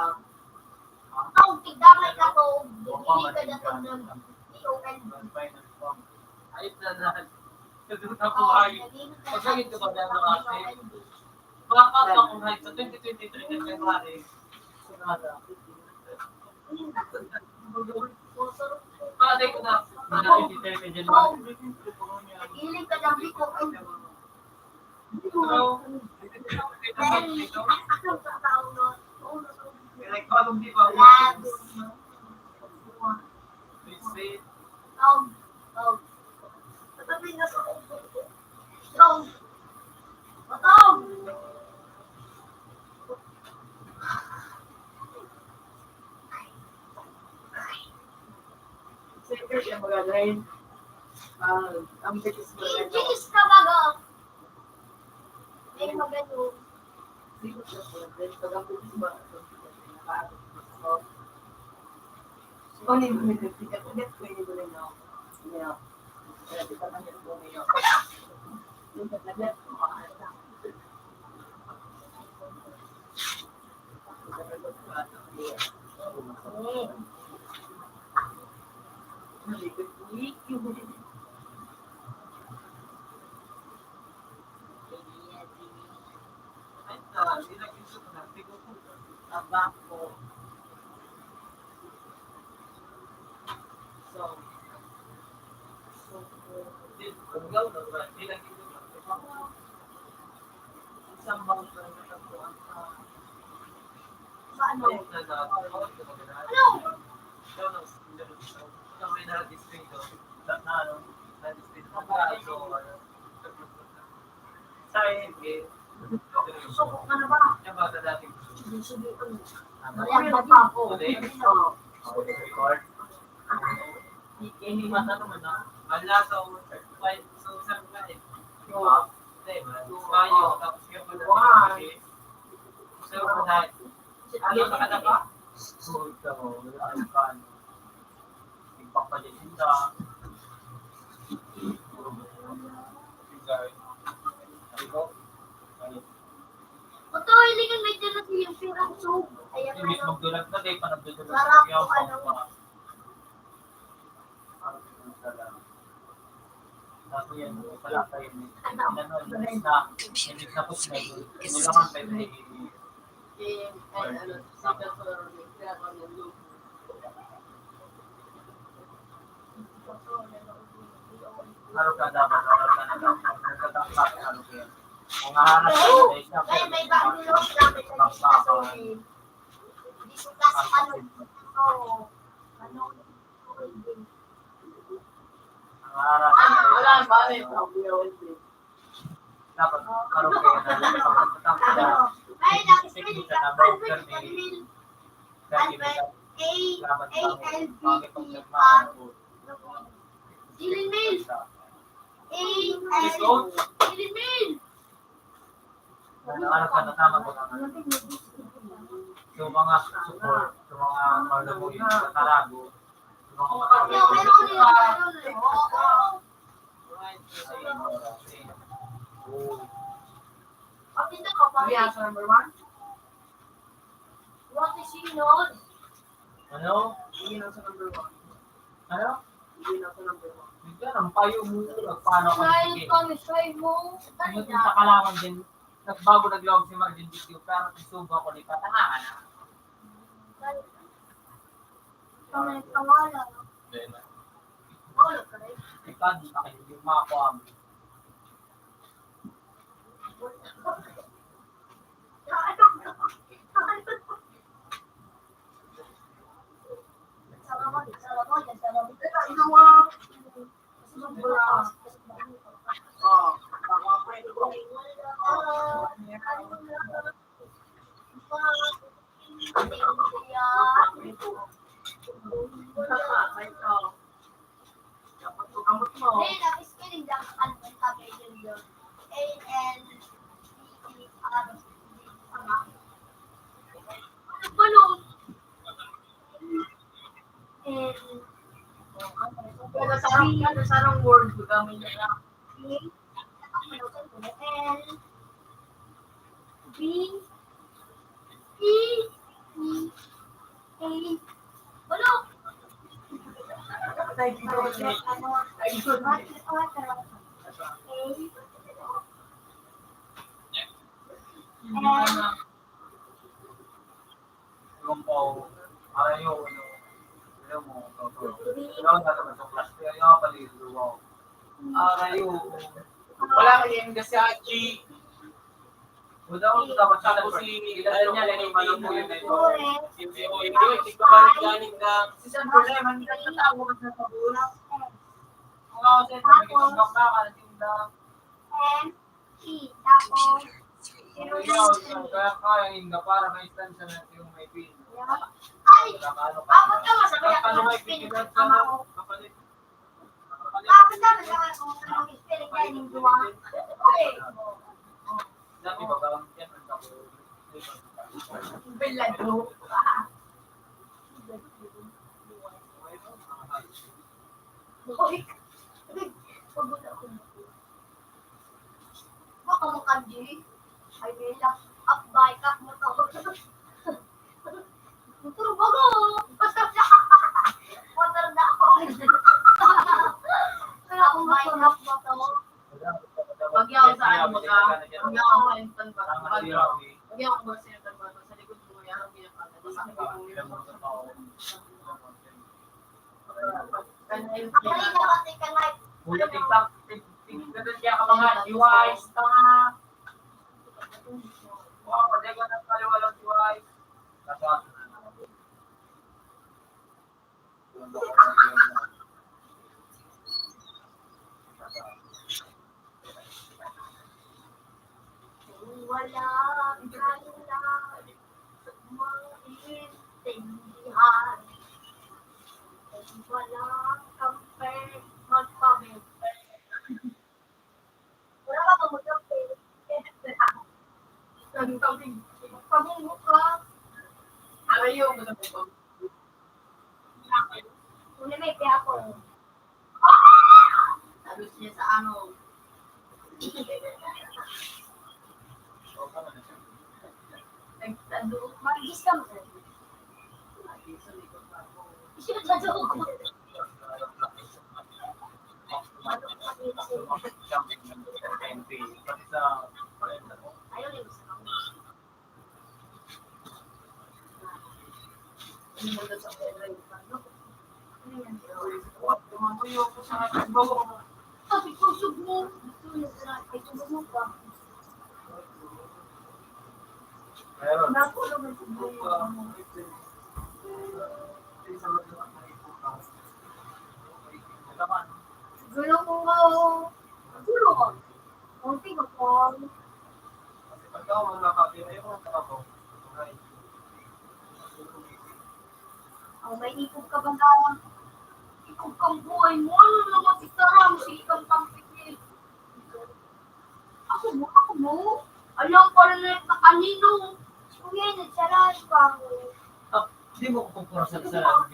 Ikaw, tigdamay ka to. Hindi ka na to nun. I-open. Grand finals pa. Ayos na lahat. Kasi ako ay, pagkagit ko pa dahil kasi, bakit akong height sa 2023 na February, sinada. Patay ko na, na 23 January. Nagiling ka ng biko. Ako sa tao nun. Nagpalong di ba? Labs. Siyempre siya magagahin. Ang bilis mo na ito. Jis ka bago. Ay, magano. Siguro siya po. Then, pag ang bilis ba, nakaabot mo. So, ano yung nagtikat ulit? Pwede mo rin ako. Yeah. Kaya di pa kanya po niyo. Yung naglagat, makakala. Subok ka na ba? Ayan ba pa ako? Hindi mata naman na. Wala sa usap ka eh. Tayo, tapos yung pala. So, lahat. Ano ka na ba? Ito, wala ka. Impact pa din sila. Ito, iligan may tinat yung pirang soup. Ayan, Imbis ano. magdulag na din, panagdulag Sarap sa po, ano. Tapos yan, wala tayo. Imbis na po sila. Nilaman tayo na Araw ka dapat, araw ka na dapat. Nagkatangka, araw ka yan. Kung hahanap ka na isa, Ay, may bagong load namin na sa soup. Discuss ano. Oo. Ano? ang hahanap ka na Wala, isa, ba? dapat araw ka yan. Nagkatangka na. Ay, nakispili Technique ka. na Albert, naman, Camille. Kaya Albert, kinagat A-L-B-E-R. Jilin Mail. Jilin Mail. Ano ka na tama ko naman. Yung mga support, yung mga marlago, yung mga tarago, yung mga Yo, ano ulit? Ano ulit? Pag hindi ka pa rin. Number 1? What is she known? Ano? Hindi na sa number 1. Ano? Hindi na sa number 1. Bigyan ang payo mo, paano ka Smile sige. kami, try mo. Yung sa kalaman din, nagbago naglawag si Margin Dictio, pero isubo ko ni patangahan na. Kami, tawala. Wala ka rin. Ikan, akin yung mga kuwam. Sarang word ko gamit nila. Yung po, ayaw, ano mo, ayaw na naman sa class, ayaw paliluwaw. Ayaw, Wala kayong gasachi. wala ko dapat sa Tapos tapos si ilan niya lang yung malungkot na ito. Hindi ko hindi ko ba galing na Si San Jose, man nagtatawo ka sa pabulas. Kung ako sa ito, nagtatawo ka ka na tinda. Kaya kaya hindi para may stand sa natin yung may pin. Ay! Ano Abot ka masabay Ano ako may ng spin. pinigat ka na? Kapalit. Tapos kami kung spirit kayo ng duwa. Okay. Dati ba ba yan ang ako? Bilado. Hoy. Pagod ako. Baka mo kanji. Ay, may up bike up mo to. Motor bago. Motor na ako. Kaya ako bike up mo to. Pag yaw sa ano ka, pag yaw sa instant ba, pag yaw ko sa instant ba, sa likod mo yan, ang pinapagod. Sa likod mo yan. Kanina kasi kanay. Kuya, tiktak, tiktak siya ka mga DIYs, tanga. Wow, pwede ko na tayo walang DIYs. Wala kang maintindihan. Wala kang magpamit. Wala ka ba magpamit? Pagmumbo ka. Ayaw mo sa bubog. Ulimit kaya ako. Sabi niya sa ano. Nagtando. Magis ka mo. Isip na ko. Ayaw rin sa mga. Ano mo sa Tumatuyo ko sa ating bago. Sabi ko, sub mo. Ay, sub mo pa. Meron. Nakulog ang sub mo. Gulo ko nga. Gulo ka. Kunti ka po. Kasi pag ako nakakita, ayaw ko ng ako. May ikog ka ba na? Ikog kang buhay mo. Ano naman si Tara? Sige kang pangpikil. Ako mo. Alam ko rin na kanino. Kuya, nagsalaan pa ako. Hindi mo ko kukursan sa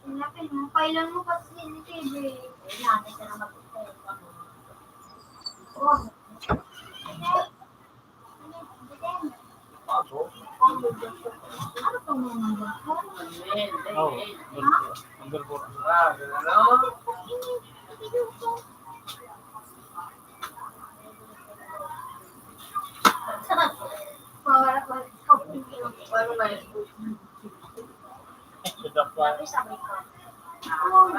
Pinapin mo, pailan mo kasi ni TV. Eh, natin ka na mag-upay. Oh. Ako? Ano pang mga number ko? Oo. Number 4. Gano'n? Paano na yun? Sabi sabi ko. Oh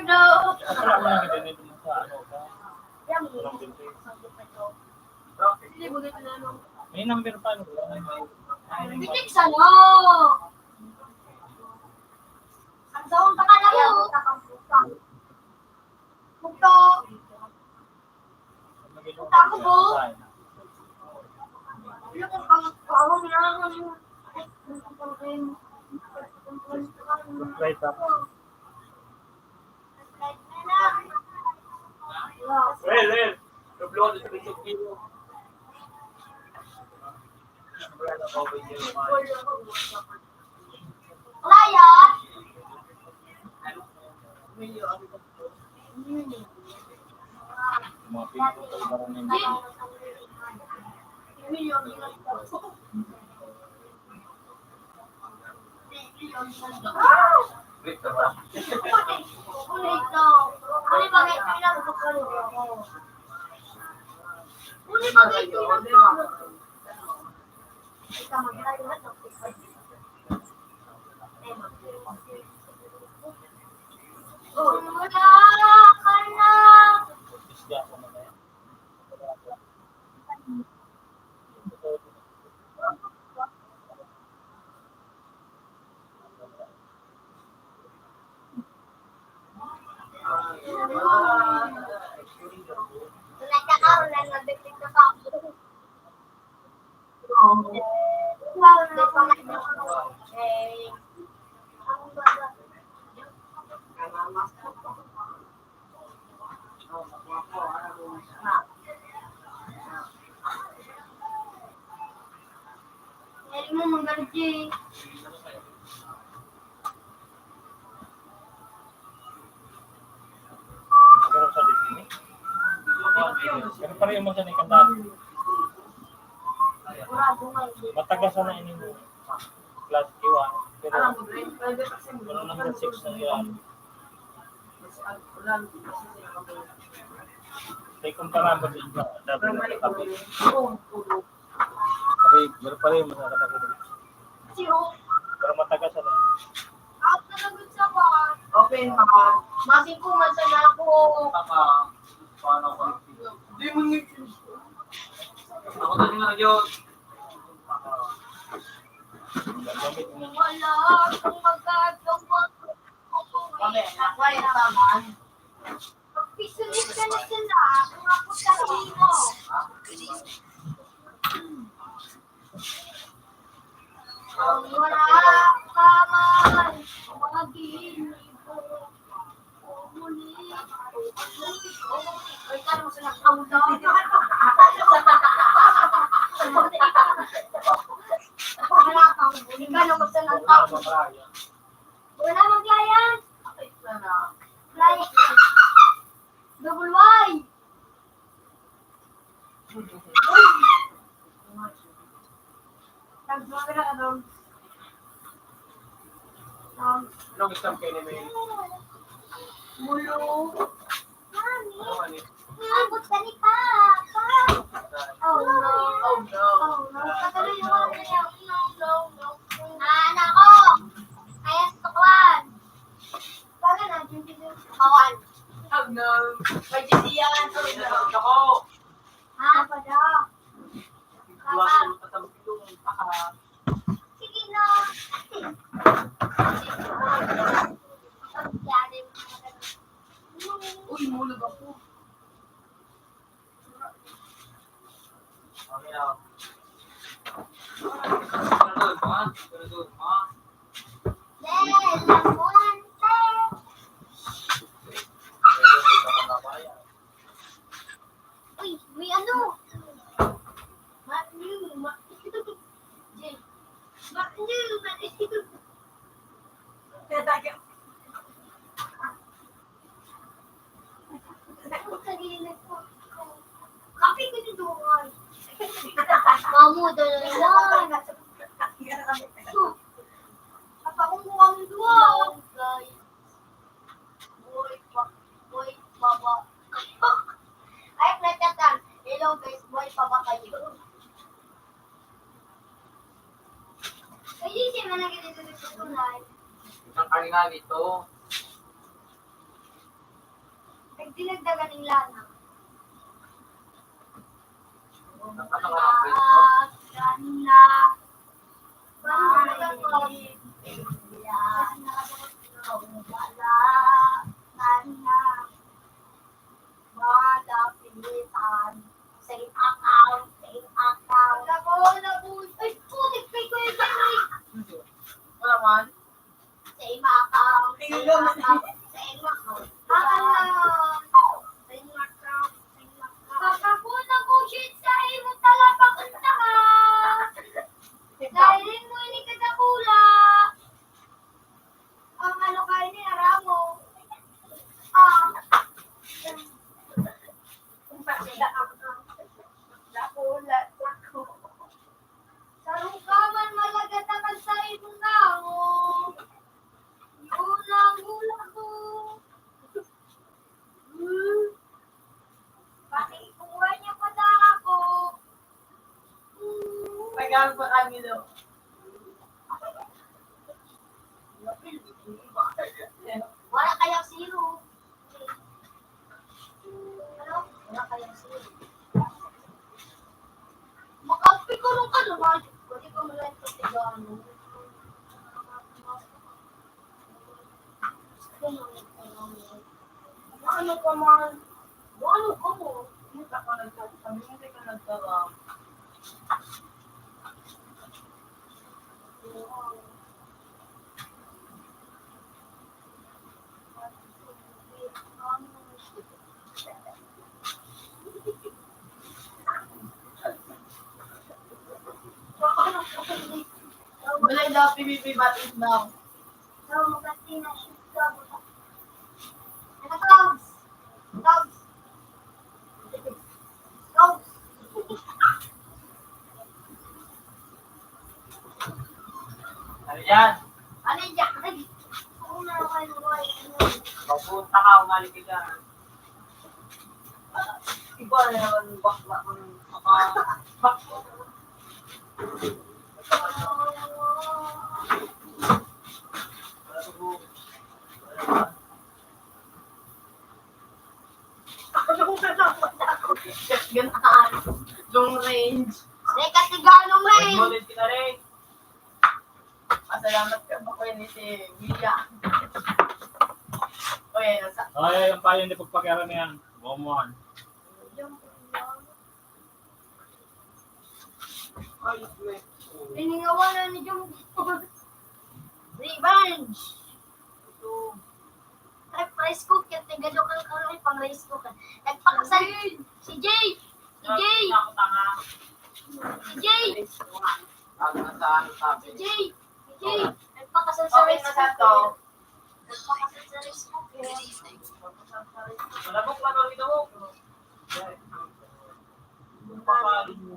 no! Yan, hindi mo gito na nung. May number pa. Bitik sa no! Ang sawang ka ka lang mo. Mukto. Mukta ko po. Ano kung pang-pawang lang. Right up. Well. Nablo na sa bisog kilo. Laya! Mga pinto sa barang ng Wait, diba? Ulit to. Ulit ba kayo bilang bukalo ako? Ulit ba kayo bilang bukalo? Ikaw mag-alala na to. Wala ka na. Isya ko na yan. Nagkakaroon na nag-detect na pa ako. Hindi mo manggalit eh. Pero sa Disney. Pero pa rin mo sa ikantan. Matagas na ini mo. Class K1. Pero Alam mo, Dre, pwede kasi mo. ano number 6 na yan. Ulan, kasi sinakabay. Tay kumpara mo din sa Pero dapat may na kape. puro. Kasi pero pa rin mo sa kape. Si Hope, Pero matagas na. out na lagot sa bar. Open pa. Masing kumansan na ako. Saka, paano ko? Di mo ngi- Ako din nga yun. Gagamit mo. Wala akong magagawa. Kami, nakuha yung taman. Pagpisulit ka na sila. Kung ako sa mo. Good evening. Ang wala ka man. Mga ginibo. Muli. Ay, kano mo sila kaulaw. Wala kang huli. Kano mo sila kaulaw. Wala mag-client. Client. Double Y. Nag-vlogger ka doon. Anong isang kayo ni May? Mulo. Mami. Ano ano? Abot ka ni Papa. Oh no. Oh no. Oh no. Patuloy mo ako niya. No. Anak ko. Kaya tukwan. Baga na. Kawan. Oh no. May jisiyan. Oh no. Ako! Ha? Pada. Iwasan mo katamit yung paka. Sige na. Uy, mulog ako. Okay na. Ganun, ha? Ganun, ha? Uy, may ano? Kapi ko ni Dungan. Mamu, dalawa. Apa kung mukhang mo dua? Boy, baba. Ay, platatan. Hello guys, boy, baba kayo. Ay, siya man lagi dito sa tulay. Isang kalinga dito. Nagdinagdagan ng lana. Nakata ka ng pwesto. Ganda. Same account. Ay, putik kay Kuya Jerry. Wala man. Same account. Tingnan mo. Same account. Same account. Kakakuna ko shit sa imo talapak ka. Dahil mo ini kadakula. Ang ano kayo ni Aramo. Dakula. Sarukaman malagatakan sa ibong tao. Ulang-ulang ko. Pati ikuha niya pa na ako. Tagal pa kami do. Wala kayang zero. Ano? Wala kayang zero. Makapi ko nung naman. Pwede ko mula ito tigano. Ano ka man? Ano ka mo? Hindi ka nagtara. daw PBB batin daw. So, magkati na siya. Ano, Clouds? Clouds? Clouds? Ano yan? Ano yan? Ako na ako kayo Papunta ka, umalik ka dyan. Iba na naman bakla ko ng bakla. Ganahan. Long range. Teka, tiganong rin. Ulit ka na rin. Masalamat ka ba kayo ni si Mia. O yan, nasa. Ay, yung payo hindi pagpakira na yan. Bomon. Ay, wait. Piningawan na ni Jung. Revenge. Ito. Ay, rice cooker. Tigado ka lang pang rice cooker. Nagpakasal. Si Jay. Si Jay. Ako tanga. Si Jay. Ang nasa ano Si sabi. Jay. Si Jay. Nagpakasal sa Okay rice na sa to. cooker. Nagpakasal sa rice cooker. Good evening. Malabok ka na rin ako. Papalin mo.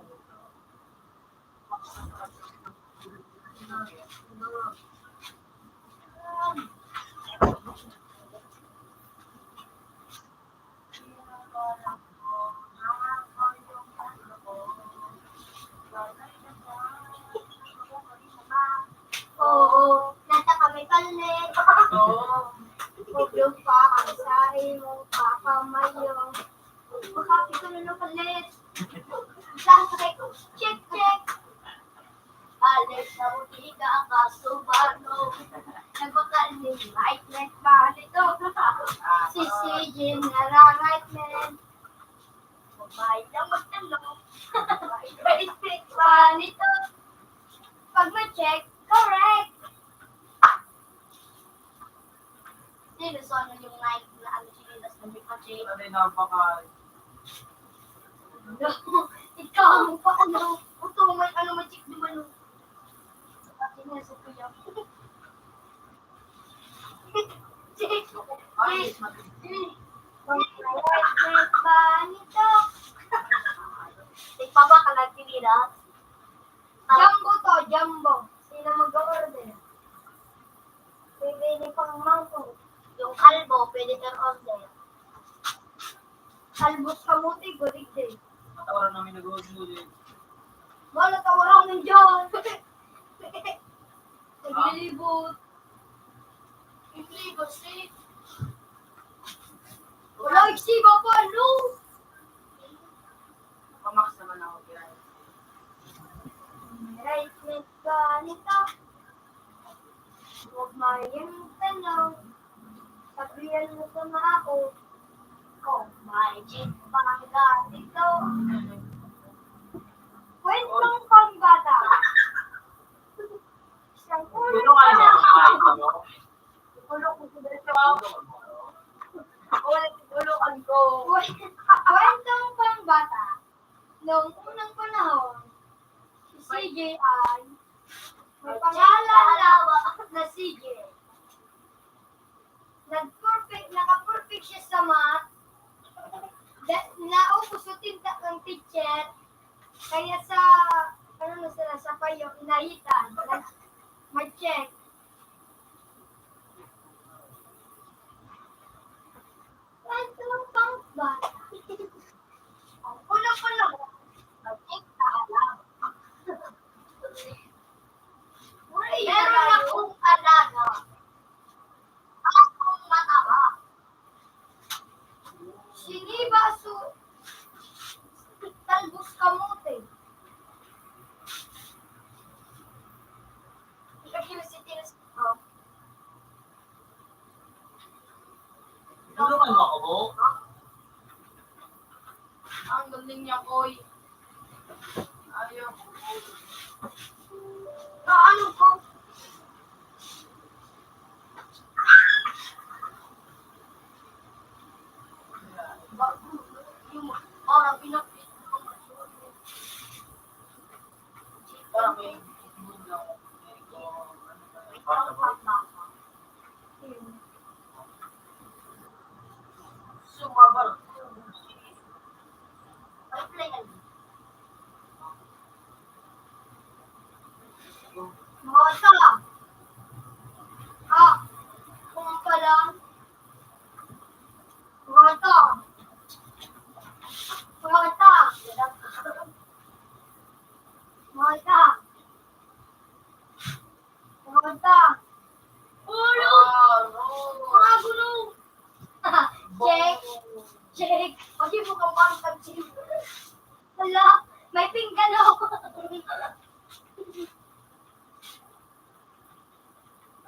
Oo. Nasa kami kalit. Oo. Huwag pa ang sari mo, papamayo. Makapit ka na ng kalit. Sasakay ko, check, check. Alis na utiga ka, Subaru. Nagbakal ni right leg ba nito? Si CJ na right leg. Mabay na magtanong. Right leg ba nito? Pag ma-check, correct. Sino so ano yung Nike na ano chinilas na may pa-check? Ano yung napaka... Ikaw mo pa ano? Ito may ano ma-check di ba no? Sabi niya sa kuya. Check. Ay, Right ba nito? Ikaw ba ka nagpilirat? Jumbo to, jumbo. Sino mag-order? Pwede ni pang mangkong. Yung kalbo, pwede kang order. Kalbos kamuti, gulig din. Matawaran namin nag-uod-uod. Wala tawarang ng Diyos. Naglilibot. Iblibo, see? Wala iksiba pa, no? pamax naman ako kaya. Right leg ka nito. Huwag mayang tanong. Sabihan mo sa mga ako. Kung may jeep pang ganito. Kwentong pangbata. Isang ulo Sino kayo pa. ano? Ulo ko sa dito. Ulo ko. Kwentong pangbata. Noong unang panahon, si CJ ay may pangalan na CJ. Naka-perfect siya sa math. Naubos yung tinta ng teacher. Kaya sa, ano na sila, sa payo, inahitan. Mag-check. Kwentong pangbata. Ang unang panahon, mag-check na alam. Meron akong alaga. Akong mataba. Siniba talbos kamote. Tulungan mo ako, Bo. Ang galing niya, Koy. Ayaw. Ano ko? Yung parang pinapit. Parang may hindi ako. pag-gym. Wala, may pinggan ako.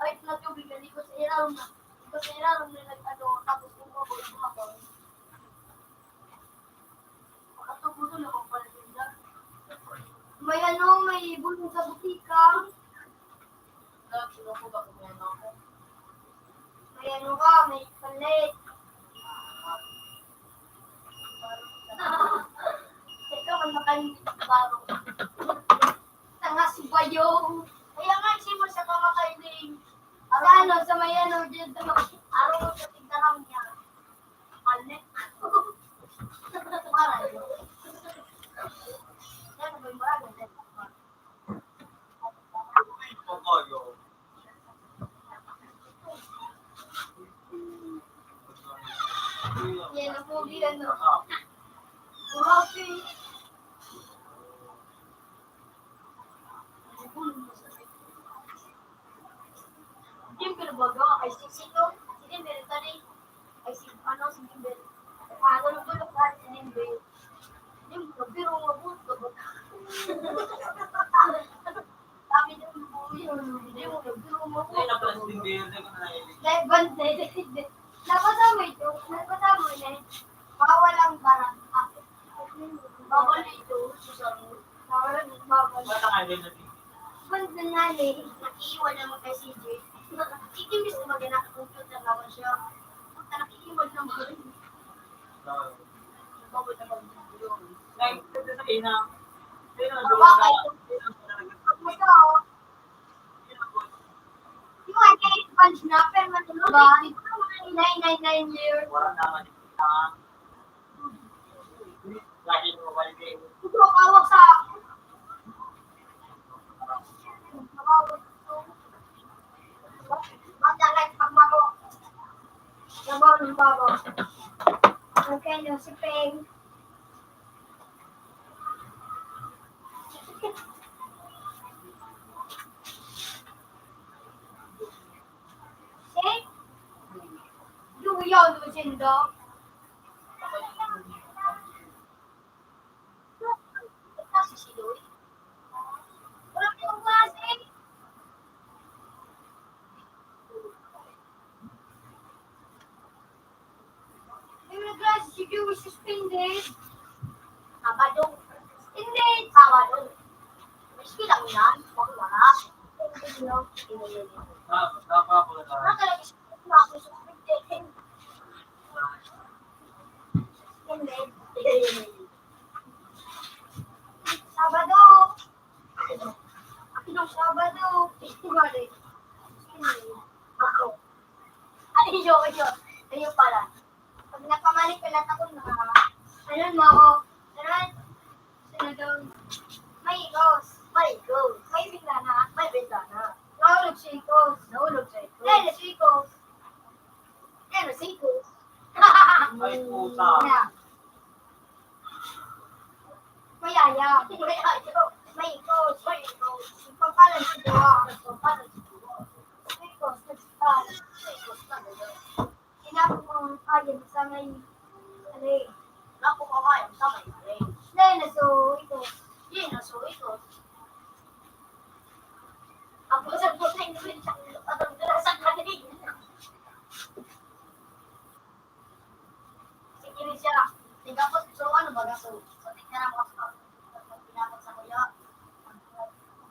Ay, natubig na, di ko sa ilalim na. Di ko sa ilalim na nag-ano, tapos kung ako, kumakaw. Makatubo doon ako pala nila. May ano, may bulong sa butika. Sino ko ba kung ano ako? May ano ka, may palit. Ikaw man makalimit sa baro. Tanga si Bayo. Kaya nga, simo siya kamakailing. Sa ano, sa may ano, dyan sa araw mo sa tigdaram niya. Palit. Para yun. Yan, may marami. Totoyo. Yan ang pogi, ano. Grabe. Yung pinabaga, ay sisito, sinimber, tani, ay si, ano, sinimber. Ano, nagulog ka, sinimber. Yung biro nga buto. Sabi niyo, hindi mo, biro nga Ay, buto. na-plus din din. Hindi ko na nailig. Dahil bante, napasama ito, napasama na bawal ang barang. Bawal ito, bawal ang bawal. Bata nga din natin. Banda nga eh, nakiiwan naman kay CJ. Ikimis na maganak kung na bawal siya. Punta nakiiwan naman. Bakit naman yun? Like, kasi sa ina. Sino ang Baka dulo ito. Basta ako, yung mga kay Punch na, pero matulog ba? Ito mga 999 years. Wala naman ito. Lagi mo ba yung Ito kawak sa Matagal pagmako. Labaw ng babo. Okay, no, si Peng. Si? Luyaw no sindo. Kasi si Luy. Wala kayong klase. Yung klase si Luy suspended. Sabado. Hindi. Sabado. Miski lang yan. Huwag wala. Nakapapula tayo. Nakalagay siya ako suspended. Suspended. Sabado. Anong Sabado? Festival. Ako. Ano yun? Ayun pala. Pag napamalik ka lang ako na, ano mo ako? Senador. May igos. May igos. May bintana. May bintana. Nahulog si igos. Nahulog si igos. Lalo si igos. Lalo si igos. Ay, puta. Yeah. Mayaya. Mayaya. May igos. May igos. Ipagpalan si Dua. Ipagpalan si Dua. May igos. Nagsipalan. May igos talaga. Sinabi kong ayun sa may alay. Naku ko ayun sa may alay. Dahil naso ito. Yun, naso ito. Ako sa puting namin siya. Atang sa kanina. Sige siya. Tingapos, so ano ba gaso? So tingnan ako sa pinapot sa kuya.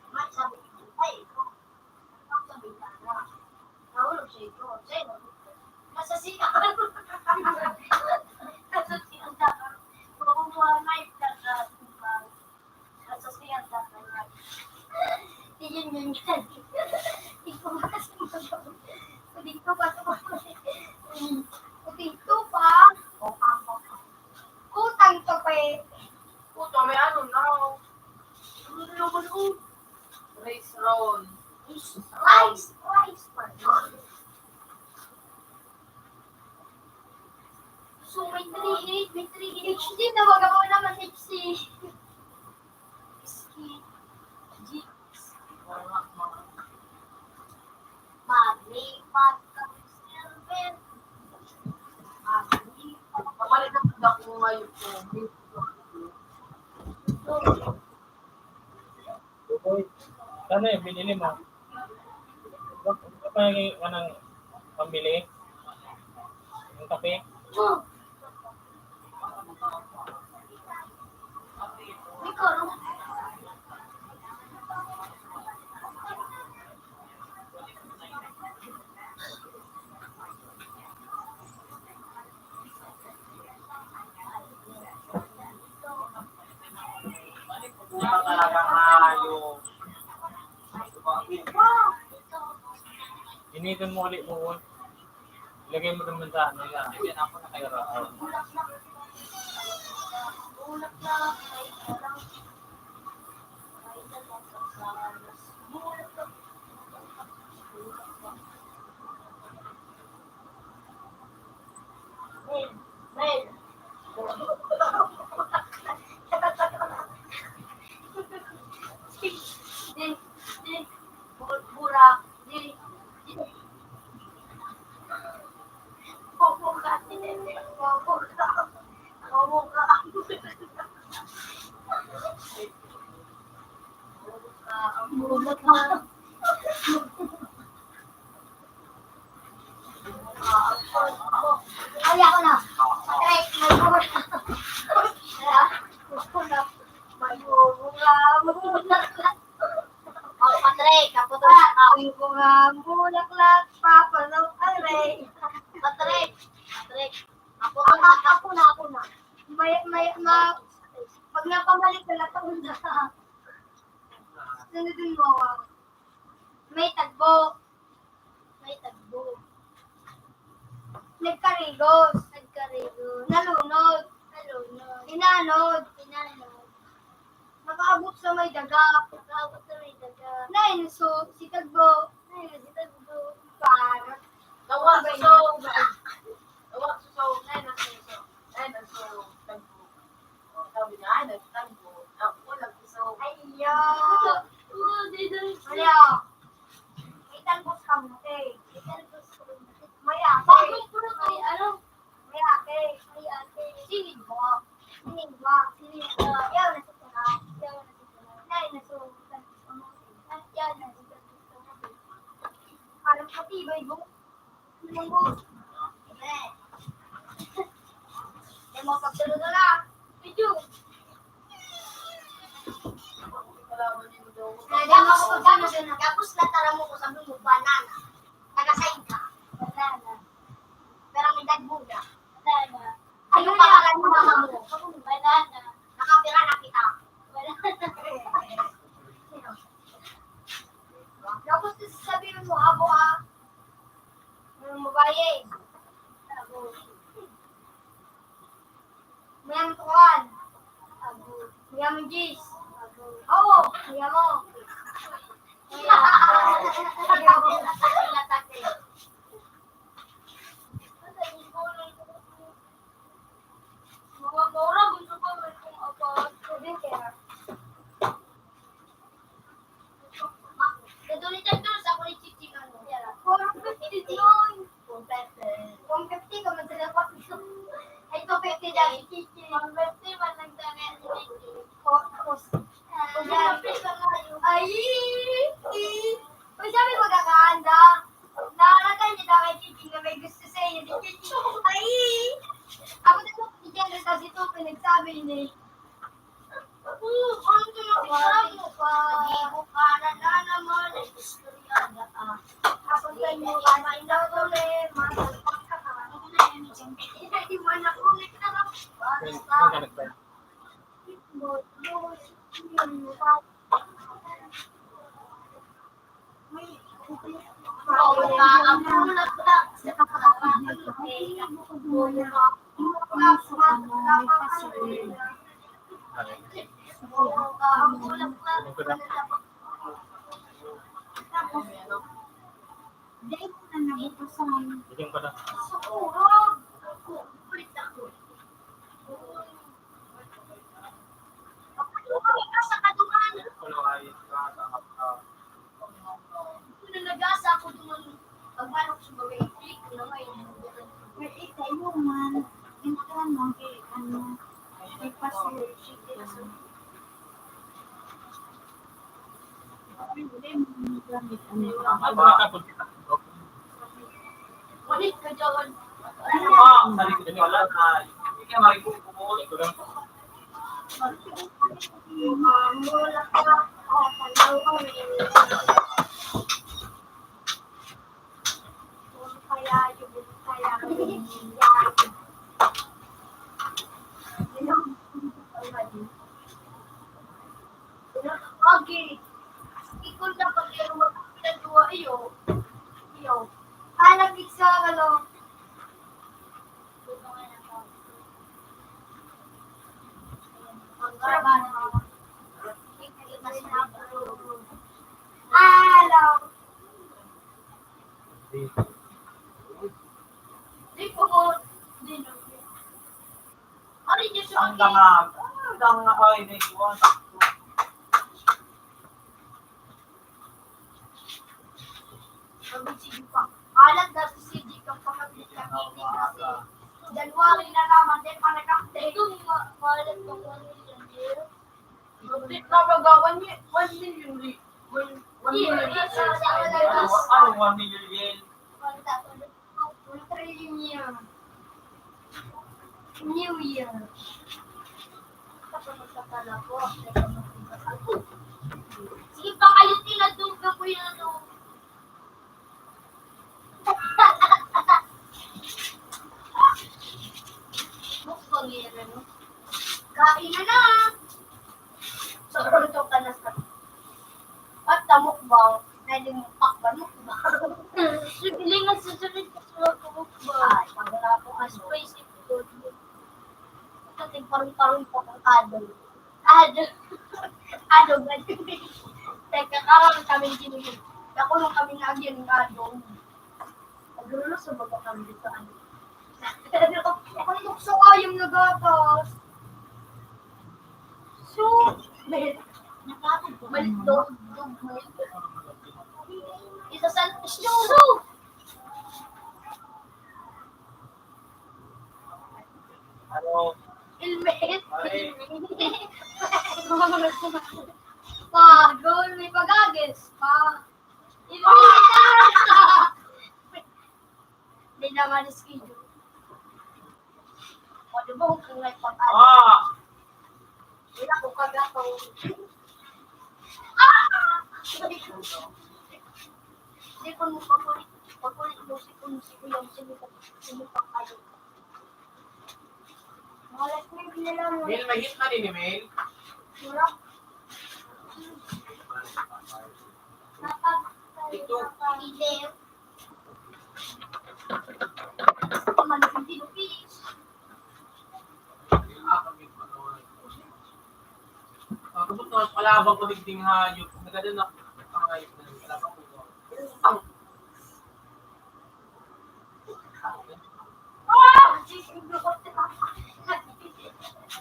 May sabi ko, ay, ang sabi ka na. Nahulog siya ito. Sa'yo, nasa siya. Nasa siya ang dapat. Kung kumuha na yung nasa siya ang dapat. Iyan yun yan. Dito pa kasi magagawa. Dito pa ito. Dito pa. Utang to pa eh. Puto, may ano na. Ano naman ko? Race round. Rice pa. So may 3-8 HD na wag ako naman HC. Pamalit ang tanda ko ngayon ko. Uy, ano yung binili mo? Ano pa yung anong pambili? Yung kape? Hindi pa talaga maayos. Initin mo ulit mo. Ilagay mo naman sa ano yan. Yan ako na kayo. Ay, ako na. Patrick, may buhok. May bulaklak. Oh, Patrick, ako to. May bulaklak. Papa ng aray. Patrick. Ako na. Pag napamalik na taon na. Sunodin mo ako. May tagbo. Nagkarigos. Nalunod. Inanod. Nakaabot sa may daga. Nainso. Si tagbo. Para. Tawag so. Sabi niya, ay, nagtagbo. Ako, nagpiso. Ayaw. May talbos ka mo, eh. May ate. May ate. Sinid mo. Yaw na sa tunay. Parang patibay mo. Mo pagtulog na. Video. Tapos natara mo ko sa bumo, banana. Tagasayin ka. Banana. Pero may dagbuga. Banana. Ano pangalan mo mama mo? Banana. Nakapira na kita. Banana. Tapos sabihin mo, abo mabaye. Mayam tukan. Mayam jis. Oo, mayam mo. Mura gusto ko may kung apa. Pwede kaya. Ito ni Tagdor sa kulit chiching ano. 450 yun. 150 ka man sila pa. Ay, 250 dahil chiching. 150 man lang dami ang chiching. Tapos, ay, sabi mo kakahanda. Nakalagan niya dahil chiching na may gusto sa iyo. Ay, ako din mo chiching kasi ito pinagsabi ni. Ano ito yung isarap mo pa? Hindi ka na naman. Istorya na ka. Ako din mo ka na indautuloy. Masalpak ka ka. Hindi mo na kulit na ka. Bigyan ko na. Nagasa ako doon. Pagmanok sa mga i-click ko na ngayon. Ang nakapon kita. Walit ka dyan. Sa likod niyo wala na. Hindi ka marikumulit ko lang. Mula ka. Palaw ko kaya okay. Ikon na pag yung magpinagawa iyo. Hanap sa ano. Hello. Di po ko. Ano yung Ang dangag. Ang dangag ay hindi ko. Alam na si CJ kang pakabit ka meeting kasi January na naman din pa nag-update. Ito, malam ko 1 million year. Nabagawan niya, 1 million rin. 1 million Ano 1 million yen? 1 trillion year. New Year. Sige pa kayo tinadugga ko yun ano. Kain na na! So, ito ka na sa... At tamukbang, pwede mo pakban mukbang. Sige nga susunod ka sa mukbang. Ay, pagkala ko ka spicy food. Ito, parang pa kang adol. Adol ba? Teka, karang kami ginulit. Ako nung kami nagyan ng adol. Pagrulo sa baga kami dito. Ako nukso ka yung nagatas. So, balik dog. Isa sa so. Ano? Ilmet. Pagol, may pagagis. Hindi naman schedule. O, di ba kung may pag-agis? Wala ko kagato. Hindi ko mo pakulit mo si Kuyang sinipag kayo. Malas mo yung pinala mo. Mail, may hit na din ni Mail. Wala. Ito. Video. Malas yung tinupis. Kapag mas palabang ko nagding hayop, nagada na ang hayop na palabang ko.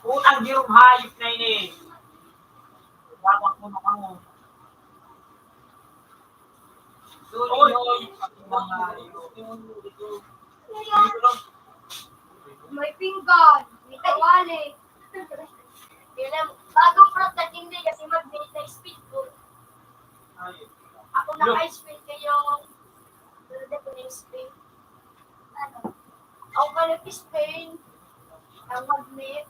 Utang dirong hayop na ini. Wawak mo na kamo. Oy, mga hayop. May pinggan, may tawali. Bagong product hindi kasi mag-made na speedboat. Ako naka-speed kayo. Hindi ko na speed. Ano? Ako ka nag-Spain. Ang mag-made.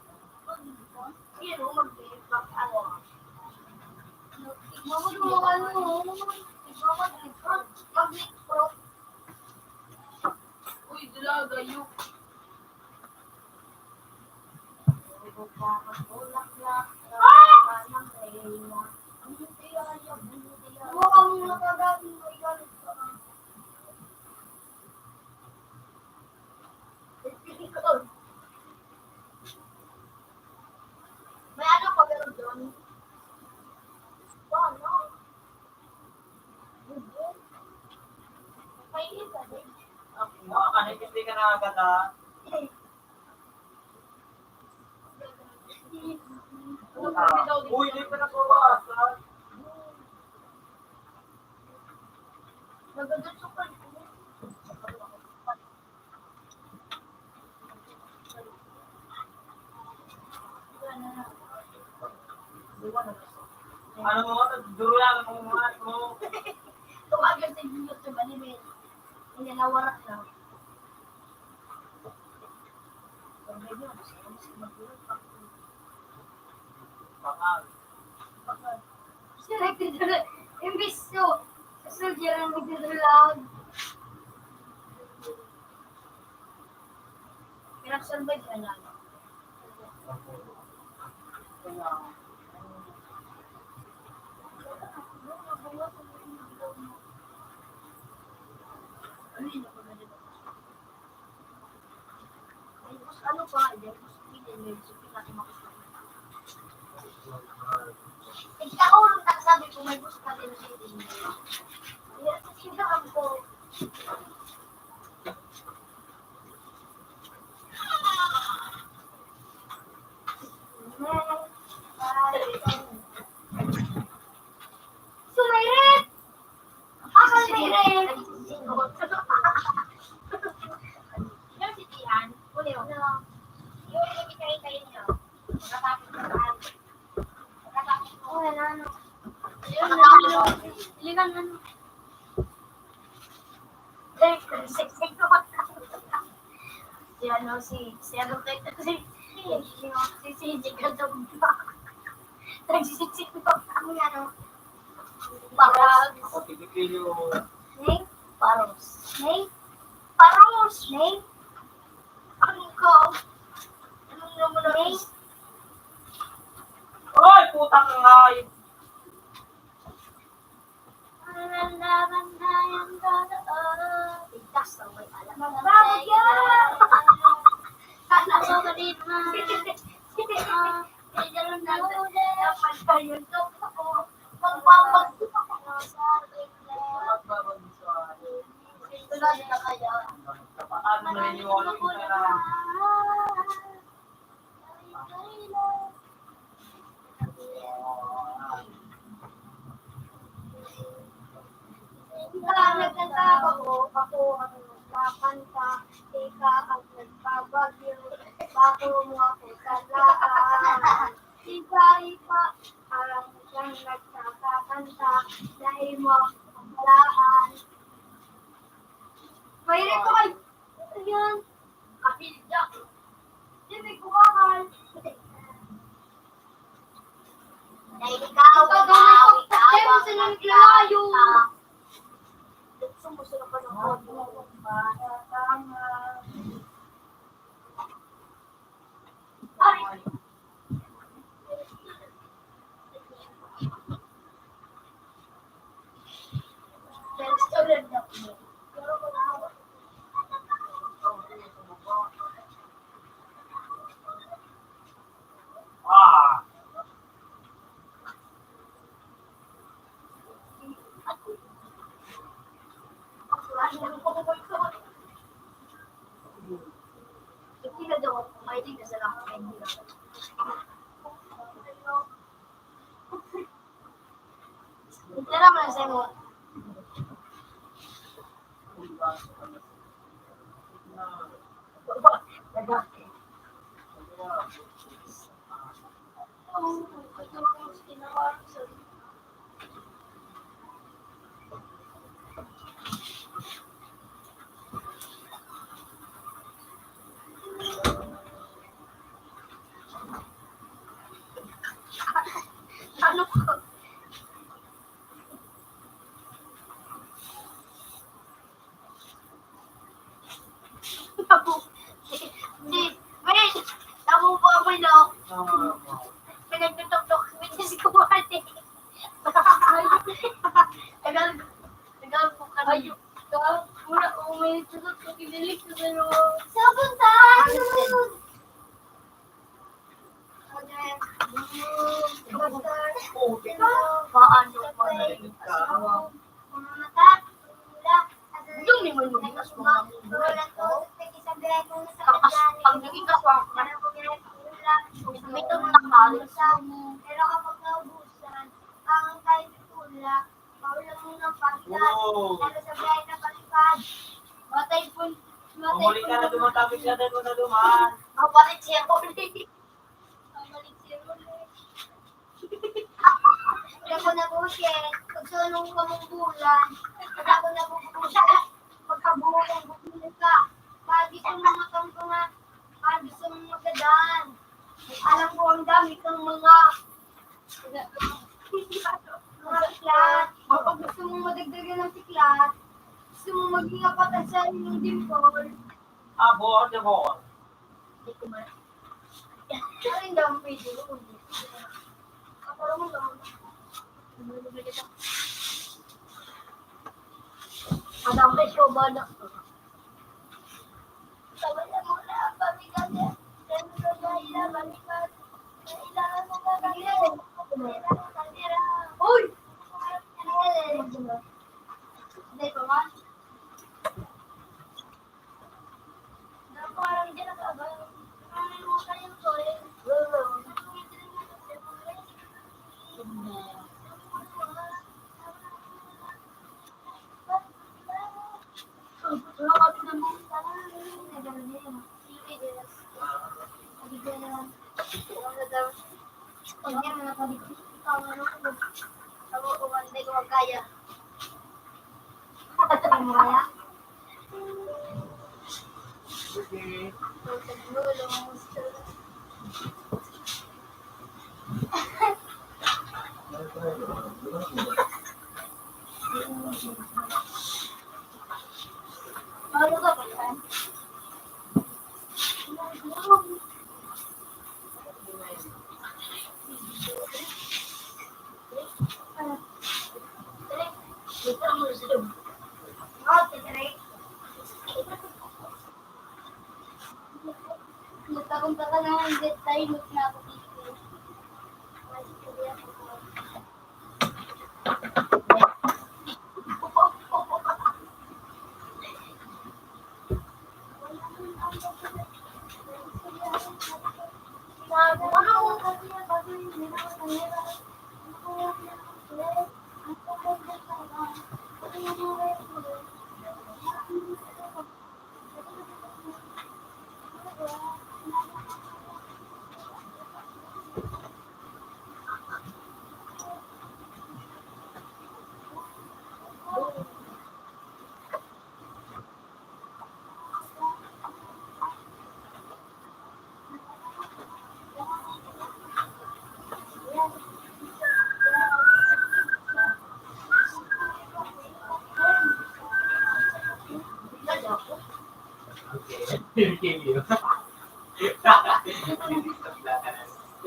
Yun, mag-made. Ano? Mag-made pro. Uy, dalaga yung may ano pa meron doon? Ano? May isa din. Kahit hindi ka nakagata. Uy, di ka nabawasan. Magandang sukal. Ano mo, duro lang mo mo. Tumagal sa YouTube anime. Hindi nawarak na. Pangal. Kasi nagtitula, imbis so, soldier ang nagtitula. Pinag-survive ka na. Ano pa? Ikaw ang nagsabi ko may gusto ka din sa inyo. Ikaw ko. Sumayret! Asan mayret? Yung sitihan, uli mo. Yung ikikay-kayin nyo. Magkatapos na saan. Magkatapos mo. Oo, ano. Ilingan ano. Si ano, si ano kayo, si Jika Dumba. Nagsisiksik ko kami ano. Parang, Ako pinipili yung Snake, Paros. Snake, Paros. Snake, ano ko? Anong naman na Snake? Ay, putang ngay! Nalaman na yung dadaan. Itas na may alam. Magbabag yan! Kala ko ka din man. Kaya na ulit. Dapat pa yun to. Magbabag ako sa bigla. Tulad na kaya. Kapaan mo rin yung walang pera. Nagkakaba ko, ako ang nagkakanta, ika ang nagkabagyo, bako mo ako talaan. Iba-iba ang siyang nagkakakanta, dahil mo ang talaan. Mayroon ko kayo. Ayan. Kapilig niya. Hindi, may kumakal. Dahil ikaw, ang naglayo. Sumusunod pa ng audio. Ay! Ah! Tira mo lang sa'yo. Ano ko? Hindi. Wait! Tamo po ako no? Pinagtutok-tok kami sa kumati. Tagal po kami. Mura umay tutok ko kinilig ko pero sabon tayo. Paano pa mata? Yung may malubigas mo. Pag nagigas mo, may tumakal. Pero kapag naubusan, ang tayo tula, maulang mo ng pagkat, pero sa biyahe na palipad. Matay po. Umuli ka na dumatapit ka na na duman. Ang palit siya ko ulit. Ang palit siya ulit. nung kamunggulan. Ako na pupunta. Pagkabulan, bumili ka. Pag gusto mo matampungan, pag gusto mo magadaan. Alam ko ang dami kang mga siklat. Kapag gusto mo madagdagan ng siklat, gusto mo maging apatan sa inyong dimple. Abo, abo. Ano yung dami pwede ko? Kapag mo lang. Madam presyo ba na? Sabi na muna ang pamigate. Siyempre na ilang pamigate. Kailangan mo gagawin. Uy! Hindi pa ba? Parang dyan ang abay. Ano mo kayong soil? Okay. Ano ka ba yan? Nagkakunta ka na ng get tayo, look na ako dito.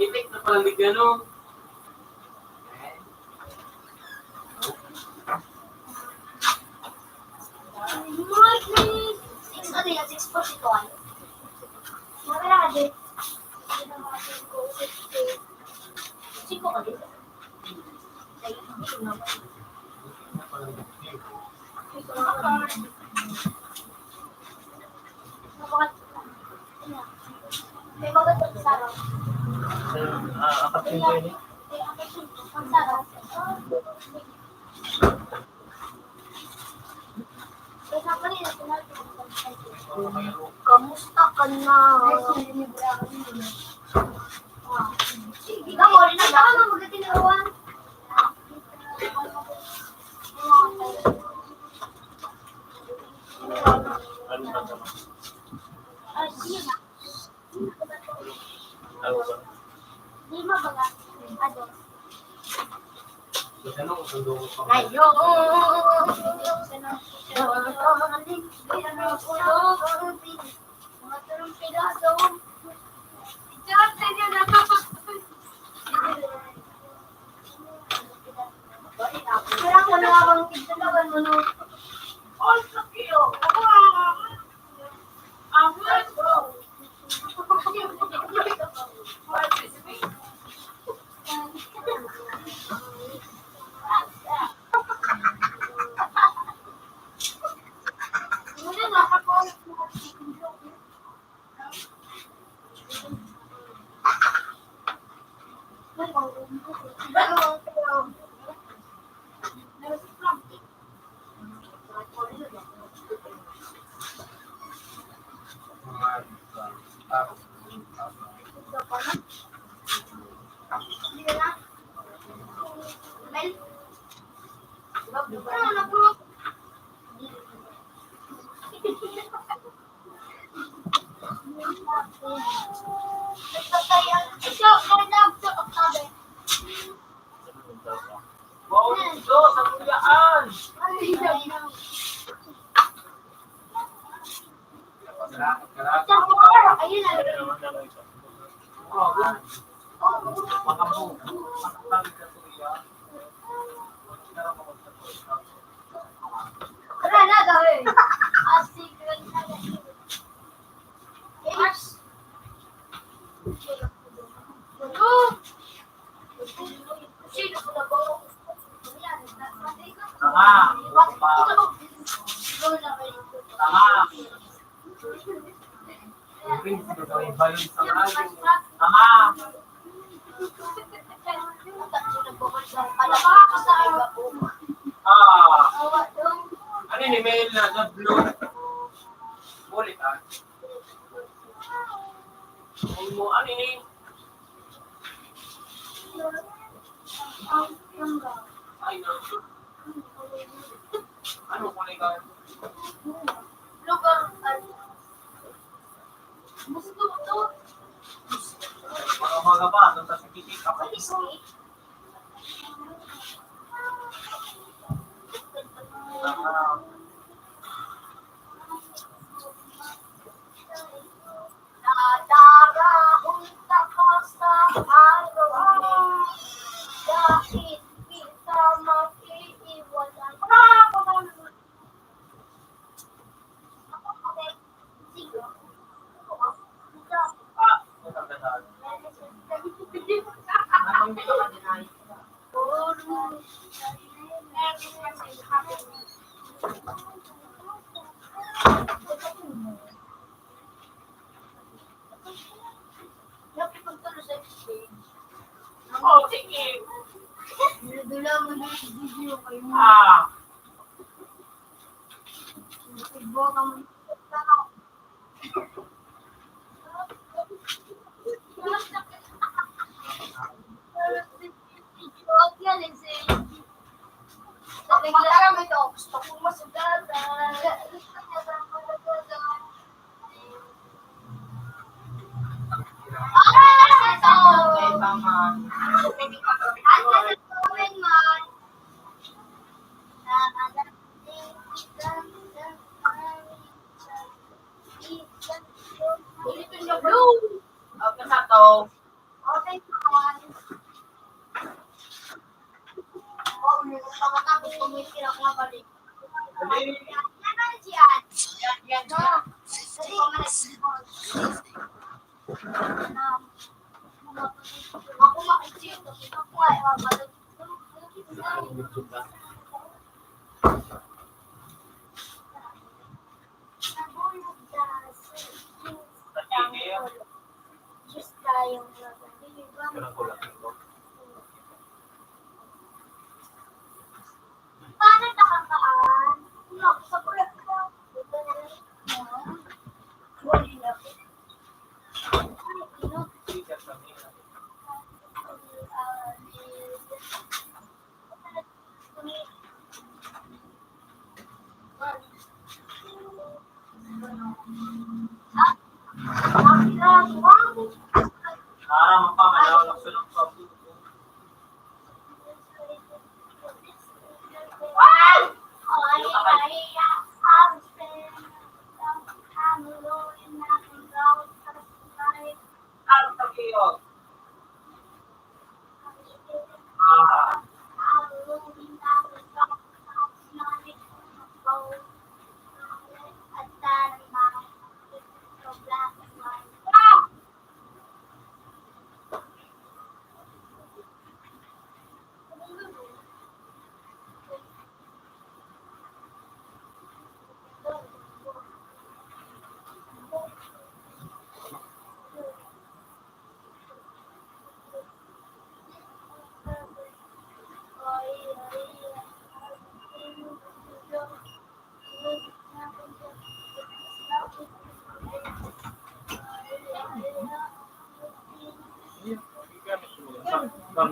Itik na pala ni gano'n. Ano yan? 641? Marami. Siko ka dito. May magandang sarap. Apat yung pwede. Ang sarap. Kaya pa rin, kamusta ka na? Ikaw, rin na ka na magkatinawan. Ano ba naman? Sige na. Ano ba? Lima ba nga? Ano? Gano'n kung sundo ko pa. Ngayon, Parang wala bang tigdalawan mo no? Oh, sakyo. Ang word ko. Muna nakakulit mo kasi. Ano, nabulok. Nagtatayan. Ito, may nabulok ako sabi. Wow, ito, sa kuyaan. Ayun na. Wala na gawin. Asik na. Yes. Sino ko na ba? Ano yung email na the blue? Ulit ah. Ano yun? Ay, no. Ano kulay ka? Lugar. Gusto mo to? Mga ba, doon sa sikikik ako. Nadarahon ka pa sa araw. Dahil kita makiiwanan. Anong dito ka dinay? Oh, sige. Dula mo na yung video kayo. Ibo ka mo. Magkakaroon mo ito. Gusto kong masugatan. Ay, tama. Okay, sa to. Ako makikita. Ako ay mabalot. Just tayong paano nakakaan? No, sa pulat ko. Dito na lang. Wali na. Ay, ino. Mapamalaw sa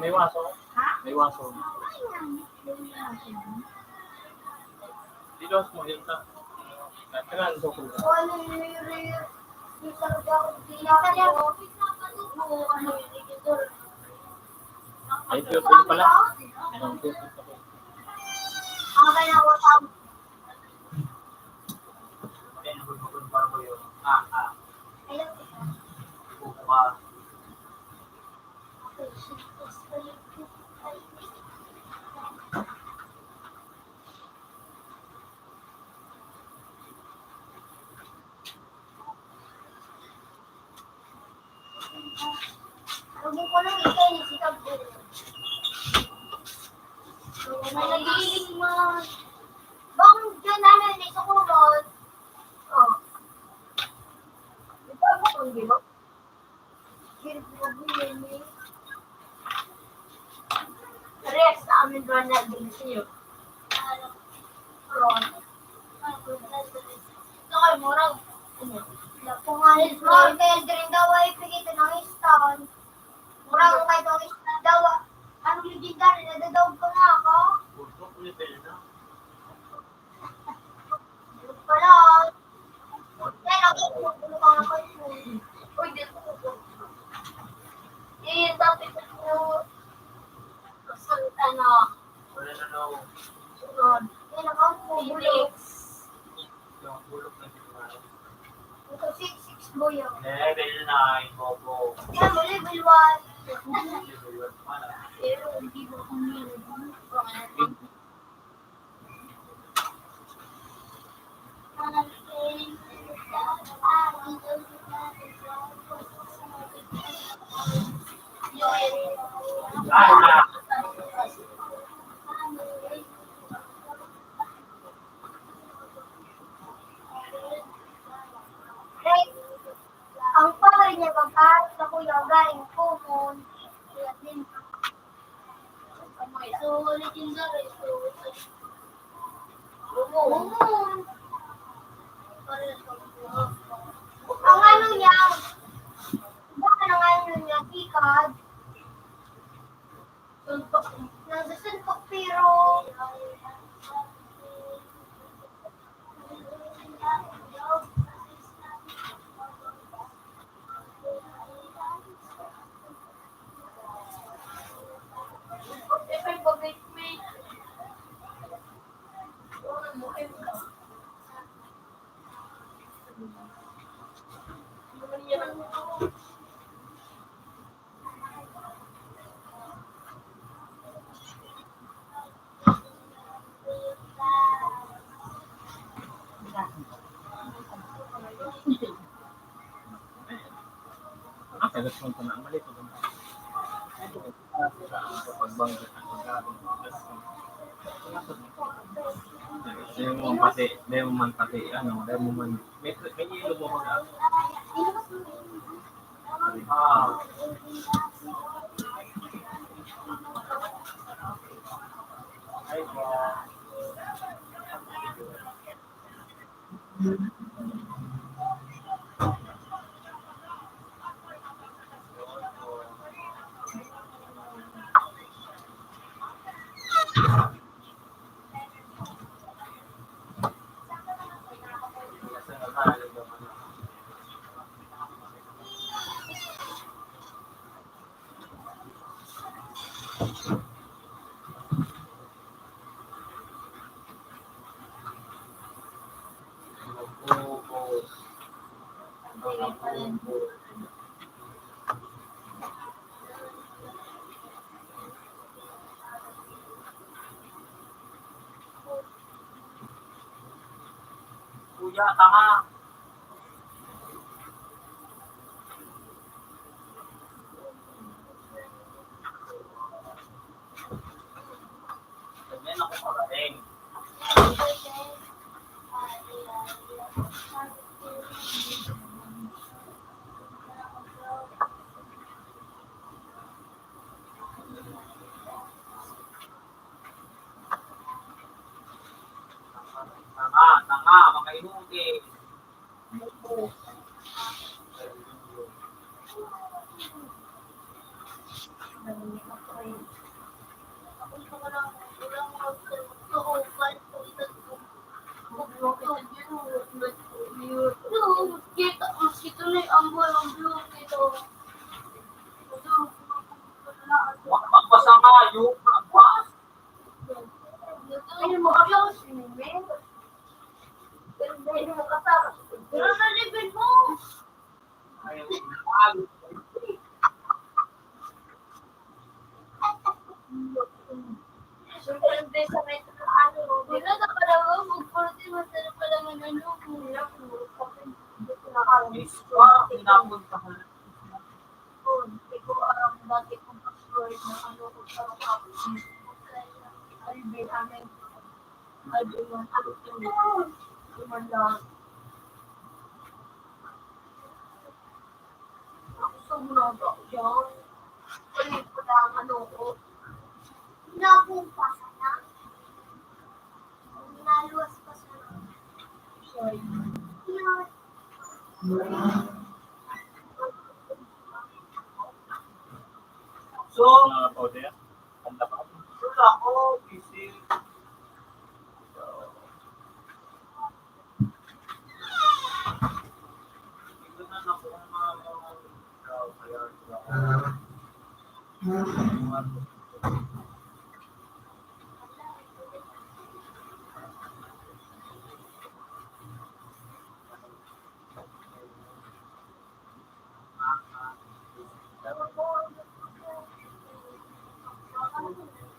May waso. May waso. Dilos mo yun sa... Kailangan sa kulo. Ano yung talaga ako tinakan niya. Ano yung editor? Ay, pure pala. Anong pure pala? Ang kaya ako sa Kaya nagulmagun para mo yun. Ah. ayun. Buka. Lugin ko lang ikaw ni si Kabdo. May nagiiling man. Bang dyan namin ni sa kulot. Oh. Ito ako kung di ba? Hirap mo bilhin eh. Rest sa amin doon na din siyo. Ron. Ito kayo murag. Kung alis mo, kaya din daw ay pigito ng istan. Murag kayo itong istan daw. Anong legendary? Nadadawag ko nga ako. Burso, ulit na. Ano pala? Yan, ako kumukulong ka na kayo. Uy, dito ko. Eh, dati ko ano, Wala na no. sunod. Yan, ako Felix. Yung bulok na sinimara. Ito, 6 mo yun. Level 9, Bobo. Yan mo, level 1. Level 1 pala. Pero hindi mo kung meron. Ah! Right. Ang power niya pagkakas sa kuya galing common. Kaya din. So, legendary. Common. Ang ano niya, baka ang ano niya, keycard. Nagsasuntok pero Sagot mo ito na ang mali ito. Pagbanggit ang gagawin. Dahil mo pati, dahil mo man pati, dahil mo man, may ilo mo mag Ah. Ay, Kuya, tama. Ganyan ako parating. Tama, mga inuti. may ambol ang blue dito. Magbasa nga yung magbas. Ay, mo ka swimming. Pero dahil mo kasama. Pero nalibin mo. Ayaw na. Siyempre, sa may ano. Wala na pala mo. Magpulti mo sa pala ng ano. Miss ko, pinapuntahan. Hindi ko alam dati kung password na ano ko sa kapis. Alvin, amin. Alvin, yung ano ito. Lumandang. Sobrang ako dyan. Ulit ko na ang ano ko. Napumpasa na. Naluwas pa sa sorry. So, Order? Handa pa. wala ako, busy. Hindi na ako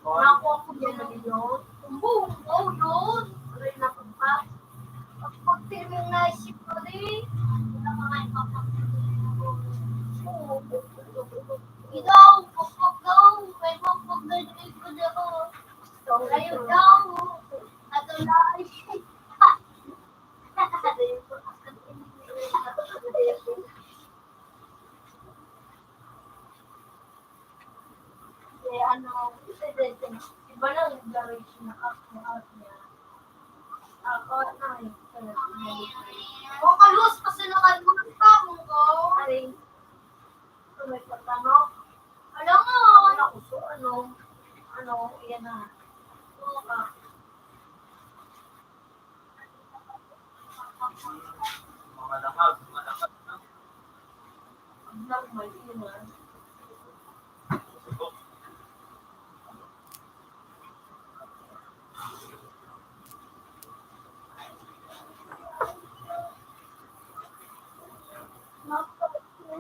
Naku ako dyan na yun. Boom! Oh, yun! Aray na ko pa. Pag-film yung naisip ko rin. Wala ka nga yung kapag-film ko. Ikaw, pagpag daw. May pagpag na yung ko daw. Kayo daw. At wala ay ano, iba lang yung duration na out niya. Ako, o, kalus pa sila kalus pa kung ko. Aring, may patanong. Alam mo, ano, yan na. Oo ka. mga lahag na. Normal yun.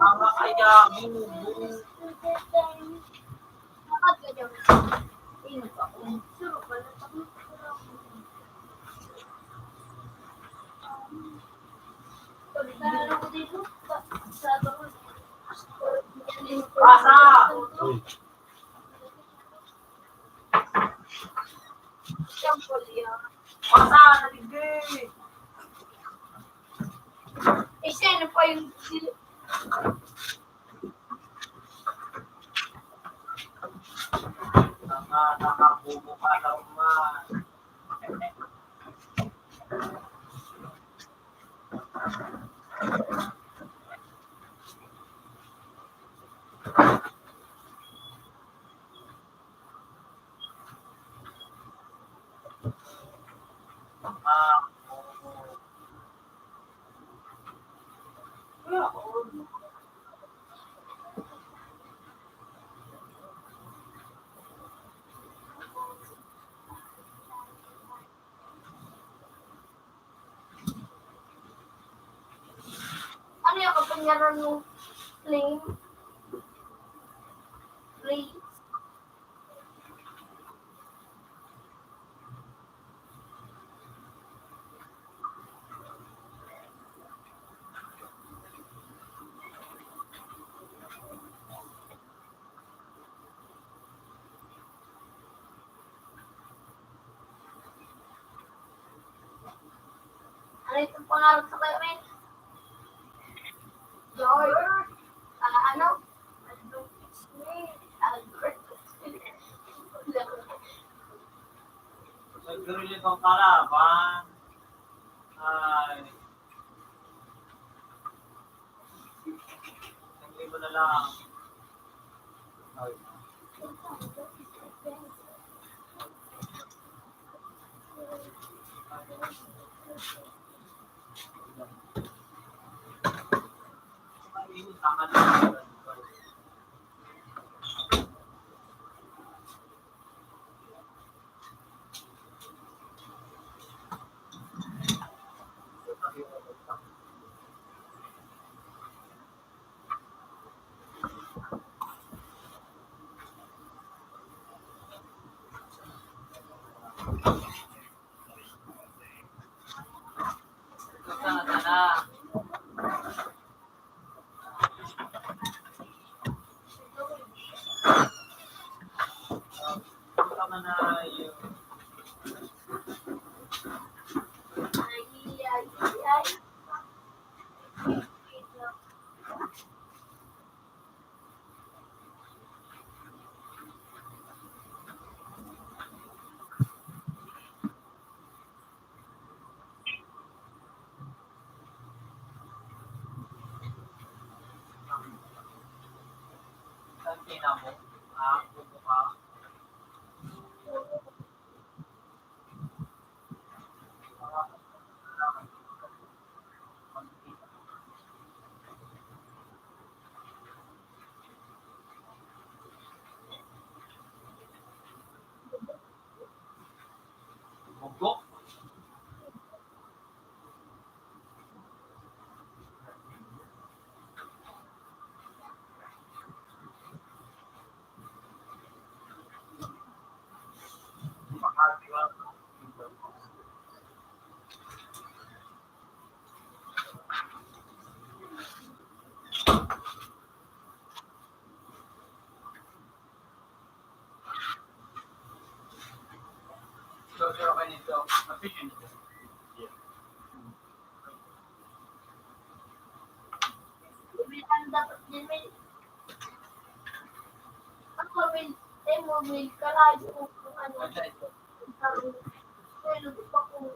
Mga kaya, bubu. Bakit ka dyan? Ino pa ko. Suro pa na. Kaya ko dito. Pasa! Siyempre yan. Pasa! Naligay! Isa na pa yung Nakabubo ka naman. ano yung kapangyarihan ng flame? Flame. Ano itong pangarap sa kayo, men? George. Ano? Albert Smith. Albert Smith. Siguro yung itong kalaban ay hindi mo na lang. Ay. Sana. Tama na yung kantina mo. Bubuka. Bugok. So ka nito. Efficient. Dapat din may ako may kalayo kung ano. Pero pa ko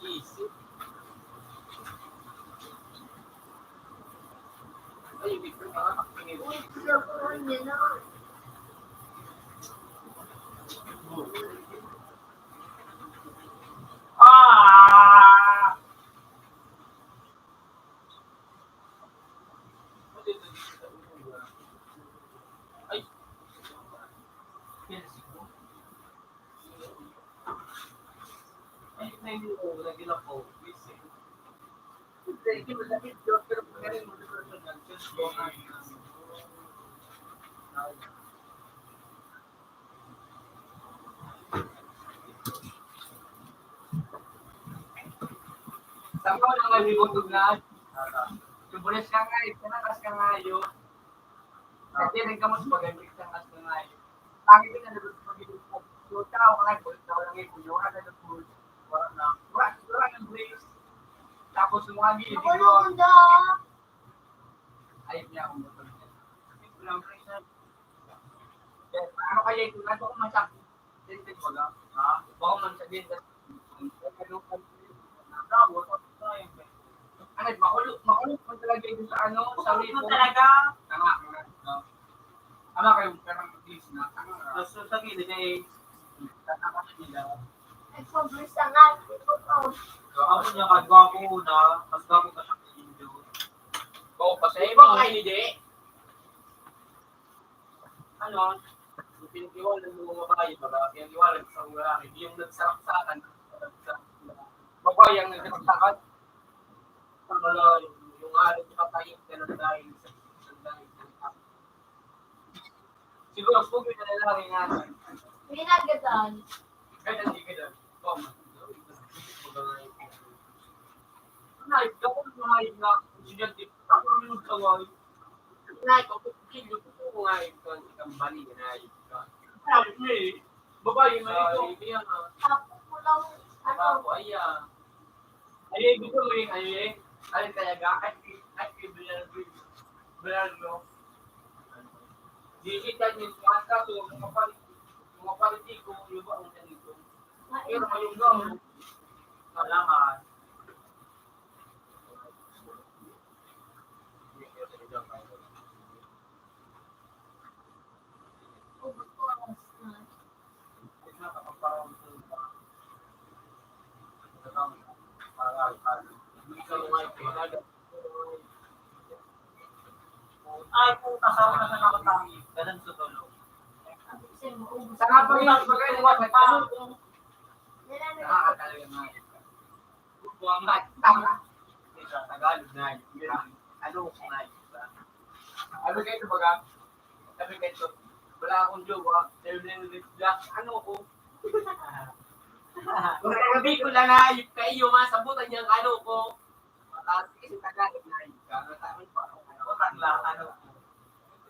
Easy. Ah! Ay. Ay, hindi ko lagi na po. Hindi ko lagi pero pagkain mo just go na. Sama ko nang nalibotog na. Tubulis ka nga, itanakas ka nga yun. Kasi rin ka mo sa pag-ibig ka nga sa nga yun. Lagi din na nalibotog pag-ibig ko. So, tao ka nga, bulit ako lang yung wala na nalibotog. Wala ng brace. Tapos yung mga gilid ko. Ayun niya akong botog niya. Walang brace na. Ano kaya ito? Ano ko man sa tintin ko lang? Baka man sa din. Makulog man talaga ito sa ano, sa lipo. Talaga? Tama. Tama kayo, pero please na. So, sa gilid eh, tatama nila. nagpablis ang ating ito. Ako niya kagwapo una, mas gwapo ka siya kay Indo. Oo, kasi iba kayo hindi. Ano? Pinitiwala ng mga babae, pinitiwala sa mga lalaki, yung nagsarap-sakan. Babae ang nagkaksakan. Yung araw yung patayong ka ng dahil sa siguro, kung yun na lalaki nga. Pinagatan. Kahit hindi ka dyan. Naib ka kung naib na estudyante. Ako naman yung tawag. Naib ako kung kilo ko kung naib ka. Ikang bali na naib ka. Sabi mo eh. Babae man ito. Kaya nga. Tapos ko lang, Ako, aya. Ay, gusto mo yung ay. Alin talaga? Ay, bilal mo. Di kita niyo mga kaso, mga politiko, yung ba ang ganito. Pero ngayong gawin, malaman. Ay, puta, sarap na sa nakatang. Ganun sa tulog. Sa nga pa yun, magkano mo pa paano? Nakakatalaga nga. Buwang nga, tama. Sa Tagalog na yun. Ano ko na yun. Ano kayo ito baga? Sabi kayo ito, wala akong jowa, black, ano ko? Kung sabi ko lang na, kayo masabutan niyang ano ko. Mataas kasi Tagalog na yun. Kaya pa ako. Utang lang, ano.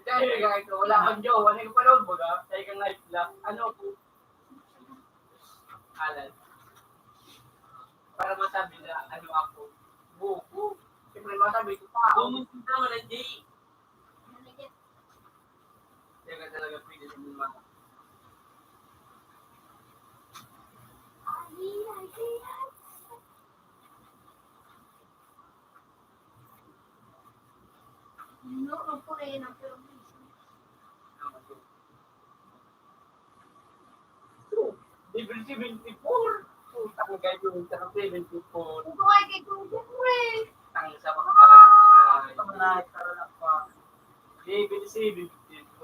Dahil nga ito, wala akong jowa, ano ko panood baga? Tayo kang life black, ano ko? Alan. Para masabi na, ano ako? Buko. Siyempre masabi ko pa. Pumunta mo ng Jay. Kaya ka talaga pwede sa mga. No, no po rin ang pero Libre 74. Puta ko guys yung sa 74. ito ay kay Kuya Pre. Ang sa pagkakaroon. Ito na, karoon pa. Libre 74.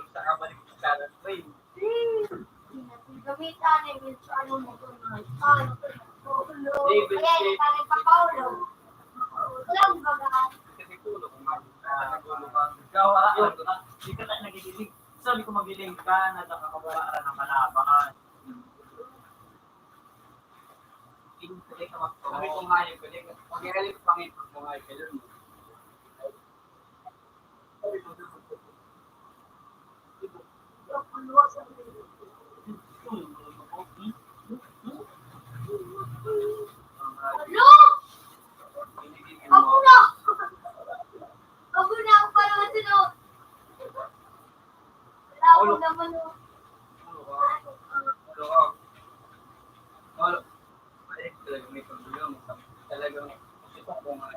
Sa kabalik sa train. Gamitan eh, yung ano mo ito na. Ano ito na. Paulo. David, Ayan, kami pa Paulo. Walang baga. Kasi tulog kung nagulo ka. Ikaw, hindi ka na nagigilig. Sabi ko magiling ka na nakakawalaan ng kalaban. Hindi ka magpapagawa. Sabi ko nga yung galing. Pag-iralik ko pangipag mo nga yung galing. Ano? Ako na! Ako na ako pala masunod. Wala ako naman o. Talagang ito ko nga.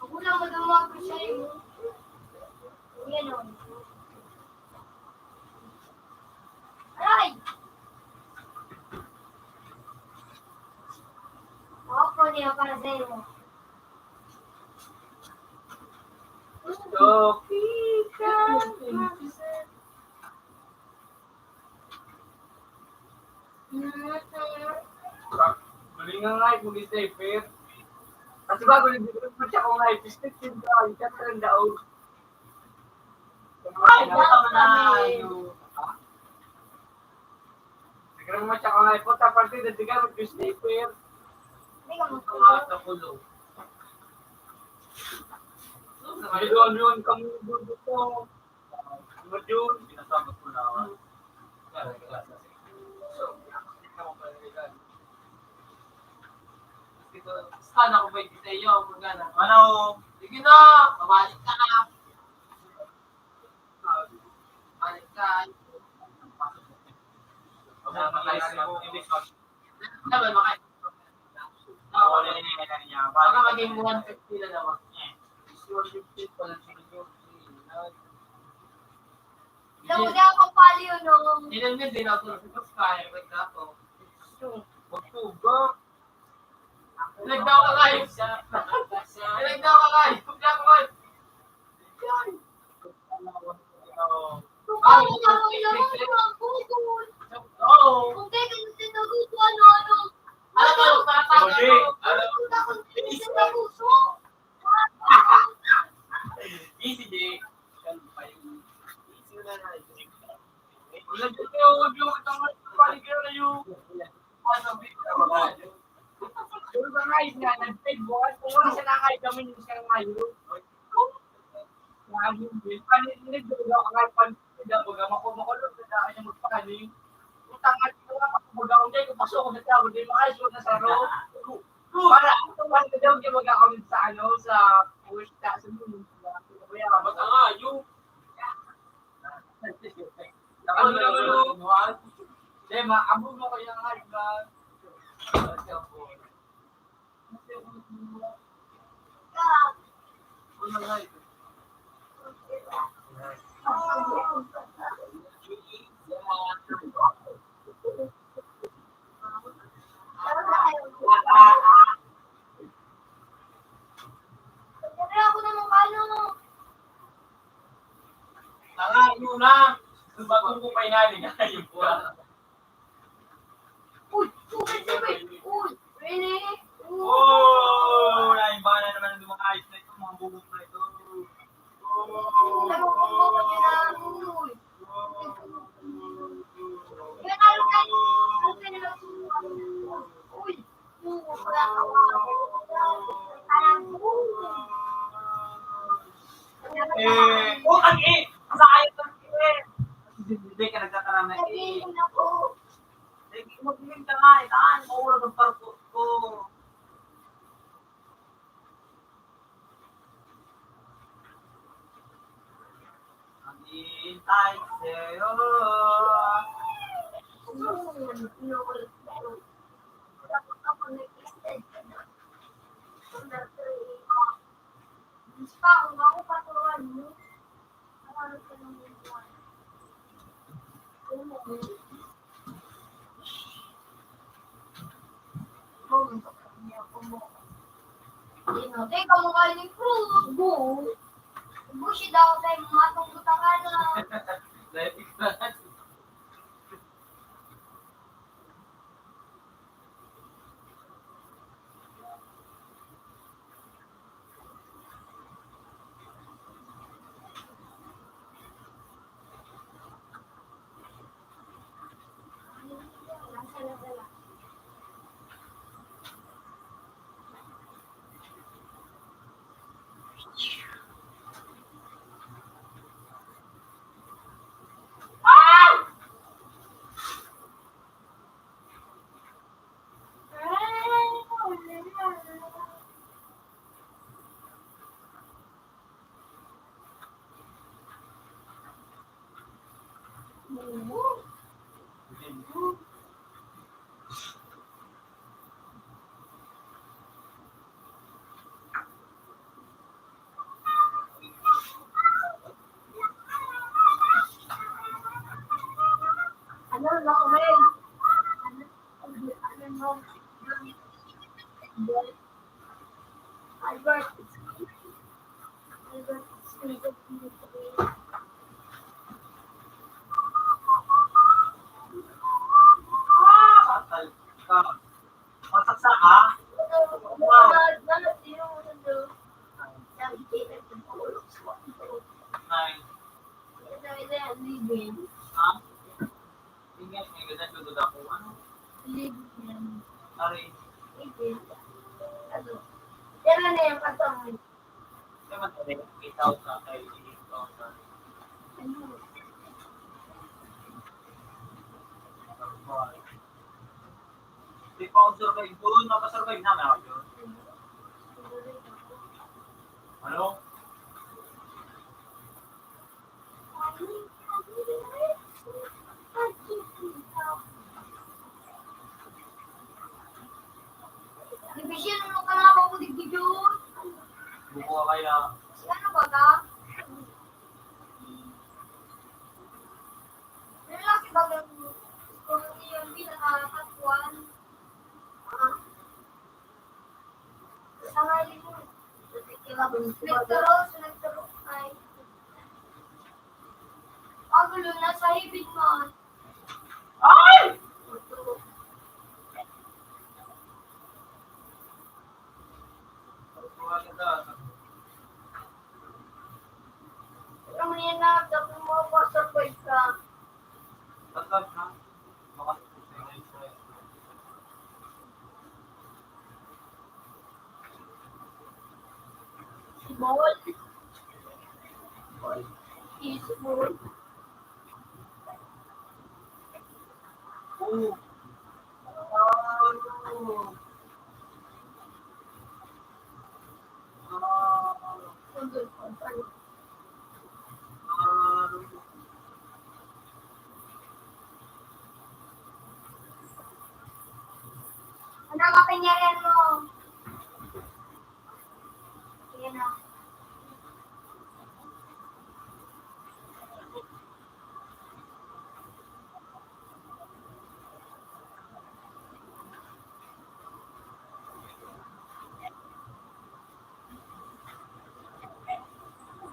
Ako na magawa ko siya yung yan o. Aray! Ako niya para sa iyo. Muli nga nga, muli sa fair. Kasi bago nag-ibig mo siya kung nga, restricted ka, yung chapter daw. Ay, Tama na kami. Nagkaroon mo siya kung nga, punta partida, di ka mag-stay fair. Hindi ka mo sa pulo. Ay, doon kami dito. Medyo, Sinasama ko na ako. sana ako ba dito iyo, magana. Ano? Sige na, mabalik ka na. Balik ka. Sabi mo kayo. Baka maging 150 na naman. 150 pala siguro. Nakuha ako pali yun nung Hindi din ako kaya ka ako. Magtuga. Nagdaw ka kayo. Nagdaw ka kayo. Nagdaw ka kayo. Ay, nakuha ang bukod. Oo. Kung kaya ka sinaguto, ano. Alam mo, tatawag ako. Kung ako sinaguto. Easy day. Easy na na. Ulan dito yung itong paligyan na yung ano, video. Yung mga nga, nag-peg mo. Kung wala siya nakahit kami yung siya ngayon. Lagi din. Paninig doon ako kahit panida. Baga makulog na dahil niya magpakaling. Kung tangat ko nga, baga kung dahil pasok ko sa tao, di makayos ko na sa row. Para, tuman ko daw yung mag-account sa ano, sa push, sa sunod. Kaya, basta nga, yung ano naman yung Dema, abo mo ko yung hype ba? Ano na hype? finale nga yung buwan. Uy, subay. Uy, really? Oh! Naiba na naman ng mga ayos na ito, mga bubong na ito. Nagkukumbawa nyo na. Uy. Yan, ano kayo? Ano kayo na uy. Wala ka pa. Parang, Ang sayang ng hindi ka nagkakaroon na sabihin ako. Mag-game ka nga, itaan, maulog ang parkour ko. Naghihintay sa'yo. Dapat ako nag-extend ka na. Pa, kung ako paturuan mo, nakano ka ng buwan. Teka mo kayo ni Cruz. Bushi daw tayo matong butangan na. Letik na. Ano, Laurel? Ano, Albert. Fatal ka. Masaksa ka? Nine. Ha? Tingnan, may ganyan lulod ako. Ano? Ari. Yan na yung katong. Kaya matali, 8,000 kay 8,000. Di pa ako survive. Doon, napasurvive namin ako yun. Ano? Division mo ka na ako digdiyon. Buko ka kaya. Ano ba ka? Lalaki ba ka? Kung yung pinakakatuan. Sangalin mo. Nagturo ay. Pagulo na sa hibig mo. Ay! Buko ka ka. Pero mo yan na, dapat mo ako surprise ka. Tatag na. Makasipusay na yung stress. Ball. Is ball. Oo. Ano kapangyarihan mo? Yan na.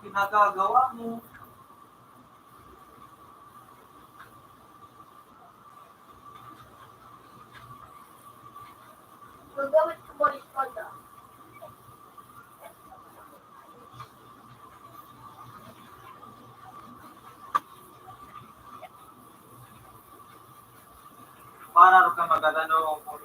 Ginagagawa mo. Gagamit ko ba yung espada? Para rin ka magandano kung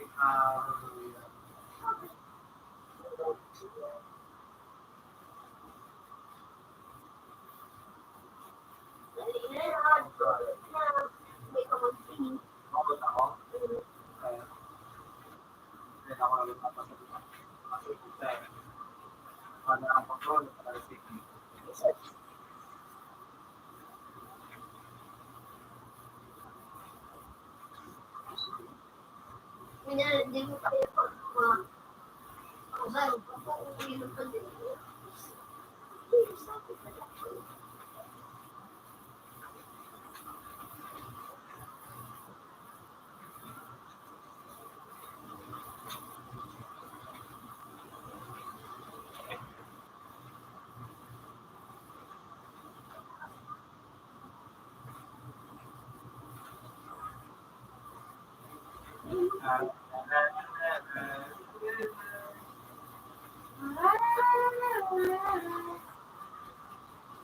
Hindi ko mag-sing. mabot ako. Kaya, hindi ako lang papasalutan. Kasi kita eh. Para ang control, para speaking. Hindi mo kaya pag ako pa uminom pa din.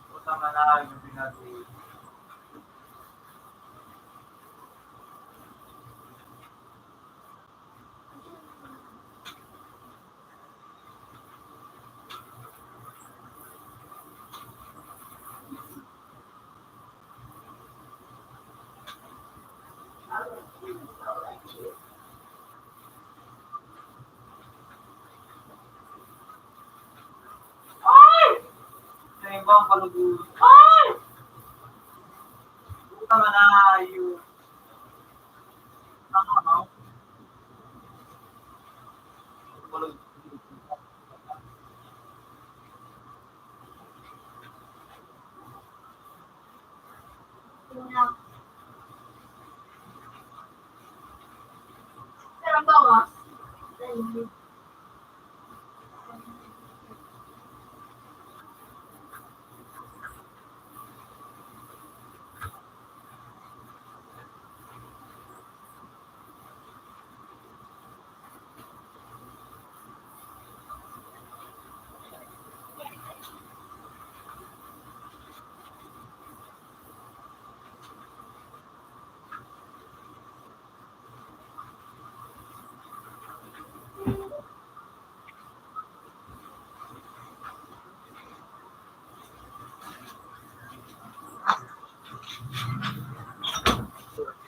Puta na yung pinag-i- Sa ibang kaluguran. Puta na yung ano? Kaluguran. Pero ang bawas.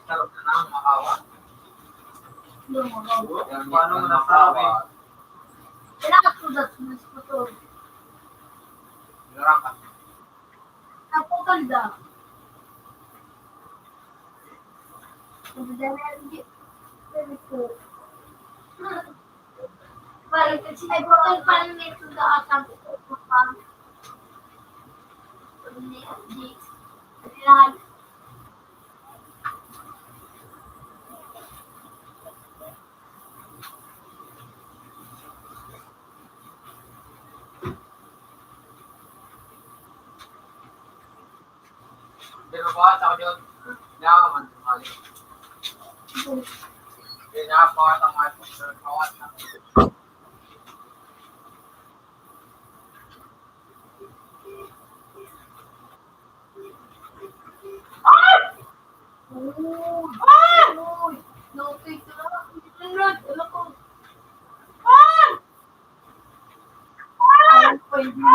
Sarap na lang makawa. Lumagaw. Paano mo nasabi? Kailangan ko sa sumusputo. Garang ka. Ang pagkanda. Hindi. Pwede ko. Parang kasi ay bukal pa lang nito sa atang ko pa. Hindi. Kailangan. Pero buhat ako yun. Nakaman tumali. Hindi nakapahat ang mga poster. Kawat na. Uy! No-take ko na. Sunod! Ano ko? Ay, pwede na.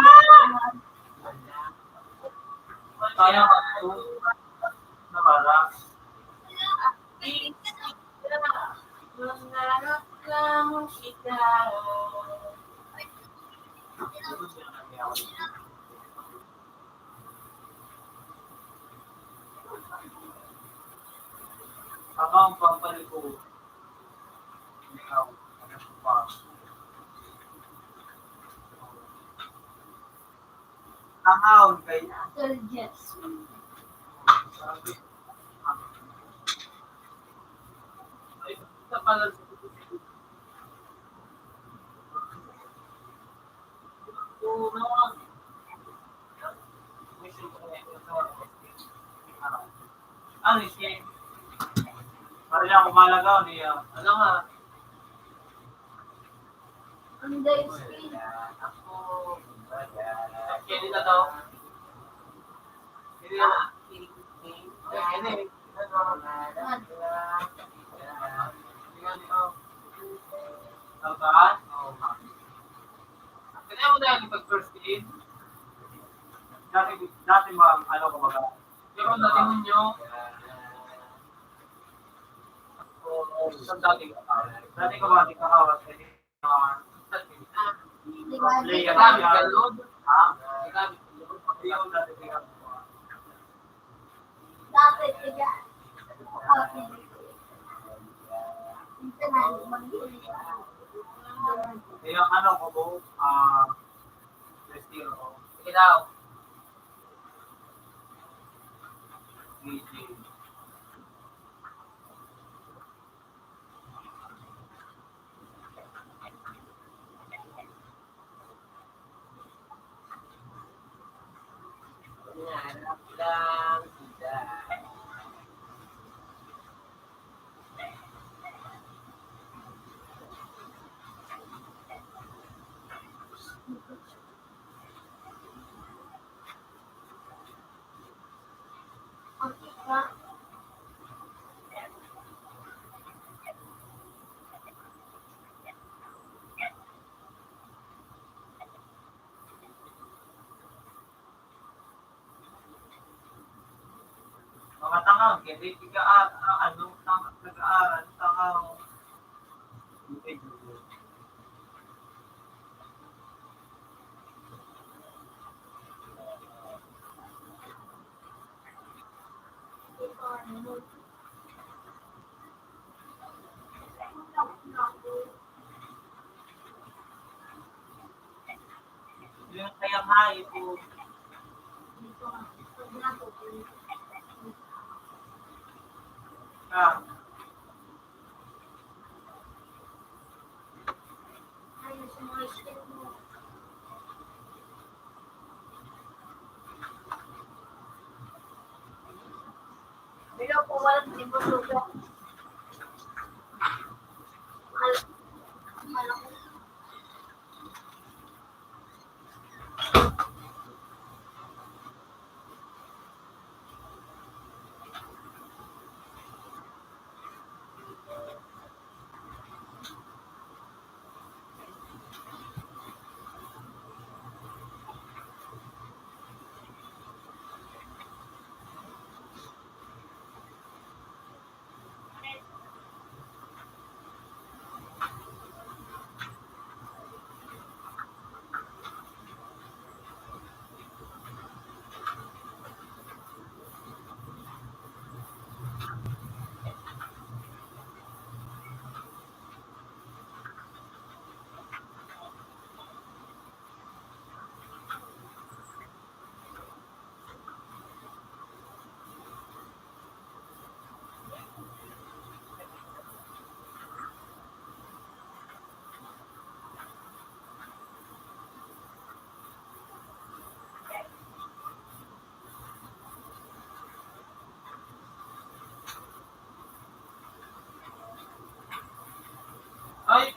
Kaya ka ito. Nakala. Mangarap lang kita. Ako ang pampaliko. Ikaw. Ano pa? Tanghawon kay Sir Jess. sabi. Ay, sa pala. Ano siya? Para lang umalagaw niya. Ano nga? On the screen. Kaya nila daw. Hindi na. Ini. Albahan? Oo. Kaya mo dahil pag first aid? Dati ma'am, ano ko baga? Pero dati mo nyo, Isang dati ko ba, di kahawas, kasi play ka gamit na ka yan. load. Ha? Gamit ka load. Hindi ko dati tingnan ko. Dati, tiga. Okay. Ito na, mag-iwi. Yung ano ko po, restiro ko. Sige daw. DJ. Hanap lang kita. Okay ka? Mga tangang, hindi anong tangang nag-aaral, tangang. Yung kaya nga, ito, Dito nga. Pag natutuloy. Ayos mo yung step mo. Pero kung walang tinutuloy. Malaki. Ay,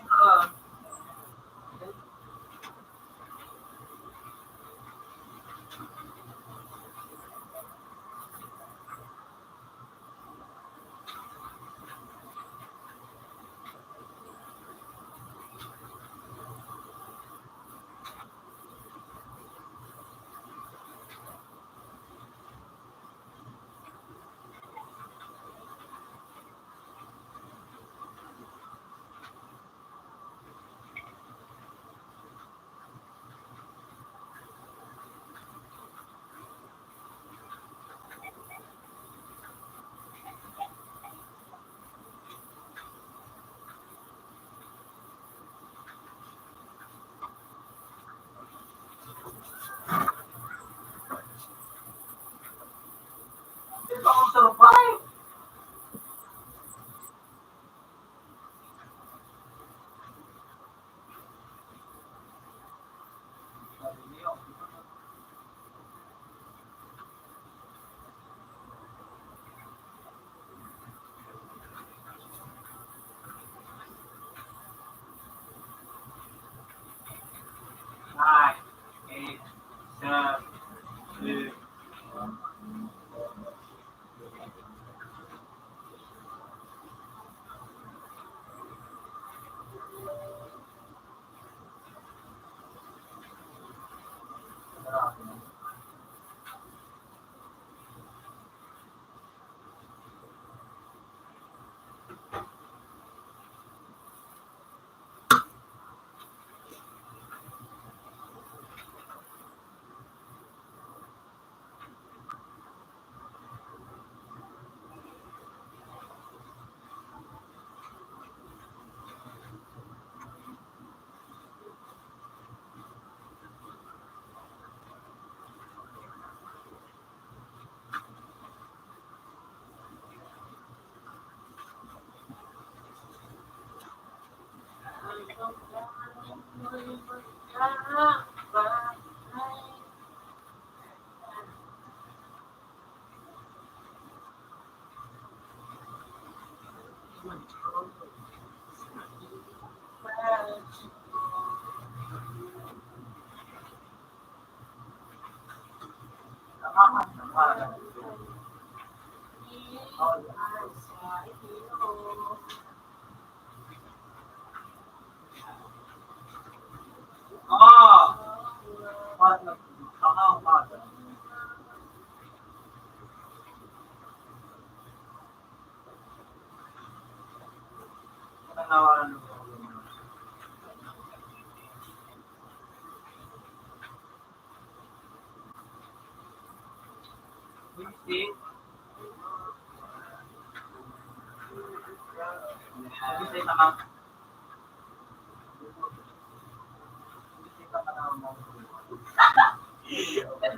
ito ako survive.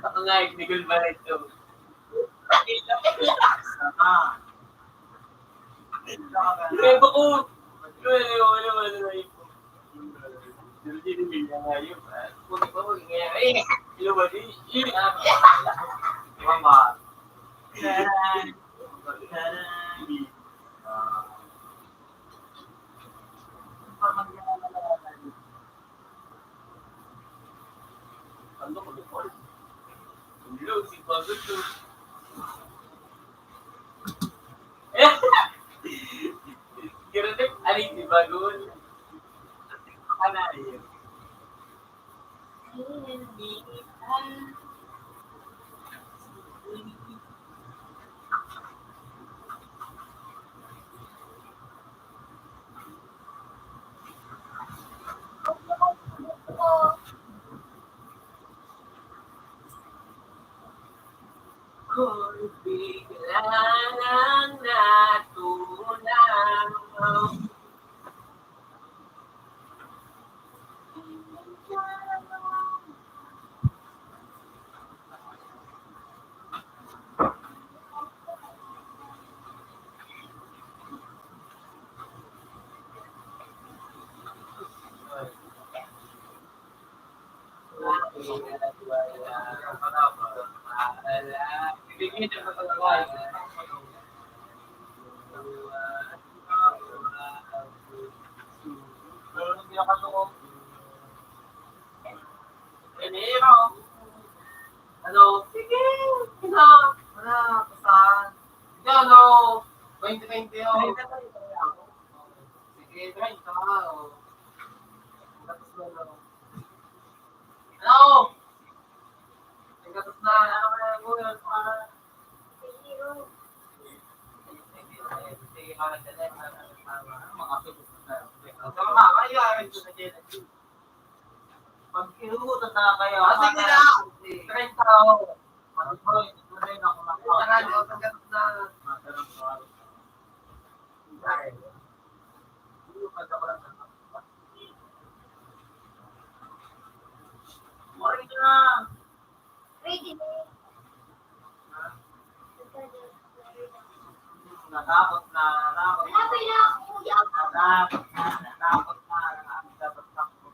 Ako nga, nigol ba rin ito? Iba ko! Wala na ito. Hindi na nga yun. Puti pa mo, ngayon. Ilo ba di? Mama. Ano ko default? Hello, si Bagot to. Kira-tip, alin si Bagot? Ano yun? Kung bigla lang natunaw. Ano? Sige! Ano? Wala, pasahan. Sige, ano? 2020 oh. Sige, 30 ka. Tapos na, ano? Ano? Tapos na, ano ka na mo yun? Sige, makagdala. Makasubok na tayo. Tama, kayo ayun ko sa Genesis. Pag inuutan na kayo, sige na! 30 ako. Mag-bro, ito rin ako nakakot. Tara, di ako pagkatot na. Matarang ko ako. Dahil, hindi ko ako lang sa Morning na! Ready na. Natakot na, natakot na. Hanapin na ako, kuya. Natakot na. Ang dapat lang ko.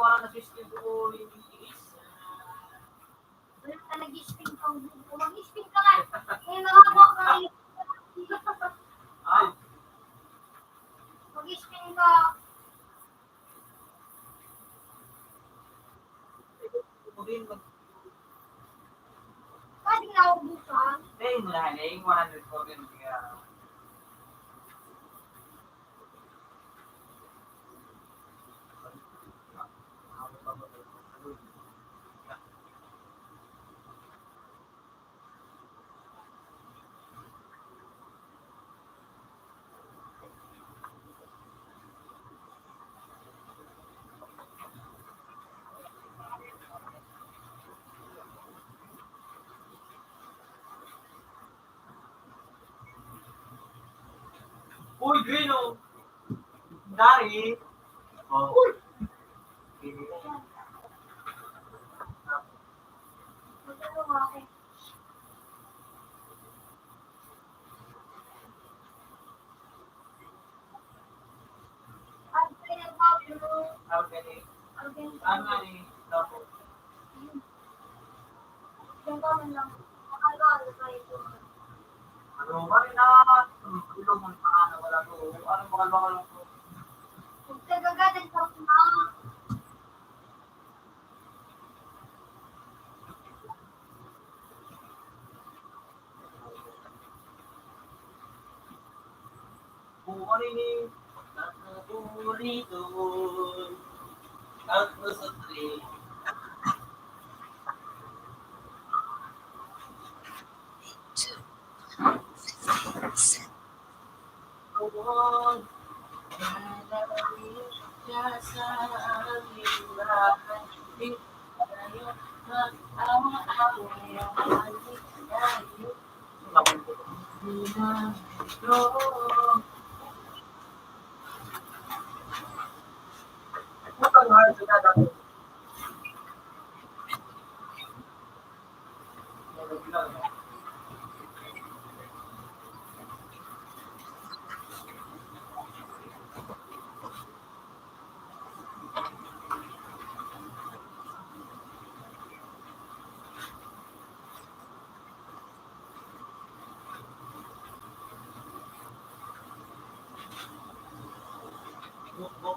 Wala na system ko is. Wala ka nag-spin ka. Mag-spin ka nga. May nakagawa ka. Ay, Mag-spin ka. pugin mag Pwede na ubusan. Hey, mulahaling 100 ko rin kaya. Uy, green oh! Dari! Oh. Uy! Magdalo nga ako. Tapos, Yung kami lang. Nakagawa sa ito. ano ba rin na, tulong mo na wala to. Ano bakal ko. Huwag tagagatin sa mga. Kung ano ni, naturito, ang masatri. Two. 15 cents. Kung nalawin ka sa aming bahay, di tayo mag-awa-away, balik tayo. Bukan hal sedadak.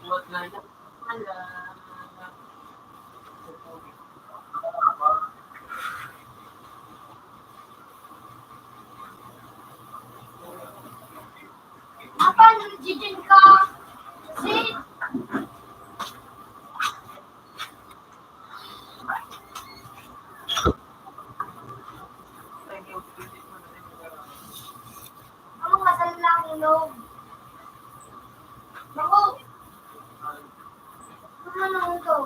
Buat nanya Apa nag-jijin ka? Kasi, ang masal lang ilog. Naku! Ano naman ito?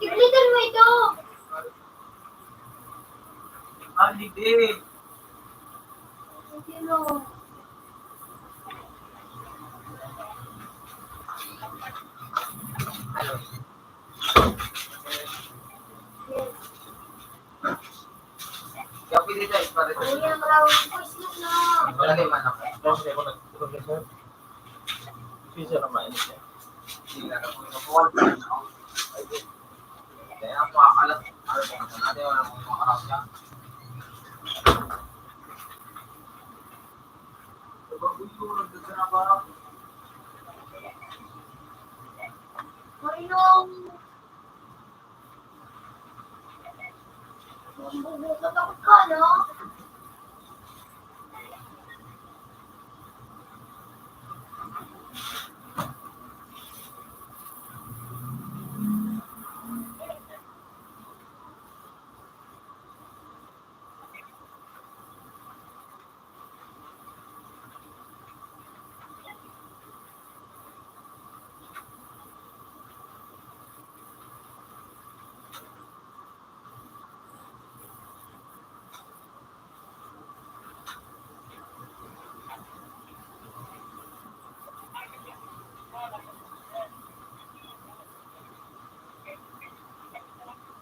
Tiglitan mo ito! Hindi. Sino? Kaya pili tayo para Ay, ang maraming voice na. Malagay man ako. Kasi ako nag-professor. Sisa naman siya. Sila na po yung makuha. Kaya ako makakalap. Ano po kasi natin wala mong makarap siya. Bago nagdagana ba? Marinong! Mambubukat ako ka, no?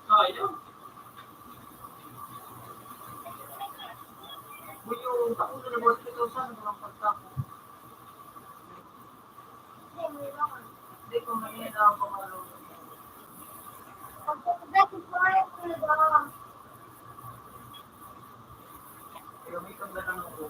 Sayang. Yung ako na naman ito saan ng pagkako. Hindi ko mahina ako malo. Pagkakagati ko ay talaga. Pero may kanda ng ulo.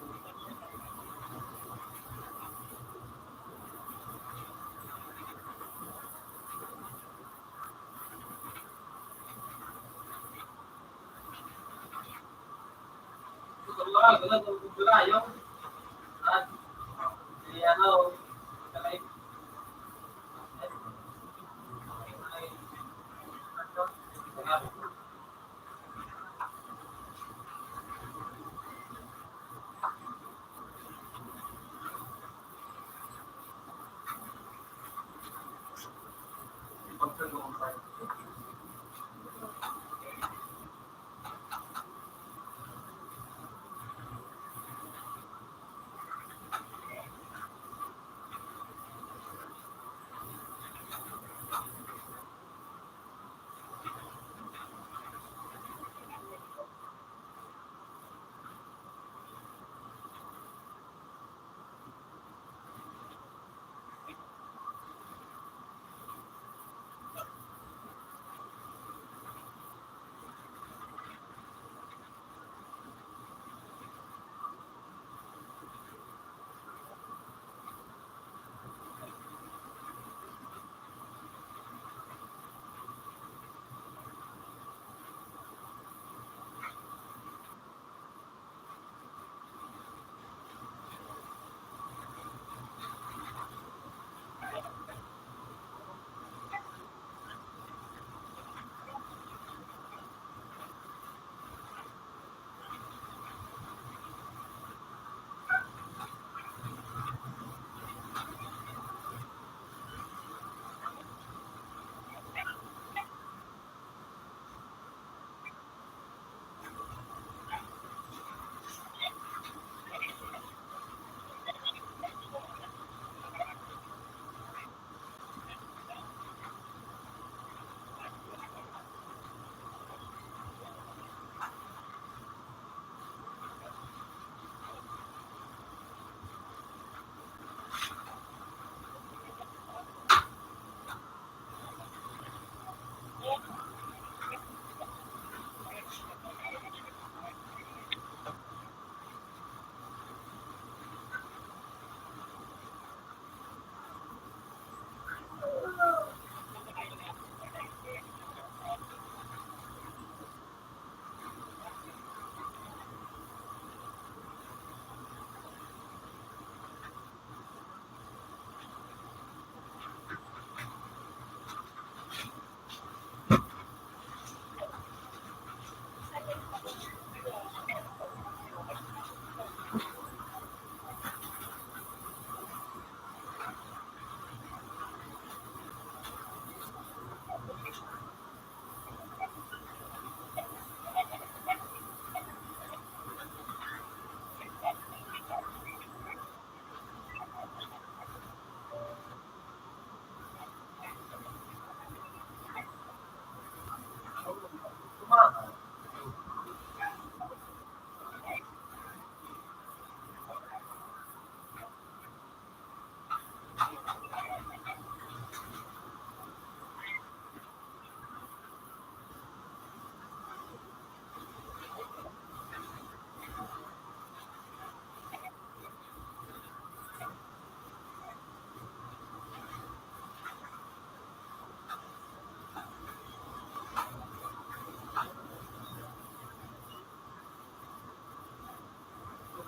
Wala, wala ng kultura yung at si ano kalay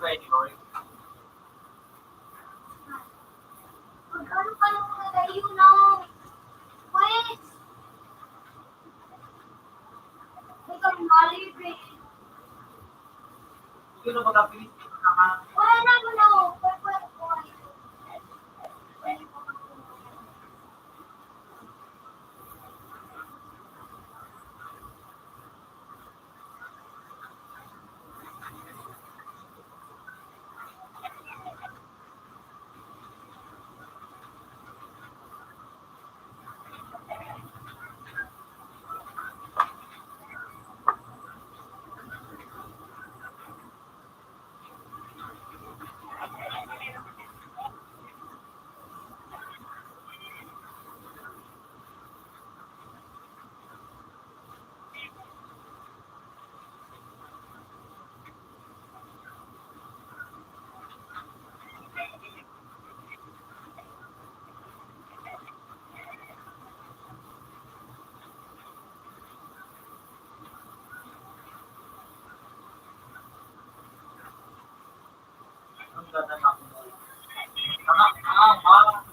Pwede, boy. Magkano ka lang nalayo ng quiz? May kamalib eh. Sino ba kapilis? Wala na mo na. Pwede. Ang ganda na ako, boy. Ah.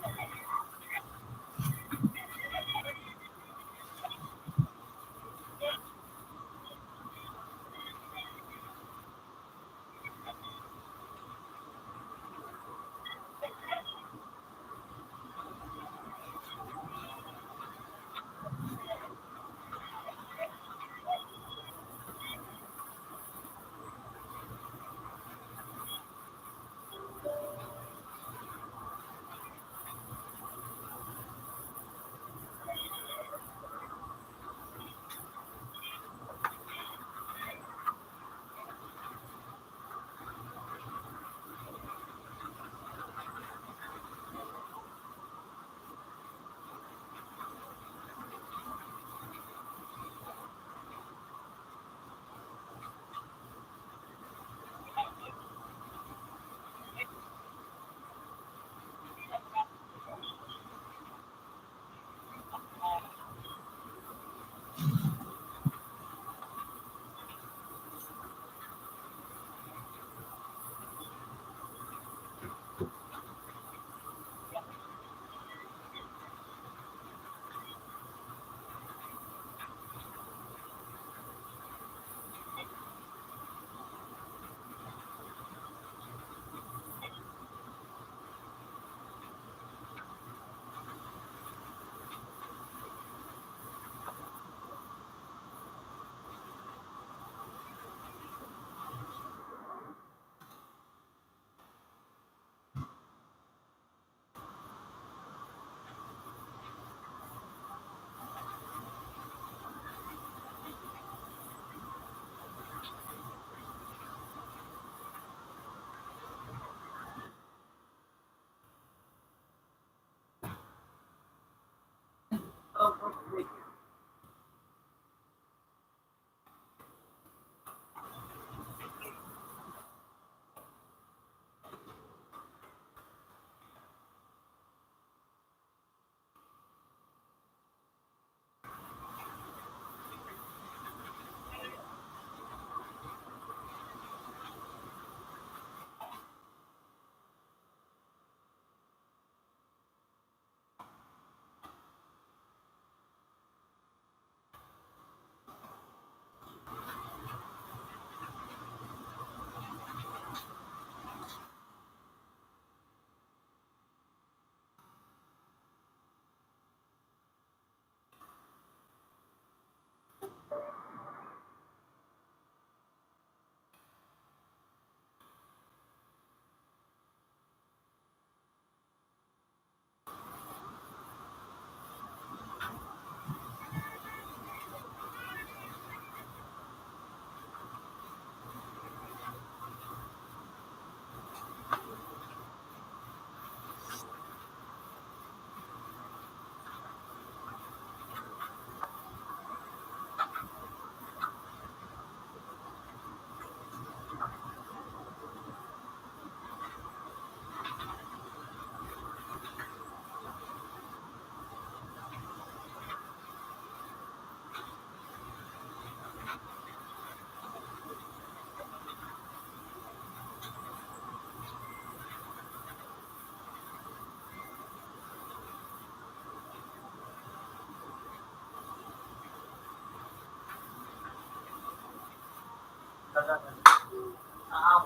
talaga.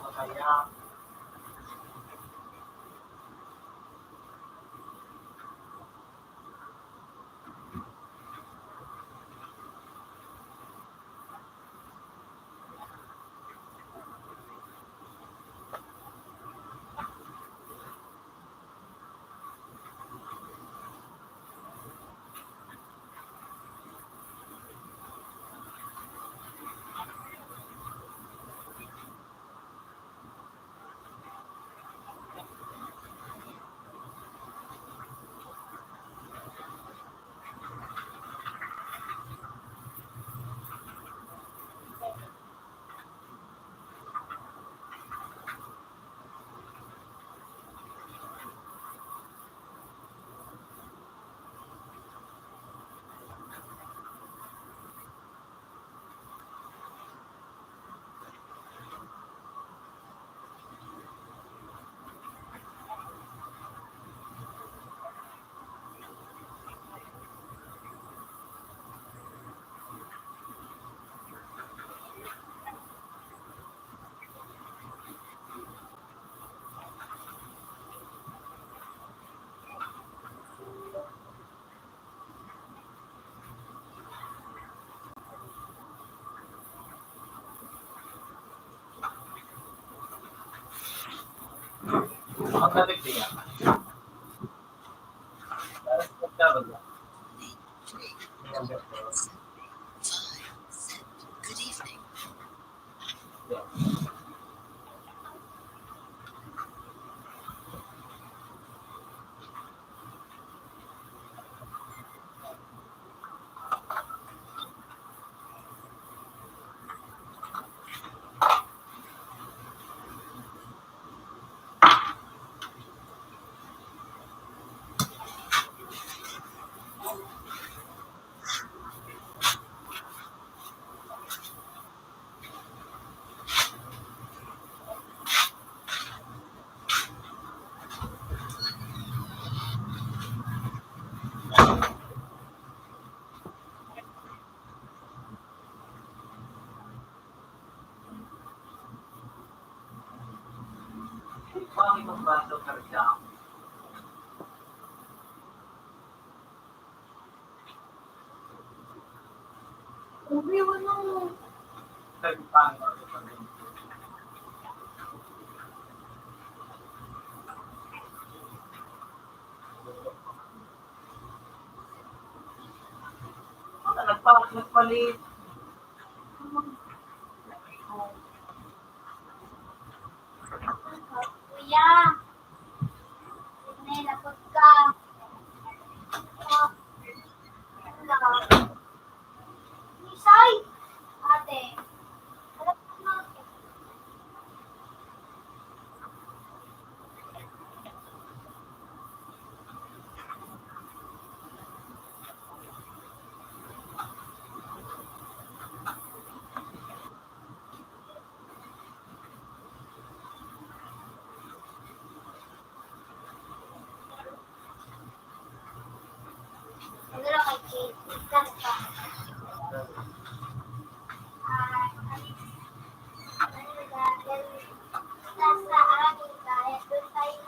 Masaya. Magkatik niya. Parang magkabag lang. 3, 5, 6. Good evening. Pangit ang baso karga. Ubi, wala mo. Pangit ang baso karga. Nagpalit. Kuya. Nay, lapot ka. Isay. Ate. Alam mo na. Ano lang kay Kate? Ikan pa. Sa amin kaya doon tayo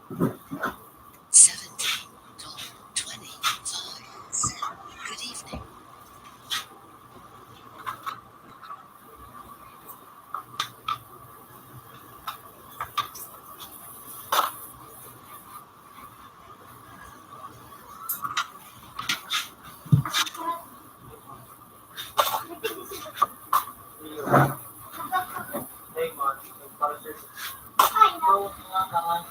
$17.25. Good evening. Raymond, para sa Ay, ito, mga tangan.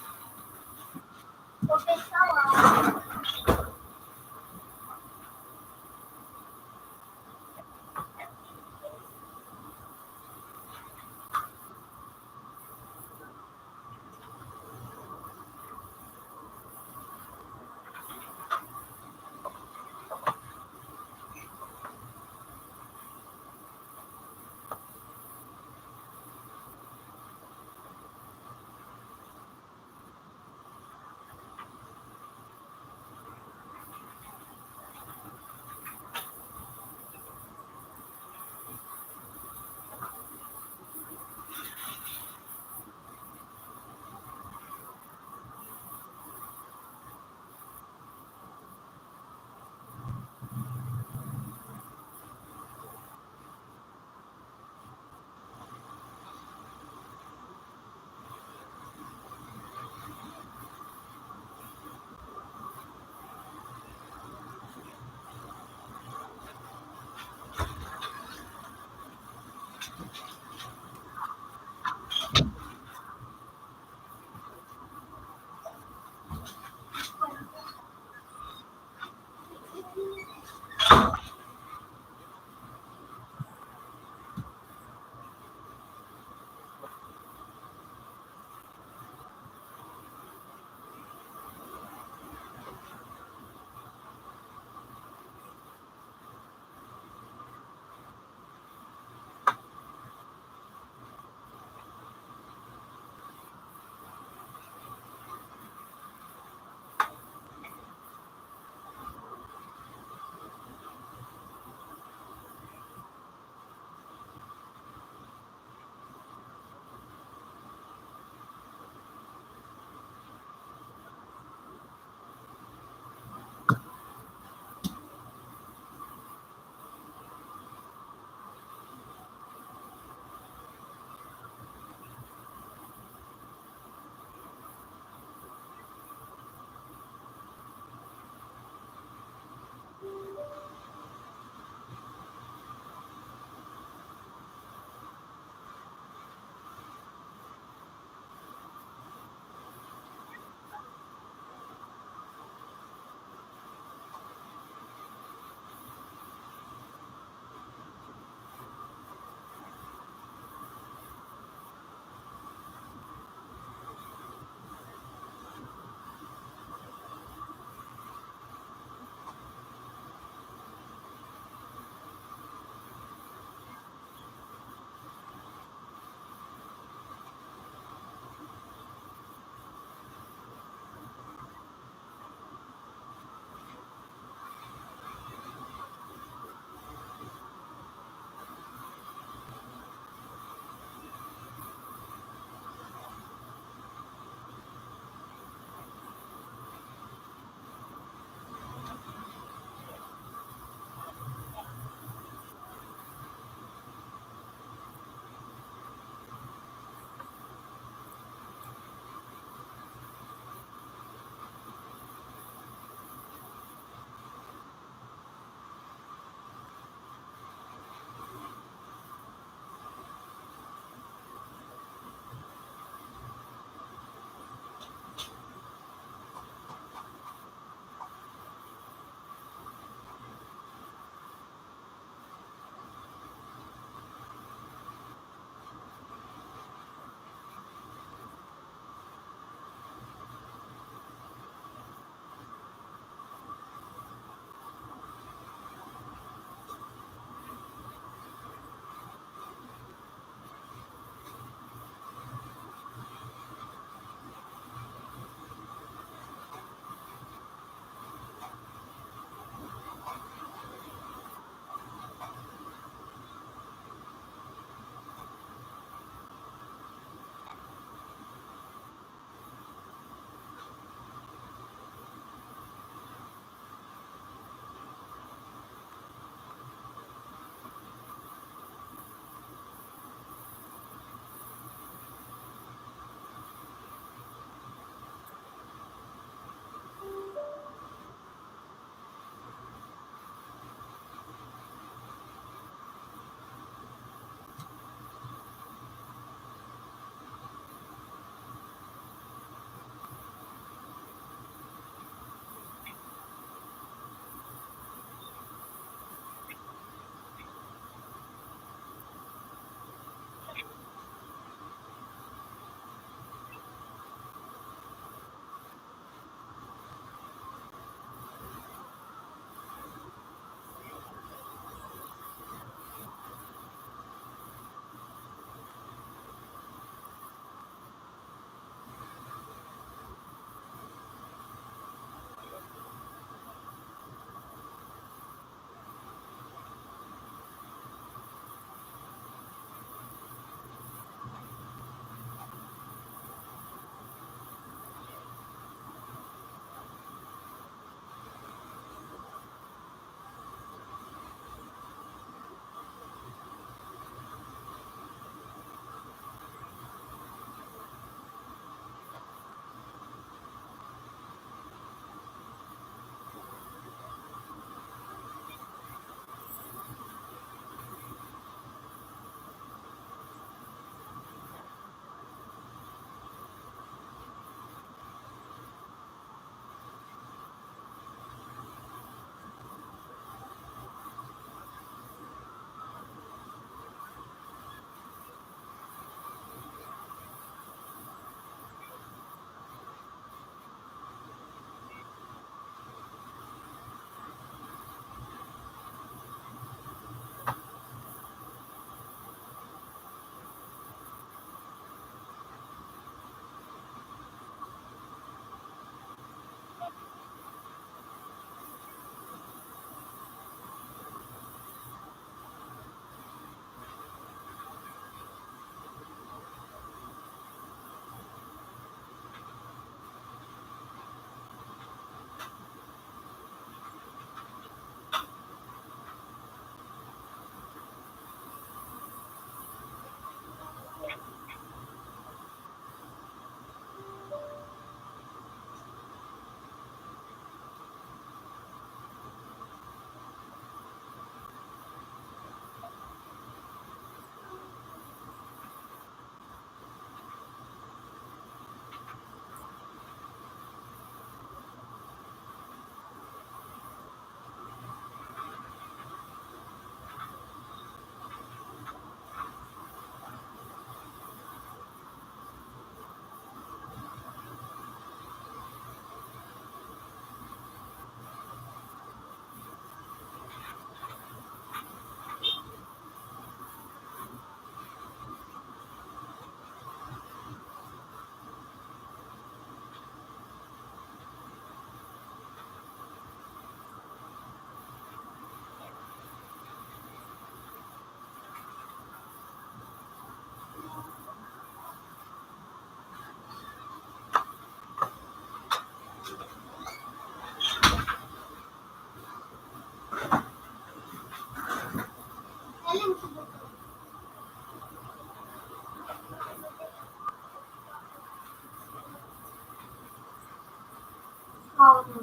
Sa'yo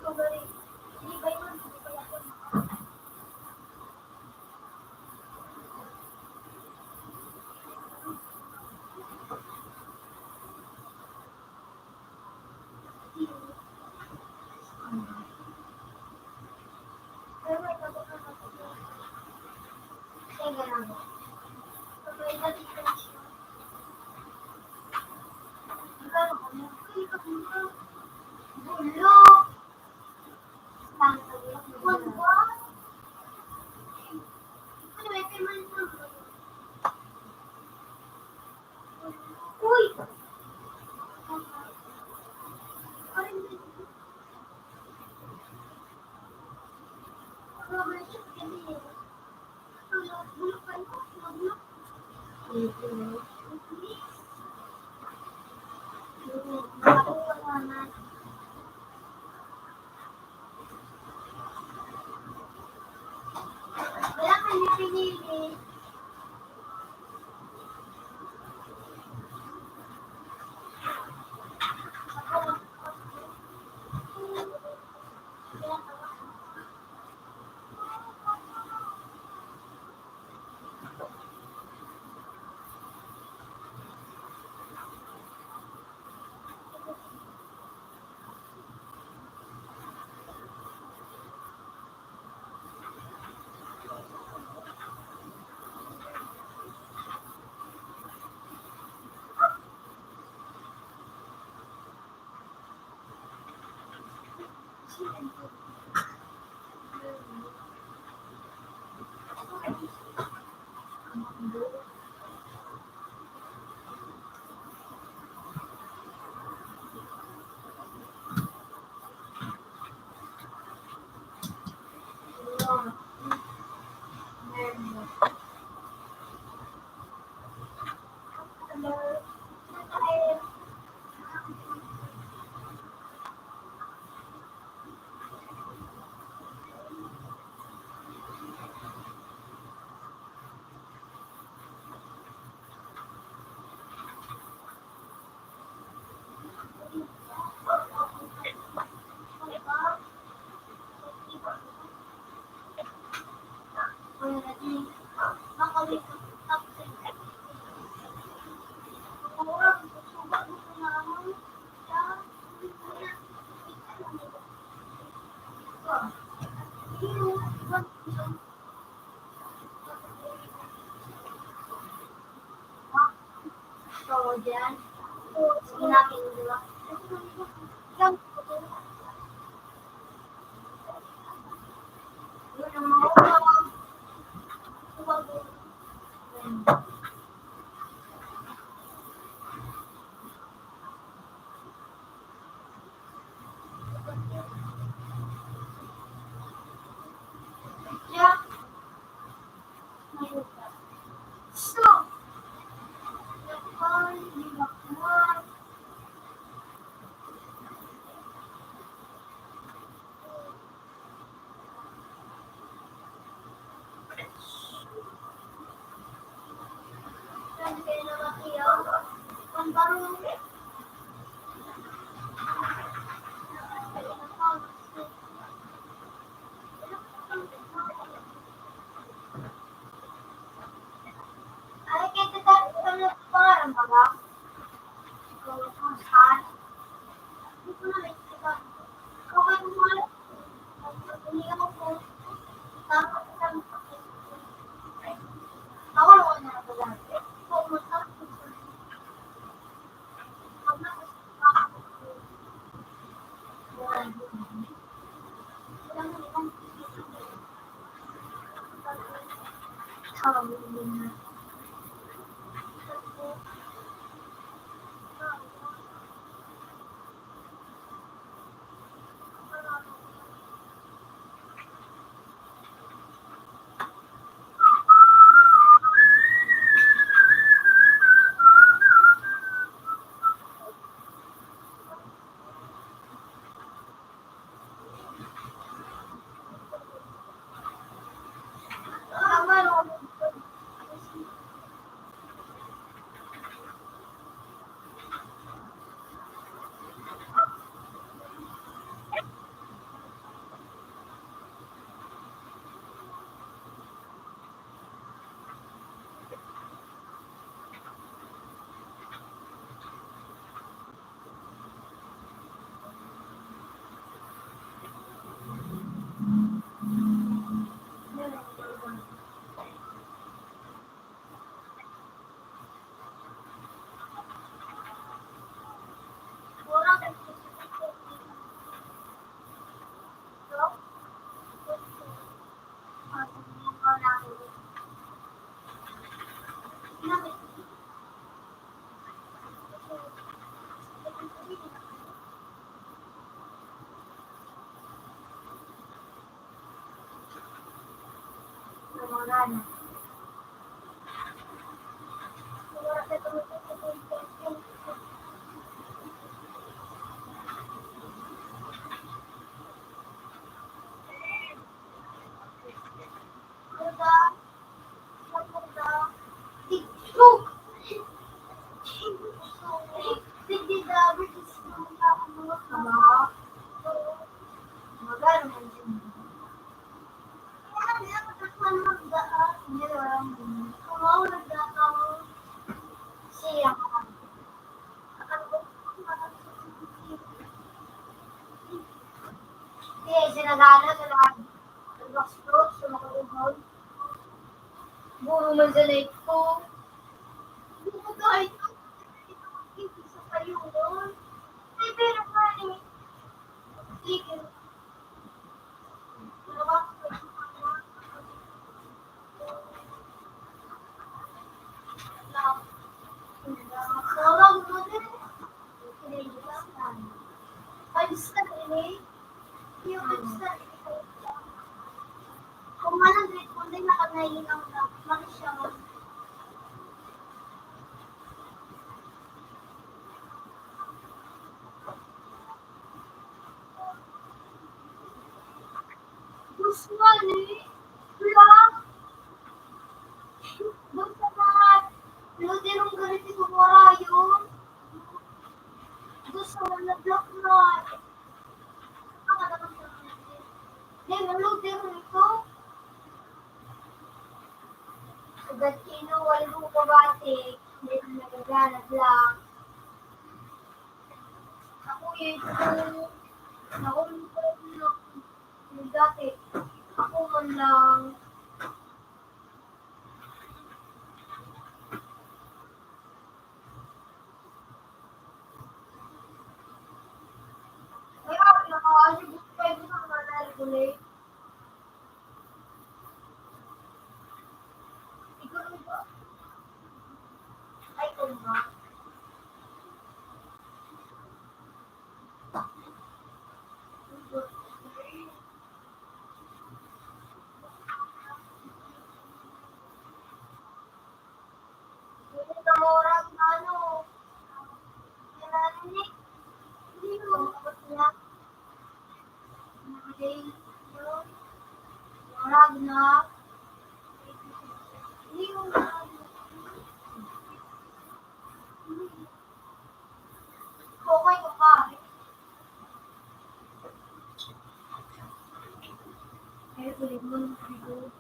ko ba rin? Hindi ba yun? Hindi ba yun? Pero may kapag sige lang. Kapag natin siya. Magkano ka na? Ay, kapag bulo. Buwan ba? Ano, may payment na. Uy! Wala ka niya pinili. So, dyan. Sige natin, di ba? Yan. Yun ang mga ulam. Yeah. So, ay, kita tayo pangalan ba ba? Saan? Hindi ko na nakikita. Okay, kumala. Hindi ako po. Tapos, ako lang na ito dati. Pumunta. Pag nakasama ako. Tawag mo na. Sinagana sa lahat. Nag-explode sa mga lugaw. Buro man sa lake ko. Hindi ko kahit hindi sa kayo doon. Ay, pero pa eh. Sige. Sarang mo din. Pag-isa eh. Yung pag-isa kung manang grade mo din nakanayin ang manisya mo. Gusto nga eh. Lang. Doon sa mga ludirong ganito kumara yun. Doon sa mga block na. Hindi, ludirong ito. Agad kino, walang kabati. Hindi na nagaganap lang. Ako ito. Nakulong ko lang. Yung dati. Ako man lang. Kaya, nakakasya gusto kayo sa mga ulit. Ikaw ba? Ay, kung ba? Hindi ka morang ano. Hindi ko kapag niya. Morang na. Hindi ko okay ka pa. Kaya ulit mo ng video.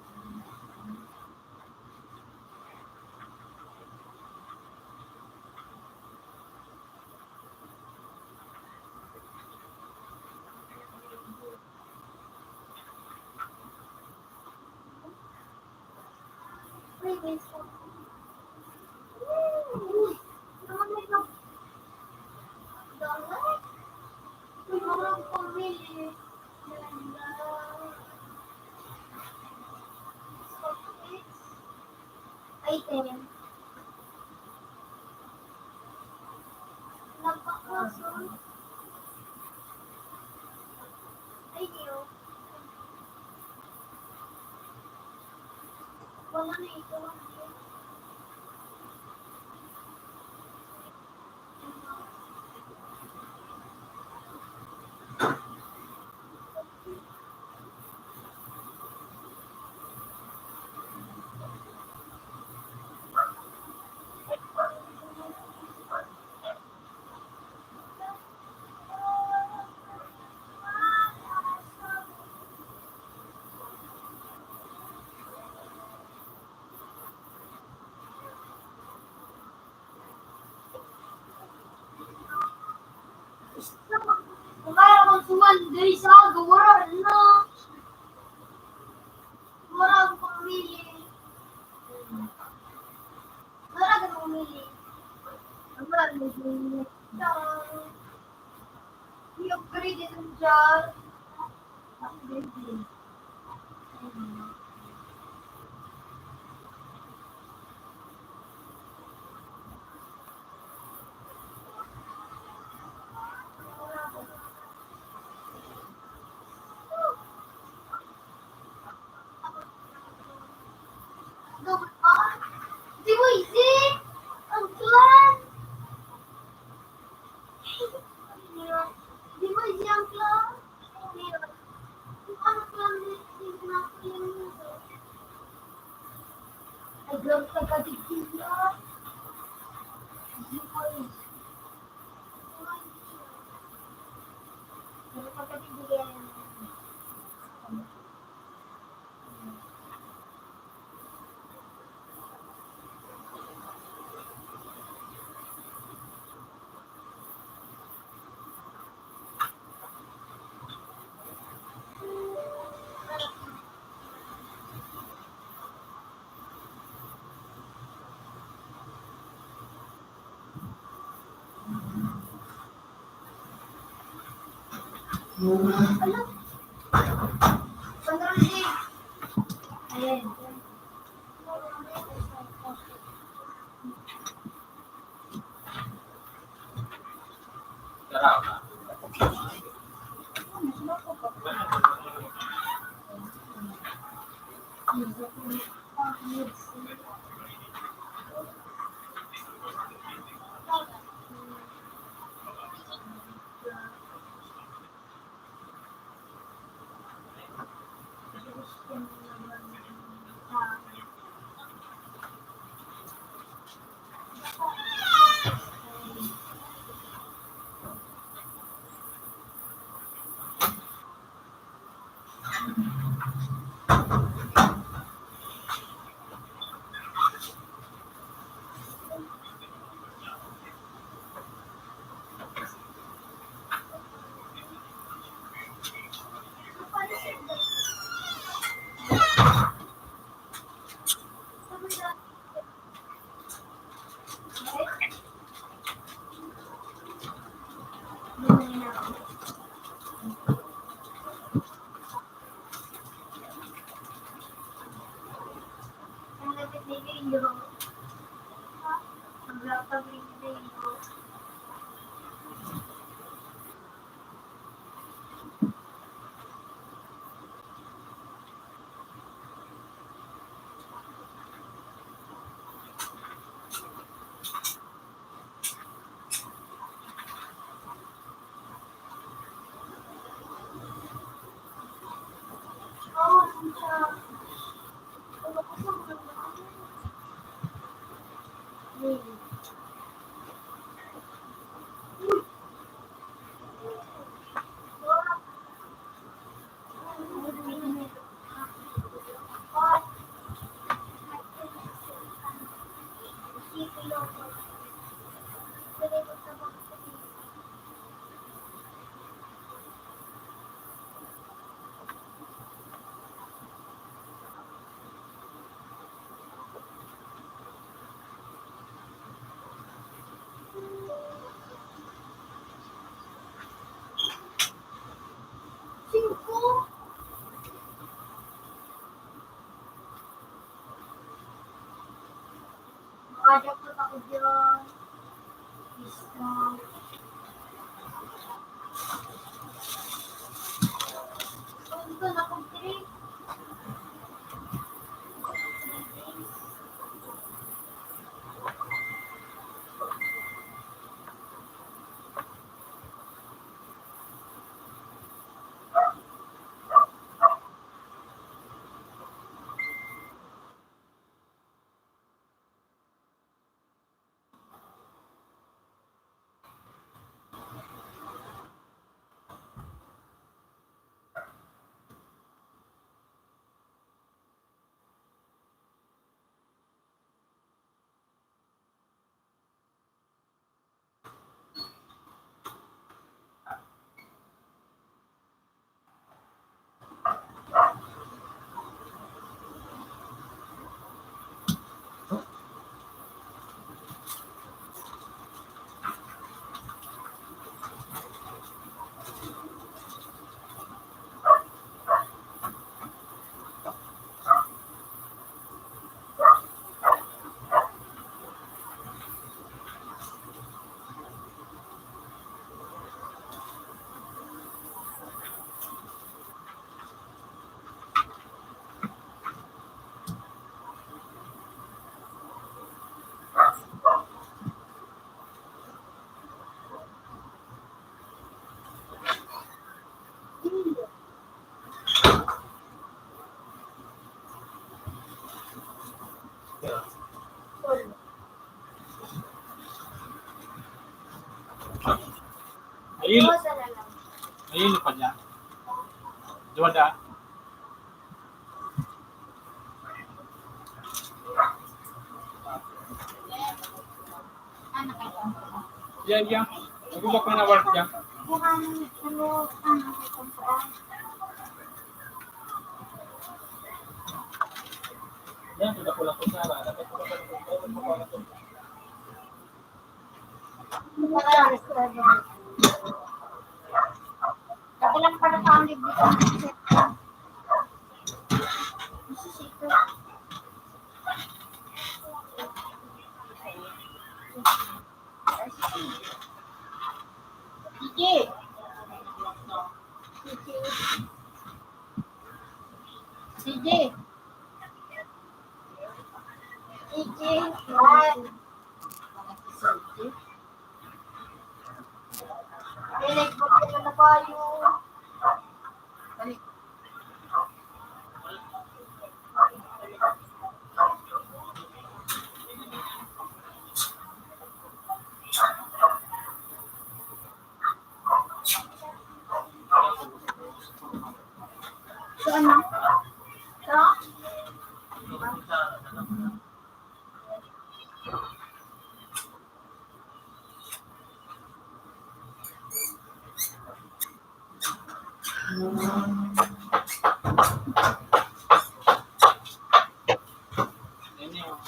Please. Naman ito. Dalat. Parang pamili. Item. Nagpakasun. Ay, Dio. Wala na ito. Kung kaya kong sumanday sa gawara na. Wala akong pamili. Wala akong pamili. Wala akong pamili. I-upgrade ito dyan. Upgrade. Ayan. Sarap. Makadapot ako dyan. Isa. Ito na kong trip. Ayun. Ayun pa dyan. Juwada. Ano kayo? Yan, yan. Nagulak ko na work yan. Bukan, ano, kayo po? Yan, sudah ko lang po sana. Dapat ko lang po. Tapi lang pada tahun dito. Gigi. Gigi. Gigi. Nag-book na tayo. So, ano? So? Yan yan.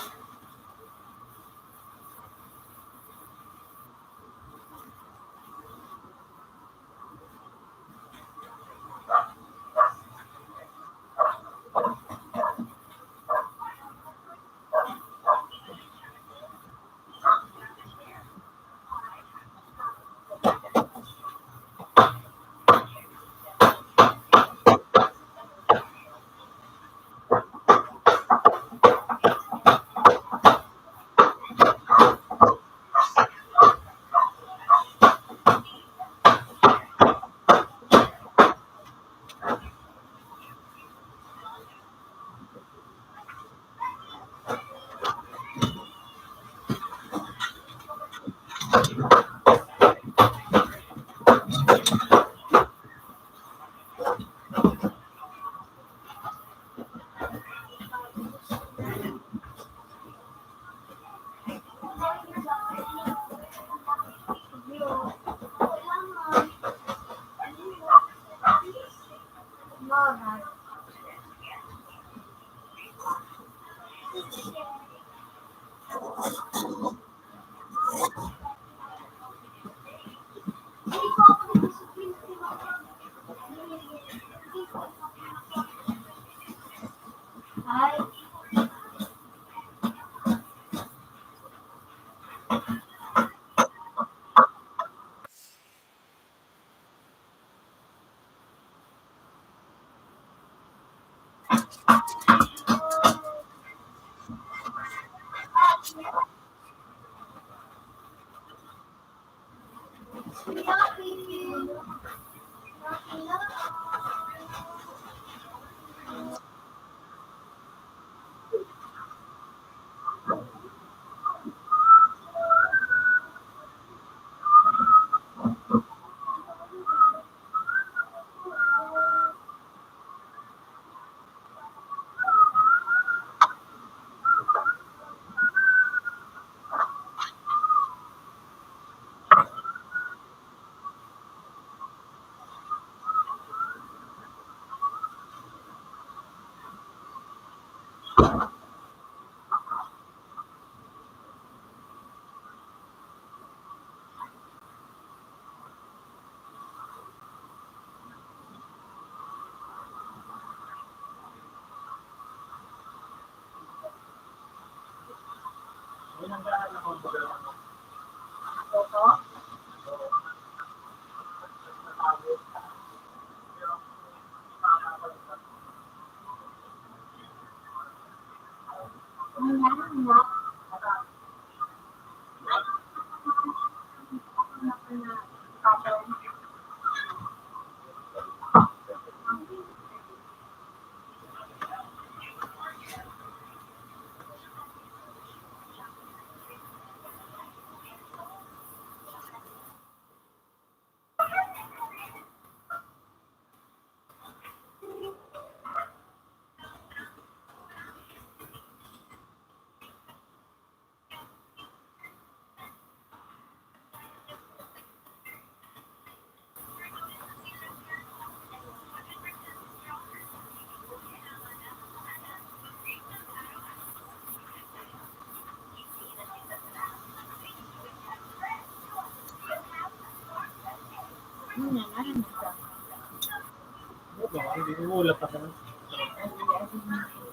Ay. na, narinig ka. Hindi mo wala pa naman.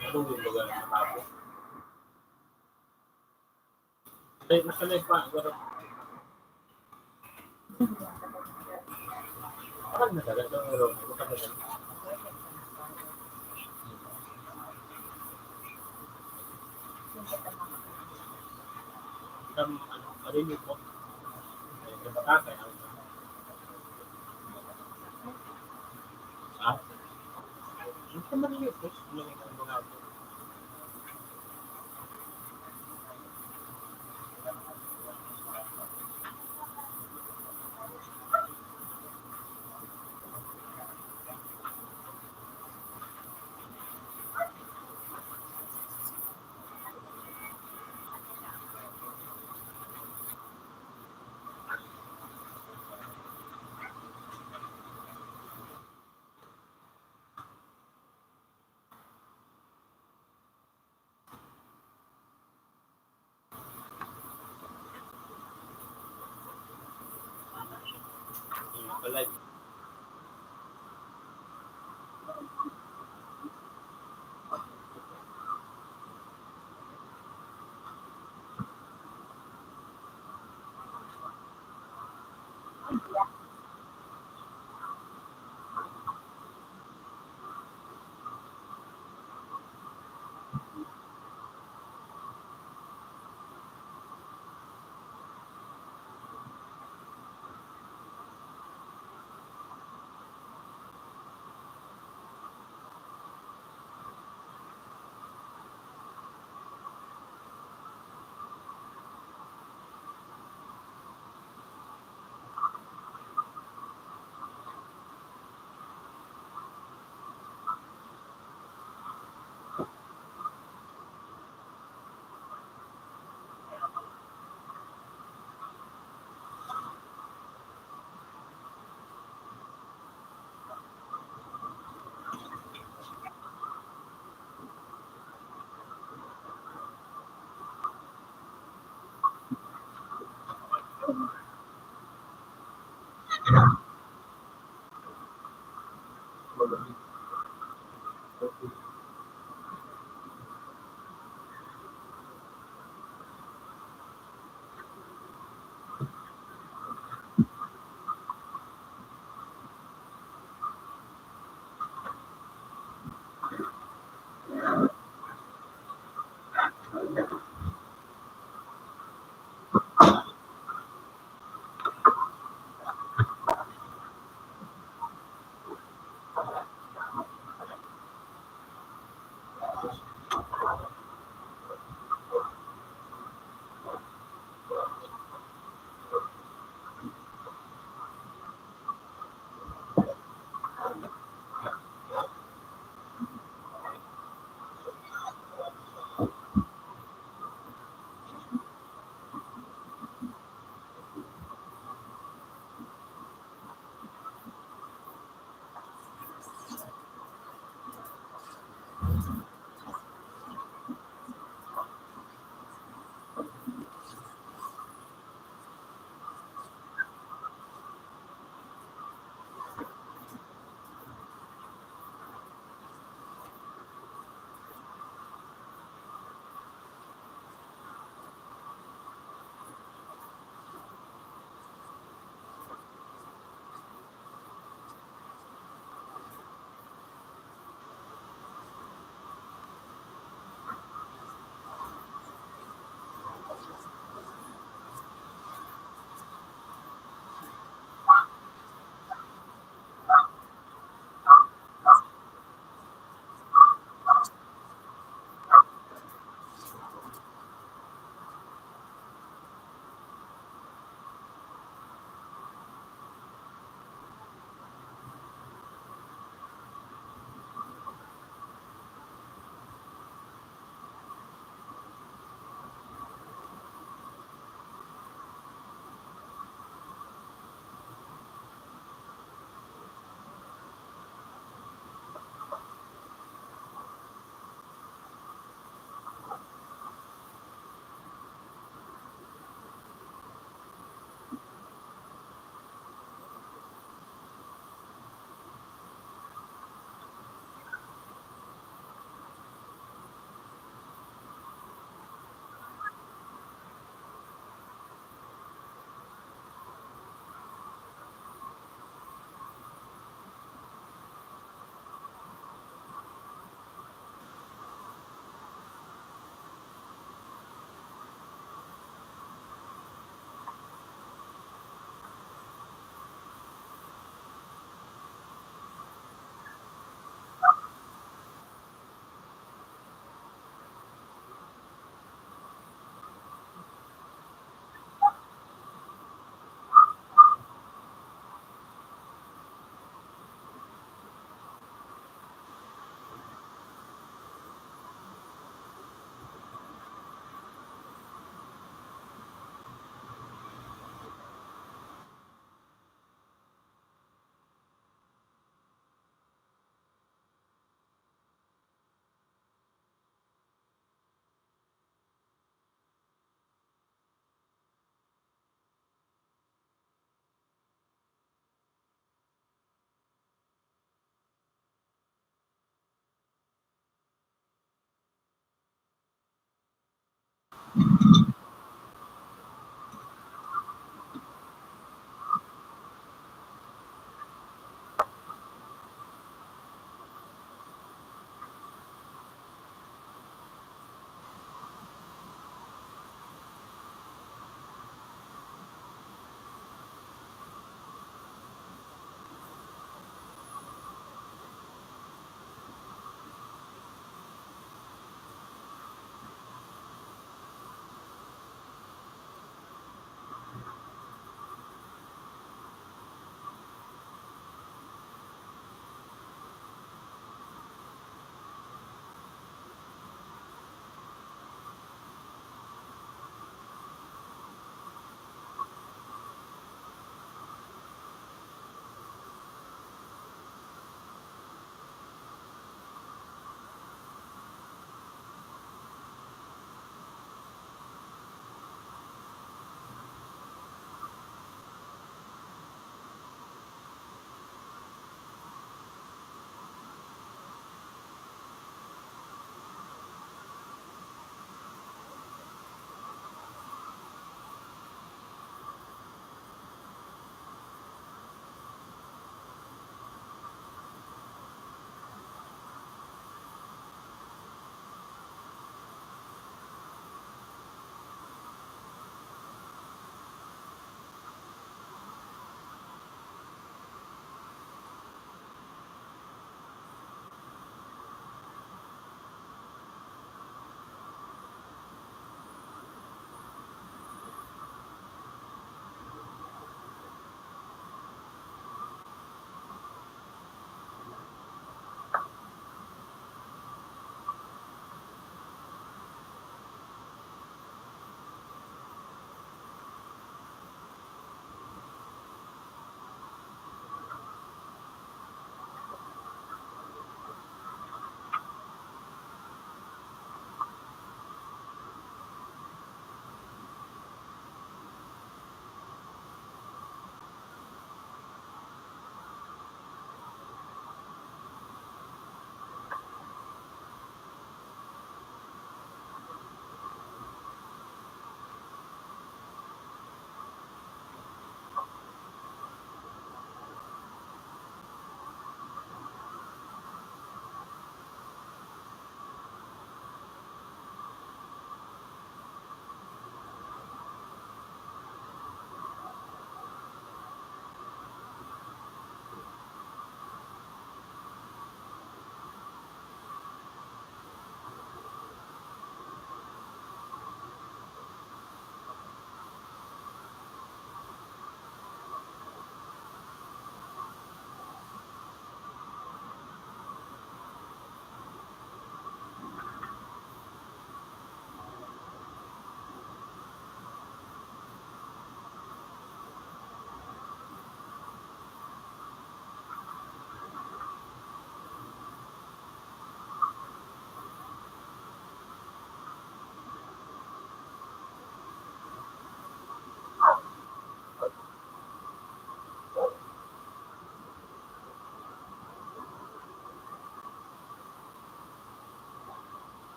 Ano yung lugar na matapos? Nakalay pa. Akan na talaga. Marinig mo. Yung matakay. Ah? Hindi ka marinig mo. Yung mga alive.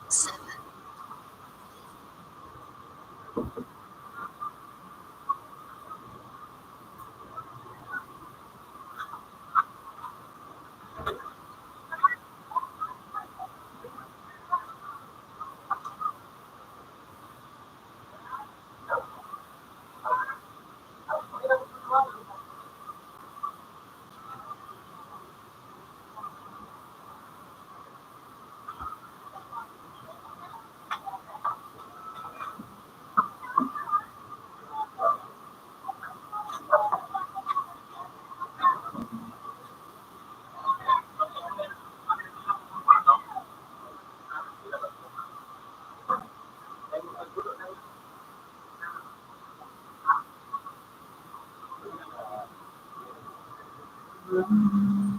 Seven. Hmm.